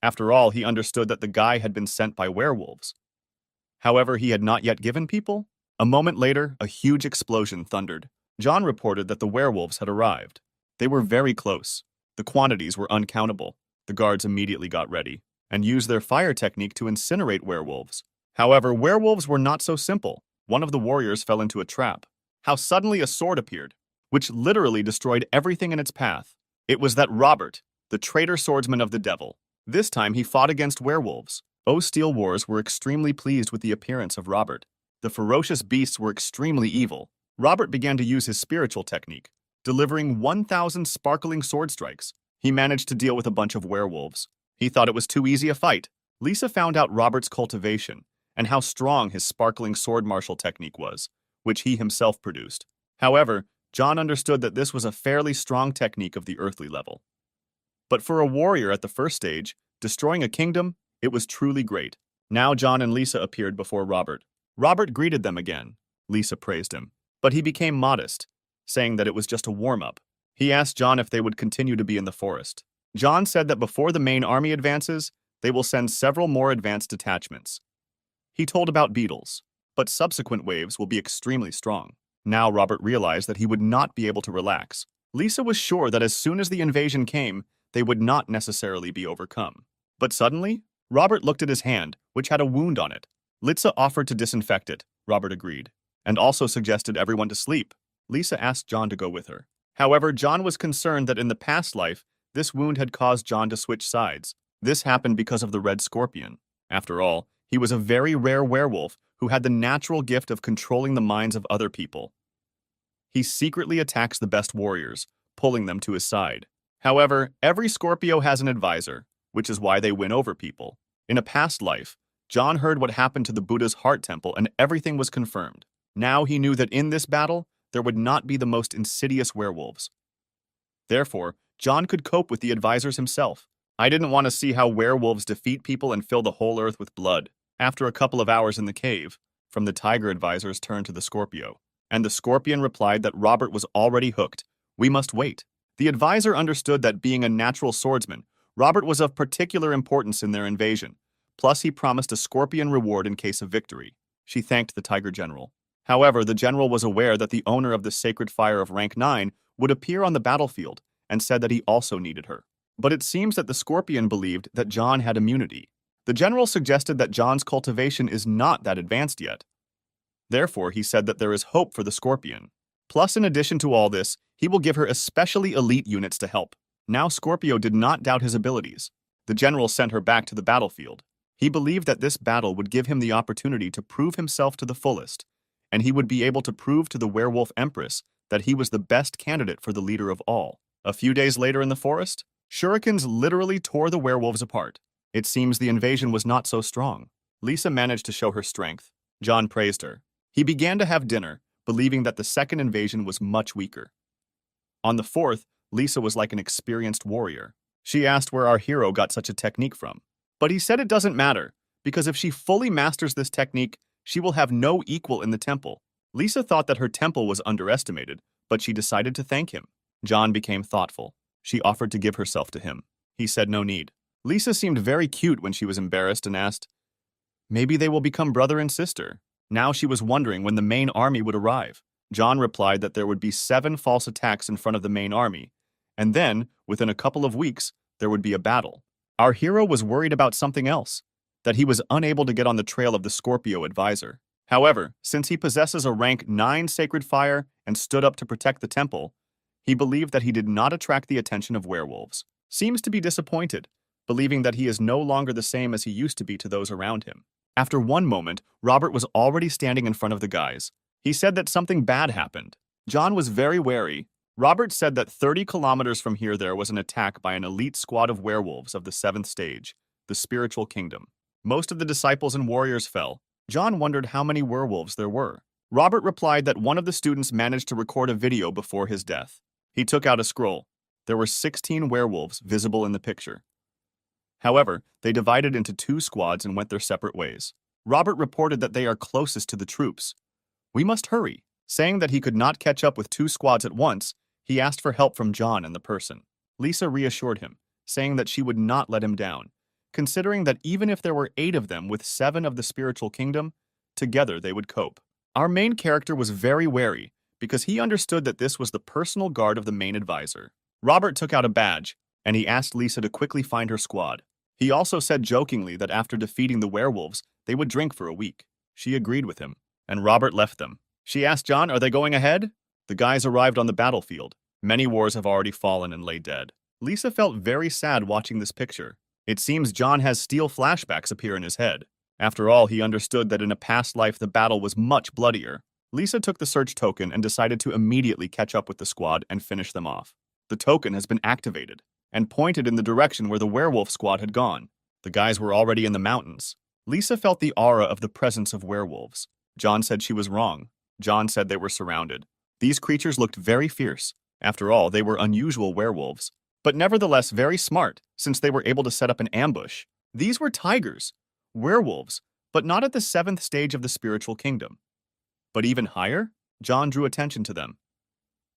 After all, he understood that the guy had been sent by werewolves. However, he had not yet given people. A moment later, a huge explosion thundered. John reported that the werewolves had arrived. They were very close. The quantities were uncountable. The guards immediately got ready and used their fire technique to incinerate werewolves. However, werewolves were not so simple. One of the warriors fell into a trap. How suddenly a sword appeared, which literally destroyed everything in its path. It was that Robert, the traitor swordsman of the devil. This time he fought against werewolves. Steel Wars were extremely pleased with the appearance of Robert. The ferocious beasts were extremely evil. Robert began to use his spiritual technique, delivering 1,000 sparkling sword strikes. He managed to deal with a bunch of werewolves. He thought it was too easy a fight. Lisa found out Robert's cultivation and how strong his sparkling sword martial technique was, which he himself produced. However, John understood that this was a fairly strong technique of the earthly level. But for a warrior at the first stage, destroying a kingdom, it was truly great. Now John and Lisa appeared before Robert. Robert greeted them again. Lisa praised him, but he became modest, saying that it was just a warm-up. He asked John if they would continue to be in the forest. John said that before the main army advances, they will send several more advanced detachments. He told about beetles, but subsequent waves will be extremely strong. Now Robert realized that he would not be able to relax. Lisa was sure that as soon as the invasion came, they would not necessarily be overcome. But suddenly, Robert looked at his hand, which had a wound on it. Lisa offered to disinfect it, Robert agreed, and also suggested everyone to sleep. Lisa asked John to go with her. However, John was concerned that in the past life, this wound had caused John to switch sides. This happened because of the red scorpion. After all, he was a very rare werewolf who had the natural gift of controlling the minds of other people. He secretly attacks the best warriors, pulling them to his side. However, every Scorpio has an advisor, which is why they win over people. In a past life, John heard what happened to the Buddha's heart temple and everything was confirmed. Now he knew that in this battle, there would not be the most insidious werewolves. Therefore, John could cope with the advisors himself. I didn't want to see how werewolves defeat people and fill the whole earth with blood. After a couple of hours in the cave, from the tiger advisors turned to the Scorpio, and the scorpion replied that Robert was already hooked. We must wait. The advisor understood that being a natural swordsman, Robert was of particular importance in their invasion. Plus, he promised a scorpion reward in case of victory. She thanked the tiger general. However, the general was aware that the owner of the sacred fire of rank 9 would appear on the battlefield and said that he also needed her. But it seems that the scorpion believed that John had immunity. The general suggested that John's cultivation is not that advanced yet. Therefore, he said that there is hope for the scorpion. Plus, in addition to all this, he will give her especially elite units to help. Now Scorpio did not doubt his abilities. The general sent her back to the battlefield. He believed that this battle would give him the opportunity to prove himself to the fullest, and he would be able to prove to the werewolf empress that he was the best candidate for the leader of all. A few days later in the forest, shurikens literally tore the werewolves apart. It seems the invasion was not so strong. Lisa managed to show her strength. John praised her. He began to have dinner, believing that the second invasion was much weaker. On the fourth, Lisa was like an experienced warrior. She asked where our hero got such a technique from. But he said it doesn't matter, because if she fully masters this technique, she will have no equal in the temple. Lisa thought that her temple was underestimated, but she decided to thank him. John became thoughtful. She offered to give herself to him. He said no need. Lisa seemed very cute when she was embarrassed and asked, maybe they will become brother and sister. Now she was wondering when the main army would arrive. John replied that there would be 7 false attacks in front of the main army, and then, within a couple of weeks, there would be a battle. Our hero was worried about something else, that he was unable to get on the trail of the Scorpio advisor. However, since he possesses a rank 9 sacred fire and stood up to protect the temple, he believed that he did not attract the attention of werewolves. Seems to be disappointed, believing that he is no longer the same as he used to be to those around him. After one moment, Robert was already standing in front of the guys. He said that something bad happened. John was very wary. Robert said that 30 kilometers from here there was an attack by an elite squad of werewolves of the 7th stage, the spiritual kingdom. Most of the disciples and warriors fell. John wondered how many werewolves there were. Robert replied that one of the students managed to record a video before his death. He took out a scroll. There were 16 werewolves visible in the picture. However, they divided into 2 squads and went their separate ways. Robert reported that they are closest to the troops. We must hurry. Saying that he could not catch up with 2 squads at once, he asked for help from John and the person. Lisa reassured him, saying that she would not let him down, considering that even if there were 8 of them with 7 of the spiritual kingdom, together they would cope. Our main character was very wary, because he understood that this was the personal guard of the main advisor. Robert took out a badge, and he asked Lisa to quickly find her squad. He also said jokingly that after defeating the werewolves, they would drink for a week. She agreed with him, and Robert left them. She asked John, are they going ahead? The guys arrived on the battlefield. Many wars have already fallen and lay dead. Lisa felt very sad watching this picture. It seems John has steel flashbacks appear in his head. After all, he understood that in a past life the battle was much bloodier. Lisa took the search token and decided to immediately catch up with the squad and finish them off. The token has been activated and pointed in the direction where the werewolf squad had gone. The guys were already in the mountains. Lisa felt the aura of the presence of werewolves. John said she was wrong. John said they were surrounded. These creatures looked very fierce. After all, they were unusual werewolves, but nevertheless very smart, since they were able to set up an ambush. These were tigers, werewolves, but not at the 7th stage of the spiritual kingdom. But even higher, John drew attention to them.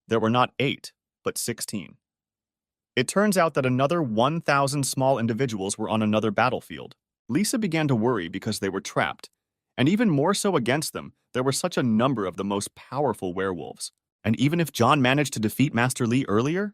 There were not 8, but 16. It turns out that another 1,000 small individuals were on another battlefield. Lisa began to worry because they were trapped, and even more so against them, there were such a number of the most powerful werewolves. And even if John managed to defeat Master Li earlier,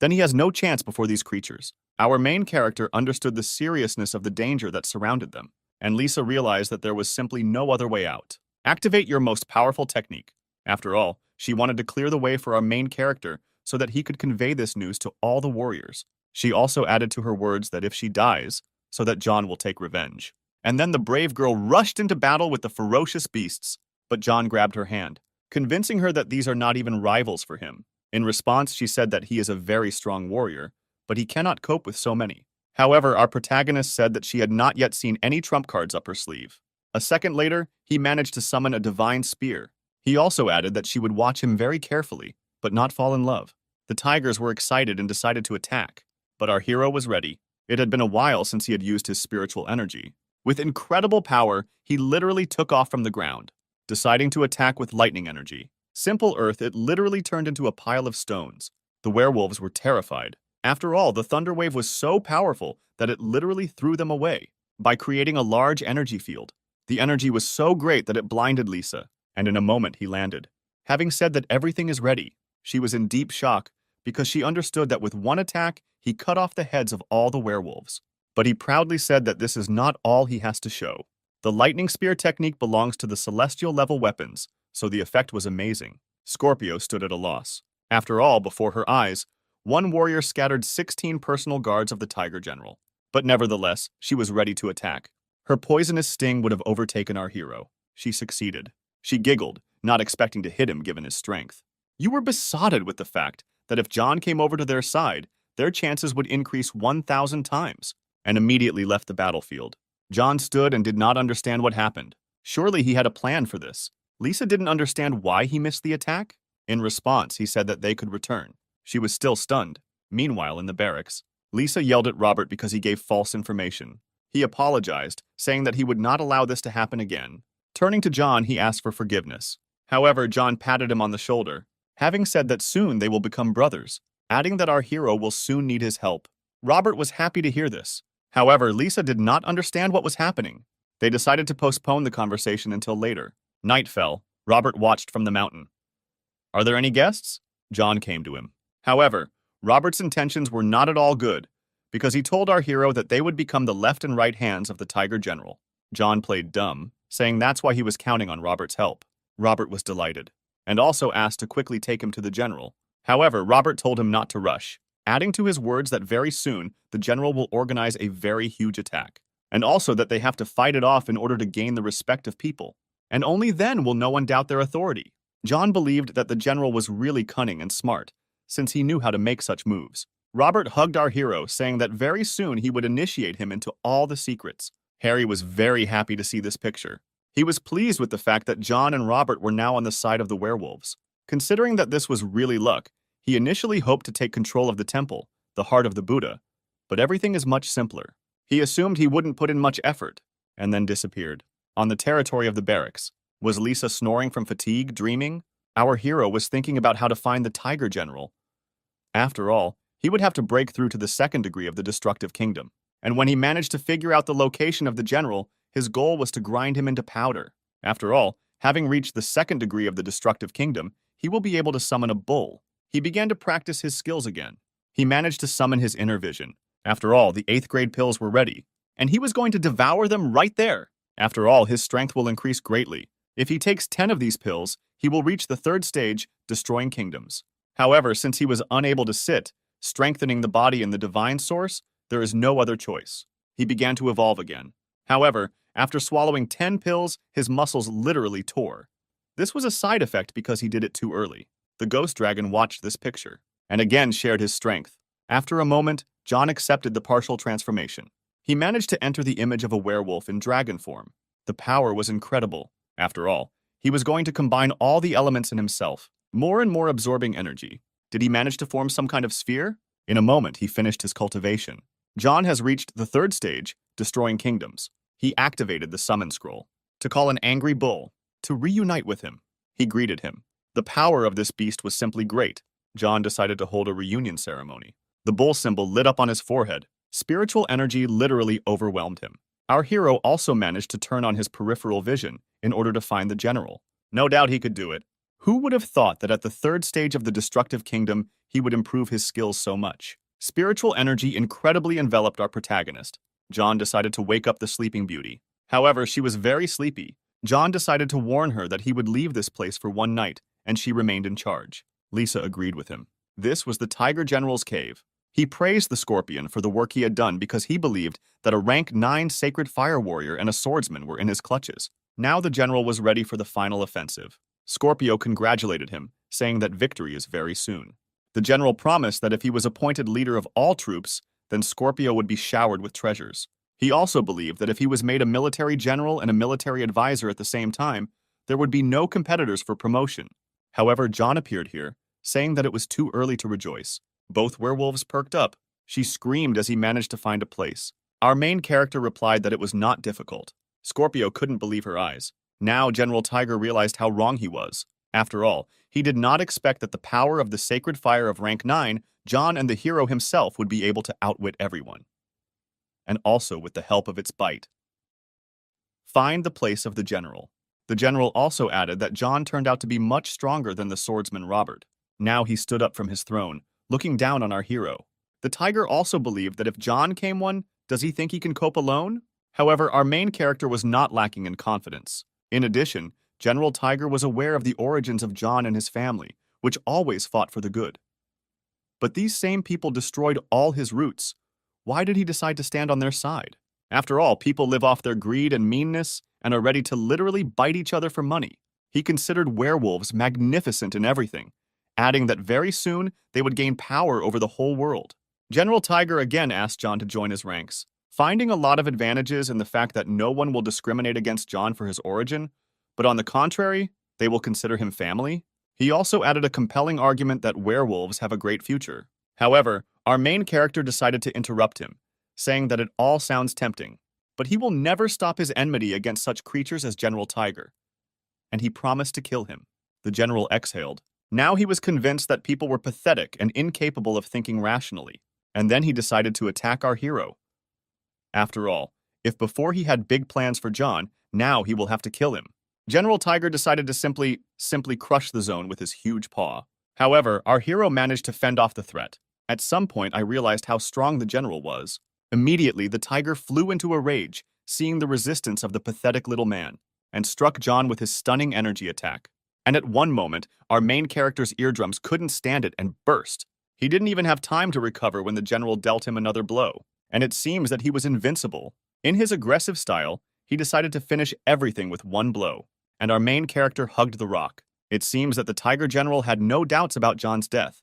then he has no chance before these creatures. Our main character understood the seriousness of the danger that surrounded them, and Lisa realized that there was simply no other way out. Activate your most powerful technique. After all, she wanted to clear the way for our main character so that he could convey this news to all the warriors. She also added to her words that if she dies, so that John will take revenge. And then the brave girl rushed into battle with the ferocious beasts, but John grabbed her hand, convincing her that these are not even rivals for him. In response, she said that he is a very strong warrior, but he cannot cope with so many. However, our protagonist said that she had not yet seen any trump cards up her sleeve. A second later, he managed to summon a divine spear. He also added that she would watch him very carefully, but not fall in love. The tigers were excited and decided to attack, but our hero was ready. It had been a while since he had used his spiritual energy. With incredible power, he literally took off from the ground, deciding to attack with lightning energy. Simple Earth, it literally turned into a pile of stones. The werewolves were terrified. After all, the thunder wave was so powerful that it literally threw them away by creating a large energy field. The energy was so great that it blinded Lisa, and in a moment he landed. Having said that everything is ready, she was in deep shock because she understood that with one attack, he cut off the heads of all the werewolves. But he proudly said that this is not all he has to show. The lightning spear technique belongs to the celestial level weapons, so the effect was amazing. Scorpio stood at a loss. After all, before her eyes, one warrior scattered 16 personal guards of the Tiger General. But nevertheless, she was ready to attack. Her poisonous sting would have overtaken our hero. She succeeded. She giggled, not expecting to hit him given his strength. You were besotted with the fact that if John came over to their side, their chances would increase 1,000 times, and immediately left the battlefield. John stood and did not understand what happened. Surely he had a plan for this. Lisa didn't understand why he missed the attack. In response, he said that they could return. She was still stunned. Meanwhile, in the barracks, Lisa yelled at Robert because he gave false information. He apologized, saying that he would not allow this to happen again. Turning to John, he asked for forgiveness. However, John patted him on the shoulder, having said that soon they will become brothers, adding that our hero will soon need his help. Robert was happy to hear this. However, Lisa did not understand what was happening. They decided to postpone the conversation until later. Night fell. Robert watched from the mountain. Are there any guests? John came to him. However, Robert's intentions were not at all good, because he told our hero that they would become the left and right hands of the Tiger General. John played dumb, saying that's why he was counting on Robert's help. Robert was delighted, and also asked to quickly take him to the general. However, Robert told him not to rush, adding to his words that very soon the general will organize a very huge attack, and also that they have to fight it off in order to gain the respect of people, and only then will no one doubt their authority. John believed that the general was really cunning and smart, since he knew how to make such moves. Robert hugged our hero, saying that very soon he would initiate him into all the secrets. Harry was very happy to see this picture. He was pleased with the fact that John and Robert were now on the side of the werewolves. Considering that this was really luck, he initially hoped to take control of the temple, the heart of the Buddha, but everything is much simpler. He assumed he wouldn't put in much effort, and then disappeared. On the territory of the barracks, was Lisa snoring from fatigue, dreaming? Our hero was thinking about how to find the Tiger General. After all, he would have to break through to the 2nd degree of the destructive kingdom. And when he managed to figure out the location of the general, his goal was to grind him into powder. After all, having reached the 2nd degree of the destructive kingdom, he will be able to summon a bull. He began to practice his skills again. He managed to summon his inner vision. After all, the 8th grade pills were ready, and he was going to devour them right there. After all, his strength will increase greatly. If he takes 10 of these pills, he will reach the 3rd stage, destroying kingdoms. However, since he was unable to sit, strengthening the body in the divine source, there is no other choice. He began to evolve again. However, after swallowing 10 pills, his muscles literally tore. This was a side effect because he did it too early. The ghost dragon watched this picture, and again shared his strength. After a moment, John accepted the partial transformation. He managed to enter the image of a werewolf in dragon form. The power was incredible. After all, he was going to combine all the elements in himself, more and more absorbing energy. Did he manage to form some kind of sphere? In a moment, he finished his cultivation. John has reached the third stage, destroying kingdoms. He activated the summon scroll to call an angry bull to reunite with him. He greeted him. The power of this beast was simply great. John decided to hold a reunion ceremony. The bull symbol lit up on his forehead. Spiritual energy literally overwhelmed him. Our hero also managed to turn on his peripheral vision in order to find the general. No doubt he could do it. Who would have thought that at the third stage of the destructive kingdom, he would improve his skills so much? Spiritual energy incredibly enveloped our protagonist. John decided to wake up the sleeping beauty. However, she was very sleepy. John decided to warn her that he would leave this place for one night, and she remained in charge. Lisa agreed with him. This was the Tiger General's cave. He praised the Scorpion for the work he had done because he believed that a rank 9 sacred fire warrior and a swordsman were in his clutches. Now the general was ready for the final offensive. Scorpio congratulated him, saying that victory is very soon. The general promised that if he was appointed leader of all troops, then Scorpio would be showered with treasures. He also believed that if he was made a military general and a military advisor at the same time, there would be no competitors for promotion. However, John appeared here, saying that it was too early to rejoice. Both werewolves perked up. She screamed as he managed to find a place. Our main character replied that it was not difficult. Scorpio couldn't believe her eyes. Now General Tiger realized how wrong he was. After all, he did not expect that the power of the sacred fire of rank 9, John and the hero himself would be able to outwit everyone. And also with the help of its bite. Find the place of the general. The general also added that John turned out to be much stronger than the swordsman Robert. Now he stood up from his throne, looking down on our hero. The tiger also believed that if John came one, does he think he can cope alone? However, our main character was not lacking in confidence. In addition, General Tiger was aware of the origins of John and his family, which always fought for the good. But these same people destroyed all his roots. Why did he decide to stand on their side? After all, people live off their greed and meanness and are ready to literally bite each other for money. He considered werewolves magnificent in everything, adding that very soon they would gain power over the whole world. General Tiger again asked John to join his ranks, finding a lot of advantages in the fact that no one will discriminate against John for his origin, but on the contrary, they will consider him family. He also added a compelling argument that werewolves have a great future. However, our main character decided to interrupt him, saying that it all sounds tempting, but he will never stop his enmity against such creatures as General Tiger. And he promised to kill him. The general exhaled. Now he was convinced that people were pathetic and incapable of thinking rationally, and then he decided to attack our hero. After all, if before he had big plans for John, now he will have to kill him. General Tiger decided to simply crush the zone with his huge paw. However, our hero managed to fend off the threat. At some point, I realized how strong the general was. Immediately, the tiger flew into a rage, seeing the resistance of the pathetic little man, and struck John with his stunning energy attack. And at one moment, our main character's eardrums couldn't stand it and burst. He didn't even have time to recover when the general dealt him another blow, and it seems that he was invincible. In his aggressive style, he decided to finish everything with one blow, and our main character hugged the rock. It seems that the Tiger General had no doubts about John's death.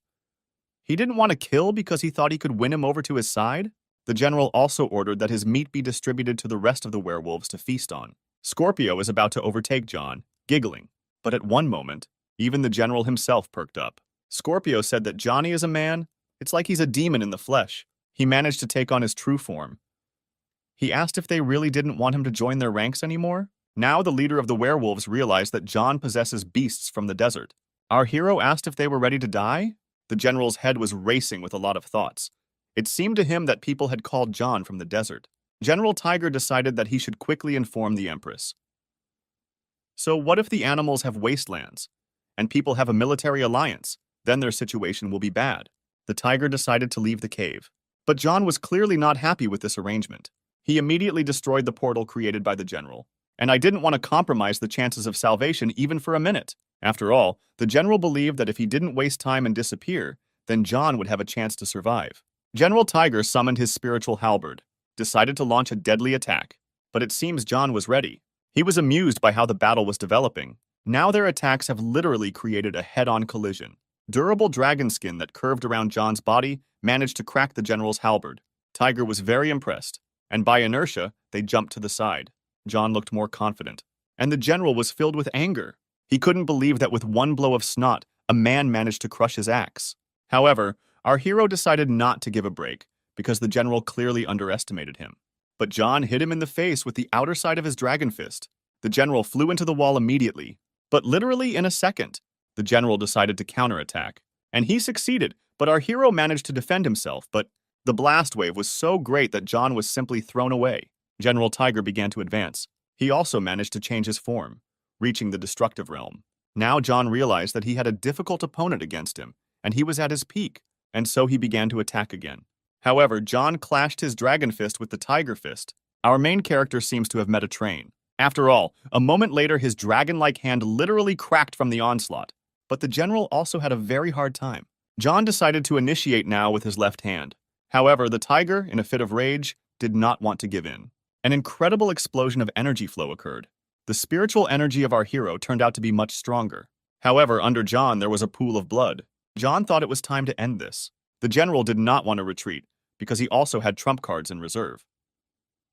He didn't want to kill because he thought he could win him over to his side. The general also ordered that his meat be distributed to the rest of the werewolves to feast on. Scorpio is about to overtake John, giggling. But at one moment, even the general himself perked up. Scorpio said that Johnny is a man. It's like he's a demon in the flesh. He managed to take on his true form. He asked if they really didn't want him to join their ranks anymore. Now the leader of the werewolves realized that John possesses beasts from the desert. Our hero asked if they were ready to die. The general's head was racing with a lot of thoughts. It seemed to him that people had called John from the desert. General Tiger decided that he should quickly inform the Empress. So what if the animals have wastelands, and people have a military alliance? Then their situation will be bad. The tiger decided to leave the cave. But John was clearly not happy with this arrangement. He immediately destroyed the portal created by the general. And I didn't want to compromise the chances of salvation even for a minute. After all, the general believed that if he didn't waste time and disappear, then John would have a chance to survive. General Tiger summoned his spiritual halberd, decided to launch a deadly attack, but it seems John was ready. He was amused by how the battle was developing. Now their attacks have literally created a head-on collision. Durable dragon skin that curved around John's body managed to crack the general's halberd. Tiger was very impressed, and by inertia, they jumped to the side. John looked more confident, and the general was filled with anger. He couldn't believe that with one blow of snot, a man managed to crush his axe. However, our hero decided not to give a break, because the general clearly underestimated him. But John hit him in the face with the outer side of his dragon fist. The general flew into the wall immediately, but literally in a second. The general decided to counterattack, and he succeeded, but our hero managed to defend himself, but the blast wave was so great that John was simply thrown away. General Tiger began to advance. He also managed to change his form, reaching the destructive realm. Now John realized that he had a difficult opponent against him, and he was at his peak, and so he began to attack again. However, John clashed his dragon fist with the tiger fist. Our main character seems to have met a train. After all, a moment later his dragon-like hand literally cracked from the onslaught. But the general also had a very hard time. John decided to initiate now with his left hand. However, the tiger, in a fit of rage, did not want to give in. An incredible explosion of energy flow occurred. The spiritual energy of our hero turned out to be much stronger. However, under John there was a pool of blood. John thought it was time to end this. The general did not want to retreat, because he also had trump cards in reserve.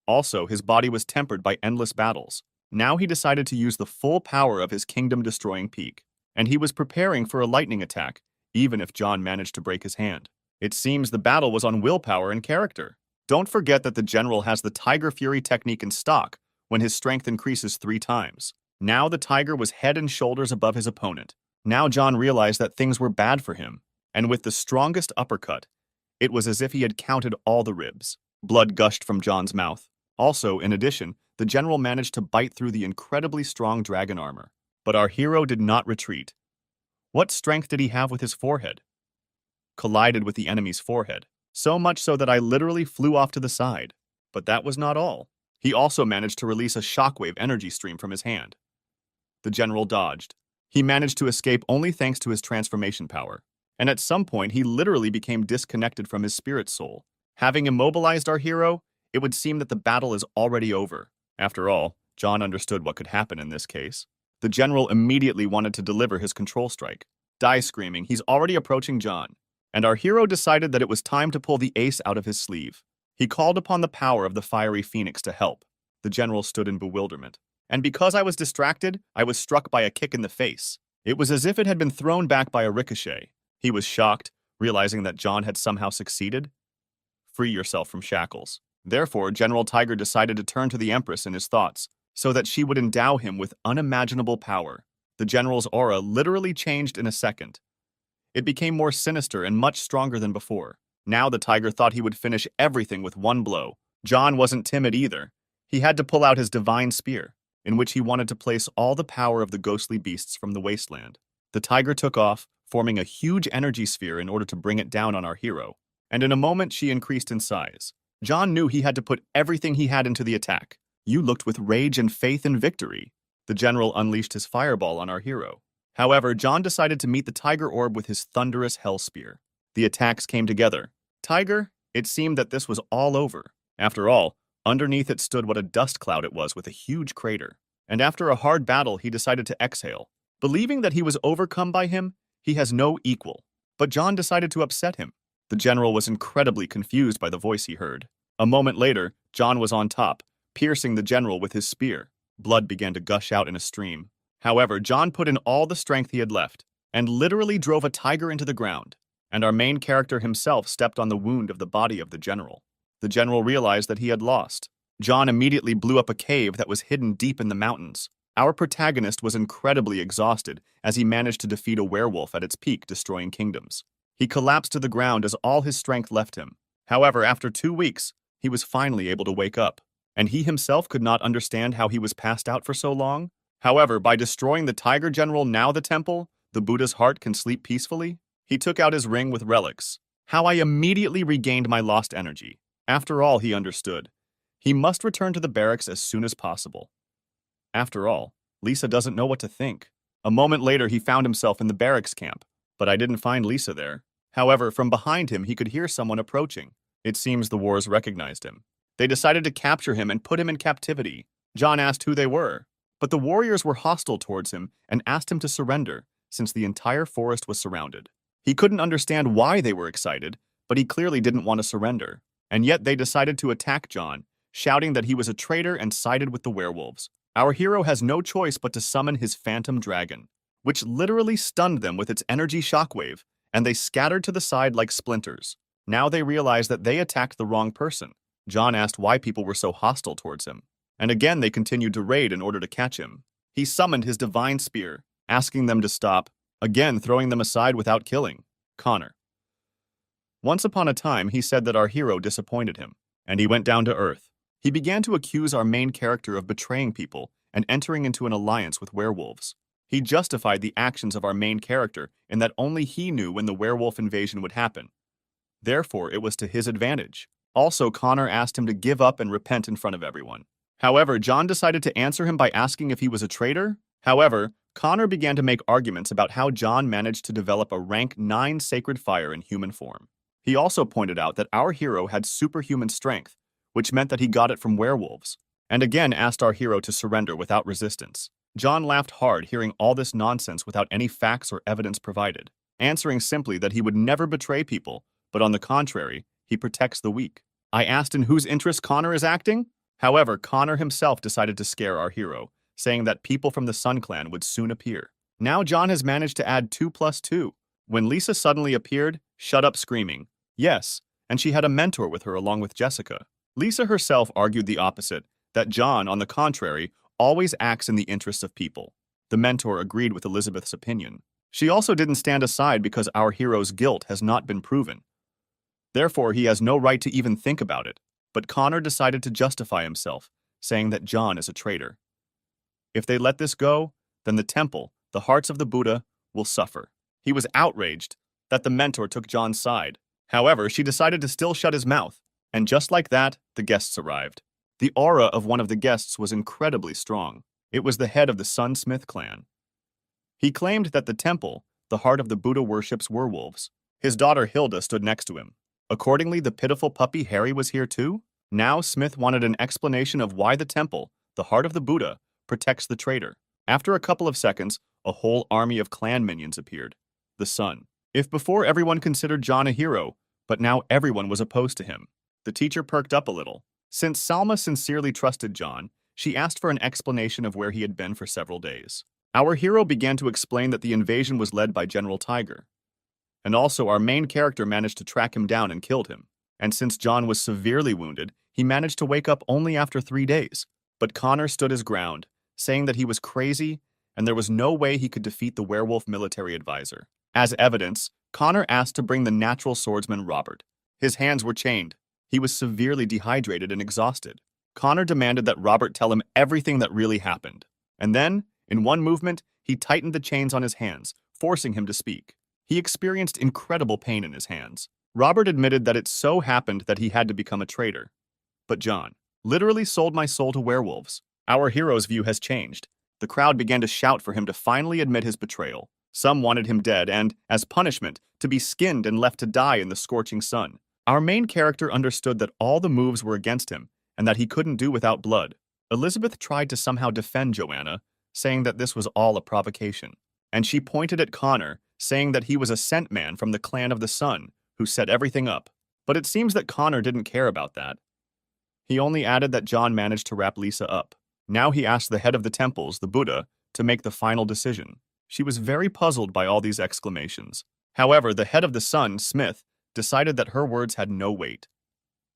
Also, his body was tempered by endless battles. Now he decided to use the full power of his kingdom-destroying peak, and he was preparing for a lightning attack, even if John managed to break his hand. It seems the battle was on willpower and character. Don't forget that the general has the Tiger Fury technique in stock when his strength increases 3 times. Now the tiger was head and shoulders above his opponent. Now John realized that things were bad for him, and with the strongest uppercut, it was as if he had counted all the ribs. Blood gushed from John's mouth. Also, in addition, the general managed to bite through the incredibly strong dragon armor. But our hero did not retreat. What strength did he have with his forehead? Collided with the enemy's forehead, so much so that I literally flew off to the side. But that was not all. He also managed to release a shockwave energy stream from his hand. The general dodged. He managed to escape only thanks to his transformation power. And at some point, he literally became disconnected from his spirit soul. Having immobilized our hero, it would seem that the battle is already over. After all, John understood what could happen in this case. The general immediately wanted to deliver his control strike. Die screaming, he's already approaching John. And our hero decided that it was time to pull the ace out of his sleeve. He called upon the power of the fiery phoenix to help. The general stood in bewilderment. And because I was distracted, I was struck by a kick in the face. It was as if it had been thrown back by a ricochet. He was shocked, realizing that John had somehow succeeded. Free yourself from shackles. Therefore, General Tiger decided to turn to the Empress in his thoughts, so that she would endow him with unimaginable power. The general's aura literally changed in a second. It became more sinister and much stronger than before. Now the tiger thought he would finish everything with one blow. John wasn't timid either. He had to pull out his divine spear, in which he wanted to place all the power of the ghostly beasts from the wasteland. The tiger took off, forming a huge energy sphere in order to bring it down on our hero. And in a moment, she increased in size. John knew he had to put everything he had into the attack. You looked with rage and faith in victory. The general unleashed his fireball on our hero. However, John decided to meet the tiger orb with his thunderous hell spear. The attacks came together. Tiger, it seemed that this was all over. After all, underneath it stood what a dust cloud it was with a huge crater. And after a hard battle, he decided to exhale. Believing that he was overcome by him, he has no equal. But John decided to upset him. The general was incredibly confused by the voice he heard. A moment later, John was on top, piercing the general with his spear. Blood began to gush out in a stream. However, John put in all the strength he had left, and literally drove a tiger into the ground. And our main character himself stepped on the wound of the body of the general. The general realized that he had lost. John immediately blew up a cave that was hidden deep in the mountains. Our protagonist was incredibly exhausted as he managed to defeat a werewolf at its peak, destroying kingdoms. He collapsed to the ground as all his strength left him. However, after 2 weeks, he was finally able to wake up. And he himself could not understand how he was passed out for so long. However, by destroying the tiger general, now the temple, the Buddha's heart can sleep peacefully. He took out his ring with relics. How I immediately regained my lost energy. After all, he understood. He must return to the barracks as soon as possible. After all, Lisa doesn't know what to think. A moment later, he found himself in the barracks camp, but I didn't find Lisa there. However, from behind him, he could hear someone approaching. It seems the wars recognized him. They decided to capture him and put him in captivity. John asked who they were, but the warriors were hostile towards him and asked him to surrender, since the entire forest was surrounded. He couldn't understand why they were excited, but he clearly didn't want to surrender. And yet they decided to attack John, shouting that he was a traitor and sided with the werewolves. Our hero has no choice but to summon his phantom dragon, which literally stunned them with its energy shockwave, and they scattered to the side like splinters. Now they realized that they attacked the wrong person. John asked why people were so hostile towards him, and again they continued to raid in order to catch him. He summoned his divine spear, asking them to stop, again throwing them aside without killing. Connor. Once upon a time, he said that our hero disappointed him, and he went down to earth. He began to accuse our main character of betraying people and entering into an alliance with werewolves. He justified the actions of our main character in that only he knew when the werewolf invasion would happen. Therefore, it was to his advantage. Also, Connor asked him to give up and repent in front of everyone. However, John decided to answer him by asking if he was a traitor. However, Connor began to make arguments about how John managed to develop a rank 9 sacred fire in human form. He also pointed out that our hero had superhuman strength, which meant that he got it from werewolves, and again asked our hero to surrender without resistance. John laughed hard hearing all this nonsense without any facts or evidence provided, answering simply that he would never betray people, but on the contrary, he protects the weak. I asked in whose interest Connor is acting? However, Connor himself decided to scare our hero, saying that people from the Sun Clan would soon appear. Now John has managed to add 2 plus 2. When Lisa suddenly appeared, shut up screaming. Yes, and she had a mentor with her along with Jessica. Lisa herself argued the opposite, that John, on the contrary, always acts in the interests of people. The mentor agreed with Elizabeth's opinion. She also didn't stand aside because our hero's guilt has not been proven. Therefore, he has no right to even think about it. But Connor decided to justify himself, saying that John is a traitor. If they let this go, then the temple, the hearts of the Buddha, will suffer. He was outraged that the mentor took John's side. However, she decided to still shut his mouth, and just like that, the guests arrived. The aura of one of the guests was incredibly strong. It was the head of the Sunsmith clan. He claimed that the temple, the heart of the Buddha, worships werewolves. His daughter Hilda stood next to him. Accordingly, the pitiful puppy Harry was here too? Now Smith wanted an explanation of why the temple, the heart of the Buddha, protects the traitor. After a couple of seconds, a whole army of clan minions appeared. The Sun. If before everyone considered John a hero, but now everyone was opposed to him. The teacher perked up a little. Since Salma sincerely trusted John, she asked for an explanation of where he had been for several days. Our hero began to explain that the invasion was led by General Tiger. And also our main character managed to track him down and killed him. And since John was severely wounded, he managed to wake up only after 3 days. But Connor stood his ground, saying that he was crazy and there was no way he could defeat the werewolf military advisor. As evidence, Connor asked to bring the natural swordsman Robert. His hands were chained. He was severely dehydrated and exhausted. Connor demanded that Robert tell him everything that really happened. And then, in one movement, he tightened the chains on his hands, forcing him to speak. He experienced incredible pain in his hands. Robert admitted that it so happened that he had to become a traitor. But John literally sold my soul to werewolves. Our hero's view has changed. The crowd began to shout for him to finally admit his betrayal. Some wanted him dead and, as punishment, to be skinned and left to die in the scorching sun. Our main character understood that all the moves were against him and that he couldn't do without blood. Elizabeth tried to somehow defend Joanna, saying that this was all a provocation. And she pointed at Connor, saying that he was a sent man from the clan of the Sun, who set everything up. But it seems that Connor didn't care about that. He only added that John managed to wrap Lisa up. Now he asked the head of the temples, the Buddha, to make the final decision. She was very puzzled by all these exclamations. However, the head of the Sun, Smith, decided that her words had no weight.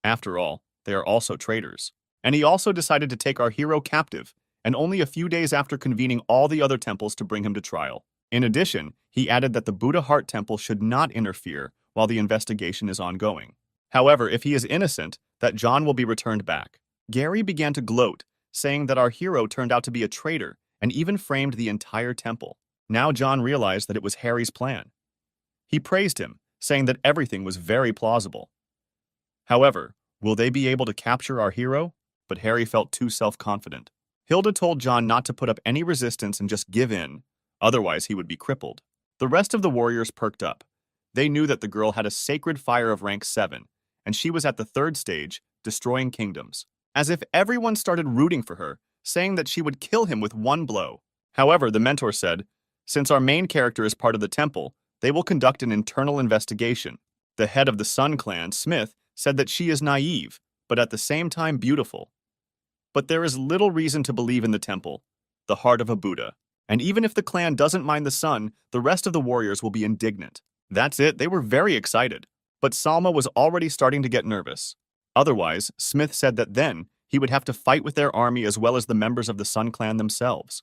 After all, they are also traitors. And he also decided to take our hero captive, and only a few days after convening all the other temples to bring him to trial. In addition, he added that the Buddha Heart Temple should not interfere while the investigation is ongoing. However, if he is innocent, that John will be returned back. Gary began to gloat, saying that our hero turned out to be a traitor and even framed the entire temple. Now John realized that it was Harry's plan. He praised him, saying that everything was very plausible. However, will they be able to capture our hero? But Harry felt too self-confident. Hilda told John not to put up any resistance and just give in, Otherwise, he would be crippled. The rest of the warriors perked up. They knew that the girl had a sacred fire of rank 7, and she was at the third stage, destroying kingdoms. As if everyone started rooting for her, saying that she would kill him with one blow. However, the mentor said, since our main character is part of the temple, they will conduct an internal investigation. The head of the Sun clan, Smith, said that she is naive, but at the same time beautiful. But there is little reason to believe in the temple, the heart of a Buddha. And even if the clan doesn't mind the sun, the rest of the warriors will be indignant. That's it, they were very excited. But Salma was already starting to get nervous. Otherwise, Smith said that then he would have to fight with their army as well as the members of the Sun clan themselves.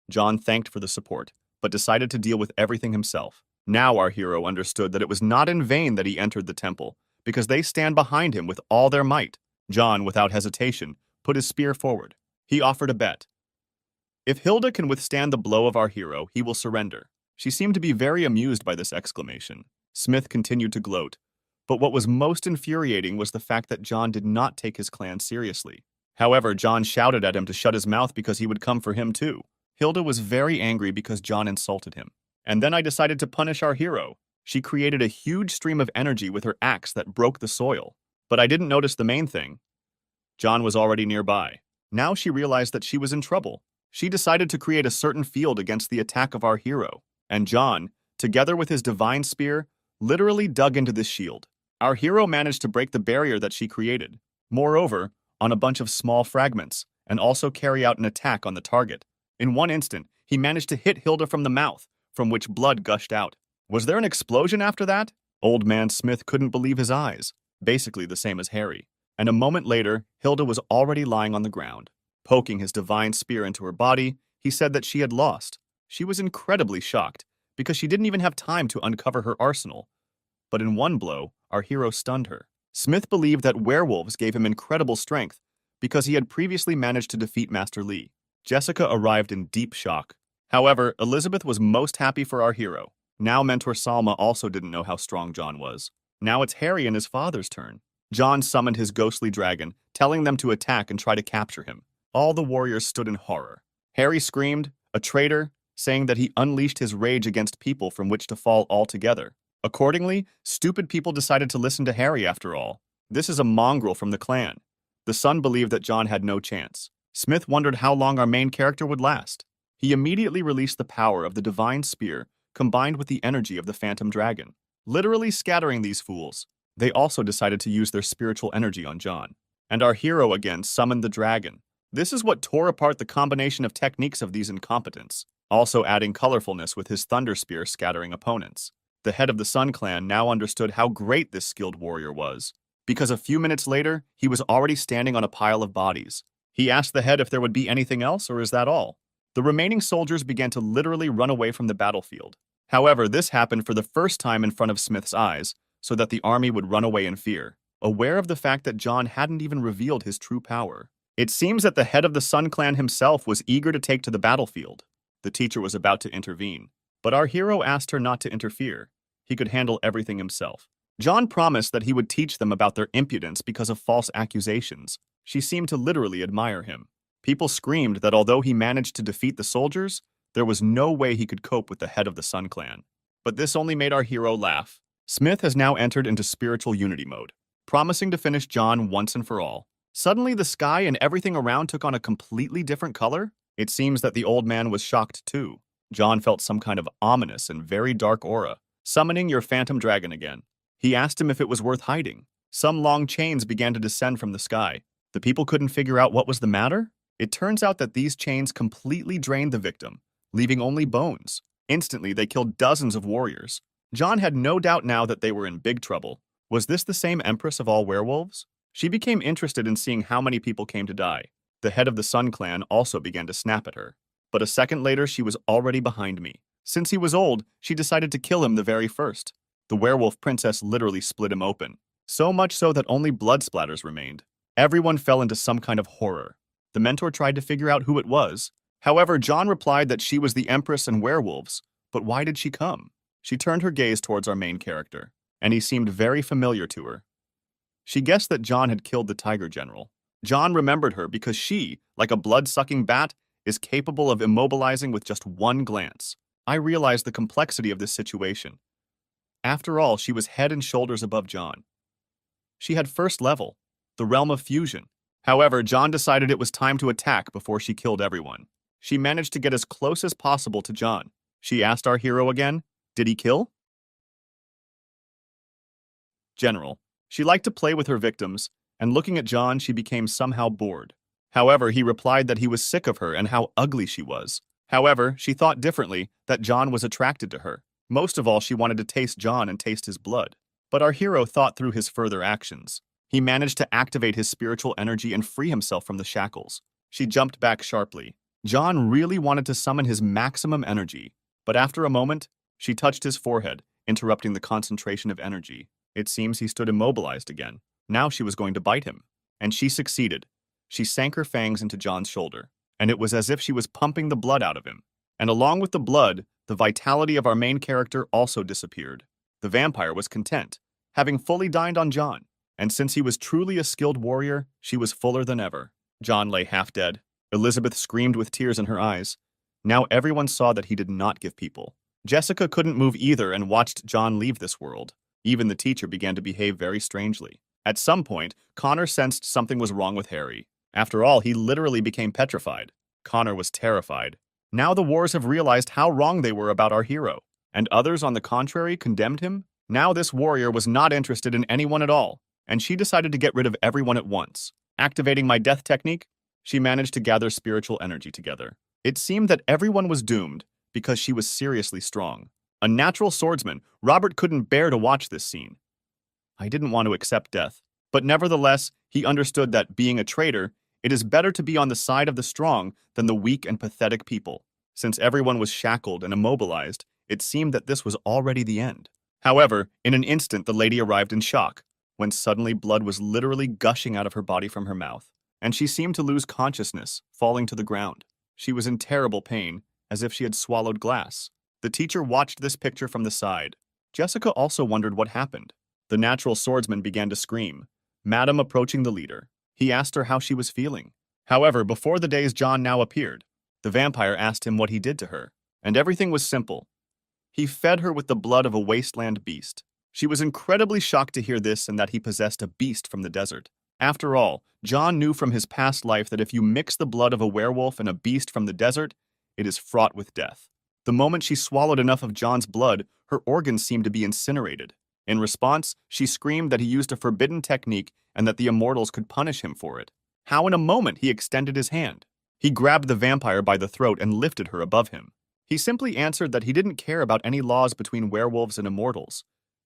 John thanked for the support, but decided to deal with everything himself. Now our hero understood that it was not in vain that he entered the temple, because they stand behind him with all their might. John, without hesitation, put his spear forward. He offered a bet. If Hilda can withstand the blow of our hero, he will surrender. She seemed to be very amused by this exclamation. Smith continued to gloat, but what was most infuriating was the fact that John did not take his clan seriously. However, John shouted at him to shut his mouth because he would come for him too. Hilda was very angry because John insulted him. And then I decided to punish our hero. She created a huge stream of energy with her axe that broke the soil. But I didn't notice the main thing. John was already nearby. Now she realized that she was in trouble. She decided to create a certain field against the attack of our hero. And John, together with his divine spear, literally dug into this shield. Our hero managed to break the barrier that she created. Moreover, on a bunch of small fragments, and also carry out an attack on the target. In one instant, he managed to hit Hilda from the mouth, from which blood gushed out. Was there an explosion after that? Old man Smith couldn't believe his eyes, basically the same as Harry. And a moment later, Hilda was already lying on the ground. Poking his divine spear into her body, he said that she had lost. She was incredibly shocked, because she didn't even have time to uncover her arsenal. But in one blow, our hero stunned her. Smith believed that werewolves gave him incredible strength, because he had previously managed to defeat Master Li. Jessica arrived in deep shock. However, Elizabeth was most happy for our hero. Now Mentor Salma also didn't know how strong John was. Now it's Harry and his father's turn. John summoned his ghostly dragon, telling them to attack and try to capture him. All the warriors stood in horror. Harry screamed, a traitor, saying that he unleashed his rage against people from which to fall altogether. Accordingly, stupid people decided to listen to Harry after all. This is a mongrel from the clan. The son believed that John had no chance. Smith wondered how long our main character would last. He immediately released the power of the divine spear combined with the energy of the phantom dragon, literally scattering these fools. They also decided to use their spiritual energy on John. And our hero again summoned the dragon. This is what tore apart the combination of techniques of these incompetents, also adding colorfulness with his thunder spear scattering opponents. The head of the Sun clan now understood how great this skilled warrior was, because a few minutes later, he was already standing on a pile of bodies. He asked the head if there would be anything else, or is that all? The remaining soldiers began to literally run away from the battlefield. However, this happened for the first time in front of Smith's eyes, so that the army would run away in fear, aware of the fact that John hadn't even revealed his true power. It seems that the head of the Sun clan himself was eager to take to the battlefield. The teacher was about to intervene, but our hero asked her not to interfere. He could handle everything himself. John promised that he would teach them about their impudence because of false accusations. She seemed to literally admire him. People screamed that although he managed to defeat the soldiers, there was no way he could cope with the head of the Sun clan. But this only made our hero laugh. Smith has now entered into spiritual unity mode, promising to finish John once and for all. Suddenly, the sky and everything around took on a completely different color. It seems that the old man was shocked too. John felt some kind of ominous and very dark aura. Summoning your phantom dragon again. He asked him if it was worth hiding. Some long chains began to descend from the sky. The people couldn't figure out what was the matter. It turns out that these chains completely drained the victim, leaving only bones. Instantly, they killed dozens of warriors. John had no doubt now that they were in big trouble. Was this the same empress of all werewolves? She became interested in seeing how many people came to die. The head of the Sun clan also began to snap at her. But a second later, she was already behind me. Since he was old, she decided to kill him the very first. The werewolf princess literally split him open. So much so that only blood splatters remained. Everyone fell into some kind of horror. The mentor tried to figure out who it was. However, John replied that she was the empress and werewolves. But why did she come? She turned her gaze towards our main character, and he seemed very familiar to her. She guessed that John had killed the tiger general. John remembered her because she, like a blood-sucking bat, is capable of immobilizing with just one glance. I realized the complexity of this situation. After all, she was head and shoulders above John. She had first level, the realm of fusion. However, John decided it was time to attack before she killed everyone. She managed to get as close as possible to John. She asked our hero again, "Did he kill?" General. She liked to play with her victims, and looking at John, she became somehow bored. However, he replied that he was sick of her and how ugly she was. However, she thought differently, that John was attracted to her. Most of all, she wanted to taste John and taste his blood. But our hero thought through his further actions. He managed to activate his spiritual energy and free himself from the shackles. She jumped back sharply. John really wanted to summon his maximum energy, but after a moment, she touched his forehead, interrupting the concentration of energy. It seems he stood immobilized again. Now she was going to bite him. And she succeeded. She sank her fangs into John's shoulder, and it was as if she was pumping the blood out of him. And along with the blood, the vitality of our main character also disappeared. The vampire was content, having fully dined on John. And since he was truly a skilled warrior, she was fuller than ever. John lay half dead. Elizabeth screamed with tears in her eyes. Now everyone saw that he did not give people. Jessica couldn't move either and watched John leave this world. Even the teacher began to behave very strangely. At some point, Connor sensed something was wrong with Harry. After all, he literally became petrified. Connor was terrified. Now the wars have realized how wrong they were about our hero, and others, on the contrary, condemned him. Now this warrior was not interested in anyone at all, and she decided to get rid of everyone at once. Activating my death technique, she managed to gather spiritual energy together. It seemed that everyone was doomed because she was seriously strong. A natural swordsman, Robert couldn't bear to watch this scene. I didn't want to accept death, but nevertheless, he understood that, being a traitor, it is better to be on the side of the strong than the weak and pathetic people. Since everyone was shackled and immobilized, it seemed that this was already the end. However, in an instant the lady arrived in shock, when suddenly blood was literally gushing out of her body from her mouth, and she seemed to lose consciousness, falling to the ground. She was in terrible pain, as if she had swallowed glass. The teacher watched this picture from the side. Jessica also wondered what happened. The natural swordsman began to scream, Madam approaching the leader. He asked her how she was feeling. However, before the days John now appeared, the vampire asked him what he did to her, and everything was simple. He fed her with the blood of a wasteland beast. She was incredibly shocked to hear this and that he possessed a beast from the desert. After all, John knew from his past life that if you mix the blood of a werewolf and a beast from the desert, it is fraught with death. The moment she swallowed enough of John's blood, her organs seemed to be incinerated. In response, she screamed that he used a forbidden technique and that the immortals could punish him for it. How in a moment he extended his hand. He grabbed the vampire by the throat and lifted her above him. He simply answered that he didn't care about any laws between werewolves and immortals.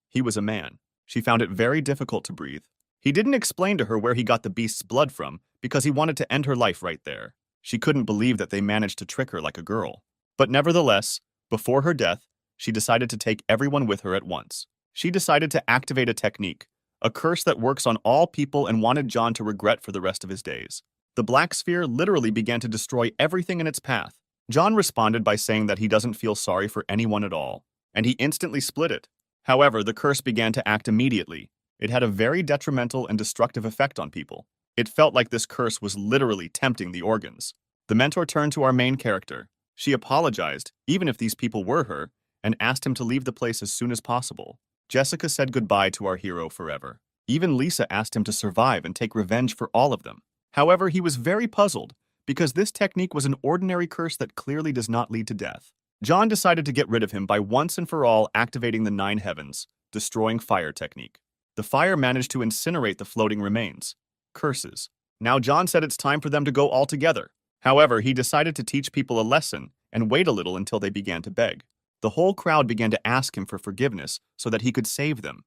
He was a man. She found it very difficult to breathe. He didn't explain to her where he got the beast's blood from because he wanted to end her life right there. She couldn't believe that they managed to trick her like a girl. But nevertheless, before her death, she decided to take everyone with her at once. She decided to activate a technique, a curse that works on all people, and wanted John to regret for the rest of his days. The black sphere literally began to destroy everything in its path. John responded by saying that he doesn't feel sorry for anyone at all, and he instantly split it. However, the curse began to act immediately. It had a very detrimental and destructive effect on people. It felt like this curse was literally tempting the organs. The mentor turned to our main character. She apologized, even if these people were her, and asked him to leave the place as soon as possible. Jessica said goodbye to our hero forever. Even Lisa asked him to survive and take revenge for all of them. However, he was very puzzled, because this technique was an ordinary curse that clearly does not lead to death. John decided to get rid of him by once and for all activating the 9 heavens, destroying fire technique. The fire managed to incinerate the floating remains. Curses. Now John said it's time for them to go all together. However, he decided to teach people a lesson and wait a little until they began to beg. The whole crowd began to ask him for forgiveness so that he could save them.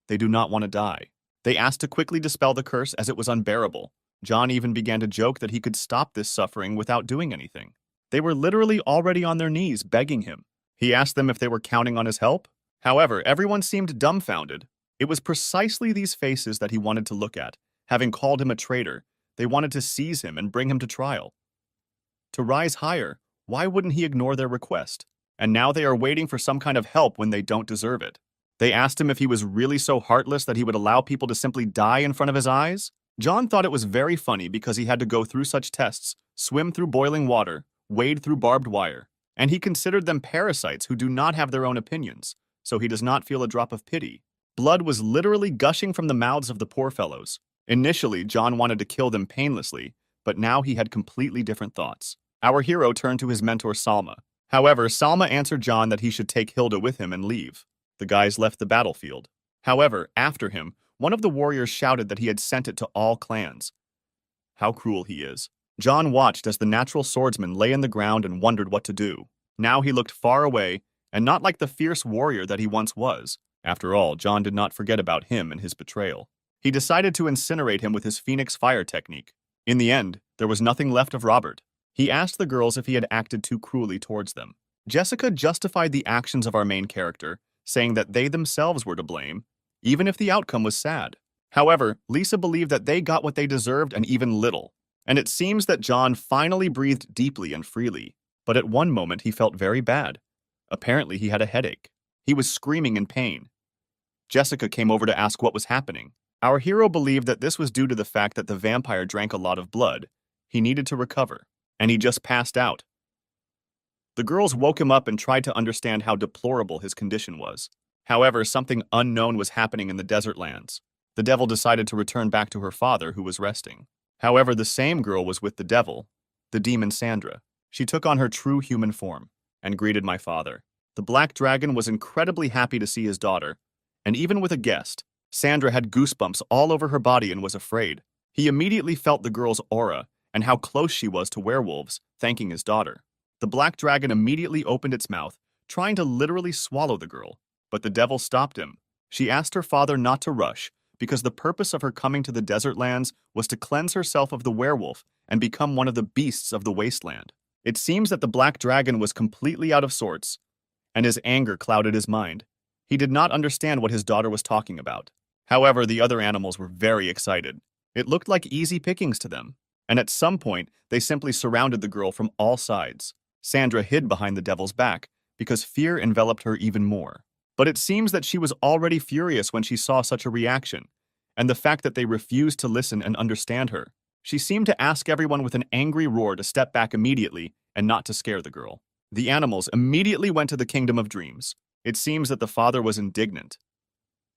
They do not want to die. They asked to quickly dispel the curse as it was unbearable. John even began to joke that he could stop this suffering without doing anything. They were literally already on their knees begging him. He asked them if they were counting on his help. However, everyone seemed dumbfounded. It was precisely these faces that he wanted to look at. Having called him a traitor, they wanted to seize him and bring him to trial. To rise higher, why wouldn't he ignore their request? And now they are waiting for some kind of help when they don't deserve it. They asked him if he was really so heartless that he would allow people to simply die in front of his eyes. John thought it was very funny because he had to go through such tests swim through boiling water, wade through barbed wire, and he considered them parasites who do not have their own opinions, so he does not feel a drop of pity. Blood was literally gushing from the mouths of the poor fellows. Initially, John wanted to kill them painlessly, but now he had completely different thoughts. Our hero turned to his mentor Salma. However, Salma answered John that he should take Hilda with him and leave. The guys left the battlefield. However, after him, one of the warriors shouted that he had sent it to all clans. How cruel he is. John watched as the natural swordsman lay in the ground and wondered what to do. Now he looked far away, and not like the fierce warrior that he once was. After all, John did not forget about him and his betrayal. He decided to incinerate him with his Phoenix Fire technique. In the end, there was nothing left of Robert. He asked the girls if he had acted too cruelly towards them. Jessica justified the actions of our main character, saying that they themselves were to blame, even if the outcome was sad. However, Lisa believed that they got what they deserved and even little. And it seems that John finally breathed deeply and freely. But at one moment he felt very bad. Apparently he had a headache. He was screaming in pain. Jessica came over to ask what was happening. Our hero believed that this was due to the fact that the vampire drank a lot of blood. He needed to recover, and he just passed out. The girls woke him up and tried to understand how deplorable his condition was. However, something unknown was happening in the desert lands. The devil decided to return back to her father, who was resting. However, the same girl was with the devil, the demon Sandra. She took on her true human form and greeted my father. The black dragon was incredibly happy to see his daughter, and even with a guest, Sandra had goosebumps all over her body and was afraid. He immediately felt the girl's aura and how close she was to werewolves, thanking his daughter. The black dragon immediately opened its mouth, trying to literally swallow the girl, but the devil stopped him. She asked her father not to rush, because the purpose of her coming to the desert lands was to cleanse herself of the werewolf and become one of the beasts of the wasteland. It seems that the black dragon was completely out of sorts, and his anger clouded his mind. He did not understand what his daughter was talking about. However, the other animals were very excited. It looked like easy pickings to them, and at some point, they simply surrounded the girl from all sides. Sandra hid behind the devil's back because fear enveloped her even more. But it seems that she was already furious when she saw such a reaction, and the fact that they refused to listen and understand her. She seemed to ask everyone with an angry roar to step back immediately and not to scare the girl. The animals immediately went to the kingdom of dreams. It seems that the father was indignant.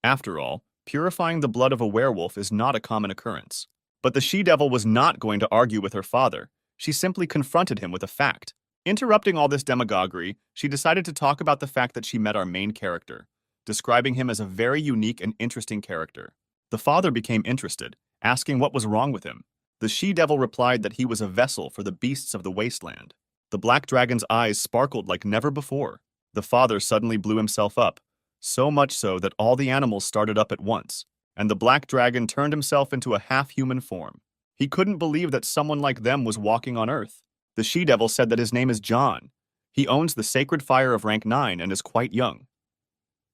After all, purifying the blood of a werewolf is not a common occurrence. But the she-devil was not going to argue with her father. She simply confronted him with a fact. Interrupting all this demagoguery, she decided to talk about the fact that she met our main character, describing him as a very unique and interesting character. The father became interested, asking what was wrong with him. The she-devil replied that he was a vessel for the beasts of the wasteland. The black dragon's eyes sparkled like never before. The father suddenly blew himself up, so much so that all the animals started up at once, and the black dragon turned himself into a half-human form. He couldn't believe that someone like them was walking on Earth. The she-devil said that his name is John. He owns the sacred fire of rank 9 and is quite young.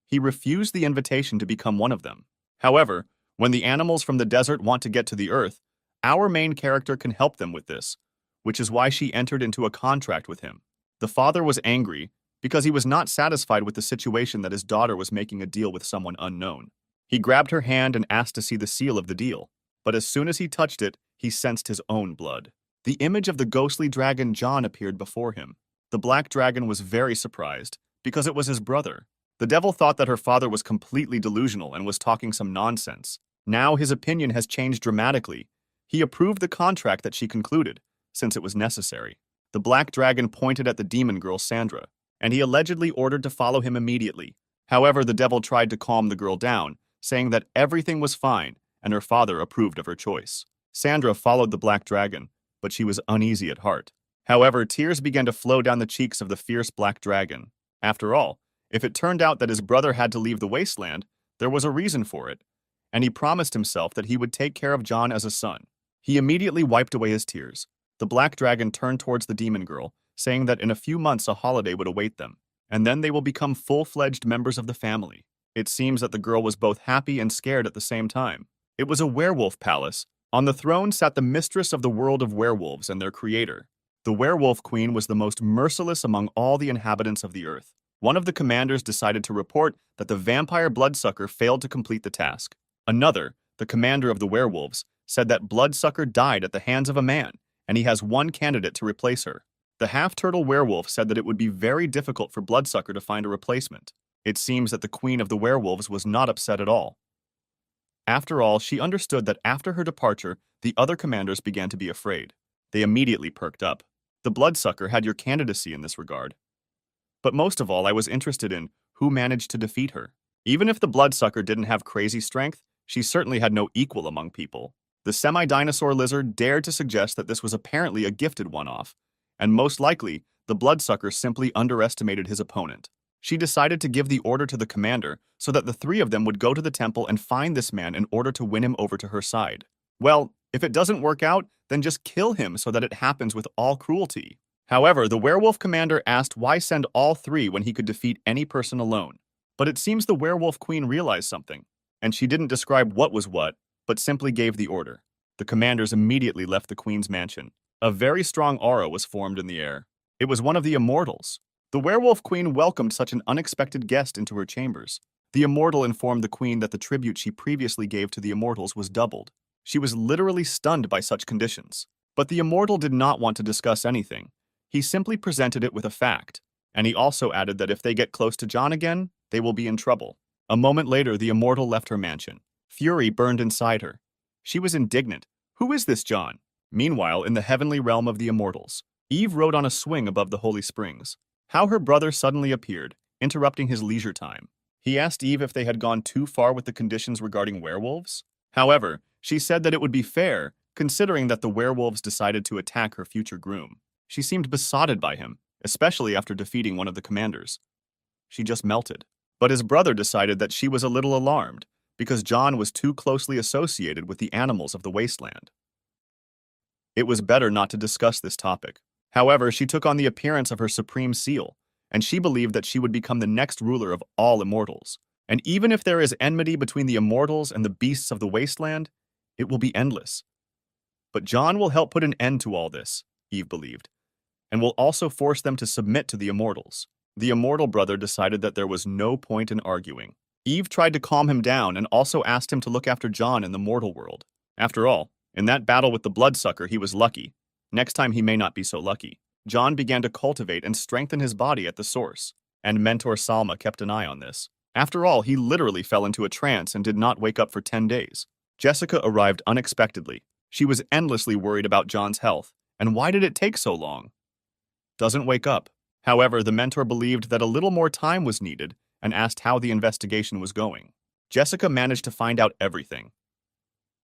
He refused the invitation to become one of them. However, when the animals from the desert want to get to the Earth, our main character can help them with this, which is why she entered into a contract with him. The father was angry because he was not satisfied with the situation that his daughter was making a deal with someone unknown. He grabbed her hand and asked to see the seal of the deal, but as soon as he touched it, he sensed his own blood. The image of the ghostly dragon John appeared before him. The black dragon was very surprised, because it was his brother. The devil thought that her father was completely delusional and was talking some nonsense. Now his opinion has changed dramatically. He approved the contract that she concluded, since it was necessary. The black dragon pointed at the demon girl Sandra, and he allegedly ordered to follow him immediately. However, the devil tried to calm the girl down, saying that everything was fine and her father approved of her choice. Sandra followed the black dragon, but she was uneasy at heart. However, tears began to flow down the cheeks of the fierce black dragon. After all, if it turned out that his brother had to leave the wasteland, there was a reason for it, and he promised himself that he would take care of John as a son. He immediately wiped away his tears. The black dragon turned towards the demon girl, saying that in a few months a holiday would await them, and then they will become full-fledged members of the family. It seems that the girl was both happy and scared at the same time. It was a werewolf palace. On the throne sat the mistress of the world of werewolves and their creator. The werewolf queen was the most merciless among all the inhabitants of the earth. One of the commanders decided to report that the vampire bloodsucker failed to complete the task. Another, the commander of the werewolves, said that bloodsucker died at the hands of a man, and he has one candidate to replace her. The half-turtle werewolf said that it would be very difficult for Bloodsucker to find a replacement. It seems that the queen of the werewolves was not upset at all. After all, she understood that after her departure, the other commanders began to be afraid. They immediately perked up. The Bloodsucker had your candidacy in this regard. But most of all, I was interested in who managed to defeat her. Even if the Bloodsucker didn't have crazy strength, she certainly had no equal among people. The semi-dinosaur lizard dared to suggest that this was apparently a gifted one-off, and most likely, the Bloodsucker simply underestimated his opponent. She decided to give the order to the commander so that the three of them would go to the temple and find this man in order to win him over to her side. Well, if it doesn't work out, then just kill him so that it happens with all cruelty. However, the werewolf commander asked why send all three when he could defeat any person alone. But it seems the werewolf queen realized something, and she didn't describe what was what, but simply gave the order. The commanders immediately left the queen's mansion. A very strong aura was formed in the air. It was one of the immortals. The werewolf queen welcomed such an unexpected guest into her chambers. The immortal informed the queen that the tribute she previously gave to the immortals was doubled. She was literally stunned by such conditions. But the immortal did not want to discuss anything. He simply presented it with a fact, and he also added that if they get close to John again, they will be in trouble. A moment later, the immortal left her mansion. Fury burned inside her. She was indignant. Who is this John? Meanwhile, in the heavenly realm of the immortals, Eve rode on a swing above the holy springs. How her brother suddenly appeared, interrupting his leisure time. He asked Eve if they had gone too far with the conditions regarding werewolves. However, she said that it would be fair, considering that the werewolves decided to attack her future groom. She seemed besotted by him, especially after defeating one of the commanders. She just melted. But his brother decided that she was a little alarmed, because John was too closely associated with the animals of the wasteland. It was better not to discuss this topic. However, she took on the appearance of her supreme seal, and she believed that she would become the next ruler of all immortals. And even if there is enmity between the immortals and the beasts of the wasteland, it will be endless. But John will help put an end to all this, Eve believed, and will also force them to submit to the immortals. The immortal brother decided that there was no point in arguing. Eve tried to calm him down and also asked him to look after John in the mortal world. After all, in that battle with the Bloodsucker, he was lucky. Next time he may not be so lucky. John began to cultivate and strengthen his body at the source, and Mentor Salma kept an eye on this. After all, he literally fell into a trance and did not wake up for 10 days. Jessica arrived unexpectedly. She was endlessly worried about John's health, and why did it take so long? Doesn't wake up. However, the mentor believed that a little more time was needed and asked how the investigation was going. Jessica managed to find out everything.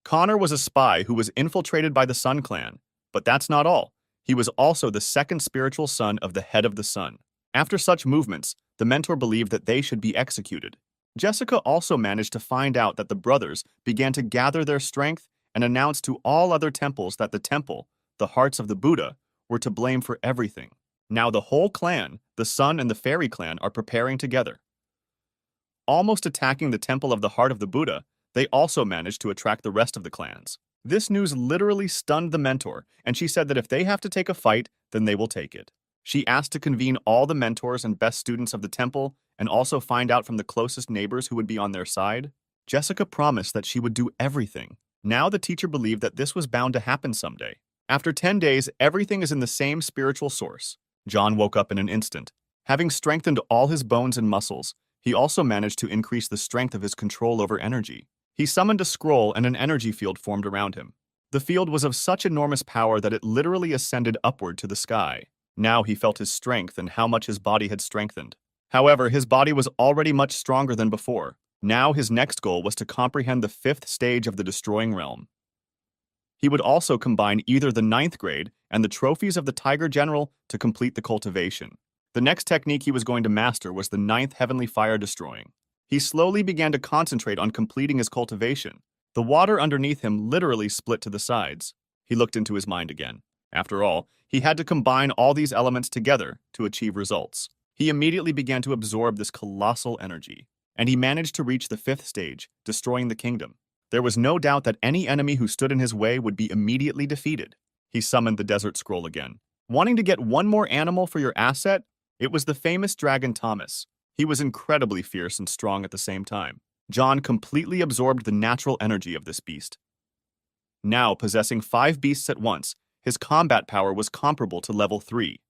Connor was a spy who was infiltrated by the Sun Clan, but that's not all. He was also the second spiritual son of the head of the Sun. After such movements, the mentor believed that they should be executed. Jessica also managed to find out that the brothers began to gather their strength and announce to all other temples that the temple, the hearts of the Buddha, were to blame for everything. Now the whole clan, the Sun and the Fairy clan, are preparing together. Almost attacking the temple of the heart of the Buddha, they also managed to attract the rest of the clans. This news literally stunned the mentor, and she said that if they have to take a fight, then they will take it. She asked to convene all the mentors and best students of the temple and also find out from the closest neighbors who would be on their side. Jessica promised that she would do everything. Now the teacher believed that this was bound to happen someday. After 10 days, everything is in the same spiritual source. John woke up in an instant. Having strengthened all his bones and muscles, he also managed to increase the strength of his control over energy. He summoned a scroll and an energy field formed around him. The field was of such enormous power that it literally ascended upward to the sky. Now he felt his strength and how much his body had strengthened. However, his body was already much stronger than before. Now his next goal was to comprehend the 5th stage of the Destroying Realm. He would also combine either the 9th grade and the trophies of the Tiger General to complete the cultivation. The next technique he was going to master was the 9th Heavenly Fire Destroying. He slowly began to concentrate on completing his cultivation. The water underneath him literally split to the sides. He looked into his mind again. After all, he had to combine all these elements together to achieve results. He immediately began to absorb this colossal energy, and he managed to reach the 5th stage, destroying the kingdom. There was no doubt that any enemy who stood in his way would be immediately defeated. He summoned the Desert Scroll again. Wanting to get one more animal for your asset? It was the famous dragon Thomas. He was incredibly fierce and strong at the same time. John completely absorbed the natural energy of this beast. Now, possessing 5 beasts at once, His combat power was comparable to level 3,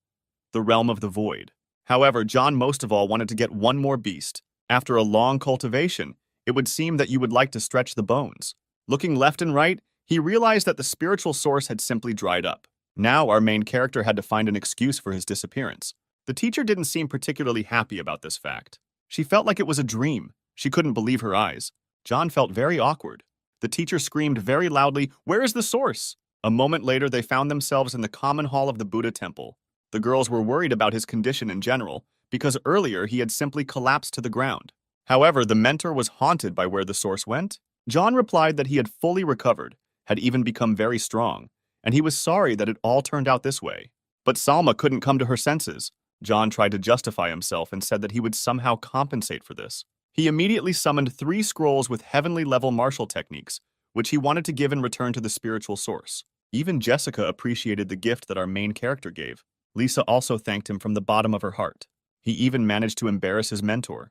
the realm of the void. However, John most of all wanted to get one more beast. After a long cultivation, it would seem that you would like to stretch the bones. Looking left and right, he realized that the spiritual source had simply dried up. Now our main character had to find an excuse for his disappearance. The teacher didn't seem particularly happy about this fact. She felt like it was a dream. She couldn't believe her eyes. John felt very awkward. The teacher screamed very loudly, "Where is the source?" A moment later, they found themselves in the common hall of the Buddha temple. The girls were worried about his condition in general, because earlier he had simply collapsed to the ground. However, the mentor was haunted by where the source went. John replied that he had fully recovered, had even become very strong, and he was sorry that it all turned out this way. But Salma couldn't come to her senses. John tried to justify himself and said that he would somehow compensate for this. He immediately summoned 3 scrolls with heavenly-level martial techniques, which he wanted to give in return to the spiritual source. Even Jessica appreciated the gift that our main character gave. Lisa also thanked him from the bottom of her heart. He even managed to embarrass his mentor.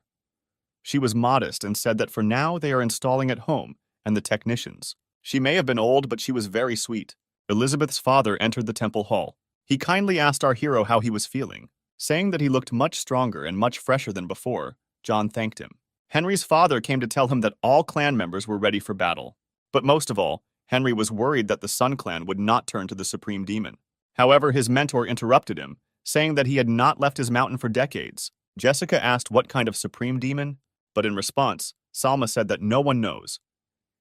She was modest and said that for now they are installing at home and the technicians. She may have been old, but she was very sweet. Elizabeth's father entered the temple hall. He kindly asked our hero how he was feeling. Saying that he looked much stronger and much fresher than before, John thanked him. Henry's father came to tell him that all clan members were ready for battle. But most of all, Henry was worried that the Sun clan would not turn to the supreme demon. However, his mentor interrupted him, saying that he had not left his mountain for decades. Jessica asked what kind of supreme demon, but in response, Salma said that no one knows.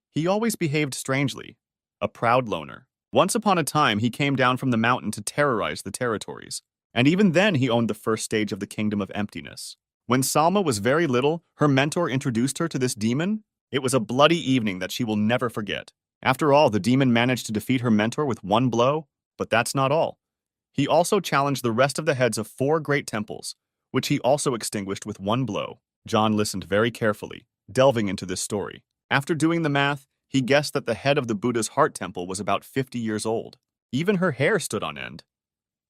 He always behaved strangely, a proud loner. Once upon a time, he came down from the mountain to terrorize the territories. And even then, he owned the first stage of the Kingdom of Emptiness. When Salma was very little, her mentor introduced her to this demon. It was a bloody evening that she will never forget. After all, the demon managed to defeat her mentor with one blow, but that's not all. He also challenged the rest of the heads of 4 great temples, which he also extinguished with one blow. John listened very carefully, delving into this story. After doing the math, he guessed that the head of the Buddha's heart temple was about 50 years old. Even her hair stood on end.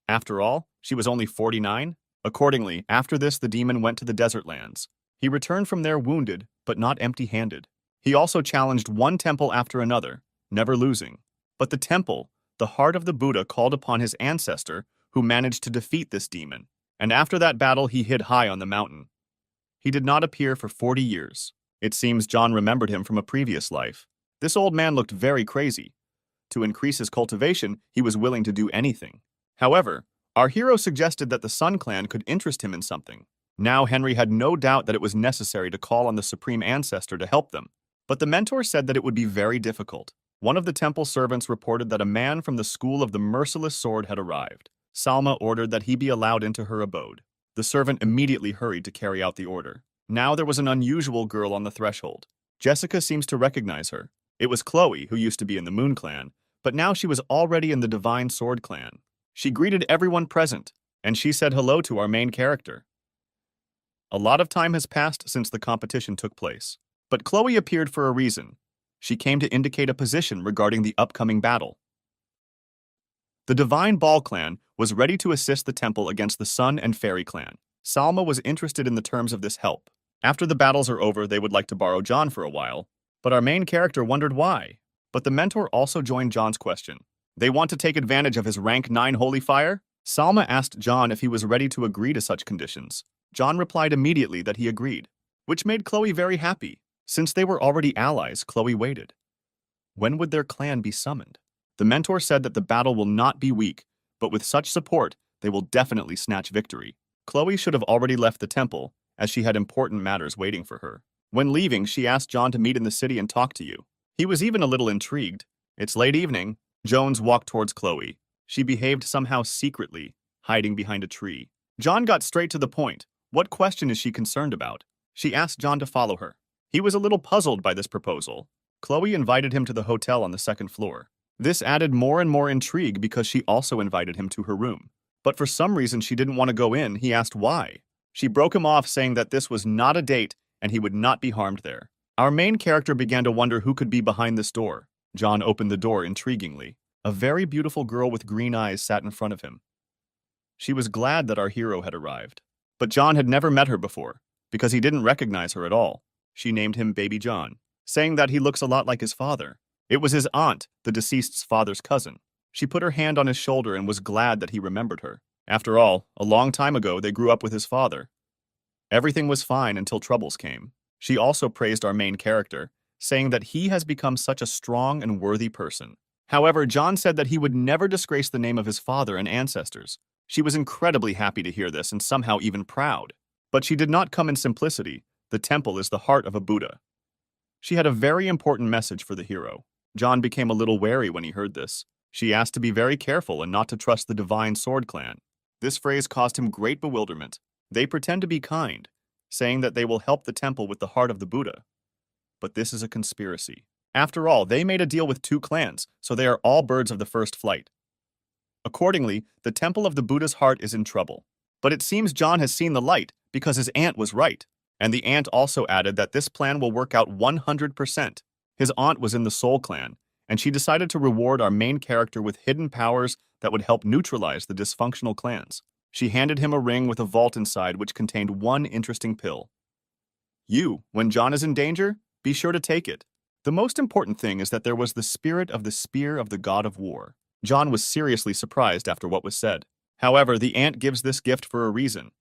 After all, she was only 49. Accordingly, after this, the demon went to the desert lands. He returned from there wounded, but not empty-handed. He also challenged one temple after another, never losing. But the temple, the heart of the Buddha, called upon his ancestor, who managed to defeat this demon. And after that battle, he hid high on the mountain. He did not appear for 40 years. It seems John remembered him from a previous life. This old man looked very crazy. To increase his cultivation, he was willing to do anything. However, our hero suggested that the Sun clan could interest him in something. Now Henry had no doubt that it was necessary to call on the supreme ancestor to help them. But the mentor said that it would be very difficult. One of the temple servants reported that a man from the school of the merciless sword had arrived. Salma ordered that he be allowed into her abode. The servant immediately hurried to carry out the order. Now there was an unusual girl on the threshold. Jessica seems to recognize her. It was Chloe, who used to be in the Moon clan, but now she was already in the Divine Sword clan. She greeted everyone present, and she said hello to our main character. A lot of time has passed since the competition took place, but Chloe appeared for a reason. She came to indicate a position regarding the upcoming battle. The Divine Ball clan was ready to assist the temple against the Sun and Fairy clan. Salma was interested in the terms of this help. After the battles are over, they would like to borrow John for a while, but our main character wondered why. But the mentor also joined John's question. They want to take advantage of his rank 9 holy fire? Salma asked John if he was ready to agree to such conditions. John replied immediately that he agreed, which made Chloe very happy. Since they were already allies, Chloe waited. When would their clan be summoned? The mentor said that the battle will not be weak, but with such support, they will definitely snatch victory. Chloe should have already left the temple, as she had important matters waiting for her. When leaving, she asked John to meet in the city and talk to you. He was even a little intrigued. It's late evening. Jones walked towards Chloe. She behaved somehow secretly, hiding behind a tree. John got straight to the point. What question is she concerned about? She asked John to follow her. He was a little puzzled by this proposal. Chloe invited him to the hotel on the 2nd floor. This added more and more intrigue because she also invited him to her room. But for some reason she didn't want to go in. He asked why. She broke him off, saying that this was not a date and he would not be harmed there. Our main character began to wonder who could be behind this door. John opened the door intriguingly. A very beautiful girl with green eyes sat in front of him. She was glad that our hero had arrived. But John had never met her before, because he didn't recognize her at all. She named him Baby John, saying that he looks a lot like his father. It was his aunt, the deceased's father's cousin. She put her hand on his shoulder and was glad that he remembered her. After all, a long time ago they grew up with his father. Everything was fine until troubles came. She also praised our main character, saying that he has become such a strong and worthy person. However, John said that he would never disgrace the name of his father and ancestors. She was incredibly happy to hear this and somehow even proud. But she did not come in simplicity. The temple is the heart of a Buddha. She had a very important message for the hero. John became a little wary when he heard this. She asked to be very careful and not to trust the Divine Sword Clan. This phrase caused him great bewilderment. They pretend to be kind, saying that they will help the temple with the heart of the Buddha. But this is a conspiracy. After all, they made a deal with two clans, so they are all birds of the first flight. Accordingly, the temple of the Buddha's heart is in trouble. But it seems John has seen the light because his aunt was right. And the aunt also added that this plan will work out 100%. His aunt was in the Soul Clan, and she decided to reward our main character with hidden powers that would help neutralize the dysfunctional clans. She handed him a ring with a vault inside which contained one interesting pill. When John is in danger, be sure to take it. The most important thing is that there was the spirit of the spear of the god of war. John was seriously surprised after what was said. However, the aunt gives this gift for a reason.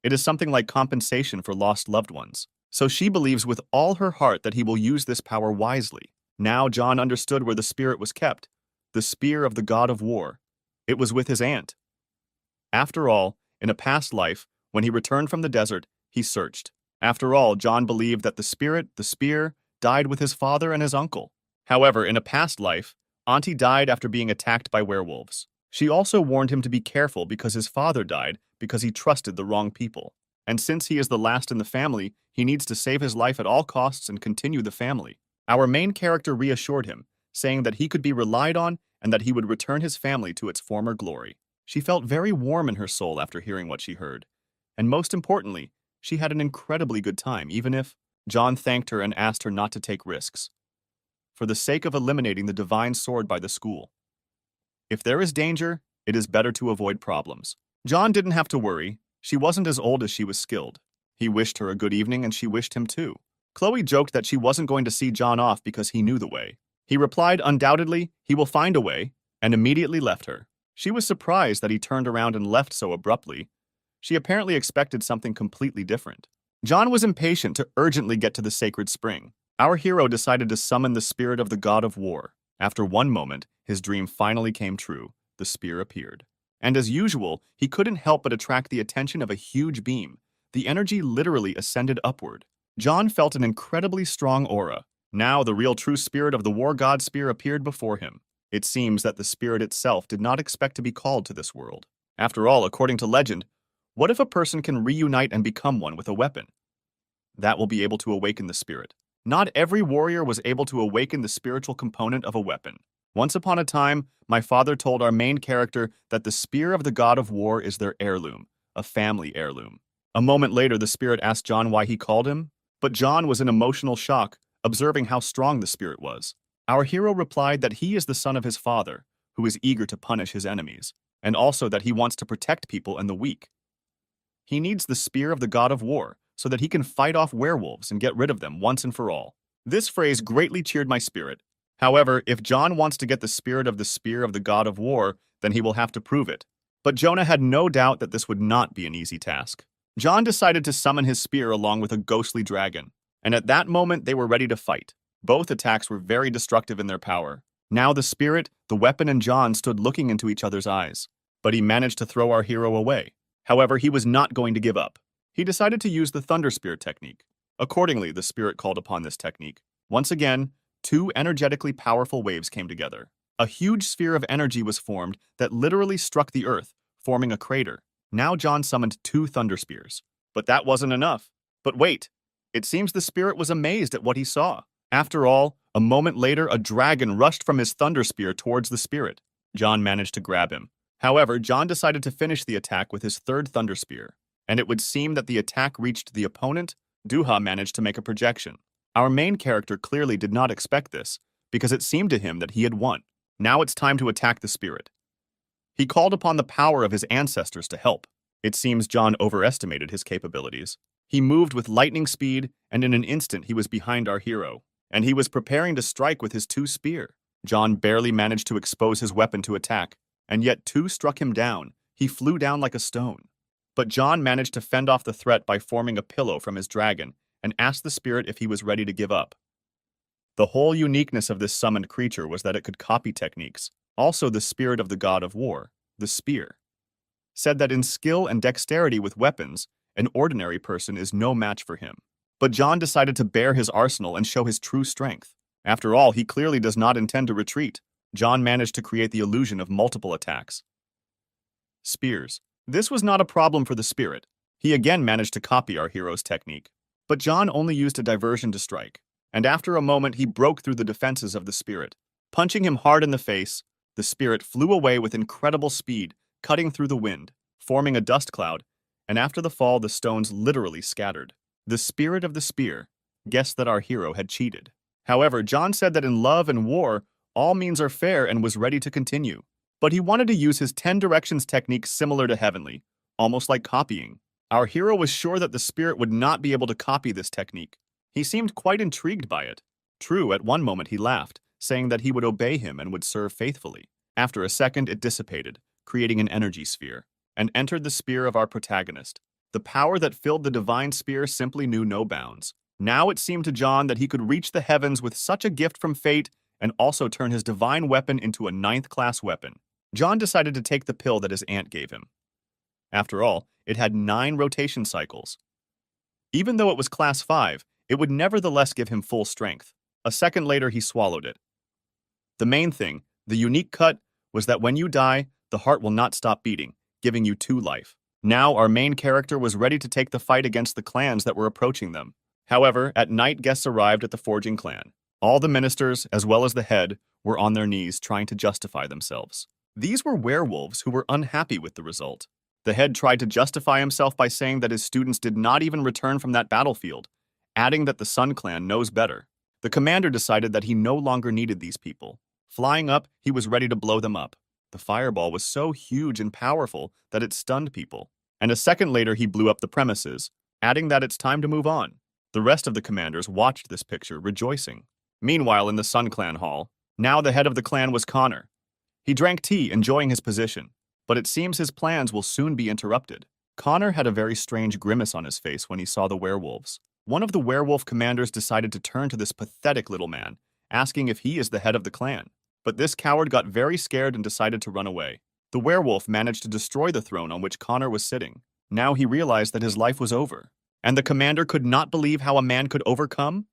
It is something like compensation for lost loved ones. So she believes with all her heart that he will use this power wisely. Now John understood where the spirit was kept, the spear of the god of war. It was with his aunt. After all, in a past life, when he returned from the desert, he searched. After all, John believed that the spirit, the spear, died with his father and his uncle. However, in a past life, Auntie died after being attacked by werewolves. She also warned him to be careful because his father died because he trusted the wrong people. And since he is the last in the family, he needs to save his life at all costs and continue the family. Our main character reassured him, saying that he could be relied on and that he would return his family to its former glory. She felt very warm in her soul after hearing what she heard. And most importantly, she had an incredibly good time, even if John thanked her and asked her not to take risks, for the sake of eliminating the divine sword by the school. If there is danger, it is better to avoid problems. John didn't have to worry. She wasn't as old as she was skilled. He wished her a good evening and she wished him too. Chloe joked that she wasn't going to see John off because he knew the way. He replied, undoubtedly, he will find a way, and immediately left her. She was surprised that he turned around and left so abruptly. She apparently expected something completely different. John was impatient to urgently get to the sacred spring. Our hero decided to summon the spirit of the god of war. After one moment, his dream finally came true. The spear appeared. And as usual, he couldn't help but attract the attention of a huge beam. The energy literally ascended upward. John felt an incredibly strong aura. Now the real true spirit of the war god spear appeared before him. It seems that the spirit itself did not expect to be called to this world. After all, according to legend, what if a person can reunite and become one with a weapon? That will be able to awaken the spirit. Not every warrior was able to awaken the spiritual component of a weapon. Once upon a time, my father told our main character that the spear of the god of war is their heirloom, a family heirloom. A moment later, the spirit asked John why he called him, but John was in emotional shock, observing how strong the spirit was. Our hero replied that he is the son of his father, who is eager to punish his enemies, and also that he wants to protect people and the weak. He needs the spear of the god of war, so that he can fight off werewolves and get rid of them once and for all. This phrase greatly cheered my spirit. However, if John wants to get the spirit of the spear of the god of war, then he will have to prove it. But Jonah had no doubt that this would not be an easy task. John decided to summon his spear along with a ghostly dragon, and at that moment they were ready to fight. Both attacks were very destructive in their power. Now the spirit, the weapon, and John stood looking into each other's eyes. But he managed to throw our hero away. However, he was not going to give up. He decided to use the Thunder Spear technique. Accordingly, the spirit called upon this technique. Once again, two energetically powerful waves came together. A huge sphere of energy was formed that literally struck the earth, forming a crater. Now John summoned two Thunder Spears. But that wasn't enough. But wait, it seems the spirit was amazed at what he saw. After all, a moment later, a dragon rushed from his Thunder Spear towards the spirit. John managed to grab him. However, John decided to finish the attack with his third Thunder Spear. And it would seem that the attack reached the opponent. Duha managed to make a projection. Our main character clearly did not expect this, because it seemed to him that he had won. Now it's time to attack the spirit. He called upon the power of his ancestors to help. It seems John overestimated his capabilities. He moved with lightning speed, and in an instant he was behind our hero, and he was preparing to strike with his two spear. John barely managed to expose his weapon to attack, and yet two struck him down. He flew down like a stone. But John managed to fend off the threat by forming a pillow from his dragon and asked the spirit if he was ready to give up. The whole uniqueness of this summoned creature was that it could copy techniques. Also, the spirit of the god of war, the spear, said that in skill and dexterity with weapons, an ordinary person is no match for him. But John decided to bare his arsenal and show his true strength. After all, he clearly does not intend to retreat. John managed to create the illusion of multiple attacks. Spears. This was not a problem for the spirit. He again managed to copy our hero's technique. But John only used a diversion to strike, and after a moment he broke through the defenses of the spirit. Punching him hard in the face, the spirit flew away with incredible speed, cutting through the wind, forming a dust cloud, and after the fall the stones literally scattered. The spirit of the spear guessed that our hero had cheated. However, John said that in love and war, all means are fair and was ready to continue. But he wanted to use his 10 directions technique similar to Heavenly, almost like copying. Our hero was sure that the spirit would not be able to copy this technique. He seemed quite intrigued by it. True, at one moment he laughed, saying that he would obey him and would serve faithfully. After a second, it dissipated, creating an energy sphere, and entered the spear of our protagonist. The power that filled the divine spear simply knew no bounds. Now it seemed to John that he could reach the heavens with such a gift from fate and also turn his divine weapon into a 9th-class weapon. John decided to take the pill that his aunt gave him. After all, it had 9 rotation cycles. Even though it was class 5, it would nevertheless give him full strength. A second later, he swallowed it. The main thing, the unique cut, was that when you die, the heart will not stop beating, giving you 2 life. Now, our main character was ready to take the fight against the clans that were approaching them. However, at night, guests arrived at the forging clan. All the ministers, as well as the head, were on their knees trying to justify themselves. These were werewolves who were unhappy with the result. The head tried to justify himself by saying that his students did not even return from that battlefield, adding that the Sun Clan knows better. The commander decided that he no longer needed these people. Flying up, he was ready to blow them up. The fireball was so huge and powerful that it stunned people. And a second later, he blew up the premises, adding that it's time to move on. The rest of the commanders watched this picture, rejoicing. Meanwhile, in the Sun Clan hall, now the head of the clan was Connor. He drank tea, enjoying his position, but it seems his plans will soon be interrupted. Connor had a very strange grimace on his face when he saw the werewolves. One of the werewolf commanders decided to turn to this pathetic little man, asking if he is the head of the clan. But this coward got very scared and decided to run away. The werewolf managed to destroy the throne on which Connor was sitting. Now he realized that his life was over, and the commander could not believe how a man could overcome.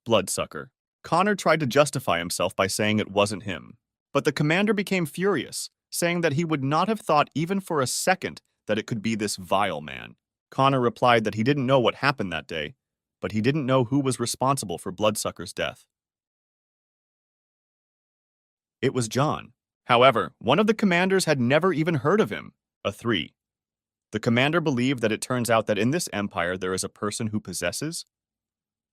Bloodsucker. Connor tried to justify himself by saying it wasn't him. But the commander became furious, saying that he would not have thought even for a second that it could be this vile man. Connor replied that he didn't know what happened that day, but he didn't know who was responsible for Bloodsucker's death. It was John. However, one of the commanders had never even heard of him. A 3. The commander believed that it turns out that in this empire there is a person who possesses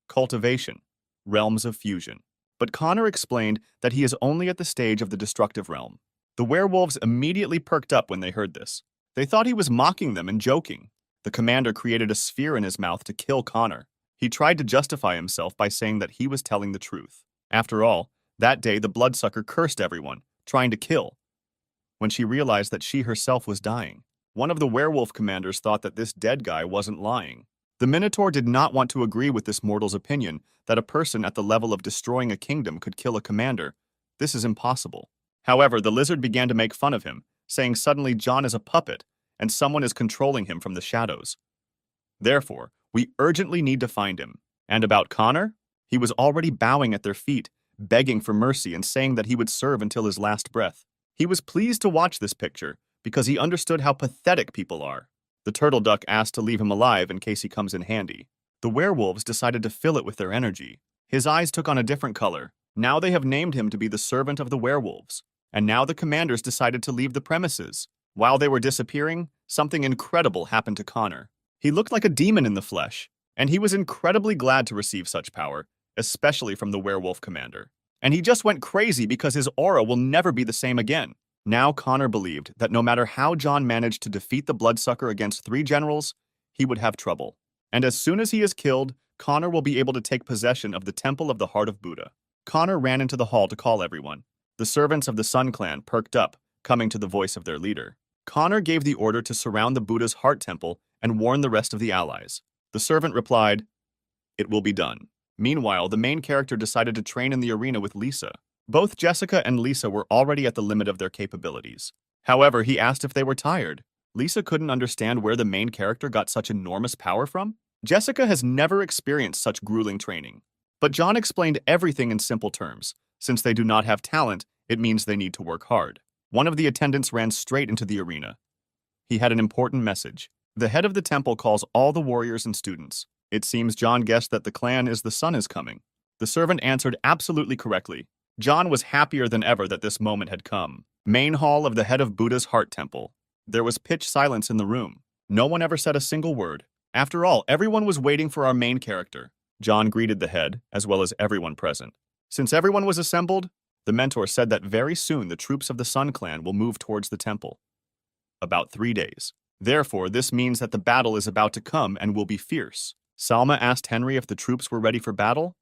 cultivation, realms of fusion. But Connor explained that he is only at the stage of the destructive realm. The werewolves immediately perked up when they heard this. They thought he was mocking them and joking. The commander created a sphere in his mouth to kill Connor. He tried to justify himself by saying that he was telling the truth. After all, that day the bloodsucker cursed everyone, trying to kill, when she realized that she herself was dying. One of the werewolf commanders thought that this dead guy wasn't lying. The Minotaur did not want to agree with this mortal's opinion that a person at the level of destroying a kingdom could kill a commander. This is impossible. However, the lizard began to make fun of him, saying suddenly John is a puppet and someone is controlling him from the shadows. Therefore, we urgently need to find him. And about Connor? He was already bowing at their feet, begging for mercy and saying that he would serve until his last breath. He was pleased to watch this picture because he understood how pathetic people are. The turtle duck asked to leave him alive in case he comes in handy. The werewolves decided to fill it with their energy. His eyes took on a different color. Now they have named him to be the servant of the werewolves. And now the commanders decided to leave the premises. While they were disappearing, something incredible happened to Connor. He looked like a demon in the flesh, and he was incredibly glad to receive such power, especially from the werewolf commander. And he just went crazy because his aura will never be the same again. Now Connor believed that no matter how John managed to defeat the bloodsucker against 3 generals, he would have trouble. And as soon as he is killed, Connor will be able to take possession of the Temple of the Heart of Buddha. Connor ran into the hall to call everyone. The servants of the Sun Clan perked up, coming to the voice of their leader. Connor gave the order to surround the Buddha's Heart Temple and warn the rest of the allies. The servant replied, "It will be done." Meanwhile, the main character decided to train in the arena with Lisa. Both Jessica and Lisa were already at the limit of their capabilities. However, he asked if they were tired. Lisa couldn't understand where the main character got such enormous power from. Jessica has never experienced such grueling training. But John explained everything in simple terms. Since they do not have talent, it means they need to work hard. One of the attendants ran straight into the arena. He had an important message. The head of the temple calls all the warriors and students. It seems John guessed that the clan is the sun is coming. The servant answered absolutely correctly. John was happier than ever that this moment had come. Main hall of the head of Buddha's Heart Temple. There was pitch silence in the room. No one ever said a single word. After all, everyone was waiting for our main character. John greeted the head, as well as everyone present. Since everyone was assembled, the mentor said that very soon the troops of the Sun Clan will move towards the temple. About 3 days. Therefore, this means that the battle is about to come and will be fierce. Salma asked Henry if the troops were ready for battle.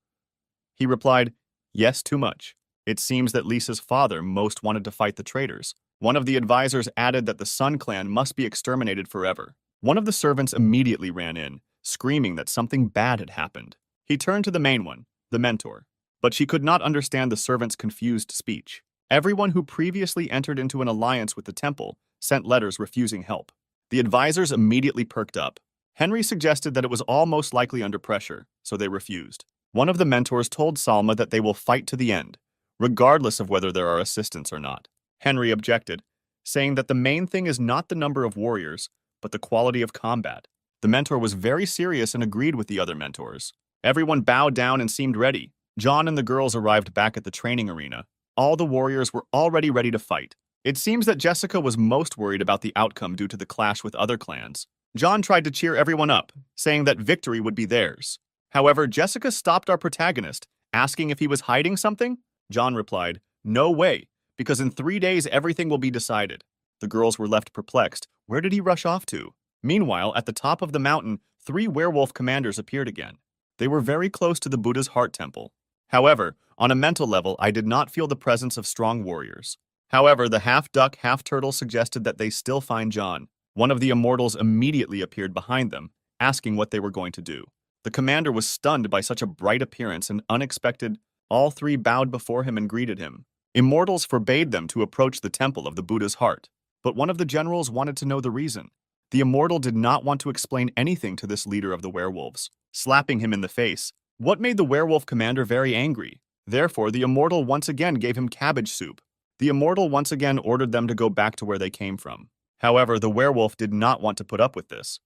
He replied, "Yes, too much." It seems that Lisa's father most wanted to fight the traitors. One of the advisors added that the Sun Clan must be exterminated forever. One of the servants immediately ran in, screaming that something bad had happened. He turned to the main one, the mentor, but she could not understand the servant's confused speech. Everyone who previously entered into an alliance with the temple sent letters refusing help. The advisors immediately perked up. Henry suggested that it was all most likely under pressure, so they refused. One of the mentors told Salma that they will fight to the end, regardless of whether there are assistants or not. Henry objected, saying that the main thing is not the number of warriors, but the quality of combat. The mentor was very serious and agreed with the other mentors. Everyone bowed down and seemed ready. John and the girls arrived back at the training arena. All the warriors were already ready to fight. It seems that Jessica was most worried about the outcome due to the clash with other clans. John tried to cheer everyone up, saying that victory would be theirs. However, Jessica stopped our protagonist, asking if he was hiding something. John replied, "No way, because in 3 days everything will be decided." The girls were left perplexed. Where did he rush off to? Meanwhile, at the top of the mountain, 3 werewolf commanders appeared again. They were very close to the Buddha's Heart Temple. However, on a mental level, I did not feel the presence of strong warriors. However, the half-duck, half-turtle suggested that they still find John. One of the immortals immediately appeared behind them, asking what they were going to do. The commander was stunned by such a bright appearance and unexpected. All 3 bowed before him and greeted him. Immortals forbade them to approach the temple of the Buddha's heart, but one of the generals wanted to know the reason. The immortal did not want to explain anything to this leader of the werewolves, slapping him in the face. What made the werewolf commander very angry? Therefore, the immortal once again gave him cabbage soup. The immortal once again ordered them to go back to where they came from. However, the werewolf did not want to put up with this.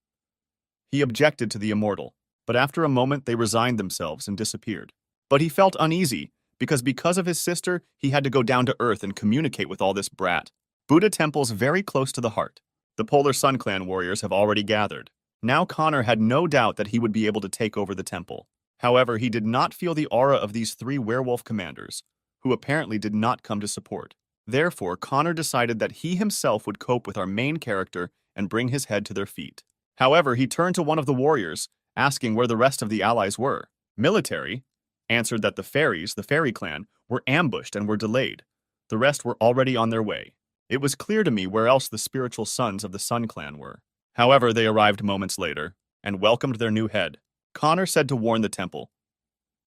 He objected to the immortal, but after a moment they resigned themselves and disappeared. But he felt uneasy, because of his sister, he had to go down to earth and communicate with all this brat. Buddha temples very close to the heart. The Polar Sun Clan warriors have already gathered. Now Connor had no doubt that he would be able to take over the temple. However, he did not feel the aura of these 3 werewolf commanders, who apparently did not come to support. Therefore, Connor decided that he himself would cope with our main character and bring his head to their feet. However, he turned to one of the warriors, asking where the rest of the allies were. Military answered that the fairy clan, were ambushed and were delayed. The rest were already on their way. It was clear to me where else the spiritual sons of the Sun Clan were. However, they arrived moments later and welcomed their new head. Connor said to warn the temple.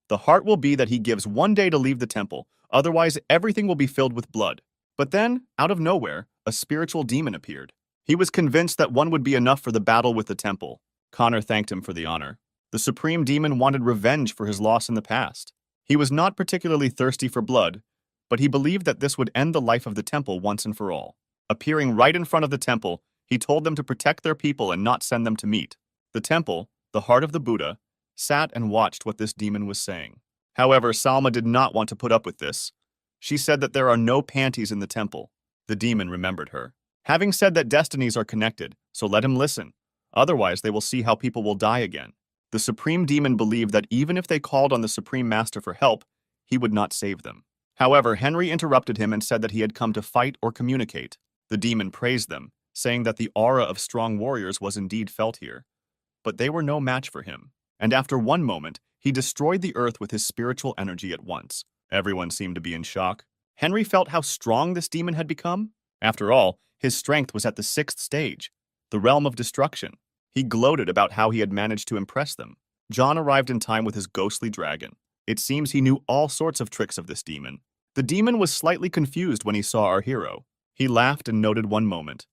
The heart will be that he gives 1 day to leave the temple, otherwise everything will be filled with blood. But then, out of nowhere, a spiritual demon appeared. He was convinced that 1 would be enough for the battle with the temple. Connor thanked him for the honor. The supreme demon wanted revenge for his loss in the past. He was not particularly thirsty for blood, but he believed that this would end the life of the temple once and for all. Appearing right in front of the temple, he told them to protect their people and not send them to meet. The temple, the heart of the Buddha, sat and watched what this demon was saying. However, Salma did not want to put up with this. She said that there are no panties in the temple. The demon remembered her. Having said that destinies are connected, so let him listen. Otherwise, they will see how people will die again. The supreme demon believed that even if they called on the supreme master for help, he would not save them. However, Henry interrupted him and said that he had come to fight or communicate. The demon praised them, saying that the aura of strong warriors was indeed felt here. But they were no match for him. and after one moment, he destroyed the earth with his spiritual energy at once. Everyone seemed to be in shock. Henry felt how strong this demon had become. After all, his strength was at the sixth stage, the realm of destruction. He gloated about how he had managed to impress them. John arrived in time with his ghostly dragon. It seems he knew all sorts of tricks of this demon. The demon was slightly confused when he saw our hero. He laughed and noted one moment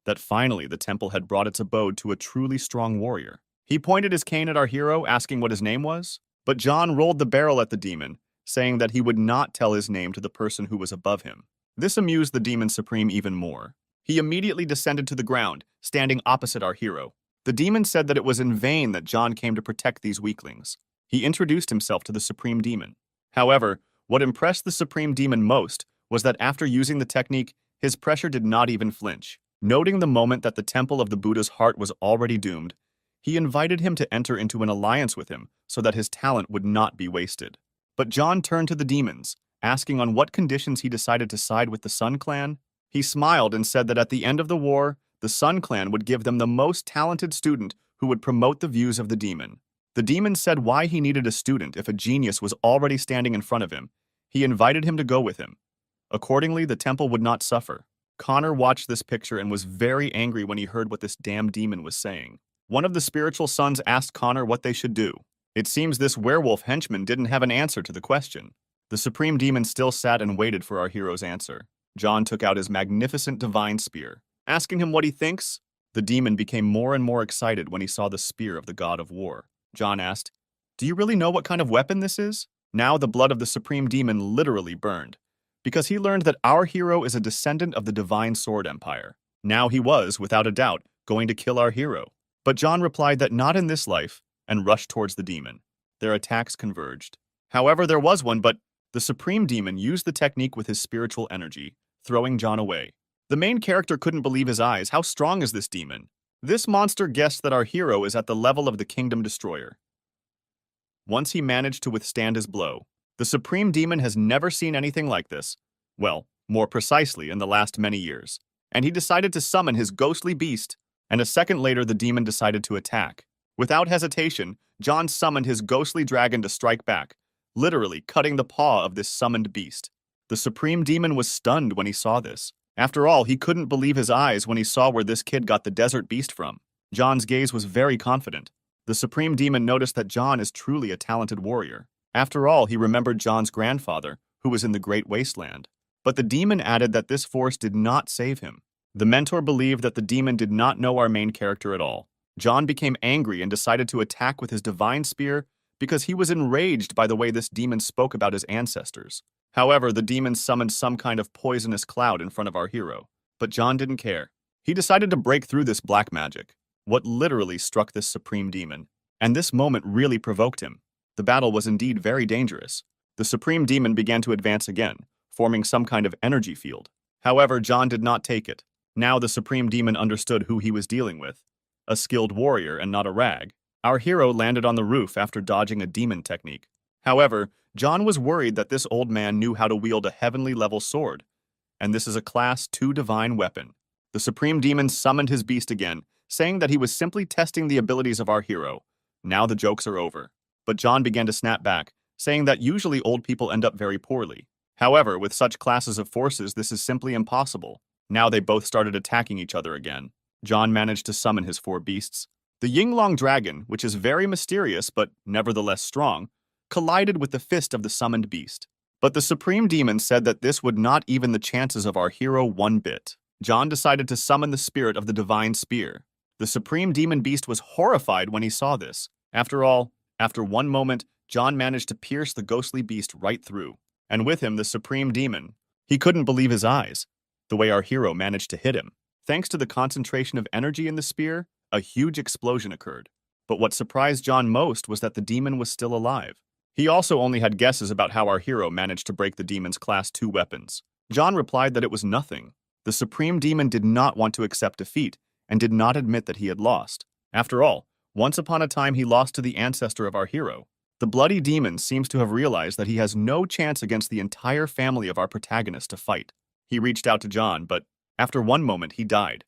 that finally the temple had brought its abode to a truly strong warrior. He pointed his cane at our hero, asking what his name was, but John rolled the barrel at the demon, saying that he would not tell his name to the person who was above him. This amused the demon supreme even more. He immediately descended to the ground, standing opposite our hero. The demon said that it was in vain that John came to protect these weaklings. He introduced himself to the supreme demon. However, what impressed the supreme demon most was that after using the technique, his pressure did not even flinch. Noting the moment that the temple of the Buddha's heart was already doomed, he invited him to enter into an alliance with him so that his talent would not be wasted. But John turned to the demons, asking on what conditions he decided to side with the Sun Clan. He smiled and said that at the end of the war, the Sun Clan would give them the most talented student who would promote the views of the demon. The demon said why he needed a student if a genius was already standing in front of him. He invited him to go with him. Accordingly, the temple would not suffer. Connor watched this picture and was very angry when he heard what this damn demon was saying. One of the spiritual sons asked Connor what they should do. It seems this werewolf henchman didn't have an answer to the question. The supreme demon still sat and waited for our hero's answer. John took out his magnificent divine spear. Asking him what he thinks, the demon became more and more excited when he saw the spear of the god of war. John asked, "Do you really know what kind of weapon this is?" Now the blood of the supreme demon literally burned, because he learned that our hero is a descendant of the divine sword empire. Now he was, without a doubt, going to kill our hero. But John replied that not in this life, and rushed towards the demon. Their attacks converged. However, there was one, but the supreme demon used the technique with his spiritual energy, throwing John away. The main character couldn't believe his eyes. How strong is this demon? This monster guessed that our hero is at the level of the Kingdom Destroyer. Once he managed to withstand his blow, the supreme demon has never seen anything like this. Well, more precisely, in the last many years. And he decided to summon his ghostly beast, and a second later the demon decided to attack. Without hesitation, John summoned his ghostly dragon to strike back, literally cutting the paw of this summoned beast. The supreme demon was stunned when he saw this. After all, he couldn't believe his eyes when he saw where this kid got the desert beast from. John's gaze was very confident. The supreme demon noticed that John is truly a talented warrior. After all, he remembered John's grandfather, who was in the Great Wasteland. But the demon added that this force did not save him. The mentor believed that the demon did not know our main character at all. John became angry and decided to attack with his divine spear because he was enraged by the way this demon spoke about his ancestors. However, the demon summoned some kind of poisonous cloud in front of our hero. But John didn't care. He decided to break through this black magic, what literally struck this supreme demon. And this moment really provoked him. The battle was indeed very dangerous. The supreme demon began to advance again, forming some kind of energy field. However, John did not take it. Now the supreme demon understood who he was dealing with. A skilled warrior and not a rag. Our hero landed on the roof after dodging a demon technique. However, John was worried that this old man knew how to wield a heavenly level sword, and this is a class 2 divine weapon. The supreme demon summoned his beast again, saying that he was simply testing the abilities of our hero. Now the jokes are over. But John began to snap back, saying that usually old people end up very poorly. However, with such classes of forces, this is simply impossible. Now they both started attacking each other again. John managed to summon his 4 beasts. The Yinglong dragon, which is very mysterious but nevertheless strong, collided with the fist of the summoned beast. But the supreme demon said that this would not even the chances of our hero one bit. John decided to summon the spirit of the divine spear. The supreme demon beast was horrified when he saw this. After all, after one moment, John managed to pierce the ghostly beast right through. And with him, the supreme demon. He couldn't believe his eyes, the way our hero managed to hit him. Thanks to the concentration of energy in the spear, a huge explosion occurred. But what surprised John most was that the demon was still alive. He also only had guesses about how our hero managed to break the demon's class 2 weapons. John replied that it was nothing. The supreme demon did not want to accept defeat and did not admit that he had lost. After all, once upon a time he lost to the ancestor of our hero. The bloody demon seems to have realized that he has no chance against the entire family of our protagonist to fight. He reached out to John, but after one moment he died.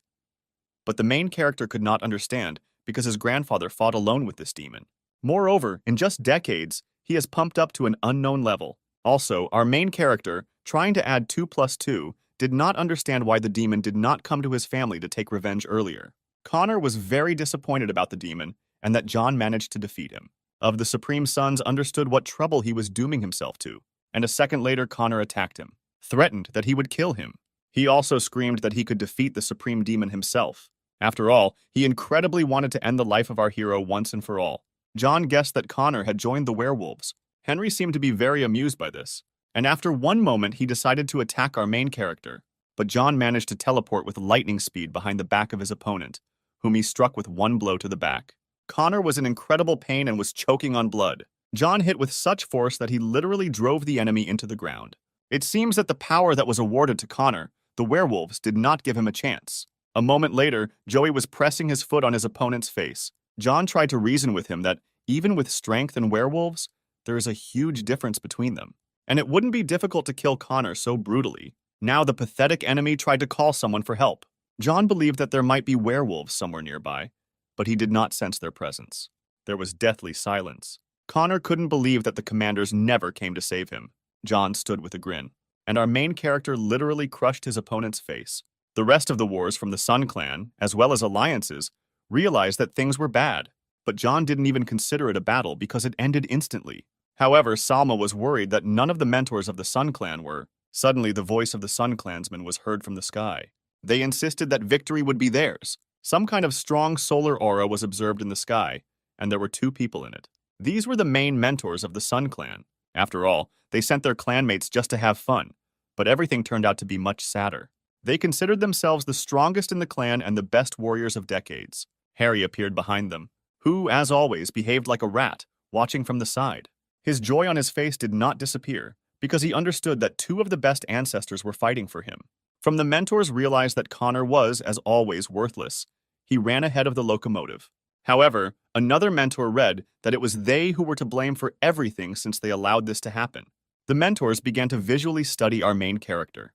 But the main character could not understand because his grandfather fought alone with this demon. Moreover, in just decades, he has pumped up to an unknown level. Also, our main character, trying to add 2 plus 2, did not understand why the demon did not come to his family to take revenge earlier. Connor was very disappointed about the demon and that John managed to defeat him. Of the Supreme Sons understood what trouble he was dooming himself to, and a second later Connor attacked him, threatened that he would kill him. He also screamed that he could defeat the Supreme Demon himself. After all, he incredibly wanted to end the life of our hero once and for all. John guessed that Connor had joined the werewolves. Henry seemed to be very amused by this, and after one moment he decided to attack our main character. But John managed to teleport with lightning speed behind the back of his opponent, whom he struck with one blow to the back. Connor was in incredible pain and was choking on blood. John hit with such force that he literally drove the enemy into the ground. It seems that the power that was awarded to Connor, the werewolves, did not give him a chance. A moment later, Joey was pressing his foot on his opponent's face. John tried to reason with him that, even with strength and werewolves, there is a huge difference between them, and it wouldn't be difficult to kill Connor so brutally. Now the pathetic enemy tried to call someone for help. John believed that there might be werewolves somewhere nearby, but he did not sense their presence. There was deathly silence. Connor couldn't believe that the commanders never came to save him. John stood with a grin, and our main character literally crushed his opponent's face. The rest of the wars from the Sun Clan, as well as alliances, realized that things were bad, but John didn't even consider it a battle because it ended instantly. However, Salma was worried that none of the mentors of the Sun Clan were. Suddenly, the voice of the Sun Clansmen was heard from the sky. They insisted that victory would be theirs. Some kind of strong solar aura was observed in the sky, and there were 2 people in it. These were the main mentors of the Sun Clan. After all, they sent their clanmates just to have fun, but everything turned out to be much sadder. They considered themselves the strongest in the clan and the best warriors of decades. Harry appeared behind them, who, as always, behaved like a rat, watching from the side. His joy on his face did not disappear, because he understood that 2 of the best ancestors were fighting for him. From the mentors realized that Connor was, as always, worthless. He ran ahead of the locomotive. However, another mentor read that it was they who were to blame for everything since they allowed this to happen. The mentors began to visually study our main character.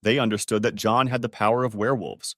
They understood that John had the power of werewolves,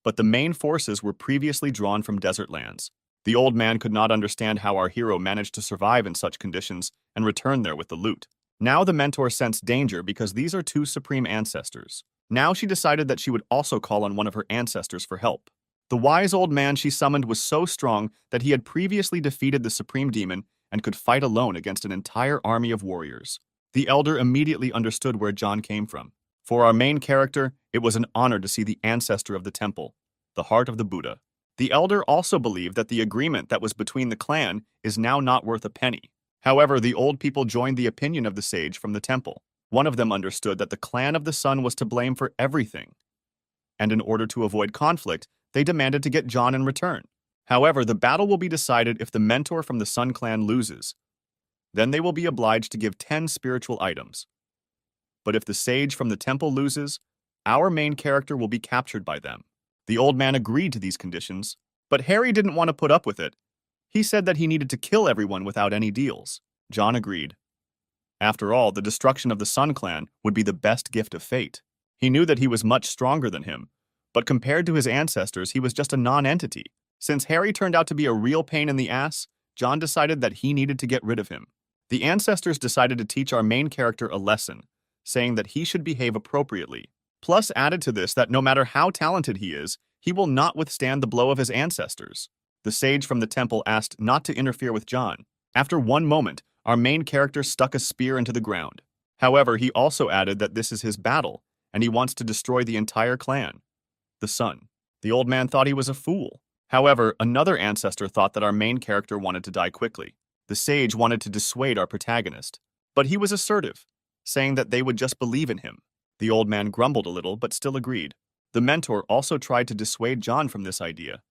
but the main forces were previously drawn from desert lands. The old man could not understand how our hero managed to survive in such conditions and return there with the loot. Now the mentor sensed danger because these are 2 supreme ancestors. Now she decided that she would also call on one of her ancestors for help. The wise old man she summoned was so strong that he had previously defeated the supreme demon and could fight alone against an entire army of warriors. The elder immediately understood where John came from. For our main character, it was an honor to see the ancestor of the temple, the heart of the Buddha. The elder also believed that the agreement that was between the clan is now not worth a penny. However, the old people joined the opinion of the sage from the temple. One of them understood that the clan of the sun was to blame for everything, and in order to avoid conflict, they demanded to get John in return. However, the battle will be decided if the mentor from the Sun Clan loses. Then they will be obliged to give 10 spiritual items. But if the sage from the temple loses, our main character will be captured by them. The old man agreed to these conditions, but Harry didn't want to put up with it. He said that he needed to kill everyone without any deals. John agreed. After all, the destruction of the Sun Clan would be the best gift of fate. He knew that he was much stronger than him, but compared to his ancestors, he was just a non-entity. Since Harry turned out to be a real pain in the ass, John decided that he needed to get rid of him. The ancestors decided to teach our main character a lesson, saying that he should behave appropriately. Plus added to this that no matter how talented he is, he will not withstand the blow of his ancestors. The sage from the temple asked not to interfere with John. After one moment, our main character stuck a spear into the ground. However, he also added that this is his battle, and he wants to destroy the entire clan. The sun. The old man thought he was a fool. However, another ancestor thought that our main character wanted to die quickly. The sage wanted to dissuade our protagonist, but he was assertive, saying that they would just believe in him. The old man grumbled a little, but still agreed. The mentor also tried to dissuade John from this idea.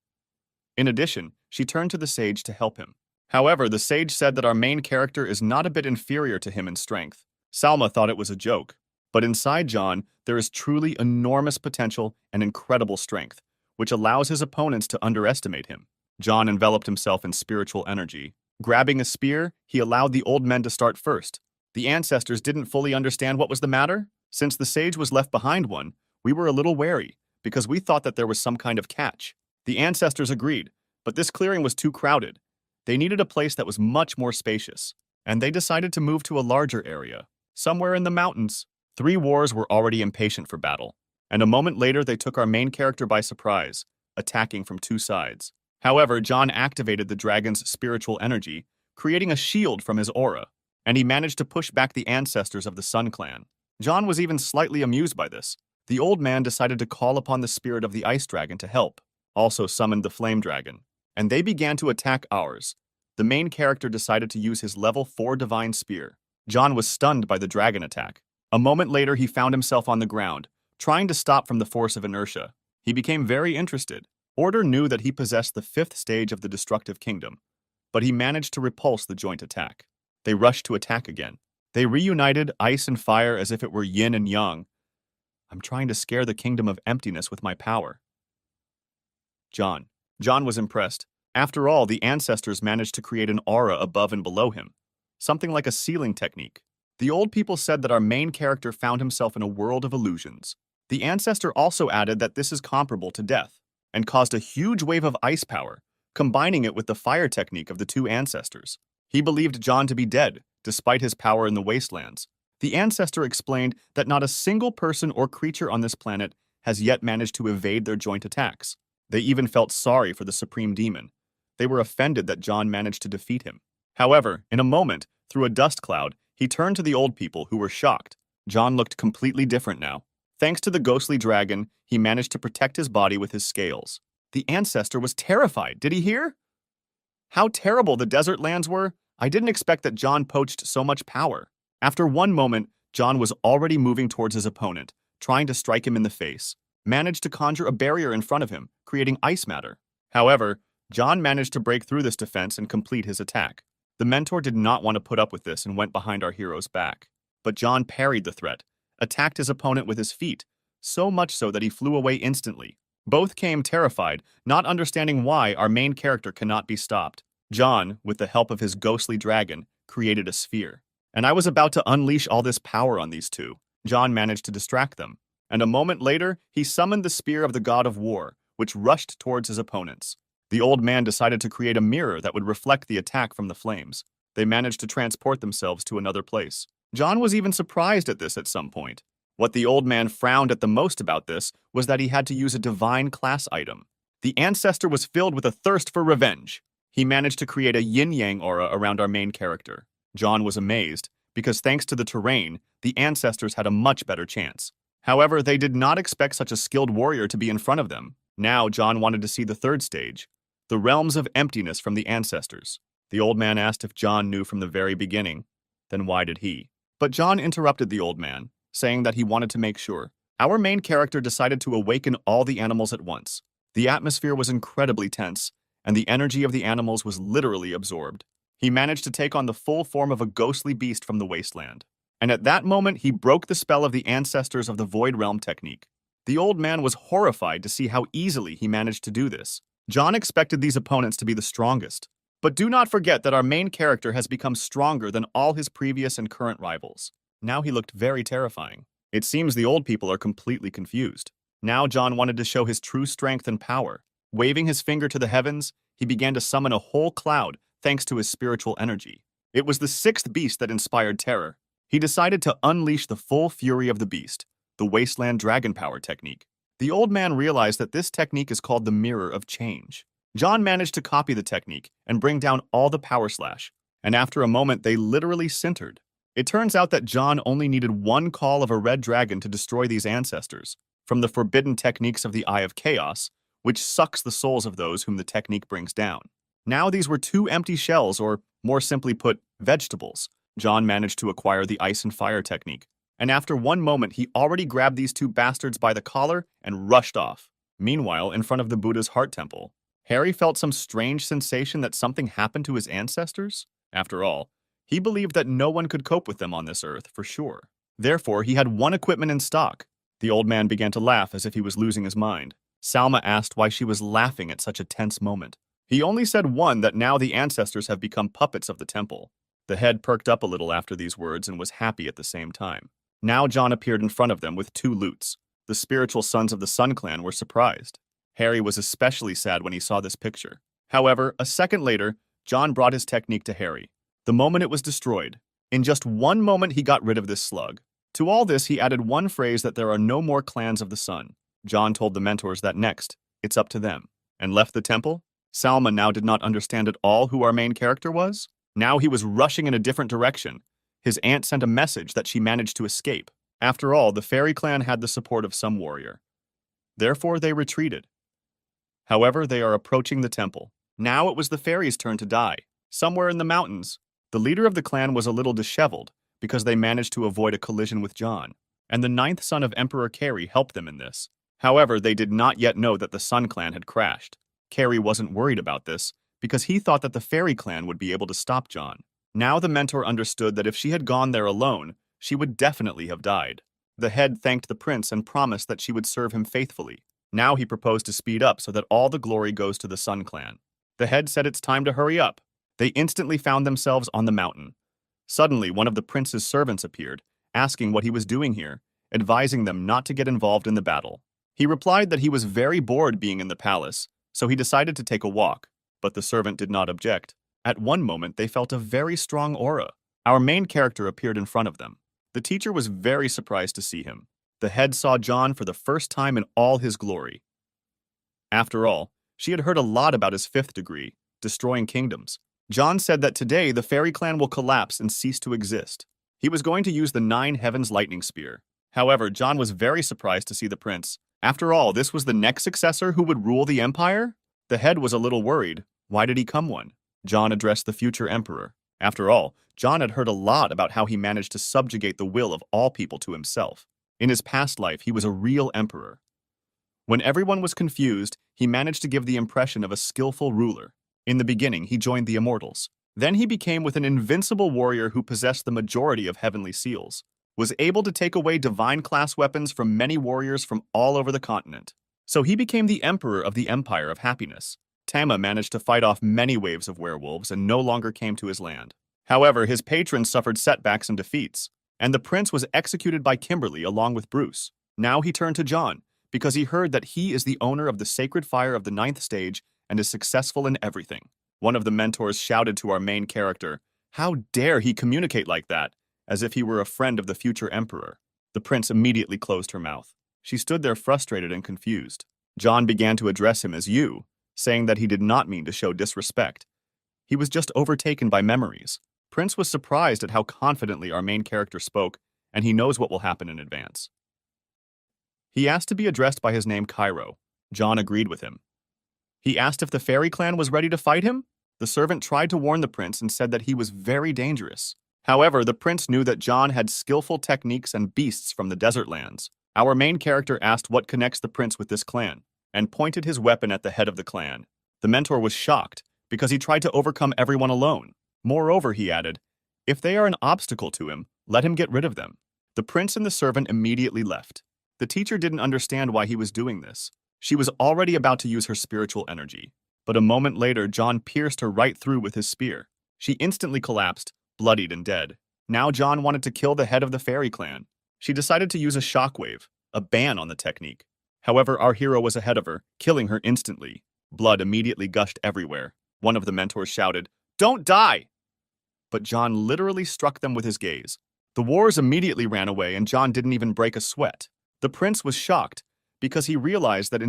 In addition, she turned to the sage to help him. However, the sage said that our main character is not a bit inferior to him in strength. Salma thought it was a joke, but inside John, there is truly enormous potential and incredible strength, which allows his opponents to underestimate him. John enveloped himself in spiritual energy. Grabbing a spear, he allowed the old men to start first. The ancestors didn't fully understand what was the matter. Since the sage was left behind one, we were a little wary, because we thought that there was some kind of catch. The ancestors agreed, but this clearing was too crowded, They needed a place that was much more spacious, and they decided to move to a larger area, somewhere in the mountains. Three wars were already impatient for battle, and a moment later they took our main character by surprise, attacking from two sides. However, John activated the dragon's spiritual energy, creating a shield from his aura, and he managed to push back the ancestors of the Sun Clan. John was even slightly amused by this. The old man decided to call upon the spirit of the ice dragon to help, also summoned the flame dragon, and they began to attack ours. The main character decided to use his level 4 divine spear. John was stunned by the dragon attack. A moment later, he found himself on the ground, trying to stop from the force of inertia. He became very interested. Order knew that he possessed the 5th stage of the destructive kingdom, but he managed to repulse the joint attack. They rushed to attack again. They reunited ice and fire as if it were yin and yang. I'm trying to scare the kingdom of emptiness with my power. John was impressed. After all, the ancestors managed to create an aura above and below him, something like a ceiling technique. The old people said that our main character found himself in a world of illusions. The ancestor also added that this is comparable to death, and caused a huge wave of ice power, combining it with the fire technique of the two ancestors. He believed John to be dead, despite his power in the wastelands. The ancestor explained that not a single person or creature on this planet has yet managed to evade their joint attacks. They even felt sorry for the supreme demon. They were offended that John managed to defeat him. However, in a moment, through a dust cloud, he turned to the old people, who were shocked. John looked completely different now. Thanks to the ghostly dragon, he managed to protect his body with his scales. The ancestor was terrified. Did he hear? How terrible the desert lands were! I didn't expect that John poached so much power. After one moment, John was already moving towards his opponent, trying to strike him in the face. Managed to conjure a barrier in front of him, creating ice matter. However, John managed to break through this defense and complete his attack. The mentor did not want to put up with this and went behind our hero's back. But John parried the threat, attacked his opponent with his feet, so much so that he flew away instantly. Both came terrified, not understanding why our main character cannot be stopped. John, with the help of his ghostly dragon, created a sphere. And I was about to unleash all this power on these two. John managed to distract them. And a moment later, he summoned the spear of the god of war, which rushed towards his opponents. The old man decided to create a mirror that would reflect the attack from the flames. They managed to transport themselves to another place. John was even surprised at this at some point. What the old man frowned at the most about this was that he had to use a divine class item. The ancestor was filled with a thirst for revenge. He managed to create a yin-yang aura around our main character. John was amazed, because thanks to the terrain, the ancestors had a much better chance. However, they did not expect such a skilled warrior to be in front of them. Now, John wanted to see the third stage, the realms of emptiness from the ancestors. The old man asked if John knew from the very beginning. Then why did he? But John interrupted the old man, saying that he wanted to make sure. Our main character decided to awaken all the animals at once. The atmosphere was incredibly tense, and the energy of the animals was literally absorbed. He managed to take on the full form of a ghostly beast from the wasteland. And at that moment, he broke the spell of the ancestors of the Void Realm technique. The old man was horrified to see how easily he managed to do this. John expected these opponents to be the strongest. But do not forget that our main character has become stronger than all his previous and current rivals. Now he looked very terrifying. It seems the old people are completely confused. Now John wanted to show his true strength and power. Waving his finger to the heavens, he began to summon a whole cloud thanks to his spiritual energy. It was the 6th beast that inspired terror. He decided to unleash the full fury of the beast, the Wasteland Dragon Power technique. The old man realized that this technique is called the Mirror of Change. John managed to copy the technique and bring down all the power slash, and after a moment they literally sintered. It turns out that John only needed one call of a red dragon to destroy these ancestors, from the forbidden techniques of the Eye of Chaos, which sucks the souls of those whom the technique brings down. Now these were 2 empty shells, or more simply put, vegetables. John managed to acquire the Ice and Fire technique, and after one moment he already grabbed these 2 bastards by the collar and rushed off. Meanwhile, in front of the Buddha's heart temple, Harry felt some strange sensation that something happened to his ancestors. After all, he believed that no one could cope with them on this earth, for sure. Therefore, he had one equipment in stock. The old man began to laugh as if he was losing his mind. Salma asked why she was laughing at such a tense moment. He only said that now the ancestors have become puppets of the temple. The head perked up a little after these words and was happy at the same time. Now John appeared in front of them with 2 lutes. The spiritual sons of the Sun Clan were surprised. Harry was especially sad when he saw this picture. However, a second later, John brought his technique to Harry. The moment it was destroyed, in just one moment he got rid of this slug. To all this, he added one phrase that there are no more clans of the sun. John told the mentors that next, it's up to them, and left the temple. Salma now did not understand at all who our main character was. Now he was rushing in a different direction. His aunt sent a message that she managed to escape. After all, the fairy clan had the support of some warrior. Therefore, they retreated. However, they are approaching the temple. Now it was the fairies' turn to die. Somewhere in the mountains, the leader of the clan was a little disheveled because they managed to avoid a collision with John, and the ninth son of Emperor Carrie helped them in this. However, they did not yet know that the Sun clan had crashed. Carrie wasn't worried about this because he thought that the fairy clan would be able to stop John. Now the mentor understood that if she had gone there alone, she would definitely have died. The head thanked the prince and promised that she would serve him faithfully. Now he proposed to speed up so that all the glory goes to the Sun clan. The head said it's time to hurry up. They instantly found themselves on the mountain. Suddenly, one of the prince's servants appeared, asking what he was doing here, advising them not to get involved in the battle. He replied that he was very bored being in the palace, so he decided to take a walk, but the servant did not object. At one moment, they felt a very strong aura. Our main character appeared in front of them. The teacher was very surprised to see him. The head saw John for the first time in all his glory. After all, she had heard a lot about his fifth degree, destroying kingdoms. John said that today the fairy clan will collapse and cease to exist. He was going to use the 9 Heavens lightning spear. However, John was very surprised to see the prince. After all, this was the next successor who would rule the empire? The head was a little worried. Why did he come one? John addressed the future emperor. After all, John had heard a lot about how he managed to subjugate the will of all people to himself. In his past life, he was a real emperor. When everyone was confused, he managed to give the impression of a skillful ruler. In the beginning, he joined the immortals. Then he became with an invincible warrior who possessed the majority of heavenly seals, was able to take away divine-class weapons from many warriors from all over the continent. So he became the emperor of the Empire of Happiness. Tama managed to fight off many waves of werewolves and no longer came to his land. However, his patrons suffered setbacks and defeats, and the prince was executed by Kimberly along with Bruce. Now he turned to John, because he heard that he is the owner of the sacred fire of the 9th stage and is successful in everything. One of the mentors shouted to our main character, "How dare he communicate like that?" as if he were a friend of the future emperor. The prince immediately closed her mouth. She stood there frustrated and confused. John began to address him as you, saying that he did not mean to show disrespect. He was just overtaken by memories. Prince was surprised at how confidently our main character spoke, and he knows what will happen in advance. He asked to be addressed by his name Cairo. John agreed with him. He asked if the fairy clan was ready to fight him. The servant tried to warn the prince and said that he was very dangerous. However, the prince knew that John had skillful techniques and beasts from the desert lands. Our main character asked what connects the prince with this clan, and pointed his weapon at the head of the clan. The mentor was shocked, because he tried to overcome everyone alone. Moreover, he added, if they are an obstacle to him, let him get rid of them. The prince and the servant immediately left. The teacher didn't understand why he was doing this. She was already about to use her spiritual energy. But a moment later, John pierced her right through with his spear. She instantly collapsed, bloodied and dead. Now John wanted to kill the head of the fairy clan. She decided to use a shockwave, a ban on the technique. However, our hero was ahead of her, killing her instantly. Blood immediately gushed everywhere. One of the mentors shouted, "Don't die!" But John literally struck them with his gaze. The warriors immediately ran away and John didn't even break a sweat. The prince was shocked because he realized that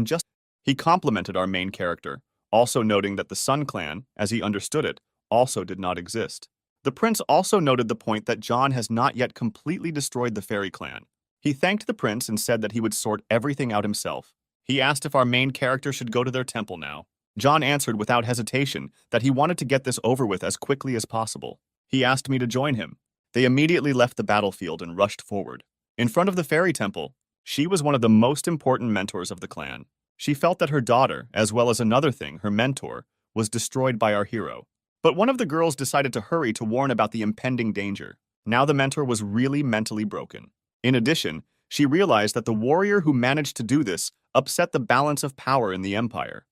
he complimented our main character, also noting that the Sun clan, as he understood it, also did not exist. The prince also noted the point that John has not yet completely destroyed the fairy clan. He thanked the prince and said that he would sort everything out himself. He asked if our main character should go to their temple now. John answered without hesitation that he wanted to get this over with as quickly as possible. He asked me to join him. They immediately left the battlefield and rushed forward. In front of the fairy temple, she was one of the most important mentors of the clan. She felt that her daughter, as well as another thing, her mentor, was destroyed by our hero. But one of the girls decided to hurry to warn about the impending danger. Now the mentor was really mentally broken. In addition, she realized that the warrior who managed to do this upset the balance of power in the empire.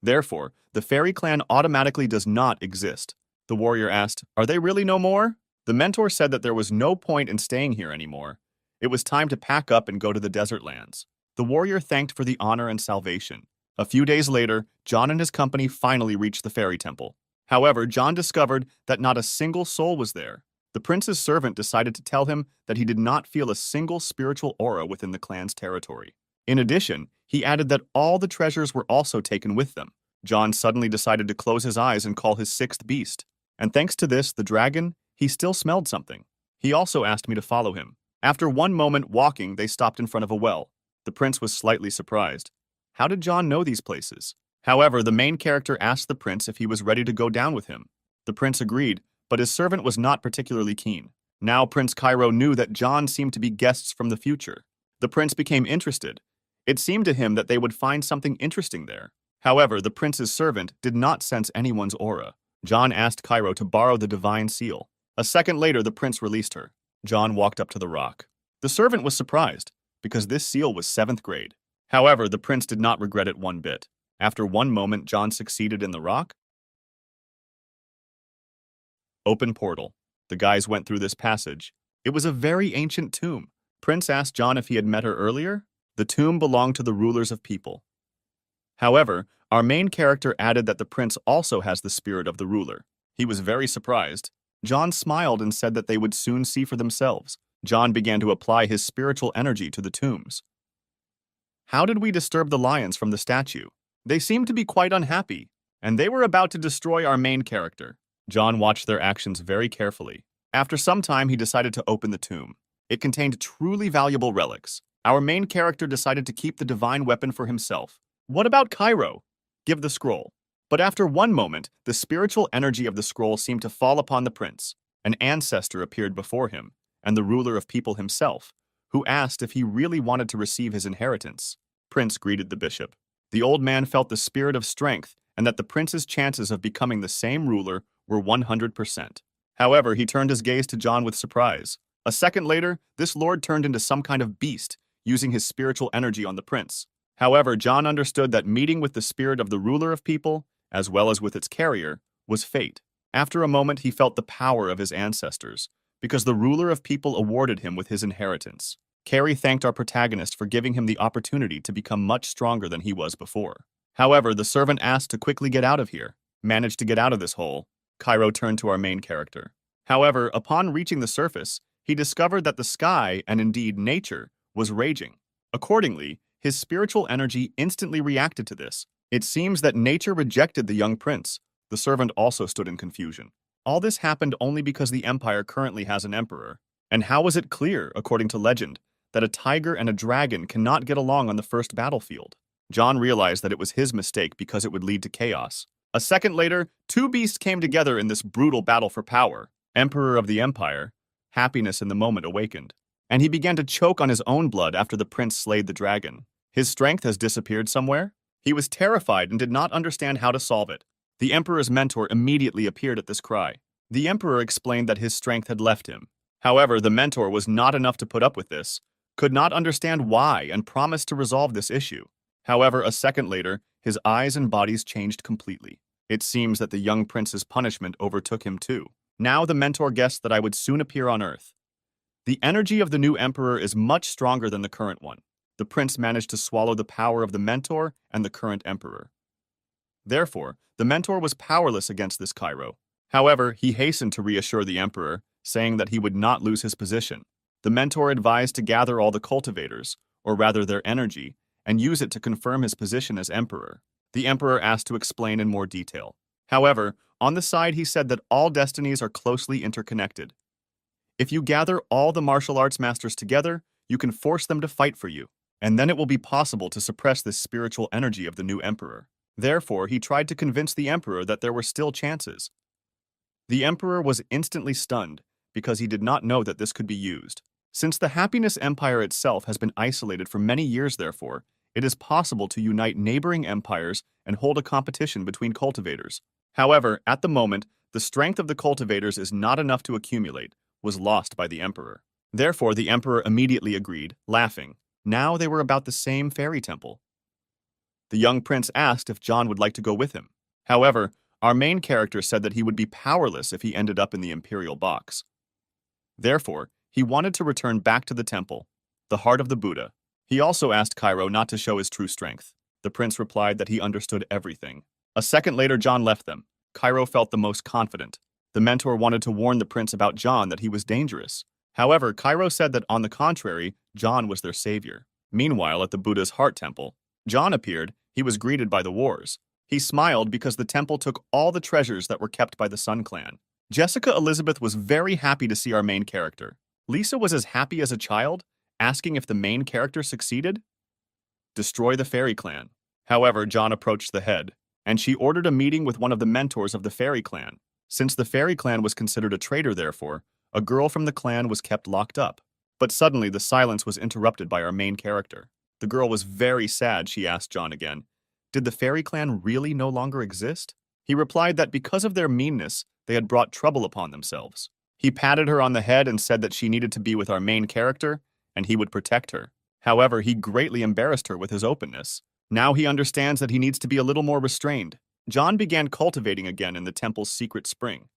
Therefore, the fairy clan automatically does not exist. The warrior asked, "Are they really no more?" The mentor said that there was no point in staying here anymore. It was time to pack up and go to the desert lands. The warrior thanked for the honor and salvation. A few days later, John and his company finally reached the fairy temple. However, John discovered that not a single soul was there. The prince's servant decided to tell him that he did not feel a single spiritual aura within the clan's territory. In addition, he added that all the treasures were also taken with them. John suddenly decided to close his eyes and call his sixth beast. And thanks to this, the dragon, he still smelled something. He also asked me to follow him. After one moment walking, they stopped in front of a well. The prince was slightly surprised. How did John know these places? However, the main character asked the prince if he was ready to go down with him. The prince agreed, but his servant was not particularly keen. Now Prince Cairo knew that John seemed to be guests from the future. The prince became interested. It seemed to him that they would find something interesting there. However, the prince's servant did not sense anyone's aura. John asked Cairo to borrow the divine seal. A second later, the prince released her. John walked up to the rock. The servant was surprised, because this seal was 7th grade. However, the prince did not regret it one bit. After one moment, John succeeded in the rock. Open portal. The guys went through this passage. It was a very ancient tomb. Prince asked John if he had met her earlier. The tomb belonged to the rulers of people. However, our main character added that the prince also has the spirit of the ruler. He was very surprised. John smiled and said that they would soon see for themselves. John began to apply his spiritual energy to the tombs. How did we disturb the lions from the statue? They seemed to be quite unhappy, and they were about to destroy our main character. John watched their actions very carefully. After some time, he decided to open the tomb. It contained truly valuable relics. Our main character decided to keep the divine weapon for himself. What about Cairo? Give the scroll. But after one moment, the spiritual energy of the scroll seemed to fall upon the prince. An ancestor appeared before him, and the ruler of people himself, who asked if he really wanted to receive his inheritance. Prince greeted the bishop. The old man felt the spirit of strength and that the prince's chances of becoming the same ruler were 100%. However, he turned his gaze to John with surprise. A second later, this lord turned into some kind of beast, using his spiritual energy on the prince. However, John understood that meeting with the spirit of the ruler of people, as well as with its carrier, was fate. After a moment, he felt the power of his ancestors, because the ruler of people awarded him with his inheritance. Carrie thanked our protagonist for giving him the opportunity to become much stronger than he was before. However, the servant asked to quickly get out of here. Managed to get out of this hole. Cairo turned to our main character. However, upon reaching the surface, he discovered that the sky, and indeed nature, was raging. Accordingly, his spiritual energy instantly reacted to this. It seems that nature rejected the young prince. The servant also stood in confusion. All this happened only because the empire currently has an emperor. And how was it clear, according to legend, that a tiger and a dragon cannot get along on the first battlefield? John realized that it was his mistake because it would lead to chaos. A second later, two beasts came together in this brutal battle for power. Emperor of the empire, happiness in the moment awakened, and he began to choke on his own blood after the prince slayed the dragon. His strength has disappeared somewhere? He was terrified and did not understand how to solve it. The emperor's mentor immediately appeared at this cry. The emperor explained that his strength had left him. However, the mentor was not enough to put up with this, could not understand why, and promised to resolve this issue. However, a second later, his eyes and bodies changed completely. It seems that the young prince's punishment overtook him too. Now the mentor guessed that I would soon appear on Earth. The energy of the new emperor is much stronger than the current one. The prince managed to swallow the power of the mentor and the current emperor. Therefore, the mentor was powerless against this Cairo. However, he hastened to reassure the emperor, saying that he would not lose his position. The mentor advised to gather all the cultivators, or rather their energy, and use it to confirm his position as emperor. The emperor asked to explain in more detail. However, on the side he said that all destinies are closely interconnected. If you gather all the martial arts masters together, you can force them to fight for you, and then it will be possible to suppress this spiritual energy of the new emperor. Therefore, he tried to convince the emperor that there were still chances. The emperor was instantly stunned, because he did not know that this could be used. Since the Happiness Empire itself has been isolated for many years, therefore, it is possible to unite neighboring empires and hold a competition between cultivators. However, at the moment, the strength of the cultivators is not enough to accumulate, was lost by the emperor. Therefore, the emperor immediately agreed, laughing. Now they were about the same fairy temple. The young prince asked if John would like to go with him. However, our main character said that he would be powerless if he ended up in the imperial box. Therefore, he wanted to return back to the temple, the heart of the Buddha. He also asked Cairo not to show his true strength. The prince replied that he understood everything. A second later, John left them. Cairo felt the most confident. The mentor wanted to warn the prince about John that he was dangerous. However, Cairo said that on the contrary, John was their savior. Meanwhile, at the Buddha's heart temple, John appeared. He was greeted by the wars. He smiled because the temple took all the treasures that were kept by the Sun Clan. Jessica Elizabeth was very happy to see our main character. Lisa was as happy as a child, asking if the main character succeeded. Destroy the fairy clan. However, John approached the head, and she ordered a meeting with one of the mentors of the fairy clan. Since the fairy clan was considered a traitor, therefore, a girl from the clan was kept locked up. But suddenly the silence was interrupted by our main character. The girl was very sad. She asked John again, did the fairy clan really no longer exist? He replied that because of their meanness, they had brought trouble upon themselves. He patted her on the head and said that she needed to be with our main character, and he would protect her. However, he greatly embarrassed her with his openness. Now he understands that he needs to be a little more restrained. John began cultivating again in the temple's secret spring.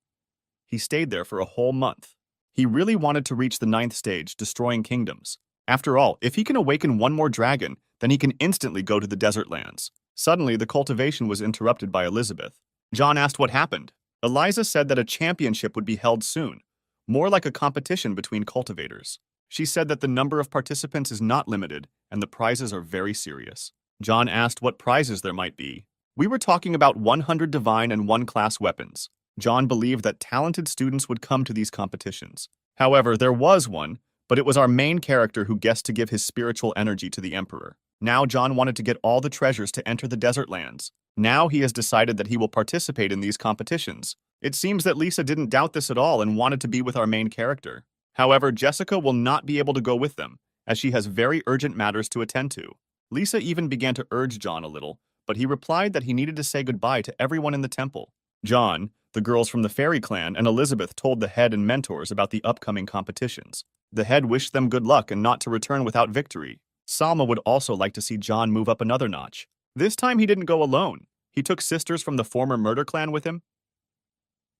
He stayed there for a whole month. He really wanted to reach the 9th stage, destroying kingdoms. After all, if he can awaken one more dragon, then he can instantly go to the desert lands. Suddenly, the cultivation was interrupted by Elizabeth. John asked what happened. Eliza said that a championship would be held soon, more like a competition between cultivators. She said that the number of participants is not limited, and the prizes are very serious. John asked what prizes there might be. We were talking about 100 divine and 1-class weapons. John believed that talented students would come to these competitions. However, there was one, but it was our main character who guessed to give his spiritual energy to the Emperor. Now John wanted to get all the treasures to enter the desert lands. Now he has decided that he will participate in these competitions. It seems that Lisa didn't doubt this at all and wanted to be with our main character. However, Jessica will not be able to go with them, as she has very urgent matters to attend to. Lisa even began to urge John a little, but he replied that he needed to say goodbye to everyone in the temple. John, the girls from the fairy clan, and Elizabeth told the head and mentors about the upcoming competitions. The head wished them good luck and not to return without victory. Salma would also like to see John move up another notch. This time he didn't go alone. He took sisters from the former murder clan with him.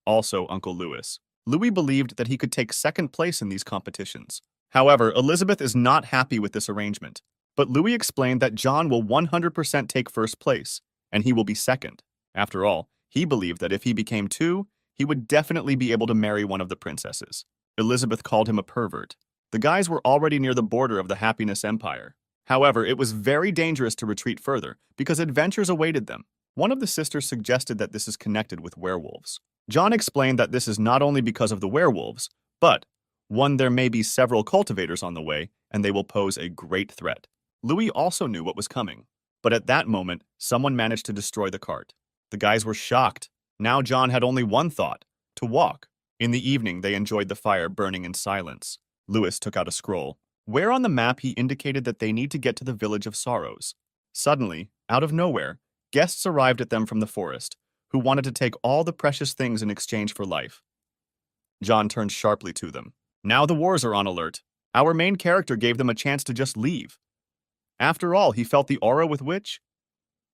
Also, Uncle Louis. Louis believed that he could take second place in these competitions. However, Elizabeth is not happy with this arrangement. But Louis explained that John will 100% take first place, and he will be second. After all, he believed that if he became 2, he would definitely be able to marry one of the princesses. Elizabeth called him a pervert. The guys were already near the border of the Happiness Empire. However, it was very dangerous to retreat further because adventures awaited them. One of the sisters suggested that this is connected with werewolves. John explained that this is not only because of the werewolves, but, 1, there may be several cultivators on the way, and they will pose a great threat. Louis also knew what was coming. But at that moment, someone managed to destroy the cart. The guys were shocked. Now John had only one thought, to walk. In the evening, they enjoyed the fire burning in silence. Louis took out a scroll, where on the map he indicated that they need to get to the village of sorrows. Suddenly, out of nowhere, guests arrived at them from the forest, who wanted to take all the precious things in exchange for life. John turned sharply to them. Now the wars are on alert. Our main character gave them a chance to just leave. After all, he felt the aura with which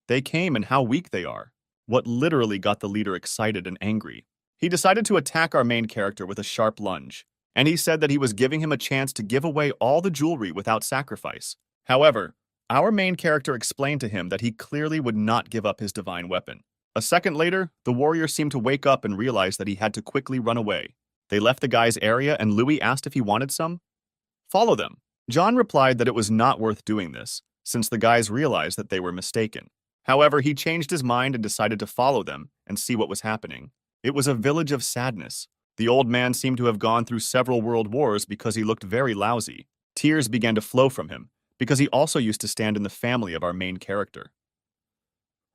they came and how weak they are. What literally got the leader excited and angry. He decided to attack our main character with a sharp lunge, and he said that he was giving him a chance to give away all the jewelry without sacrifice. However, our main character explained to him that he clearly would not give up his divine weapon. A second later, the warrior seemed to wake up and realize that he had to quickly run away. They left the guy's area and Louis asked if he wanted some. Follow them. John replied that it was not worth doing this, since the guys realized that they were mistaken. However, he changed his mind and decided to follow them and see what was happening. It was a village of sadness. The old man seemed to have gone through several world wars because he looked very lousy. Tears began to flow from him, because he also used to stand in the family of our main character.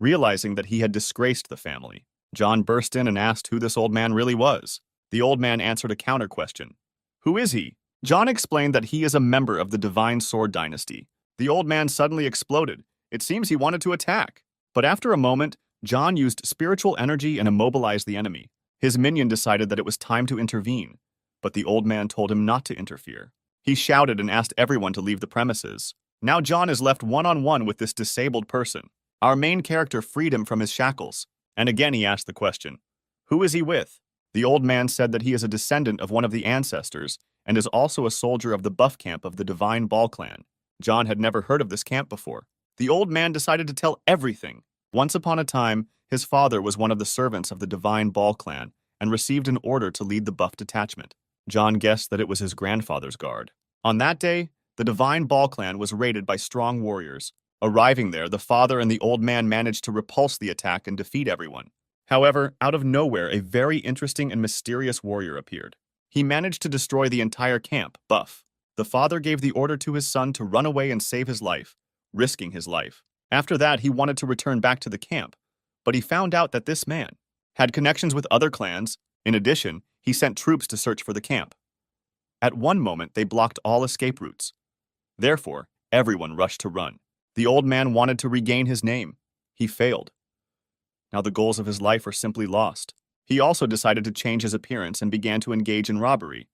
Realizing that he had disgraced the family, John burst in and asked who this old man really was. The old man answered a counter question. Who is he? John explained that he is a member of the Divine Sword Dynasty. The old man suddenly exploded. It seems he wanted to attack. But after a moment, John used spiritual energy and immobilized the enemy. His minion decided that it was time to intervene, but the old man told him not to interfere. He shouted and asked everyone to leave the premises. Now John is left one-on-one with this disabled person. Our main character freed him from his shackles, and again he asked the question, who is he with? The old man said that he is a descendant of one of the ancestors and is also a soldier of the buff camp of the Divine Ball Clan. John had never heard of this camp before. The old man decided to tell everything. Once upon a time, His father was one of the servants of the Divine Ball clan and received an order to lead the buff detachment. John guessed that it was his grandfather's guard. On that day, the Divine Ball clan was raided by strong warriors. Arriving there, the father and the old man managed to repulse the attack and defeat everyone. However, out of nowhere, a very interesting and mysterious warrior appeared. He managed to destroy the entire camp, Buff. The father gave the order to his son to run away and save his life, risking his life. After that, he wanted to return back to the camp, but he found out that this man had connections with other clans. In addition, he sent troops to search for the camp. At one moment, they blocked all escape routes. Therefore, everyone rushed to run. The old man wanted to regain his name. He failed. Now the goals of his life are simply lost. He also decided to change his appearance and began to engage in robbery.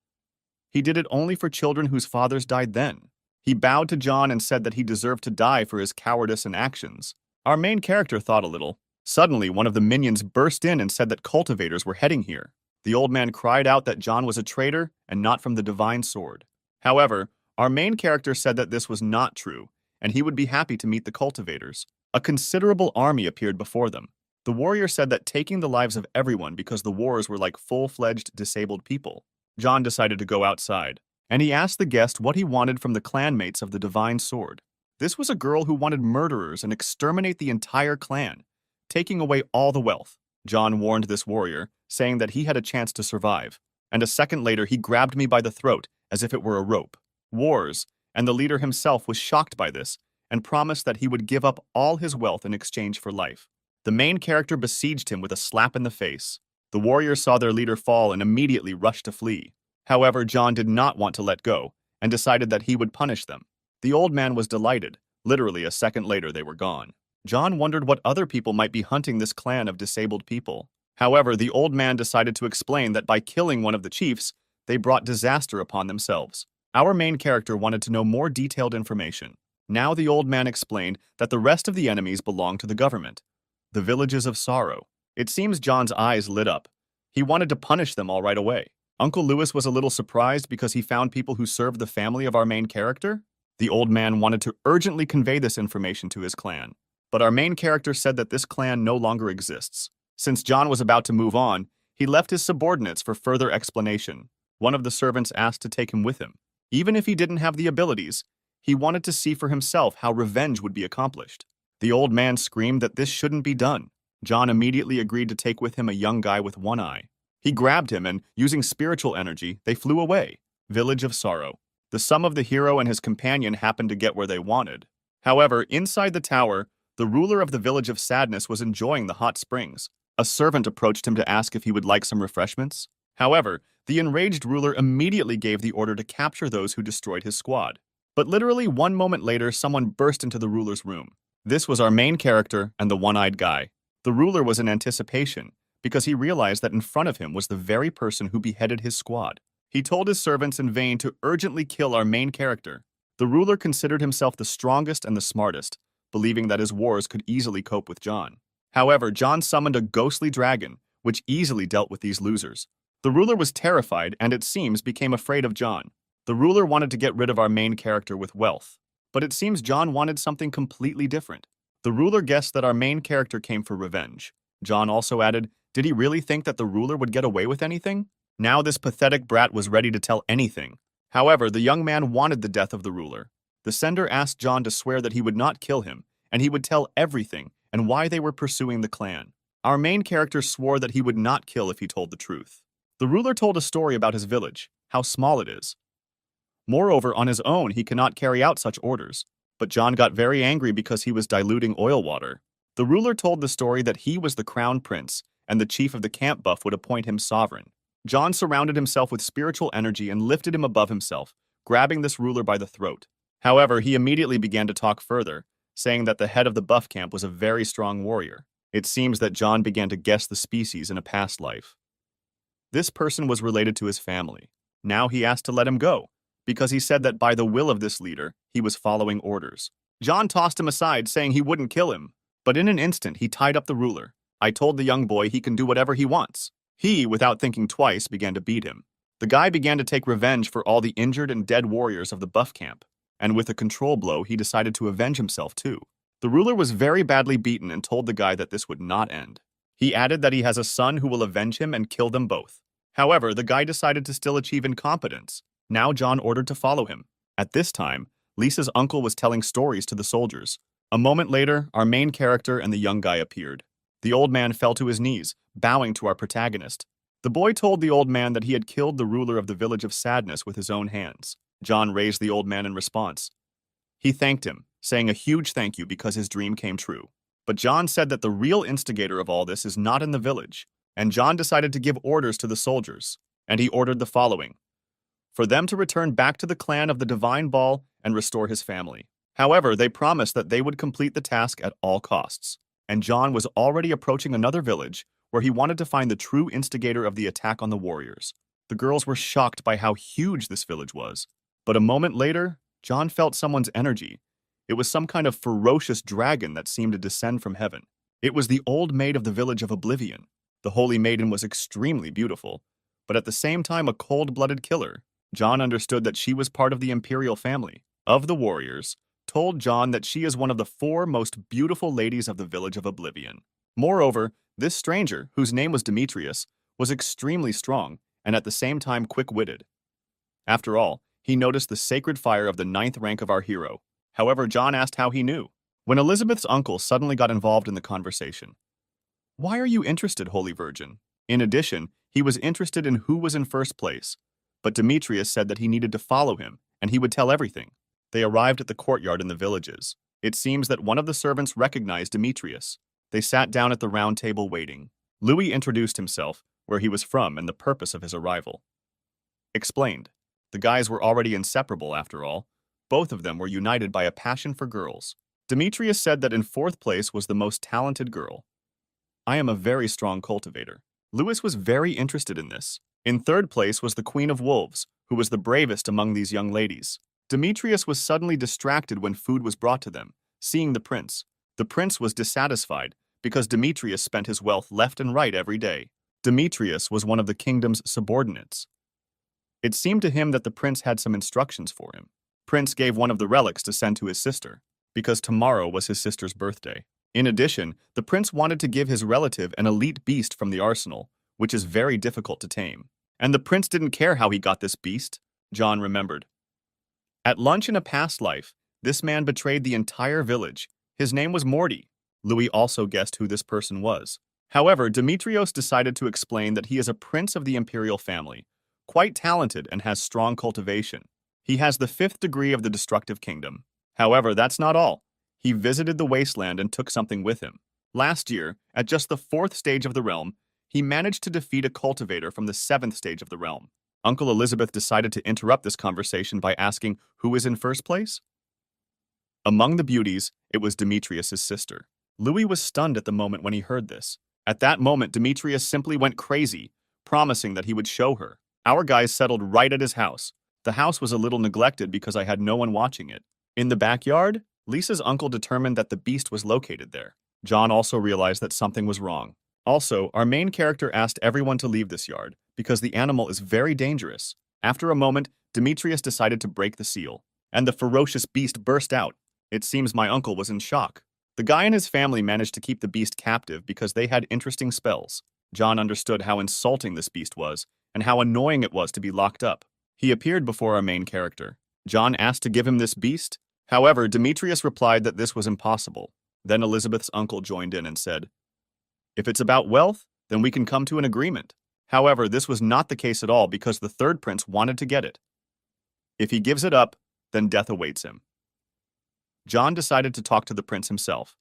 He did it only for children whose fathers died then. He bowed to John and said that he deserved to die for his cowardice and actions. Our main character thought a little. Suddenly, one of the minions burst in and said that cultivators were heading here. The old man cried out that John was a traitor and not from the divine sword. However, our main character said that this was not true, and he would be happy to meet the cultivators. A considerable army appeared before them. The warrior said that taking the lives of everyone because the wars were like full-fledged disabled people. John decided to go outside, and he asked the guest what he wanted from the clanmates of the divine sword. This was a girl who wanted murderers and exterminate the entire clan, taking away all the wealth. John warned this warrior, saying that he had a chance to survive, and a second later he grabbed me by the throat as if it were a rope. Wars, and the leader himself was shocked by this and promised that he would give up all his wealth in exchange for life. The main character besieged him with a slap in the face. The warriors saw their leader fall and immediately rushed to flee. However, John did not want to let go and decided that he would punish them. The old man was delighted. Literally a second later, they were gone. John wondered what other people might be hunting this clan of disabled people. However, the old man decided to explain that by killing one of the chiefs, they brought disaster upon themselves. Our main character wanted to know more detailed information. Now the old man explained that the rest of the enemies belong to the government, the villages of sorrow. It seems John's eyes lit up. He wanted to punish them all right away. Uncle Lewis was a little surprised because he found people who served the family of our main character. The old man wanted to urgently convey this information to his clan, but our main character said that this clan no longer exists. Since John was about to move on, he left his subordinates for further explanation. One of the servants asked to take him with him. Even if he didn't have the abilities, he wanted to see for himself how revenge would be accomplished. The old man screamed that this shouldn't be done. John immediately agreed to take with him a young guy with one eye. He grabbed him and, using spiritual energy, they flew away. Village of Sorrow. The sum of the hero and his companion happened to get where they wanted. However, inside the tower, the ruler of the Village of Sadness was enjoying the hot springs. A servant approached him to ask if he would like some refreshments. However, the enraged ruler immediately gave the order to capture those who destroyed his squad. But literally 1 moment later, someone burst into the ruler's room. This was our main character and the one-eyed guy. The ruler was in anticipation because he realized that in front of him was the very person who beheaded his squad. He told his servants in vain to urgently kill our main character. The ruler considered himself the strongest and the smartest, believing that his wars could easily cope with John. However, John summoned a ghostly dragon, which easily dealt with these losers. The ruler was terrified and, it seems, became afraid of John. The ruler wanted to get rid of our main character with wealth, but it seems John wanted something completely different. The ruler guessed that our main character came for revenge. John also added, did he really think that the ruler would get away with anything? Now this pathetic brat was ready to tell anything. However, the young man wanted the death of the ruler. The sender asked John to swear that he would not kill him, and he would tell everything and why they were pursuing the clan. Our main character swore that he would not kill if he told the truth. The ruler told a story about his village, how small it is. Moreover, on his own, he cannot carry out such orders. But John got very angry because he was diluting oil water. The ruler told the story that he was the crown prince, and the chief of the camp buff would appoint him sovereign. John surrounded himself with spiritual energy and lifted him above himself, grabbing this ruler by the throat. However, he immediately began to talk further, saying that the head of the buff camp was a very strong warrior. It seems that John began to guess the species in a past life. This person was related to his family. Now he asked to let him go, because he said that by the will of this leader, he was following orders. John tossed him aside, saying he wouldn't kill him. But in an instant, he tied up the ruler. I told the young boy he can do whatever he wants. He, without thinking twice, began to beat him. The guy began to take revenge for all the injured and dead warriors of the buff camp. And with a control blow, he decided to avenge himself too. The ruler was very badly beaten and told the guy that this would not end. He added that he has a son who will avenge him and kill them both. However, the guy decided to still achieve incompetence. Now John ordered to follow him. At this time, Lisa's uncle was telling stories to the soldiers. A moment later, our main character and the young guy appeared. The old man fell to his knees, bowing to our protagonist. The boy told the old man that he had killed the ruler of the village of Sadness with his own hands. John raised the old man in response. He thanked him, saying a huge thank you because his dream came true. But John said that the real instigator of all this is not in the village, and John decided to give orders to the soldiers, and he ordered the following: for them to return back to the clan of the Divine Ball and restore his family. However, they promised that they would complete the task at all costs, and John was already approaching another village where he wanted to find the true instigator of the attack on the warriors. The girls were shocked by how huge this village was, but a moment later, John felt someone's energy. It was some kind of ferocious dragon that seemed to descend from heaven. It was the old maid of the village of Oblivion. The holy maiden was extremely beautiful, but at the same time a cold-blooded killer. John understood that she was part of the imperial family of the warriors, told John that she is one of the 4 most beautiful ladies of the village of Oblivion. Moreover, this stranger, whose name was Demetrius, was extremely strong and at the same time quick-witted. After all, he noticed the sacred fire of the 9th rank of our hero. However, John asked how he knew. When Elizabeth's uncle suddenly got involved in the conversation. Why are you interested, Holy Virgin? In addition, he was interested in who was in first place, but Demetrius said that he needed to follow him, and he would tell everything. They arrived at the courtyard in the villages. It seems that one of the servants recognized Demetrius. They sat down at the round table waiting. Louis introduced himself, where he was from, and the purpose of his arrival. Explained. The guys were already inseparable, after all. Both of them were united by a passion for girls. Demetrius said that in 4th place was the most talented girl. I am a very strong cultivator. Louis was very interested in this. In 3rd place was the Queen of Wolves, who was the bravest among these young ladies. Demetrius was suddenly distracted when food was brought to them, seeing the prince. The prince was dissatisfied because Demetrius spent his wealth left and right every day. Demetrius was one of the kingdom's subordinates. It seemed to him that the prince had some instructions for him. Prince gave one of the relics to send to his sister, because tomorrow was his sister's birthday. In addition, the prince wanted to give his relative an elite beast from the arsenal, which is very difficult to tame. And the prince didn't care how he got this beast, John remembered. At lunch in a past life, this man betrayed the entire village. His name was Morty. Louis also guessed who this person was. However, Demetrios decided to explain that he is a prince of the imperial family, quite talented and has strong cultivation. He has the 5th degree of the destructive kingdom. However, that's not all. He visited the wasteland and took something with him. Last year, at just the 4th stage of the realm, he managed to defeat a cultivator from the 7th stage of the realm. Uncle Elizabeth decided to interrupt this conversation by asking who is in first place? Among the beauties, it was Demetrius' sister. Louis was stunned at the moment when he heard this. At that moment, Demetrius simply went crazy, promising that he would show her. Our guys settled right at his house. The house was a little neglected because I had no one watching it. In the backyard, Lisa's uncle determined that the beast was located there. John also realized that something was wrong. Also, our main character asked everyone to leave this yard because the animal is very dangerous. After a moment, Demetrius decided to break the seal, and the ferocious beast burst out. It seems my uncle was in shock. The guy and his family managed to keep the beast captive because they had interesting spells. John understood how insulting this beast was and how annoying it was to be locked up. He appeared before our main character. John asked to give him this beast. However, Demetrius replied that this was impossible. Then Elizabeth's uncle joined in and said, if it's about wealth, then we can come to an agreement. However, this was not the case at all because the 3rd prince wanted to get it. If he gives it up, then death awaits him. John decided to talk to the prince himself.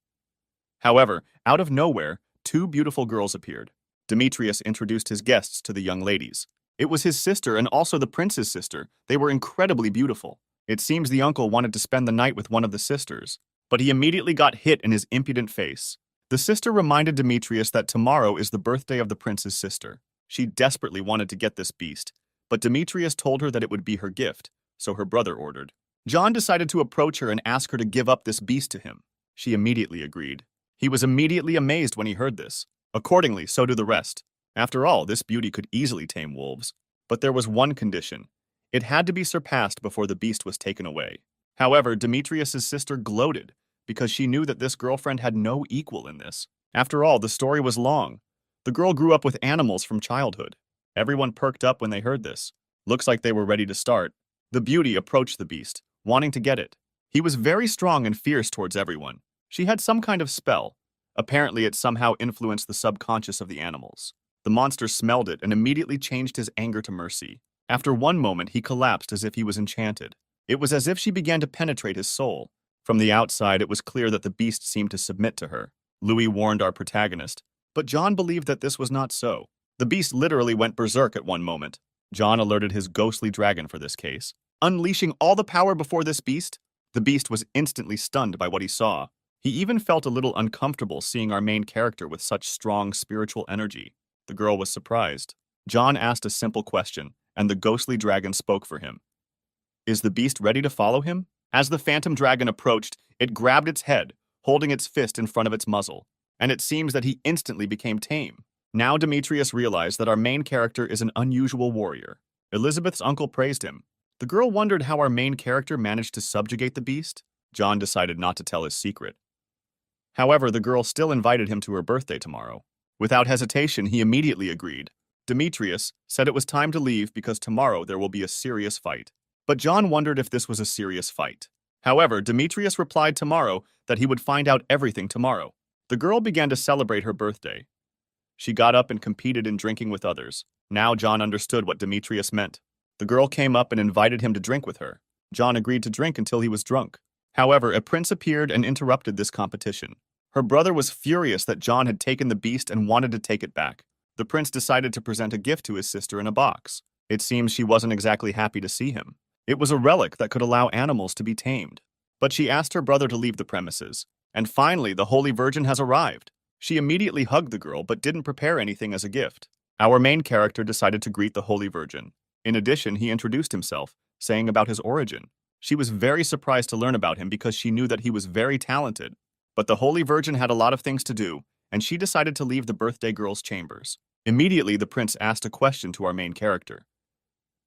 However, out of nowhere, 2 beautiful girls appeared. Demetrius introduced his guests to the young ladies. It was his sister and also the prince's sister. They were incredibly beautiful. It seems the uncle wanted to spend the night with one of the sisters, but he immediately got hit in his impudent face. The sister reminded Demetrius that tomorrow is the birthday of the prince's sister. She desperately wanted to get this beast, but Demetrius told her that it would be her gift, so her brother ordered. John decided to approach her and ask her to give up this beast to him. She immediately agreed. He was immediately amazed when he heard this. Accordingly, so do the rest. After all, this beauty could easily tame wolves. But there was one condition. It had to be surpassed before the beast was taken away. However, Demetrius' sister gloated, because she knew that this girlfriend had no equal in this. After all, the story was long. The girl grew up with animals from childhood. Everyone perked up when they heard this. Looks like they were ready to start. The beauty approached the beast, wanting to get it. He was very strong and fierce towards everyone. She had some kind of spell. Apparently, it somehow influenced the subconscious of the animals. The monster smelled it and immediately changed his anger to mercy. After one moment, he collapsed as if he was enchanted. It was as if she began to penetrate his soul. From the outside, it was clear that the beast seemed to submit to her. Louis warned our protagonist, but John believed that this was not so. The beast literally went berserk at one moment. John alerted his ghostly dragon for this case. Unleashing all the power before this beast, the beast was instantly stunned by what he saw. He even felt a little uncomfortable seeing our main character with such strong spiritual energy. The girl was surprised. John asked a simple question, and the ghostly dragon spoke for him. Is the beast ready to follow him? As the phantom dragon approached, it grabbed its head, holding its fist in front of its muzzle, and it seems that he instantly became tame. Now Demetrius realized that our main character is an unusual warrior. Elizabeth's uncle praised him. The girl wondered how our main character managed to subjugate the beast. John decided not to tell his secret. However, the girl still invited him to her birthday tomorrow. Without hesitation, he immediately agreed. Demetrius said it was time to leave because tomorrow there will be a serious fight. But John wondered if this was a serious fight. However, Demetrius replied tomorrow that he would find out everything tomorrow. The girl began to celebrate her birthday. She got up and competed in drinking with others. Now John understood what Demetrius meant. The girl came up and invited him to drink with her. John agreed to drink until he was drunk. However, a prince appeared and interrupted this competition. Her brother was furious that John had taken the beast and wanted to take it back. The prince decided to present a gift to his sister in a box. It seems she wasn't exactly happy to see him. It was a relic that could allow animals to be tamed. But she asked her brother to leave the premises. And finally, the Holy Virgin has arrived. She immediately hugged the girl but didn't prepare anything as a gift. Our main character decided to greet the Holy Virgin. In addition, he introduced himself, saying about his origin. She was very surprised to learn about him because she knew that he was very talented. But the Holy Virgin had a lot of things to do, and she decided to leave the birthday girl's chambers. Immediately, the prince asked a question to our main character.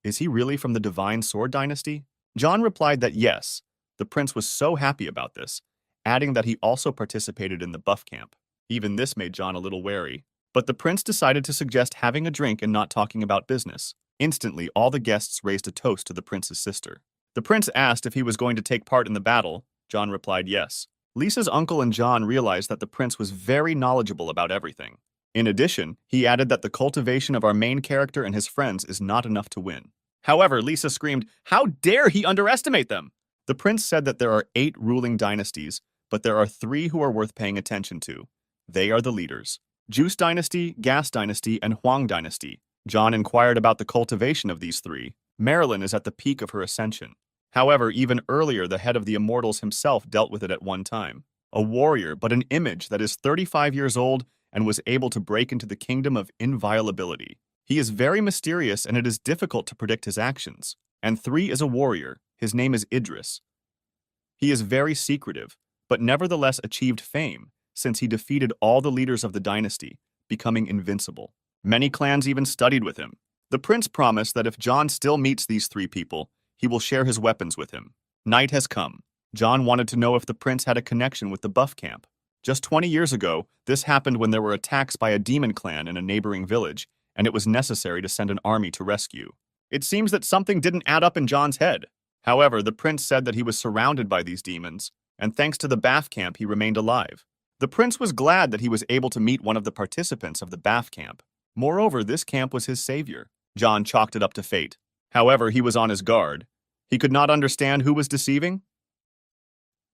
Is he really from the Divine Sword Dynasty? John replied that yes. The prince was so happy about this, adding that he also participated in the buff camp. Even this made John a little wary. But the prince decided to suggest having a drink and not talking about business. Instantly, all the guests raised a toast to the prince's sister. The prince asked if he was going to take part in the battle. John replied yes. Lisa's uncle and John realized that the prince was very knowledgeable about everything. In addition, he added that the cultivation of our main character and his friends is not enough to win. However, Lisa screamed, "How dare he underestimate them!" The prince said that there are 8 ruling dynasties, but there are 3 who are worth paying attention to. They are the leaders: Juice Dynasty, Gas Dynasty, and Huang Dynasty. John inquired about the cultivation of these 3. Marilyn is at the peak of her ascension. However, even earlier, the head of the Immortals himself dealt with it at one time. A warrior, but an image that is 35 years old and was able to break into the kingdom of inviolability. He is very mysterious and it is difficult to predict his actions. And 3 is a warrior. His name is Idris. He is very secretive, but nevertheless achieved fame, since he defeated all the leaders of the dynasty, becoming invincible. Many clans even studied with him. The prince promised that if John still meets these 3 people, he will share his weapons with him. Night has come. John wanted to know if the prince had a connection with the buff camp. Just 20 years ago, this happened when there were attacks by a demon clan in a neighboring village, and it was necessary to send an army to rescue. It seems that something didn't add up in John's head. However, the prince said that he was surrounded by these demons, and thanks to the Bath camp, he remained alive. The prince was glad that he was able to meet one of the participants of the Bath camp. Moreover, this camp was his savior. John chalked it up to fate. However, he was on his guard. He could not understand who was deceiving.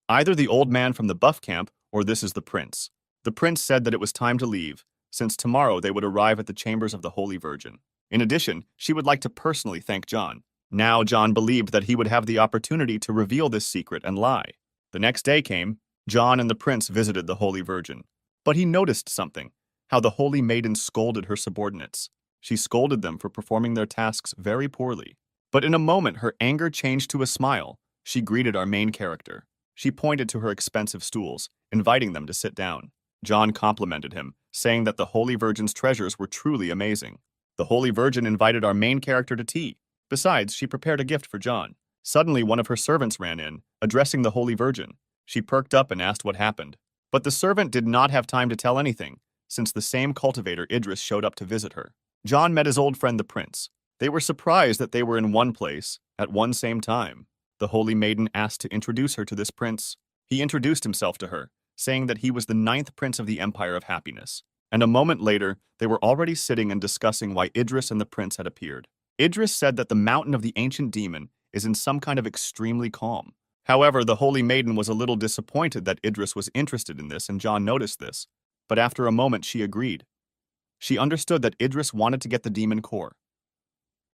Either the old man from the buff camp, or this is the prince. The prince said that it was time to leave, since tomorrow they would arrive at the chambers of the Holy Virgin. In addition, she would like to personally thank John. Now John believed that he would have the opportunity to reveal this secret and lie. The next day came. John and the prince visited the Holy Virgin. But he noticed something, how the Holy Maiden scolded her subordinates. She scolded them for performing their tasks very poorly. But in a moment, her anger changed to a smile. She greeted our main character. She pointed to her expensive stools, inviting them to sit down. John complimented him, saying that the Holy Virgin's treasures were truly amazing. The Holy Virgin invited our main character to tea. Besides, she prepared a gift for John. Suddenly, one of her servants ran in, addressing the Holy Virgin. She perked up and asked what happened. But the servant did not have time to tell anything, since the same cultivator Idris showed up to visit her. John met his old friend the prince. They were surprised that they were in one place, at one same time. The holy maiden asked to introduce her to this prince. He introduced himself to her, saying that he was the 9th prince of the Empire of Happiness. And a moment later, they were already sitting and discussing why Idris and the prince had appeared. Idris said that the mountain of the ancient demon is in some kind of extremely calm. However, the holy maiden was a little disappointed that Idris was interested in this, and John noticed this. But after a moment, she agreed. She understood that Idris wanted to get the demon core.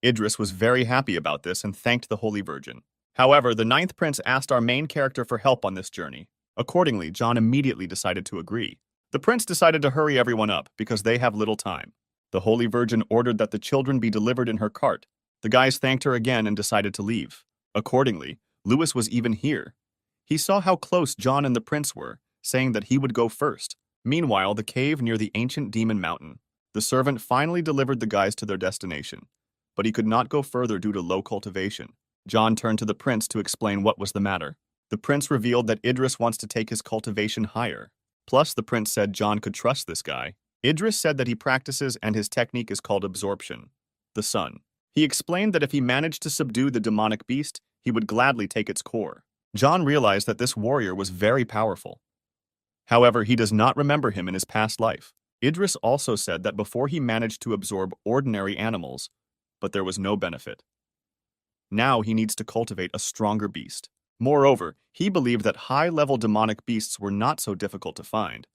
Idris was very happy about this and thanked the Holy Virgin. However, the 9th prince asked our main character for help on this journey. Accordingly, John immediately decided to agree. The prince decided to hurry everyone up because they have little time. The Holy Virgin ordered that the children be delivered in her cart. The guys thanked her again and decided to leave. Accordingly, Lewis was even here. He saw how close John and the prince were, saying that he would go first. Meanwhile, the cave near the ancient demon mountain. The servant finally delivered the guys to their destination, but he could not go further due to low cultivation. John turned to the prince to explain what was the matter. The prince revealed that Idris wants to take his cultivation higher. Plus, the prince said John could trust this guy. Idris said that he practices and his technique is called absorption, the sun. He explained that if he managed to subdue the demonic beast, he would gladly take its core. John realized that this warrior was very powerful. However, he does not remember him in his past life. Idris also said that before he managed to absorb ordinary animals, but there was no benefit. Now he needs to cultivate a stronger beast. Moreover, he believed that high-level demonic beasts were not so difficult to find.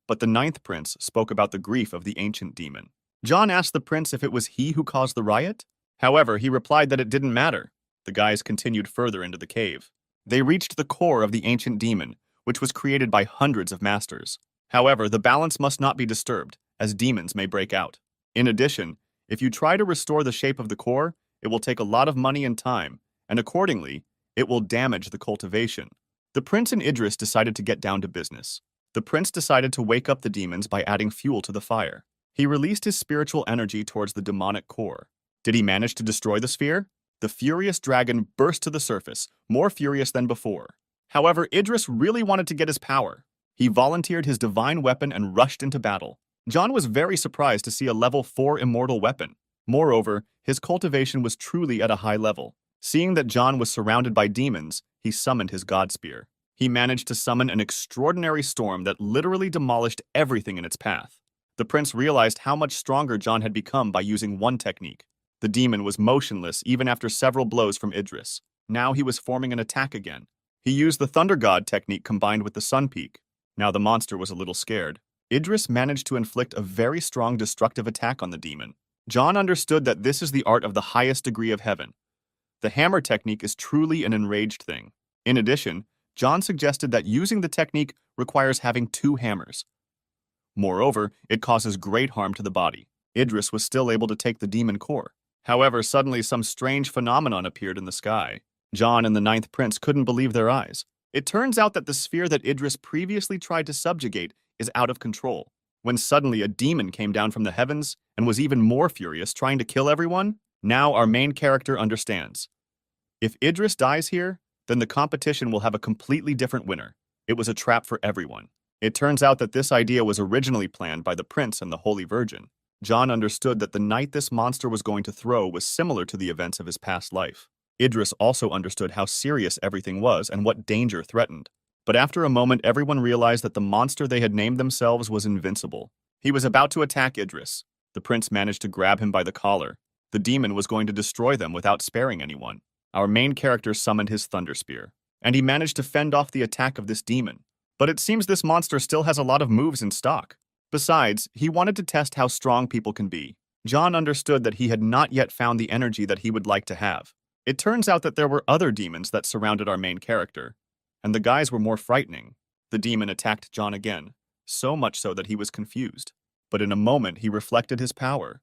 But the 9th prince spoke about the grief of the ancient demon. John asked the prince if it was he who caused the riot. However, he replied that it didn't matter. The guys continued further into the cave. They reached the core of the ancient demon, which was created by hundreds of masters. However, the balance must not be disturbed, as demons may break out. In addition, if you try to restore the shape of the core, it will take a lot of money and time, and accordingly, it will damage the cultivation. The prince and Idris decided to get down to business. The prince decided to wake up the demons by adding fuel to the fire. He released his spiritual energy towards the demonic core. Did he manage to destroy the sphere? The furious dragon burst to the surface, more furious than before. However, Idris really wanted to get his power. He volunteered his divine weapon and rushed into battle. John was very surprised to see a level 4 immortal weapon. Moreover, his cultivation was truly at a high level. Seeing that John was surrounded by demons, he summoned his god spear. He managed to summon an extraordinary storm that literally demolished everything in its path. The prince realized how much stronger John had become by using one technique. The demon was motionless even after several blows from Idris. Now he was forming an attack again. He used the Thunder God technique combined with the Sun Peak. Now the monster was a little scared. Idris managed to inflict a very strong destructive attack on the demon. John understood that this is the art of the highest degree of heaven. The hammer technique is truly an enraged thing. In addition, John suggested that using the technique requires having 2 hammers. Moreover, it causes great harm to the body. Idris was still able to take the demon core. However, suddenly some strange phenomenon appeared in the sky. John and the 9th prince couldn't believe their eyes. It turns out that the sphere that Idris previously tried to subjugate is out of control. When suddenly a demon came down from the heavens and was even more furious, trying to kill everyone, now our main character understands. If Idris dies here, then the competition will have a completely different winner. It was a trap for everyone. It turns out that this idea was originally planned by the prince and the Holy Virgin. John understood that the night this monster was going to throw was similar to the events of his past life. Idris also understood how serious everything was and what danger threatened. But after a moment, everyone realized that the monster they had named themselves was invincible. He was about to attack Idris. The prince managed to grab him by the collar. The demon was going to destroy them without sparing anyone. Our main character summoned his thunder spear, and he managed to fend off the attack of this demon. But it seems this monster still has a lot of moves in stock. Besides, he wanted to test how strong people can be. John understood that he had not yet found the energy that he would like to have. It turns out that there were other demons that surrounded our main character, and the guys were more frightening. The demon attacked John again, so much so that he was confused. But in a moment, he reflected his power.